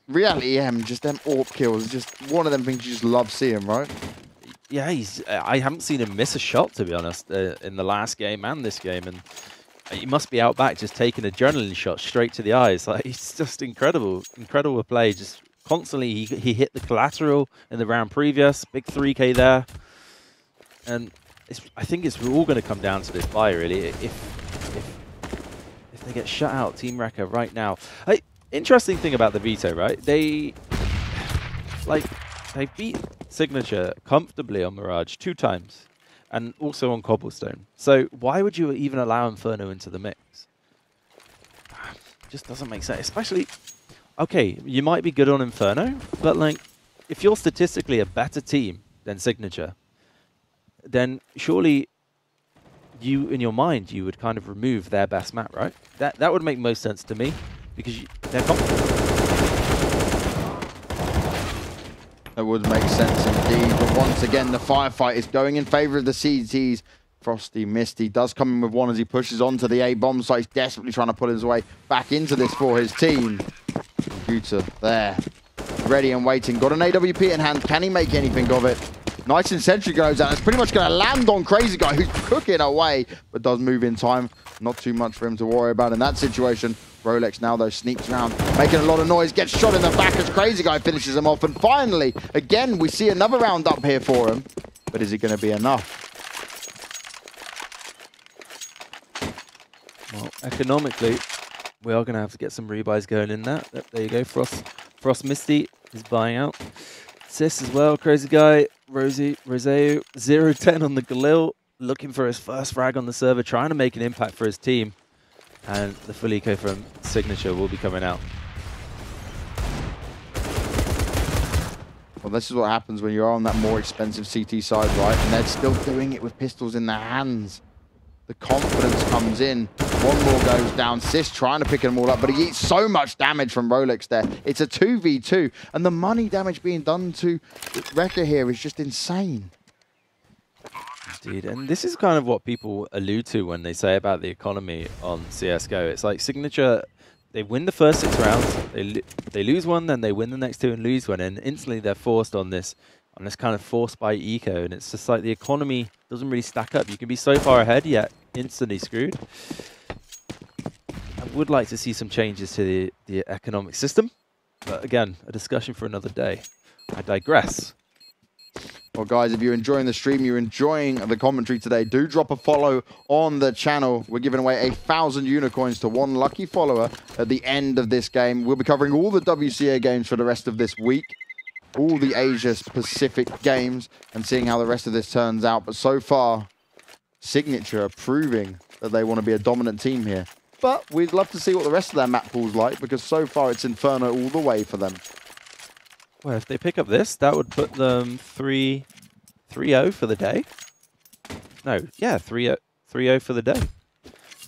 [SPEAKER 2] Reality M, just them AWP kills, just one of them things you just love seeing, right?
[SPEAKER 1] Yeah, I haven't seen him miss a shot, to be honest, in the last game and this game. And he must be out back just taking adrenaline shot straight to the eyes. Like, it's just incredible. Incredible play. Just constantly, he hit the collateral in the round previous. Big 3K there. And I think it's all going to come down to this buy, really. If they get shut out, Team Rekka right now. Interesting thing about the veto, right? They beat Signature comfortably on Mirage 2 times. And also on Cobblestone. So why would you even allow Inferno into the mix? Just doesn't make sense. Especially, okay, you might be good on Inferno, but like, if you're statistically a better team than Signature, then surely you, in your mind, you would kind of remove their best map, right? That would make most sense to me, because they're confident.
[SPEAKER 2] That would make sense indeed, but once again, the firefight is going in favor of the CTs. Frosty Misty does come in with one as he pushes onto the A bomb site. He's desperately trying to pull his way back into this for his team. Guter there, ready and waiting. Got an AWP in hand. Can he make anything of it? Nice and Sentry goes out. It's pretty much going to land on Crazy Guy, who's cooking away, but does move in time. Not too much for him to worry about in that situation. Rolex now, though, sneaks around, making a lot of noise, gets shot in the back as Crazy Guy finishes him off. And finally, again, we see another round up here for him. But is it going to be enough?
[SPEAKER 1] Well, economically, we are going to have to get some rebuys going in that. There you go, Frost Misty is buying out. Sis as well, Crazy Guy, Roseo, 0-10 on the Galil, looking for his first frag on the server, trying to make an impact for his team. And the full eco from Signature will be coming out.
[SPEAKER 2] Well, this is what happens when you're on that more expensive CT side, right? And they're still doing it with pistols in their hands. The confidence comes in. One more goes down. Sis trying to pick them all up, but he eats so much damage from Rolex there. It's a 2v2, and the money damage being done to Rekka here is just insane.
[SPEAKER 1] Indeed, and this is kind of what people allude to when they say about the economy on CSGO. It's like Signature, they win the first 6 rounds, they lose one, then they win the next 2 and lose one, and instantly they're forced on this kind of forced by eco, and it's just like the economy doesn't really stack up. You can be so far ahead, yet instantly screwed. I would like to see some changes to the economic system, but again, a discussion for another day. I digress.
[SPEAKER 2] Well, guys, if you're enjoying the stream, you're enjoying the commentary today, do drop a follow on the channel. We're giving away 1,000 unicorns to one lucky follower at the end of this game. We'll be covering all the WCA games for the rest of this week, all the Asia-Pacific games, and seeing how the rest of this turns out. But so far, Signature are proving that they want to be a dominant team here. But we'd love to see what the rest of their map pool's like, because so far it's Inferno all the way for them.
[SPEAKER 1] Well, if they pick up this, that would put them 3-0 for the day. No, yeah, 3-0 for the day.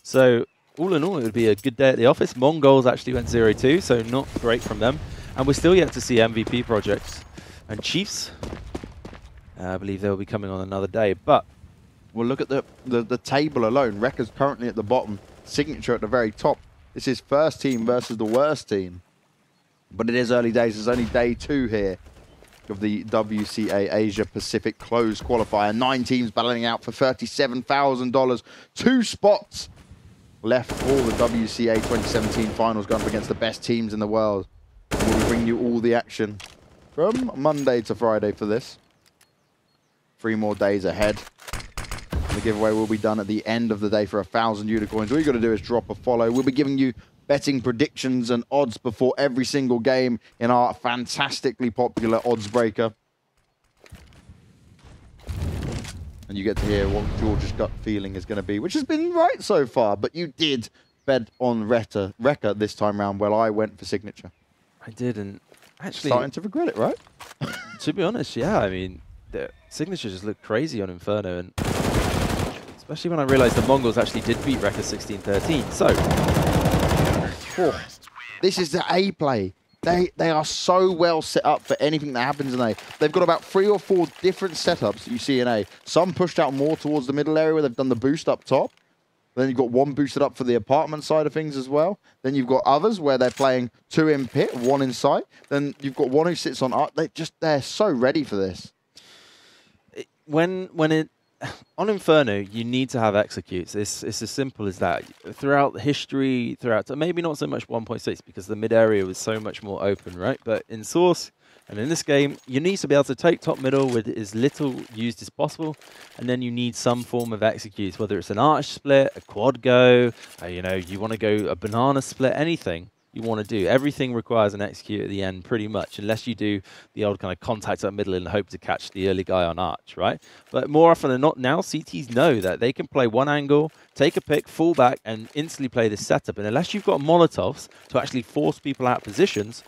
[SPEAKER 1] So, all in all, it would be a good day at the office. Mongols actually went 0-2, so not great from them. And we're still yet to see MVP projects. And Chiefs, I believe they'll be coming on another day. But
[SPEAKER 2] we'll look at the table alone. Rekka's currently at the bottom, Signature at the very top. This is first team versus the worst team. But it is early days. There's only day 2 here of the WCA Asia Pacific closed qualifier. 9 teams battling out for $37,000. 2 spots left for the WCA 2017 finals, going up against the best teams in the world. We'll bring you all the action from Monday to Friday for this. 3 more days ahead. The giveaway will be done at the end of the day for 1,000 unicorns. All you got to do is drop a follow. We'll be giving you betting predictions and odds before every single game in our fantastically popular odds breaker. And you get to hear what George's gut feeling is going to be, which has been right so far. But you did bet on Rekka this time round, while I went for Signature.
[SPEAKER 1] I did, and actually...
[SPEAKER 2] Starting to regret it, right?
[SPEAKER 1] To be honest, yeah. I mean, the Signature just looked crazy on Inferno, and especially when I realized the Mongols actually did beat Rekka 16-13. So...
[SPEAKER 2] Oh, this is the A play. They are so well set up for anything that happens in A. They've got about 3 or 4 different setups that you see in A. Some pushed out more towards the middle area where they've done the boost up top. Then you've got one boosted up for the apartment side of things as well. Then you've got others where they're playing 2 in pit, 1 in site. Then you've got 1 who sits on art. They're so ready for this.
[SPEAKER 1] On Inferno, you need to have executes. It's as simple as that. Throughout history, maybe not so much 1.6 because the mid area was so much more open, right? But in Source and in this game, you need to be able to take top middle with as little used as possible, and then you need some form of executes, whether it's an arch split, a quad go, you want to go a banana split, anything you want to do. Everything requires an execute at the end, pretty much, unless you do the old kind of contact up middle and hope to catch the early guy on arch, right? But more often than not now, CTs know that they can play one angle, take a pick, fall back, and instantly play this setup. And unless you've got Molotovs to actually force people out of positions,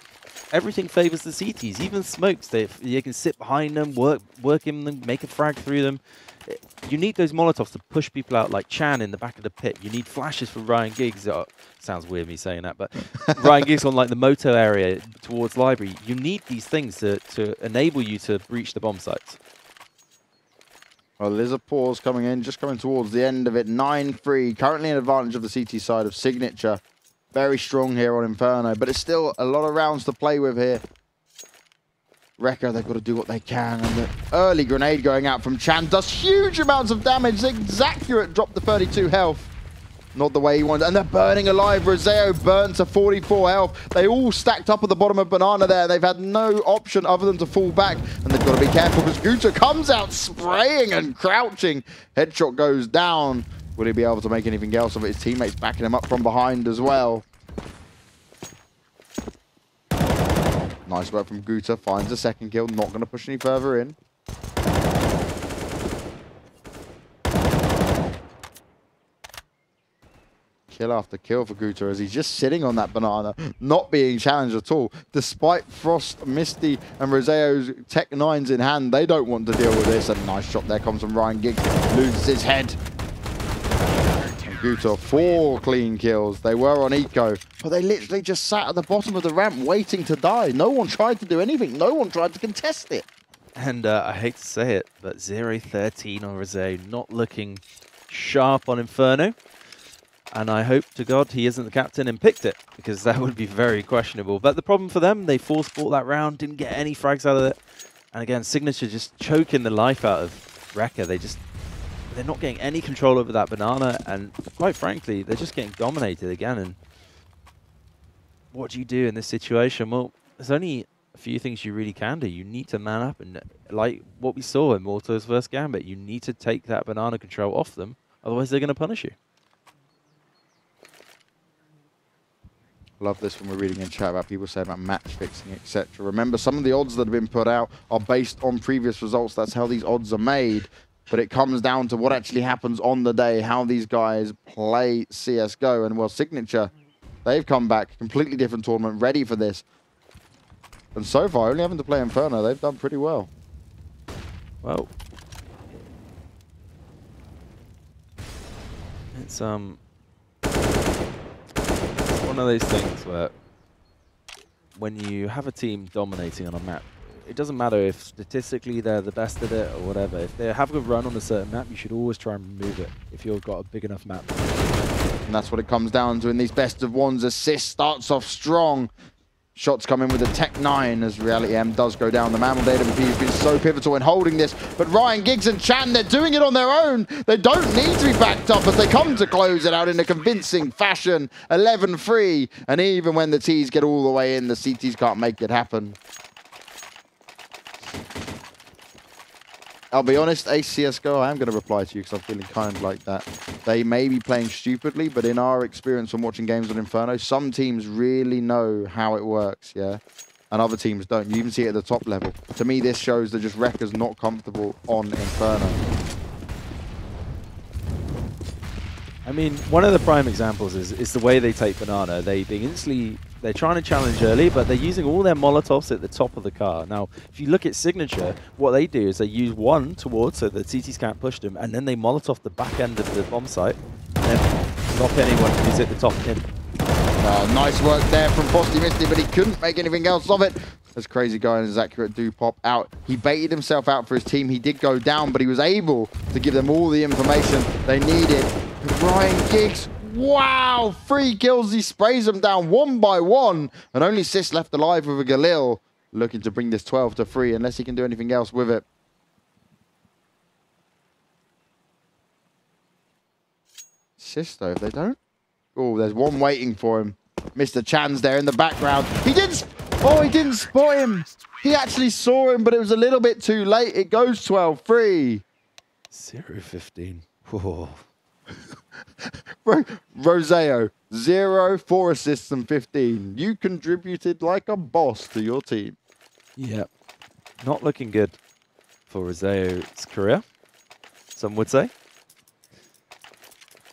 [SPEAKER 1] everything favors the CTs. Even smokes, they can sit behind them, work in them, make a frag through them. You need those Molotovs to push people out, like Chan in the back of the pit. You need flashes for Ryan Giggs. Oh, sounds weird me saying that, but Ryan Giggs on like the moto area towards library. You need these things to enable you to breach the bomb sites.
[SPEAKER 2] Well, there's a pause coming in, just coming towards the end of it. 9-3, currently an advantage of the CT side of Signature. Very strong here on Inferno, but it's still a lot of rounds to play with here. Rekka, they've got to do what they can, and the early grenade going out from Chan does huge amounts of damage. Accurate dropped the 32 health. Not the way he wanted, and they're burning alive. Roseo burnt to 44 health. They all stacked up at the bottom of Banana there. They've had no option other than to fall back, and they've got to be careful because Guta comes out spraying and crouching. Headshot goes down. Will he be able to make anything else of it? His teammates backing him up from behind as well. Nice work from Guta, finds a second kill, not going to push any further in. Kill after kill for Guta as he's just sitting on that banana, not being challenged at all. Despite Frost, Misty and Roseo's Tech 9s in hand, they don't want to deal with this. A nice shot there comes from Ryan Giggs, loses his head. Guta, 4 clean kills. They were on eco, but they literally just sat at the bottom of the ramp waiting to die. No one tried to do anything. No one tried to contest it.
[SPEAKER 1] And I hate to say it, but 0-13 on Rosé, not looking sharp on Inferno. And I hope to God he isn't the captain and picked it, because that would be very questionable. But the problem for them, they force-bought that round, didn't get any frags out of it. And again, Signature just choking the life out of Rekka. They're not getting any control over that banana, and quite frankly, they're just getting dominated again. And what do you do in this situation? Well, there's only a few things you really can do. You need to man up, and like what we saw in Morto's first Gambit, you need to take that banana control off them, otherwise they're going to punish you.
[SPEAKER 2] Love this when we're reading in chat about people saying about match fixing, etc. Remember, some of the odds that have been put out are based on previous results. That's how these odds are made. But it comes down to what actually happens on the day, how these guys play CSGO. And, well, Signature, they've come back, completely different tournament, ready for this. And so far, only having to play Inferno, they've done pretty well.
[SPEAKER 1] Well, it's one of those things where when you have a team dominating on a map, it doesn't matter if statistically they're the best at it or whatever. If they have a run on a certain map, you should always try and remove it if you've got a big enough map.
[SPEAKER 2] And that's what it comes down to in these best of ones. Assist starts off strong. Shots come in with a Tech 9 as Reality M does go down. The man with AWP has been so pivotal in holding this. But Ryan Giggs and Chan, they're doing it on their own. They don't need to be backed up as they come to close it out in a convincing fashion. 11-3. And even when the Ts get all the way in, the CTs can't make it happen. I'll be honest, Ace CSGO, I am going to reply to you because I'm feeling kind of like that. They may be playing stupidly, but in our experience from watching games on Inferno, some teams really know how it works, yeah? And other teams don't. You even see it at the top level. To me, this shows that just Wrecker's not comfortable on Inferno.
[SPEAKER 1] I mean, one of the prime examples is the way they take Banana. They're trying to challenge early, but they're using all their Molotovs at the top of the car. Now, if you look at Signature, what they do is they use one towards so the CTs can't push them, and then they Molotov the back end of the bomb site, and then drop anyone who's at the top in.
[SPEAKER 2] Nice work there from Frosty Misty, but he couldn't make anything else of it. As Crazy Guy and his accurate do pop out. He baited himself out for his team. He did go down, but he was able to give them all the information they needed. Ryan Giggs, wow! 3 kills. He sprays them down one by one. And only Sis left alive with a Galil. Looking to bring this 12-3 unless he can do anything else with it. Sis, though, if they don't. Oh, there's one waiting for him. Mr. Chan's there in the background. He didn't spot him. He actually saw him, but it was a little bit too late. It goes 12-3.
[SPEAKER 1] 0-15. Whoa.
[SPEAKER 2] Roseo, 0, 4 assists and 15. You contributed like a boss to your team.
[SPEAKER 1] Yeah. Not looking good for Roseo's career, some would say.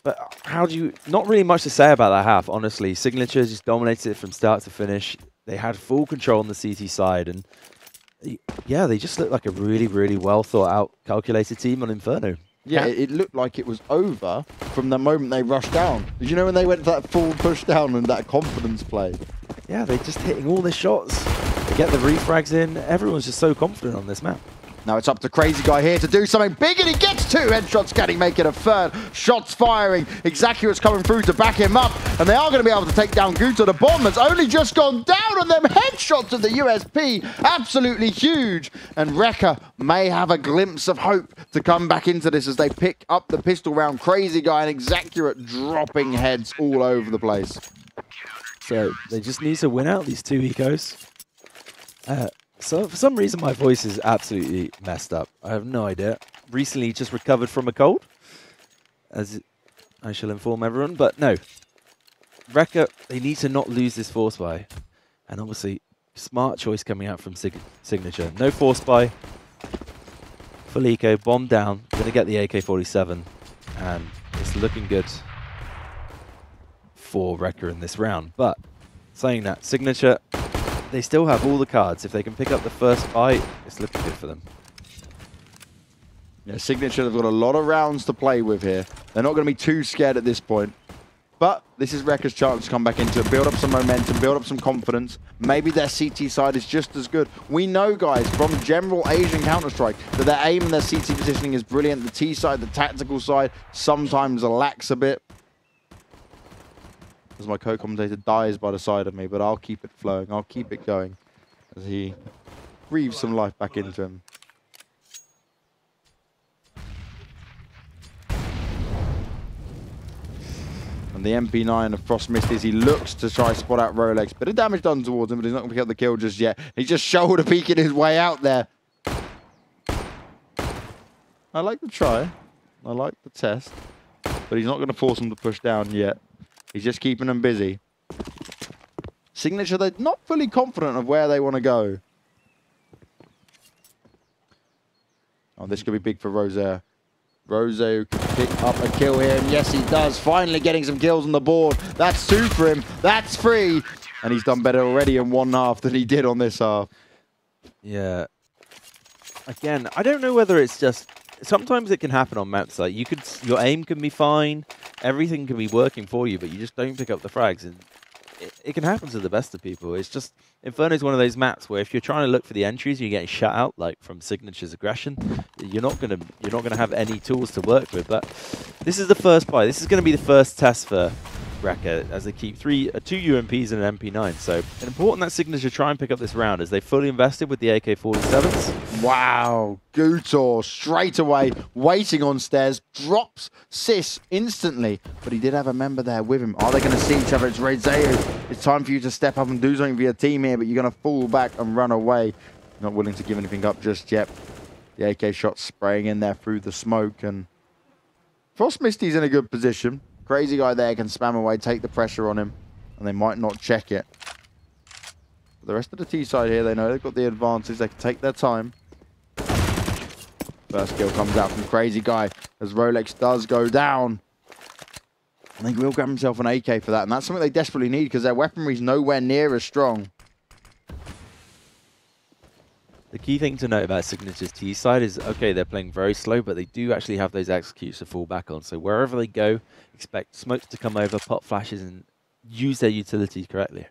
[SPEAKER 1] But how do you... Not really much to say about that half, honestly. Signature just dominated it from start to finish. They had full control on the CT side. And yeah, they just looked like a really, really well thought out, calculated team on Inferno.
[SPEAKER 2] Yeah, it looked like it was over from the moment they rushed down. Did you know when they went to that full push down and that confidence play?
[SPEAKER 1] Yeah, they're just hitting all the shots. They get the refrags in. Everyone's just so confident on this map.
[SPEAKER 2] Now it's up to Crazy Guy here to do something big, and he gets 2 headshots. Can he make it a third? Shots firing. Exactly what's coming through to back him up, and they are going to be able to take down Guto. The bomb has only just gone down on them. Headshots of the USP. Absolutely huge. And Wrecker may have a glimpse of hope to come back into this as they pick up the pistol round. Crazy Guy and Exacurate dropping heads all over the place.
[SPEAKER 1] So they just need to win out these 2 ecos. So for some reason my voice is absolutely messed up. I have no idea. Recently just recovered from a cold, as I shall inform everyone. But no, Wrecker, they need to not lose this force buy. And obviously, smart choice coming out from Signature. No force buy. Full eco, bomb down. Going to get the AK-47. And it's looking good for Wrecker in this round. But saying that, Signature... They still have all the cards. If they can pick up the first fight, it's looking good for them.
[SPEAKER 2] Yeah, Signature have got a lot of rounds to play with here. They're not going to be too scared at this point. But this is Wrecker's chance to come back into it, build up some momentum, build up some confidence. Maybe their CT side is just as good. We know, guys, from general Asian Counter-Strike, that their aim and their CT positioning is brilliant. The T side, the tactical side, sometimes lacks a bit. As my co-commentator dies by the side of me, but I'll keep it flowing. I'll keep it going as he breathes some life back into him. And the MP9 of Frost Mist is he looks to try to spot out Rolex. Bit of damage done towards him, but he's not going to pick up the kill just yet. He's just shoulder peeking his way out there. I like the try. I like the test. But he's not going to force him to push down yet. He's just keeping them busy. Signature, they're not fully confident of where they want to go. Oh, this could be big for Roseo. Roseo could pick up a kill here, and yes, he does. Finally getting some kills on the board. That's 2 for him. That's 3. And he's done better already in 1 half than he did on this half.
[SPEAKER 1] Yeah. Again, I don't know whether it's just... Sometimes it can happen on maps like your aim can be fine, everything can be working for you, but you just don't pick up the frags, and it can happen to the best of people. It's just Inferno is one of those maps where if you're trying to look for the entries and you're getting shut out, like from Signature's aggression, you're not gonna have any tools to work with. But this is the first buy. This is going to be the first test for Wrecker as they keep 2 UMPs and an MP9. So important that Signature try and pick up this round as they fully invested with the AK-47s.
[SPEAKER 2] Wow, Gutor straight away, waiting on stairs, drops Sis instantly, but he did have a member there with him. Are they going to see each other? It's Rezeu. It's time for you to step up and do something for your team here, but you're going to fall back and run away. Not willing to give anything up just yet. The AK shot spraying in there through the smoke, and Frost Misty's in a good position. Crazy Guy there can spam away, take the pressure on him, and they might not check it. But the rest of the T side here, they know they've got the advantage. They can take their time. First kill comes out from Crazy Guy as Rolex does go down. I think he will grab himself an AK for that, and that's something they desperately need because their weaponry is nowhere near as strong.
[SPEAKER 1] The key thing to note about Signature's T side is, okay, they're playing very slow, but they do actually have those executes to fall back on. So wherever they go, expect smokes to come over, pop flashes, and use their utilities correctly.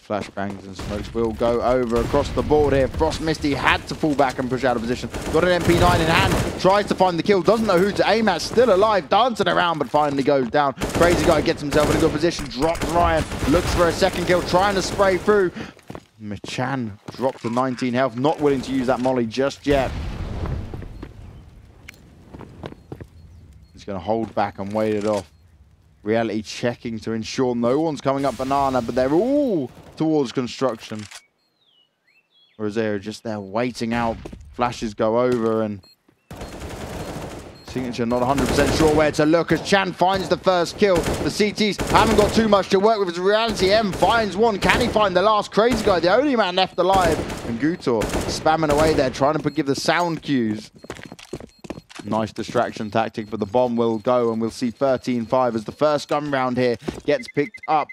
[SPEAKER 2] Flashbangs and smokes will go over across the board here. Frost Misty had to fall back and push out of position. Got an MP9 in hand, tries to find the kill, doesn't know who to aim at, still alive, dancing around, but finally goes down. Crazy Guy gets himself in a good position, drops Ryan, looks for a second kill, trying to spray through. Yinchuan dropped to 19 health, not willing to use that molly just yet. He's going to hold back and wait it off. Reality checking to ensure no one's coming up banana, but they're all towards construction. Whereas they're just there waiting out. Flashes go over, and Signature not 100% sure where to look as Chan finds the first kill. The CTs haven't got too much to work with as Reality M finds one. Can he find the last? Crazy Guy, the only man left alive. And Gutor spamming away there, trying to give the sound cues. Nice distraction tactic, but the bomb will go, and we'll see 13-5 as the first gun round here gets picked up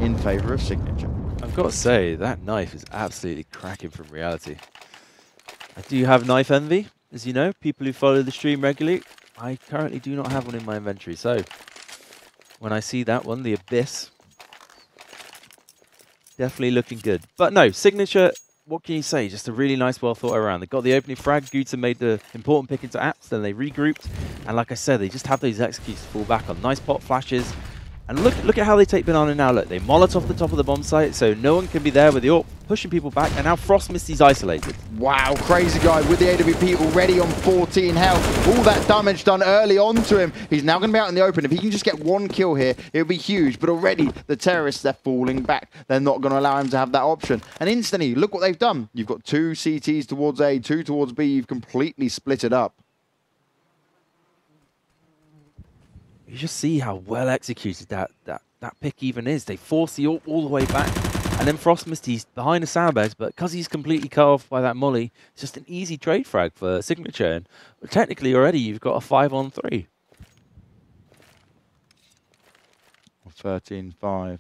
[SPEAKER 2] in favor of Signature.
[SPEAKER 1] I've got to say, that knife is absolutely cracking from Reality. I do have knife envy, as you know, people who follow the stream regularly. I currently do not have one in my inventory, so when I see that one, the Abyss, definitely looking good. But no, Signature, what can you say? Just a really nice, well thought around. They got the opening frag. Guta made the important pick into apps. Then they regrouped. And like I said, they just have those executes to fall back on. Nice pop flashes. And look at how they take Banana now. Look, they Molotov the top of the bomb site, so no one can be there with the AWP, pushing people back. And now Frost Misty's isolated.
[SPEAKER 2] Wow, Crazy Guy with the AWP already on 14 health. All that damage done early on to him. He's now going to be out in the open. If he can just get one kill here, it would be huge. But already, the terrorists, they're falling back. They're not going to allow him to have that option. And instantly, look what they've done. You've got 2 CTs towards A, 2 towards B. You've completely split it up.
[SPEAKER 1] You just see how well executed that pick even is. They force the AWP all the way back. And then Frost Misty's behind the sandbags, but because he's completely cut off by that molly, it's just an easy trade frag for Signature. And technically already you've got a 5-on-3.
[SPEAKER 2] 13-5.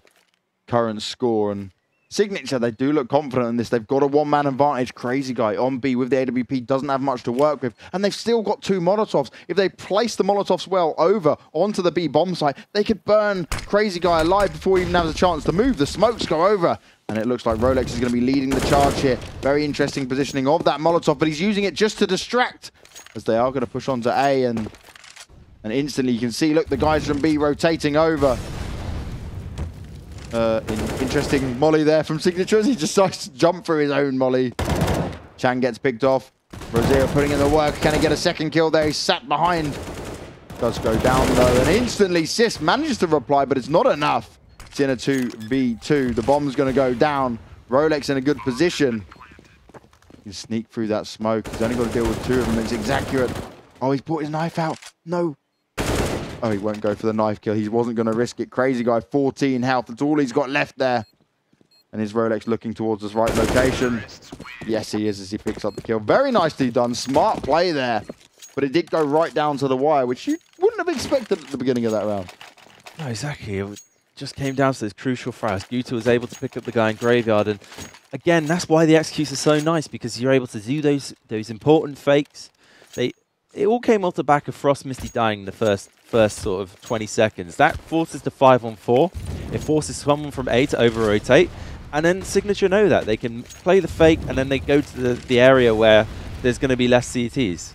[SPEAKER 2] Current score, and Signature, they do look confident in this. They've got a one-man advantage. Crazy Guy on B with the AWP doesn't have much to work with. And they've still got 2 Molotovs. If they place the Molotovs well over onto the B bomb site, they could burn Crazy Guy alive before he even has a chance to move. The smokes go over. And it looks like Rolex is going to be leading the charge here. Very interesting positioning of that Molotov, but he's using it just to distract, as they are going to push on to A. And instantly you can see, look, the guys from B rotating over. Interesting molly there from Signature as he just starts to jump through his own molly. Chan gets picked off. Rosero putting in the work. Can he get a second kill there? He's sat behind. Does go down though. And instantly Sis manages to reply, but it's not enough. It's in a 2v2. The bomb's going to go down. Rolex in a good position. He can sneak through that smoke. He's only got to deal with 2 of them. It's accurate. Oh, he's brought his knife out. No. Oh, he won't go for the knife kill. He wasn't going to risk it. Crazy Guy, 14 health. That's all he's got left there. And his Rolex looking towards his right location. Yes, he is as he picks up the kill. Very nicely done. Smart play there. But it did go right down to the wire, which you wouldn't have expected at the beginning of that round.
[SPEAKER 1] No, exactly. It just came down to this crucial frags. Guta was able to pick up the guy in Graveyard. And again, that's why the executes are so nice, because you're able to do those important fakes. It all came off the back of Frost Misty dying in the first sort of 20 seconds. That forces the 5-on-4. It forces someone from A to over-rotate. And then Signature know that. They can play the fake, and then they go to the area where there's going to be less CTs.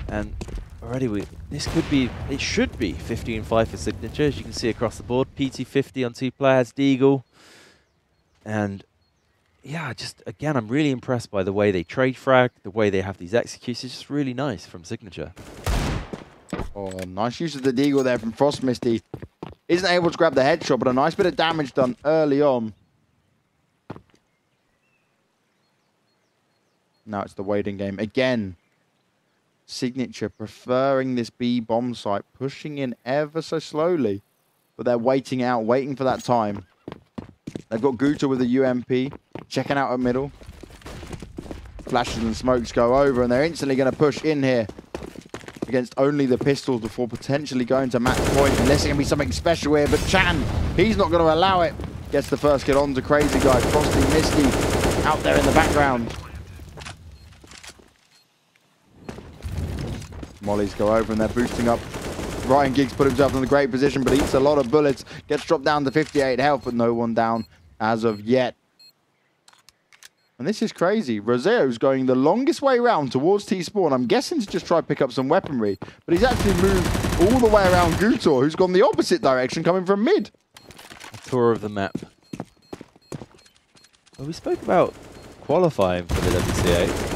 [SPEAKER 1] And already it should be 15-5 for Signature, as you can see across the board. PT50 on 2 players, Deagle. And yeah, just again, I'm really impressed by the way they trade frag, the way they have these executes. It's just really nice from Signature.
[SPEAKER 2] Oh, nice use of the Deagle there from Frost Misty. Isn't able to grab the headshot, but a nice bit of damage done early on. Now it's the waiting game. Again, Signature preferring this B bomb site, pushing in ever so slowly. But they're waiting out, waiting for that time. They've got Guta with a UMP, checking out at middle. Flashes and smokes go over, and they're instantly going to push in here against only the pistols before potentially going to match point. Unless it can be something special here, but Chan, he's not going to allow it. Gets the first kill on to Crazy Guy. Frosty Misty out there in the background. Mollies go over and they're boosting up. Ryan Giggs put himself in a great position, but eats a lot of bullets. Gets dropped down to 58 health, but no one down as of yet. And this is crazy. Roseo's going the longest way around towards T-Spawn. I'm guessing to just try to pick up some weaponry. But he's actually moved all the way around Gutor, who's gone the opposite direction, coming from mid.
[SPEAKER 1] A tour of the map. Well, we spoke about qualifying for the WCA.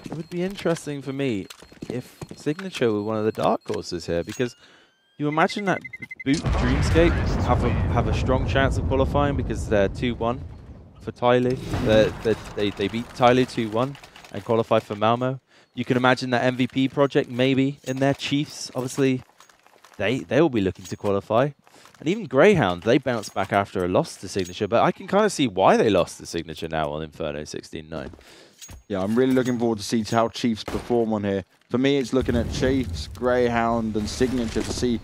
[SPEAKER 1] It would be interesting for me if Signature were one of the dark horses here, because you imagine that Boot Dreamscape have a strong chance of qualifying because they're 2-1 for Tyloo. They beat Tyloo 2-1 and qualify for Malmo. You can imagine that MVP project maybe in their Chiefs. Obviously, they will be looking to qualify. And even Greyhound, they bounced back after a loss to Signature, but I can kind of see why they lost to Signature now on Inferno 16-9.
[SPEAKER 2] Yeah, I'm really looking forward to see how Chiefs perform on here. For me, it's looking at Chiefs, Greyhound, and Signature to see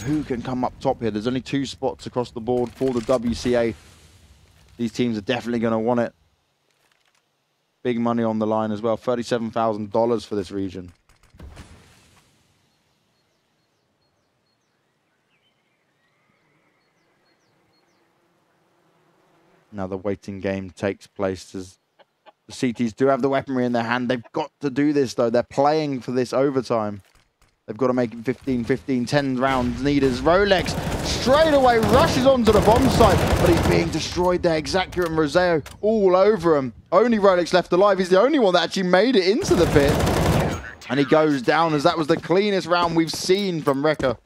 [SPEAKER 2] who can come up top here. There's only 2 spots across the board for the WCA. These teams are definitely going to want it. Big money on the line as well. $37,000 for this region. Now the waiting game takes place as the CTs do have the weaponry in their hand. They've got to do this, though. They're playing for this overtime. They've got to make it 15-15, 10 rounds needed. Rolex straight away rushes onto the bomb site, but he's being destroyed there. Exaccure and Roseo all over him. Only Rolex left alive. He's the only one that actually made it into the pit. And he goes down as that was the cleanest round we've seen from Rekka.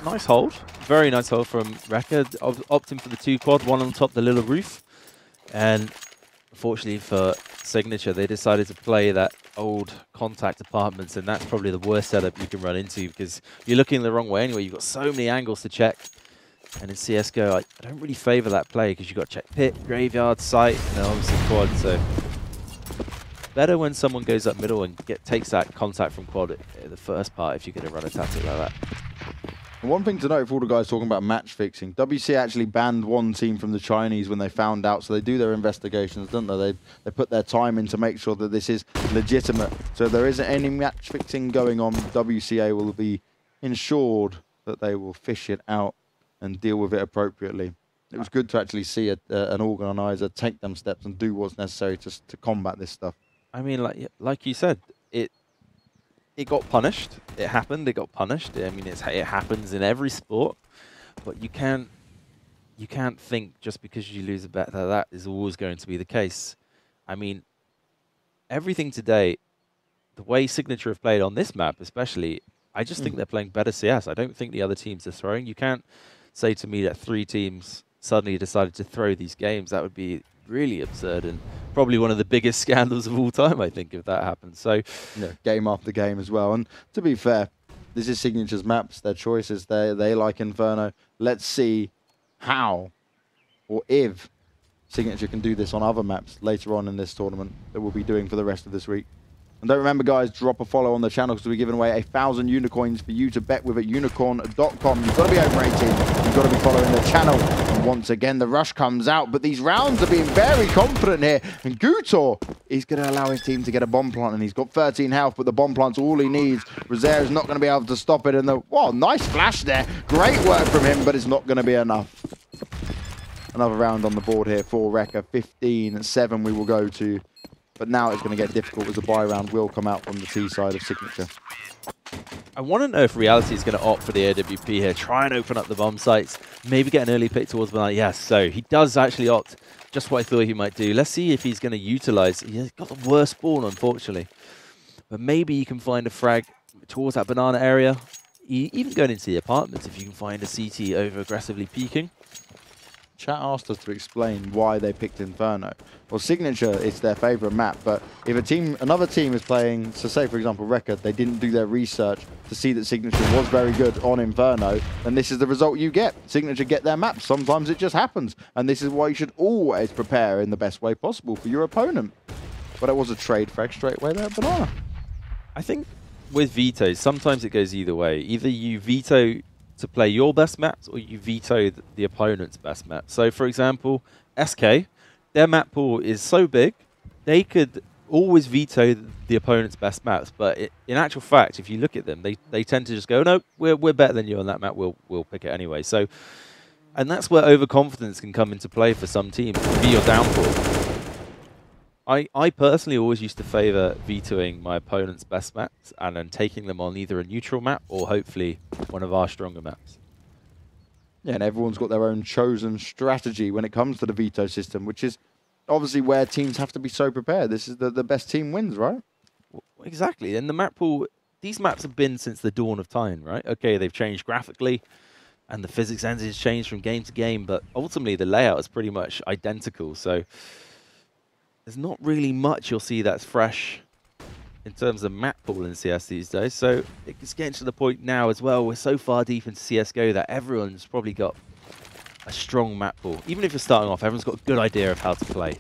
[SPEAKER 1] Nice hold. Very nice hold from Rekka. Opting for the 2 quad, one on top the little roof. And unfortunately for Signature, they decided to play that old contact apartments, and that's probably the worst setup you can run into because you're looking the wrong way anyway. You've got so many angles to check. And in CSGO, I don't really favor that play because you've got to check pit, graveyard, site, and then obviously quad. So better when someone goes up middle and takes that contact from quad at the first part if you're going to run a tactic like that.
[SPEAKER 2] And one thing to note for all the guys talking about match fixing, WC actually banned one team from the Chinese when they found out, so they do their investigations, don't they? They put their time in to make sure that this is legitimate. So if there isn't any match fixing going on, WCA will be ensured that they will fish it out and deal with it appropriately. It was good to actually see an organizer take them steps and do what's necessary to combat this stuff.
[SPEAKER 1] I mean, like you said, it got punished. It happened. It got punished. I mean, it happens in every sport. But you can't think just because you lose a bet that is always going to be the case. I mean, everything today, the way Signature have played on this map especially, I just think they're playing better CS. I don't think the other teams are throwing. You can't say to me that 3 teams suddenly decided to throw these games. That would be really absurd and probably one of the biggest scandals of all time, I think, if that happens. So,
[SPEAKER 2] yeah, game after game as well. And to be fair, this is Signature's maps, their choices. They like Inferno. Let's see how or if Signature can do this on other maps later on in this tournament that we'll be doing for the rest of this week. And don't remember, guys, drop a follow on the channel because we're giving away 1,000 unicorns for you to bet with at unicorn.com. You've got to be over 18. You've got to be following the channel. And once again, the rush comes out, but these rounds are being very confident here. And Gutor is going to allow his team to get a bomb plant, and he's got 13 health, but the bomb plant's all he needs. Rosero's not going to be able to stop it. And nice flash there. Great work from him, but it's not going to be enough. Another round on the board here for Rekka. 15-7 we will go to. But now it's going to get difficult as the buy round will come out from the T side of Signature.
[SPEAKER 1] I want to know if Reality is going to opt for the AWP here, try and open up the bomb sites, maybe get an early pick towards the night. Yes, so he does actually opt, just what I thought he might do. Let's see if he's going to utilize. He's got the worst spawn, unfortunately. But maybe he can find a frag, towards that banana area, even going into the apartments if you can find a CT over aggressively peeking.
[SPEAKER 2] Chat asked us to explain why they picked Inferno. Well, Signature is their favorite map, but if another team is playing, so say for example Record, they didn't do their research to see that Signature was very good on Inferno, then this is the result you get. Signature get their maps. Sometimes it just happens, and this is why you should always prepare in the best way possible for your opponent. But it was a trade frag straight away there at Banana.
[SPEAKER 1] I think with vetoes, sometimes it goes either way. Either you veto to play your best maps, or you veto the opponent's best map. So, for example, SK, their map pool is so big, they could always veto the opponent's best maps. But in actual fact, if you look at them, they tend to just go, no, we're better than you on that map. We'll pick it anyway. So, and that's where overconfidence can come into play for some teams. It can be your downfall. I personally always used to favour vetoing my opponent's best maps and then taking them on either a neutral map or hopefully one of our stronger maps.
[SPEAKER 2] Yeah, and everyone's got their own chosen strategy when it comes to the veto system, which is obviously where teams have to be so prepared. This is the best team wins, right?
[SPEAKER 1] Exactly. And the map pool, these maps have been since the dawn of time, right? Okay, they've changed graphically and the physics engine has changed from game to game, but ultimately the layout is pretty much identical. So there's not really much you'll see that's fresh in terms of map pool in CS these days. So it's getting to the point now as well, we're so far deep into CSGO that everyone's probably got a strong map pool. Even if you're starting off, everyone's got a good idea of how to play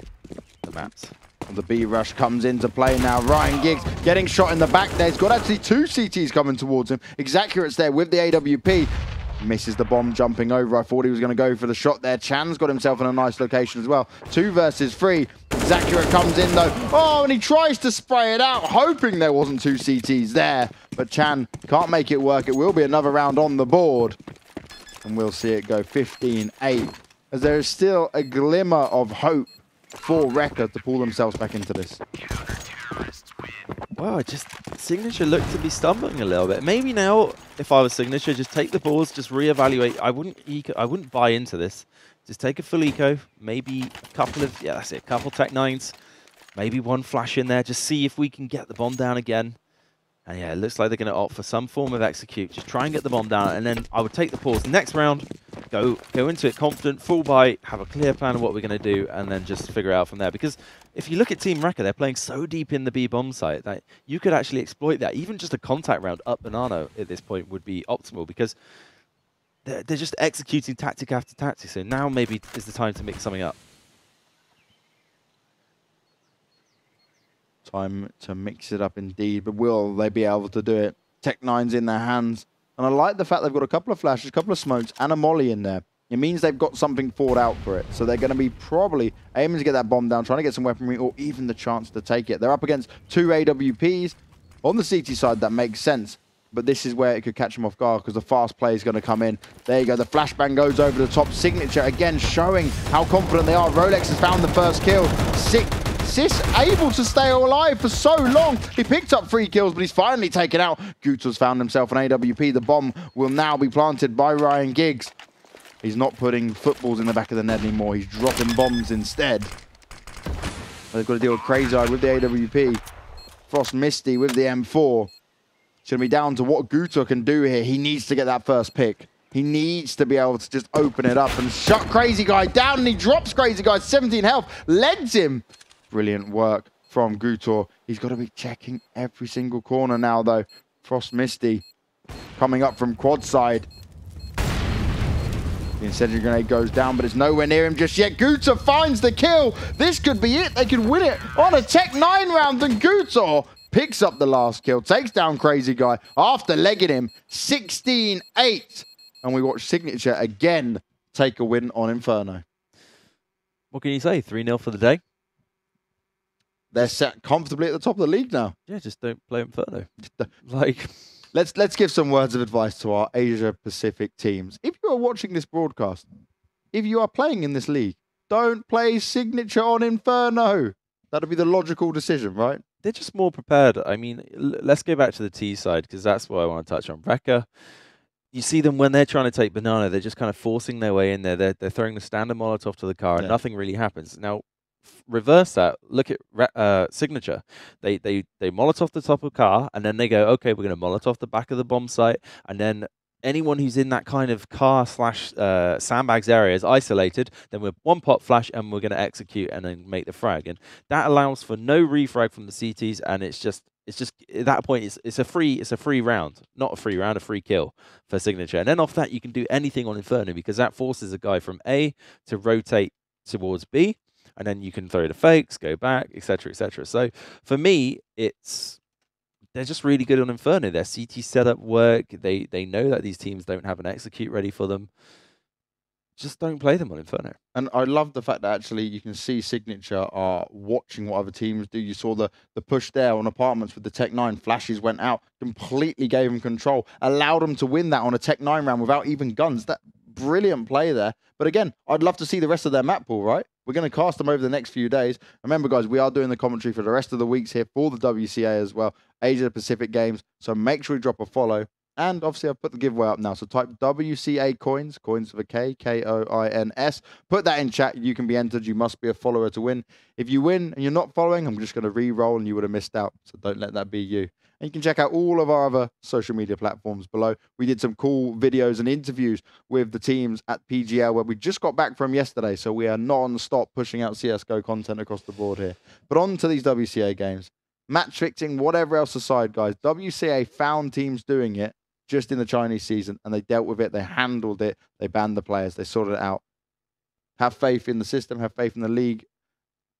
[SPEAKER 1] the maps.
[SPEAKER 2] And the B rush comes into play now. Ryan Giggs getting shot in the back there. He's got actually 2 CTs coming towards him. Exacurate's there with the AWP. Misses the bomb jumping over. I thought he was going to go for the shot there. Chan's got himself in a nice location as well. 2 versus 3. Exacurate comes in though. Oh, and he tries to spray it out, hoping there wasn't 2 CTs there. But Chan can't make it work. It will be another round on the board. And we'll see it go 15-8. As there is still a glimmer of hope for Rekka to pull themselves back into this.
[SPEAKER 1] Wow, just Signature looked to be stumbling a little bit. Maybe now, if I was Signature, just take the pause, just reevaluate. I wouldn't buy into this. Just take a full eco, maybe a couple of, yeah, that's it, a couple Tech 9s, maybe 1 flash in there, just see if we can get the bomb down again. And yeah, it looks like they're going to opt for some form of execute. Just try and get the bomb down, and then I would take the pause. Next round, go into it confident, full buy, have a clear plan of what we're going to do, and then just figure it out from there. Because if you look at Team Rekka, they're playing so deep in the B bomb site that you could actually exploit that. Even just a contact round up Banana at this point would be optimal, because they're just executing tactic after tactic. So now maybe is the time to mix something up.
[SPEAKER 2] Time to mix it up indeed, but will they be able to do it? Tech 9's in their hands. And I like the fact they've got a couple of flashes, a couple of smokes, and a molly in there. It means they've got something thought out for it. So they're going to be probably aiming to get that bomb down, trying to get some weaponry, or even the chance to take it. They're up against 2 AWPs. On the CT side, that makes sense. But this is where it could catch them off guard, because the fast play is going to come in. There you go. The flashbang goes over the top. Signature, again, showing how confident they are. Rolex has found the first kill. Sis able to stay alive for so long. He picked up 3 kills, but he's finally taken out. Guto's found himself an AWP. The bomb will now be planted by Ryan Giggs. He's not putting footballs in the back of the net anymore. He's dropping bombs instead. They've got to deal with Crazy Eye with the AWP. Frost Misty with the M4. It's going to be down to what Guto can do here. He needs to get that first pick. He needs to be able to just open it up and shut Crazy Guy down. And he drops Crazy Guy, 17 health. Leads him. Brilliant work from Gutor. He's got to be checking every single corner now, though. Frost Misty coming up from quad side. The incendiary grenade goes down, but it's nowhere near him just yet. Gutor finds the kill. This could be it. They could win it on a Tech 9 round. And Gutor picks up the last kill, takes down Crazy Guy after legging him 16-8. And we watch Signature again take a win on Inferno.
[SPEAKER 1] What can you say? 3-0 for the day?
[SPEAKER 2] They're set comfortably at the top of the league now.
[SPEAKER 1] Yeah, just don't play Inferno. Like,
[SPEAKER 2] let's give some words of advice to our Asia Pacific teams. If you are watching this broadcast, if you are playing in this league, don't play Signature on Inferno. That'll be the logical decision, right?
[SPEAKER 1] they're just more prepared. I mean, let's go back to the T side, because that's what I want to touch on. Rekka, you see them when they're trying to take banana, they're just kind of forcing their way in there. They're throwing the standard Molotov to the car, and nothing really happens. Now, reverse that. Look at Signature. They Molotov the top of car, and then they go, okay, we're going to Molotov the back of the bomb site, and then anyone who's in that kind of car / sandbags area is isolated. Then we're one pop flash, and we're going to execute and then make the frag. And that allows for no refrag from the CTs, and it's just at that point it's a free round, not a free round, a free kill for Signature. And then off that you can do anything on Inferno, because that forces a guy from A to rotate towards B, and then you can throw the fakes, go back, etc., etc. So for me, they're just really good on Inferno. Their CT setup work. They know that these teams don't have an execute ready for them. Just don't play them on Inferno.
[SPEAKER 2] And I love the fact that actually you can see Signature are watching what other teams do. You saw the push there on apartments with the Tech 9. Flashes went out, completely gave them control, allowed them to win that on a Tech 9 round without even guns. That brilliant play there. But again, I'd love to see the rest of their map pool, right? We're going to cast them over the next few days. Remember, guys, we are doing the commentary for the rest of the weeks here for the WCA as well, Asia Pacific Games. So make sure you drop a follow. And obviously, I've put the giveaway up now. So type WCA coins with a K, Koins. Put that in chat. You can be entered. You must be a follower to win. If you win and you're not following, I'm just going to re-roll and you would have missed out. So don't let that be you. And you can check out all of our other social media platforms below. We did some cool videos and interviews with the teams at PGL, where we just got back from yesterday. So we are non-stop pushing out CSGO content across the board here. But on to these WCA games. Match fixing, whatever else aside, guys. WCA found teams doing it just in the Chinese season, and they dealt with it. They handled it. They banned the players. They sorted it out. Have faith in the system. Have faith in the league.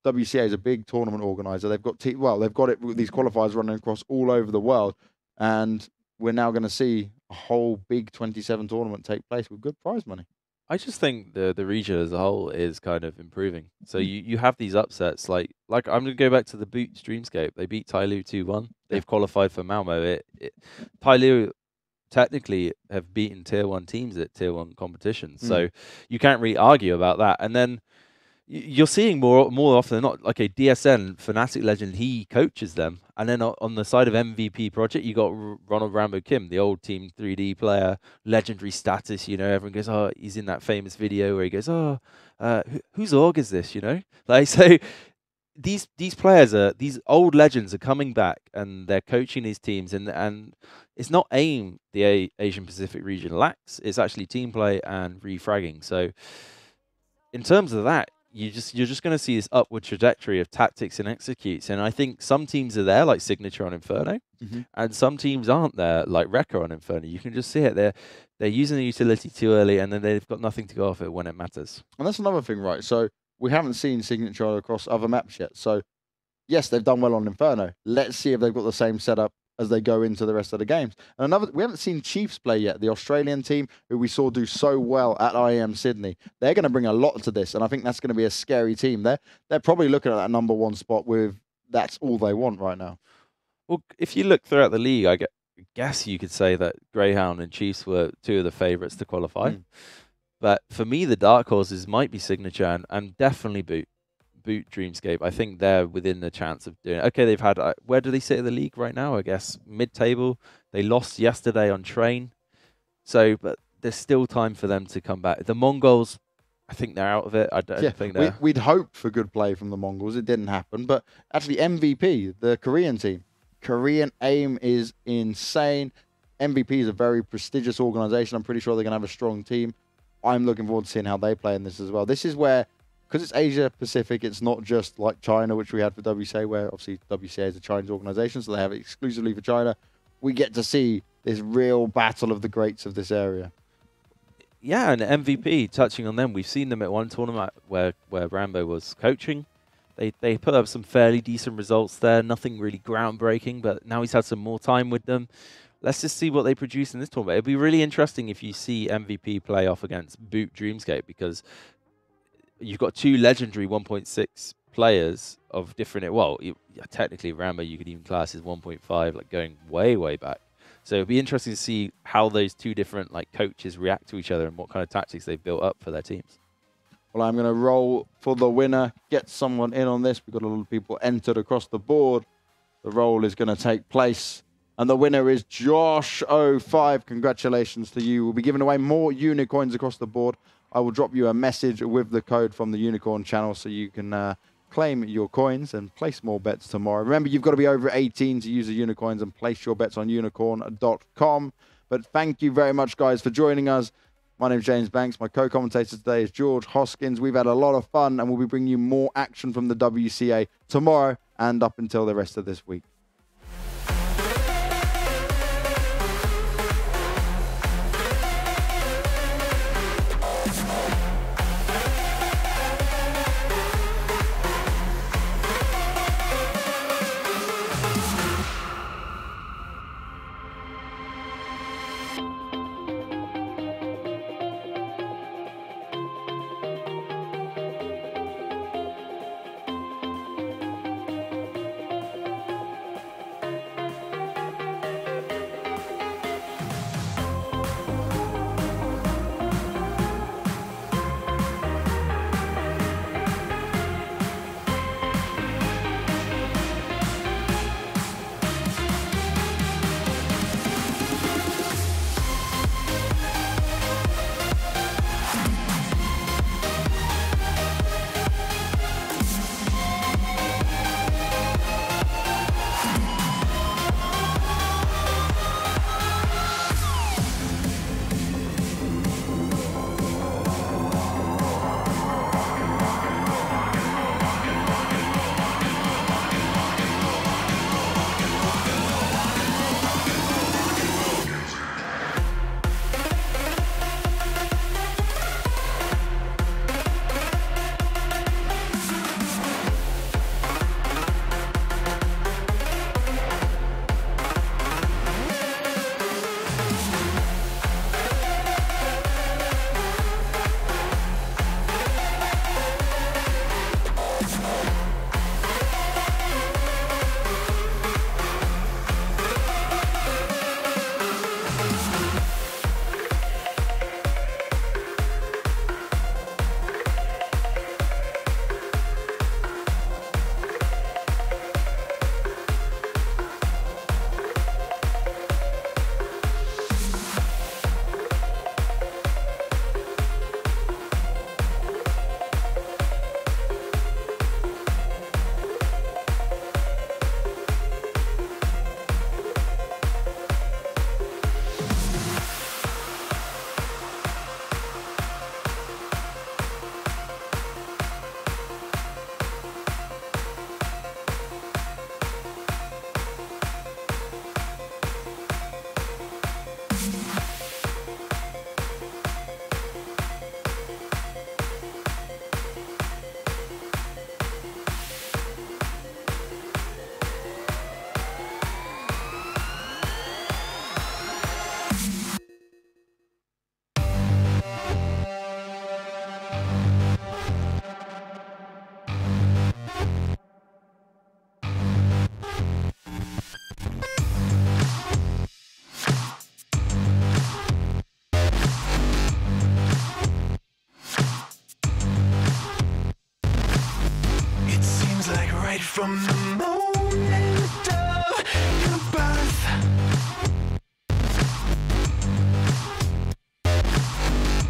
[SPEAKER 2] WCA is a big tournament organizer. They've got they've got it with these qualifiers running across all over the world, and we're now going to see a whole big 27 tournament take place with good prize money.
[SPEAKER 1] I just think the region as a whole is kind of improving. So you have these upsets like I'm going to go back to the Boot Dreamscape. They beat Tyloo 2-1. They've qualified for Malmo. Tyloo technically have beaten tier 1 teams at tier 1 competitions. So you can't really argue about that. And then you're seeing more often than not, like a DSN, Fnatic Legend, he coaches them. And then on the side of MVP Project, you got Ronald Rambo Kim, the old Team 3D player, legendary status, you know, everyone goes, oh, he's in that famous video where he goes, oh, whose org is this, you know? Like, so these players these old legends are coming back and they're coaching these teams, and it's not AIM the Asian Pacific region lacks, it's actually team play and refragging. So in terms of that, you're just going to see this upward trajectory of tactics and executes. And I think some teams are there, like Signature on Inferno, and some teams aren't there, like Rekka on Inferno. You can just see it. They're using the utility too early, and then they've got nothing to go off it when it matters.
[SPEAKER 2] And that's another thing, right? So we haven't seen Signature across other maps yet. So yes, they've done well on Inferno. Let's see if they've got the same setup as they go into the rest of the games. And we haven't seen Chiefs play yet, the Australian team who we saw do so well at IEM Sydney. They're going to bring a lot to this, and I think that's going to be a scary team. They're probably looking at that #1 spot with that's all they want right now.
[SPEAKER 1] Well, if you look throughout the league, I guess you could say that Greyhound and Chiefs were two of the favourites to qualify. But for me, the dark horses might be Signature and definitely Boot Dreamscape. I think they're within the chance of doing it. Okay, they've had, where do they sit in the league right now? I guess mid-table. They lost yesterday on Train. So, but there's still time for them to come back. The Mongols, I think they're out of it. I don't think they're...
[SPEAKER 2] We'd hoped for good play from the Mongols. It didn't happen. But actually, MVP, the Korean team, Korean AIM is insane. MVP is a very prestigious organization. I'm pretty sure they're going to have a strong team. I'm looking forward to seeing how they play in this as well. This is where, because it's Asia Pacific, it's not just like China, which we had for WCA, where obviously WCA is a Chinese organization, so they have it exclusively for China. We get to see this real battle of the greats of this area.
[SPEAKER 1] Yeah, and MVP, touching on them, we've seen them at one tournament where Rambo was coaching. They put up some fairly decent results there, nothing really groundbreaking, but now he's had some more time with them. Let's just see what they produce in this tournament. It'll be really interesting if you see MVP play off against Boot Dreamscape, because you've got two legendary 1.6 players of different... Well, technically, Rambo, you could even class as 1.5, like going way, way back. So it'll be interesting to see how those two different coaches react to each other and what kind of tactics they've built up for their teams.
[SPEAKER 2] Well, I'm going to roll for the winner, get someone in on this. We've got a lot of people entered across the board. The roll is going to take place. And the winner is Josh05. Congratulations to you. We'll be giving away more unicorns across the board. I will drop you a message with the code from the Unicorn channel so you can claim your coins and place more bets tomorrow. Remember, you've got to be over 18 to use the Unicoins and place your bets on unicorn.com. But thank you very much, guys, for joining us. My name's James Banks. My co-commentator today is George Hoskins. We've had a lot of fun, and we'll be bringing you more action from the WCA tomorrow and up until the rest of this week.
[SPEAKER 3] From the moment of your birth,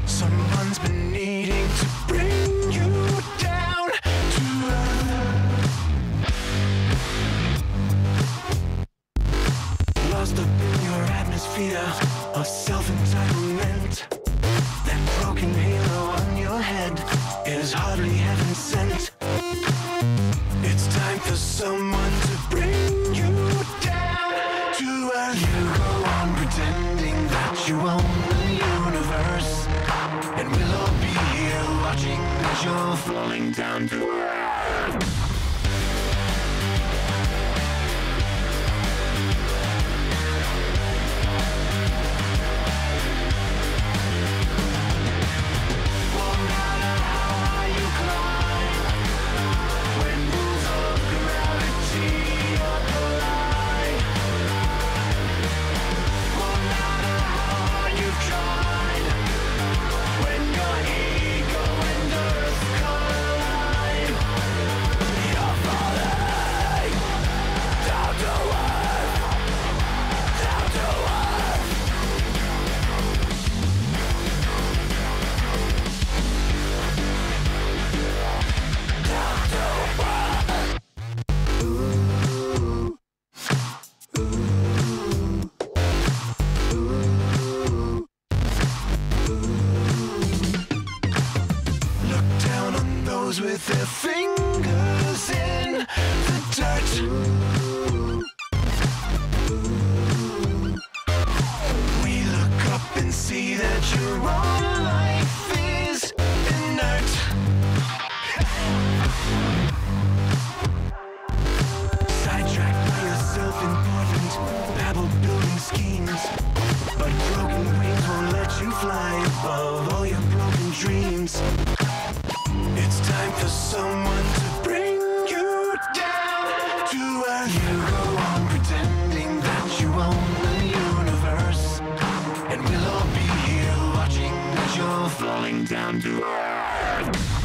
[SPEAKER 3] someone's been needing to bring you down to earth. Lost up in your atmosphere of self-entitlement. That broken halo on your head is hardly heaven sent. It's time for someone to bring you down to earth. You go on pretending that you own the universe, and we'll all be here watching as you're falling down to earth. When your ego and earth collide, toes with their fingers in the dirt. We look up and see that your own life is inert. Sidetracked by your self-important babble building schemes, but broken wings won't let you fly above all your broken dreams. It's time for someone to bring you down to earth. You go on pretending that you own the universe, and we'll all be here watching as you're falling down to earth.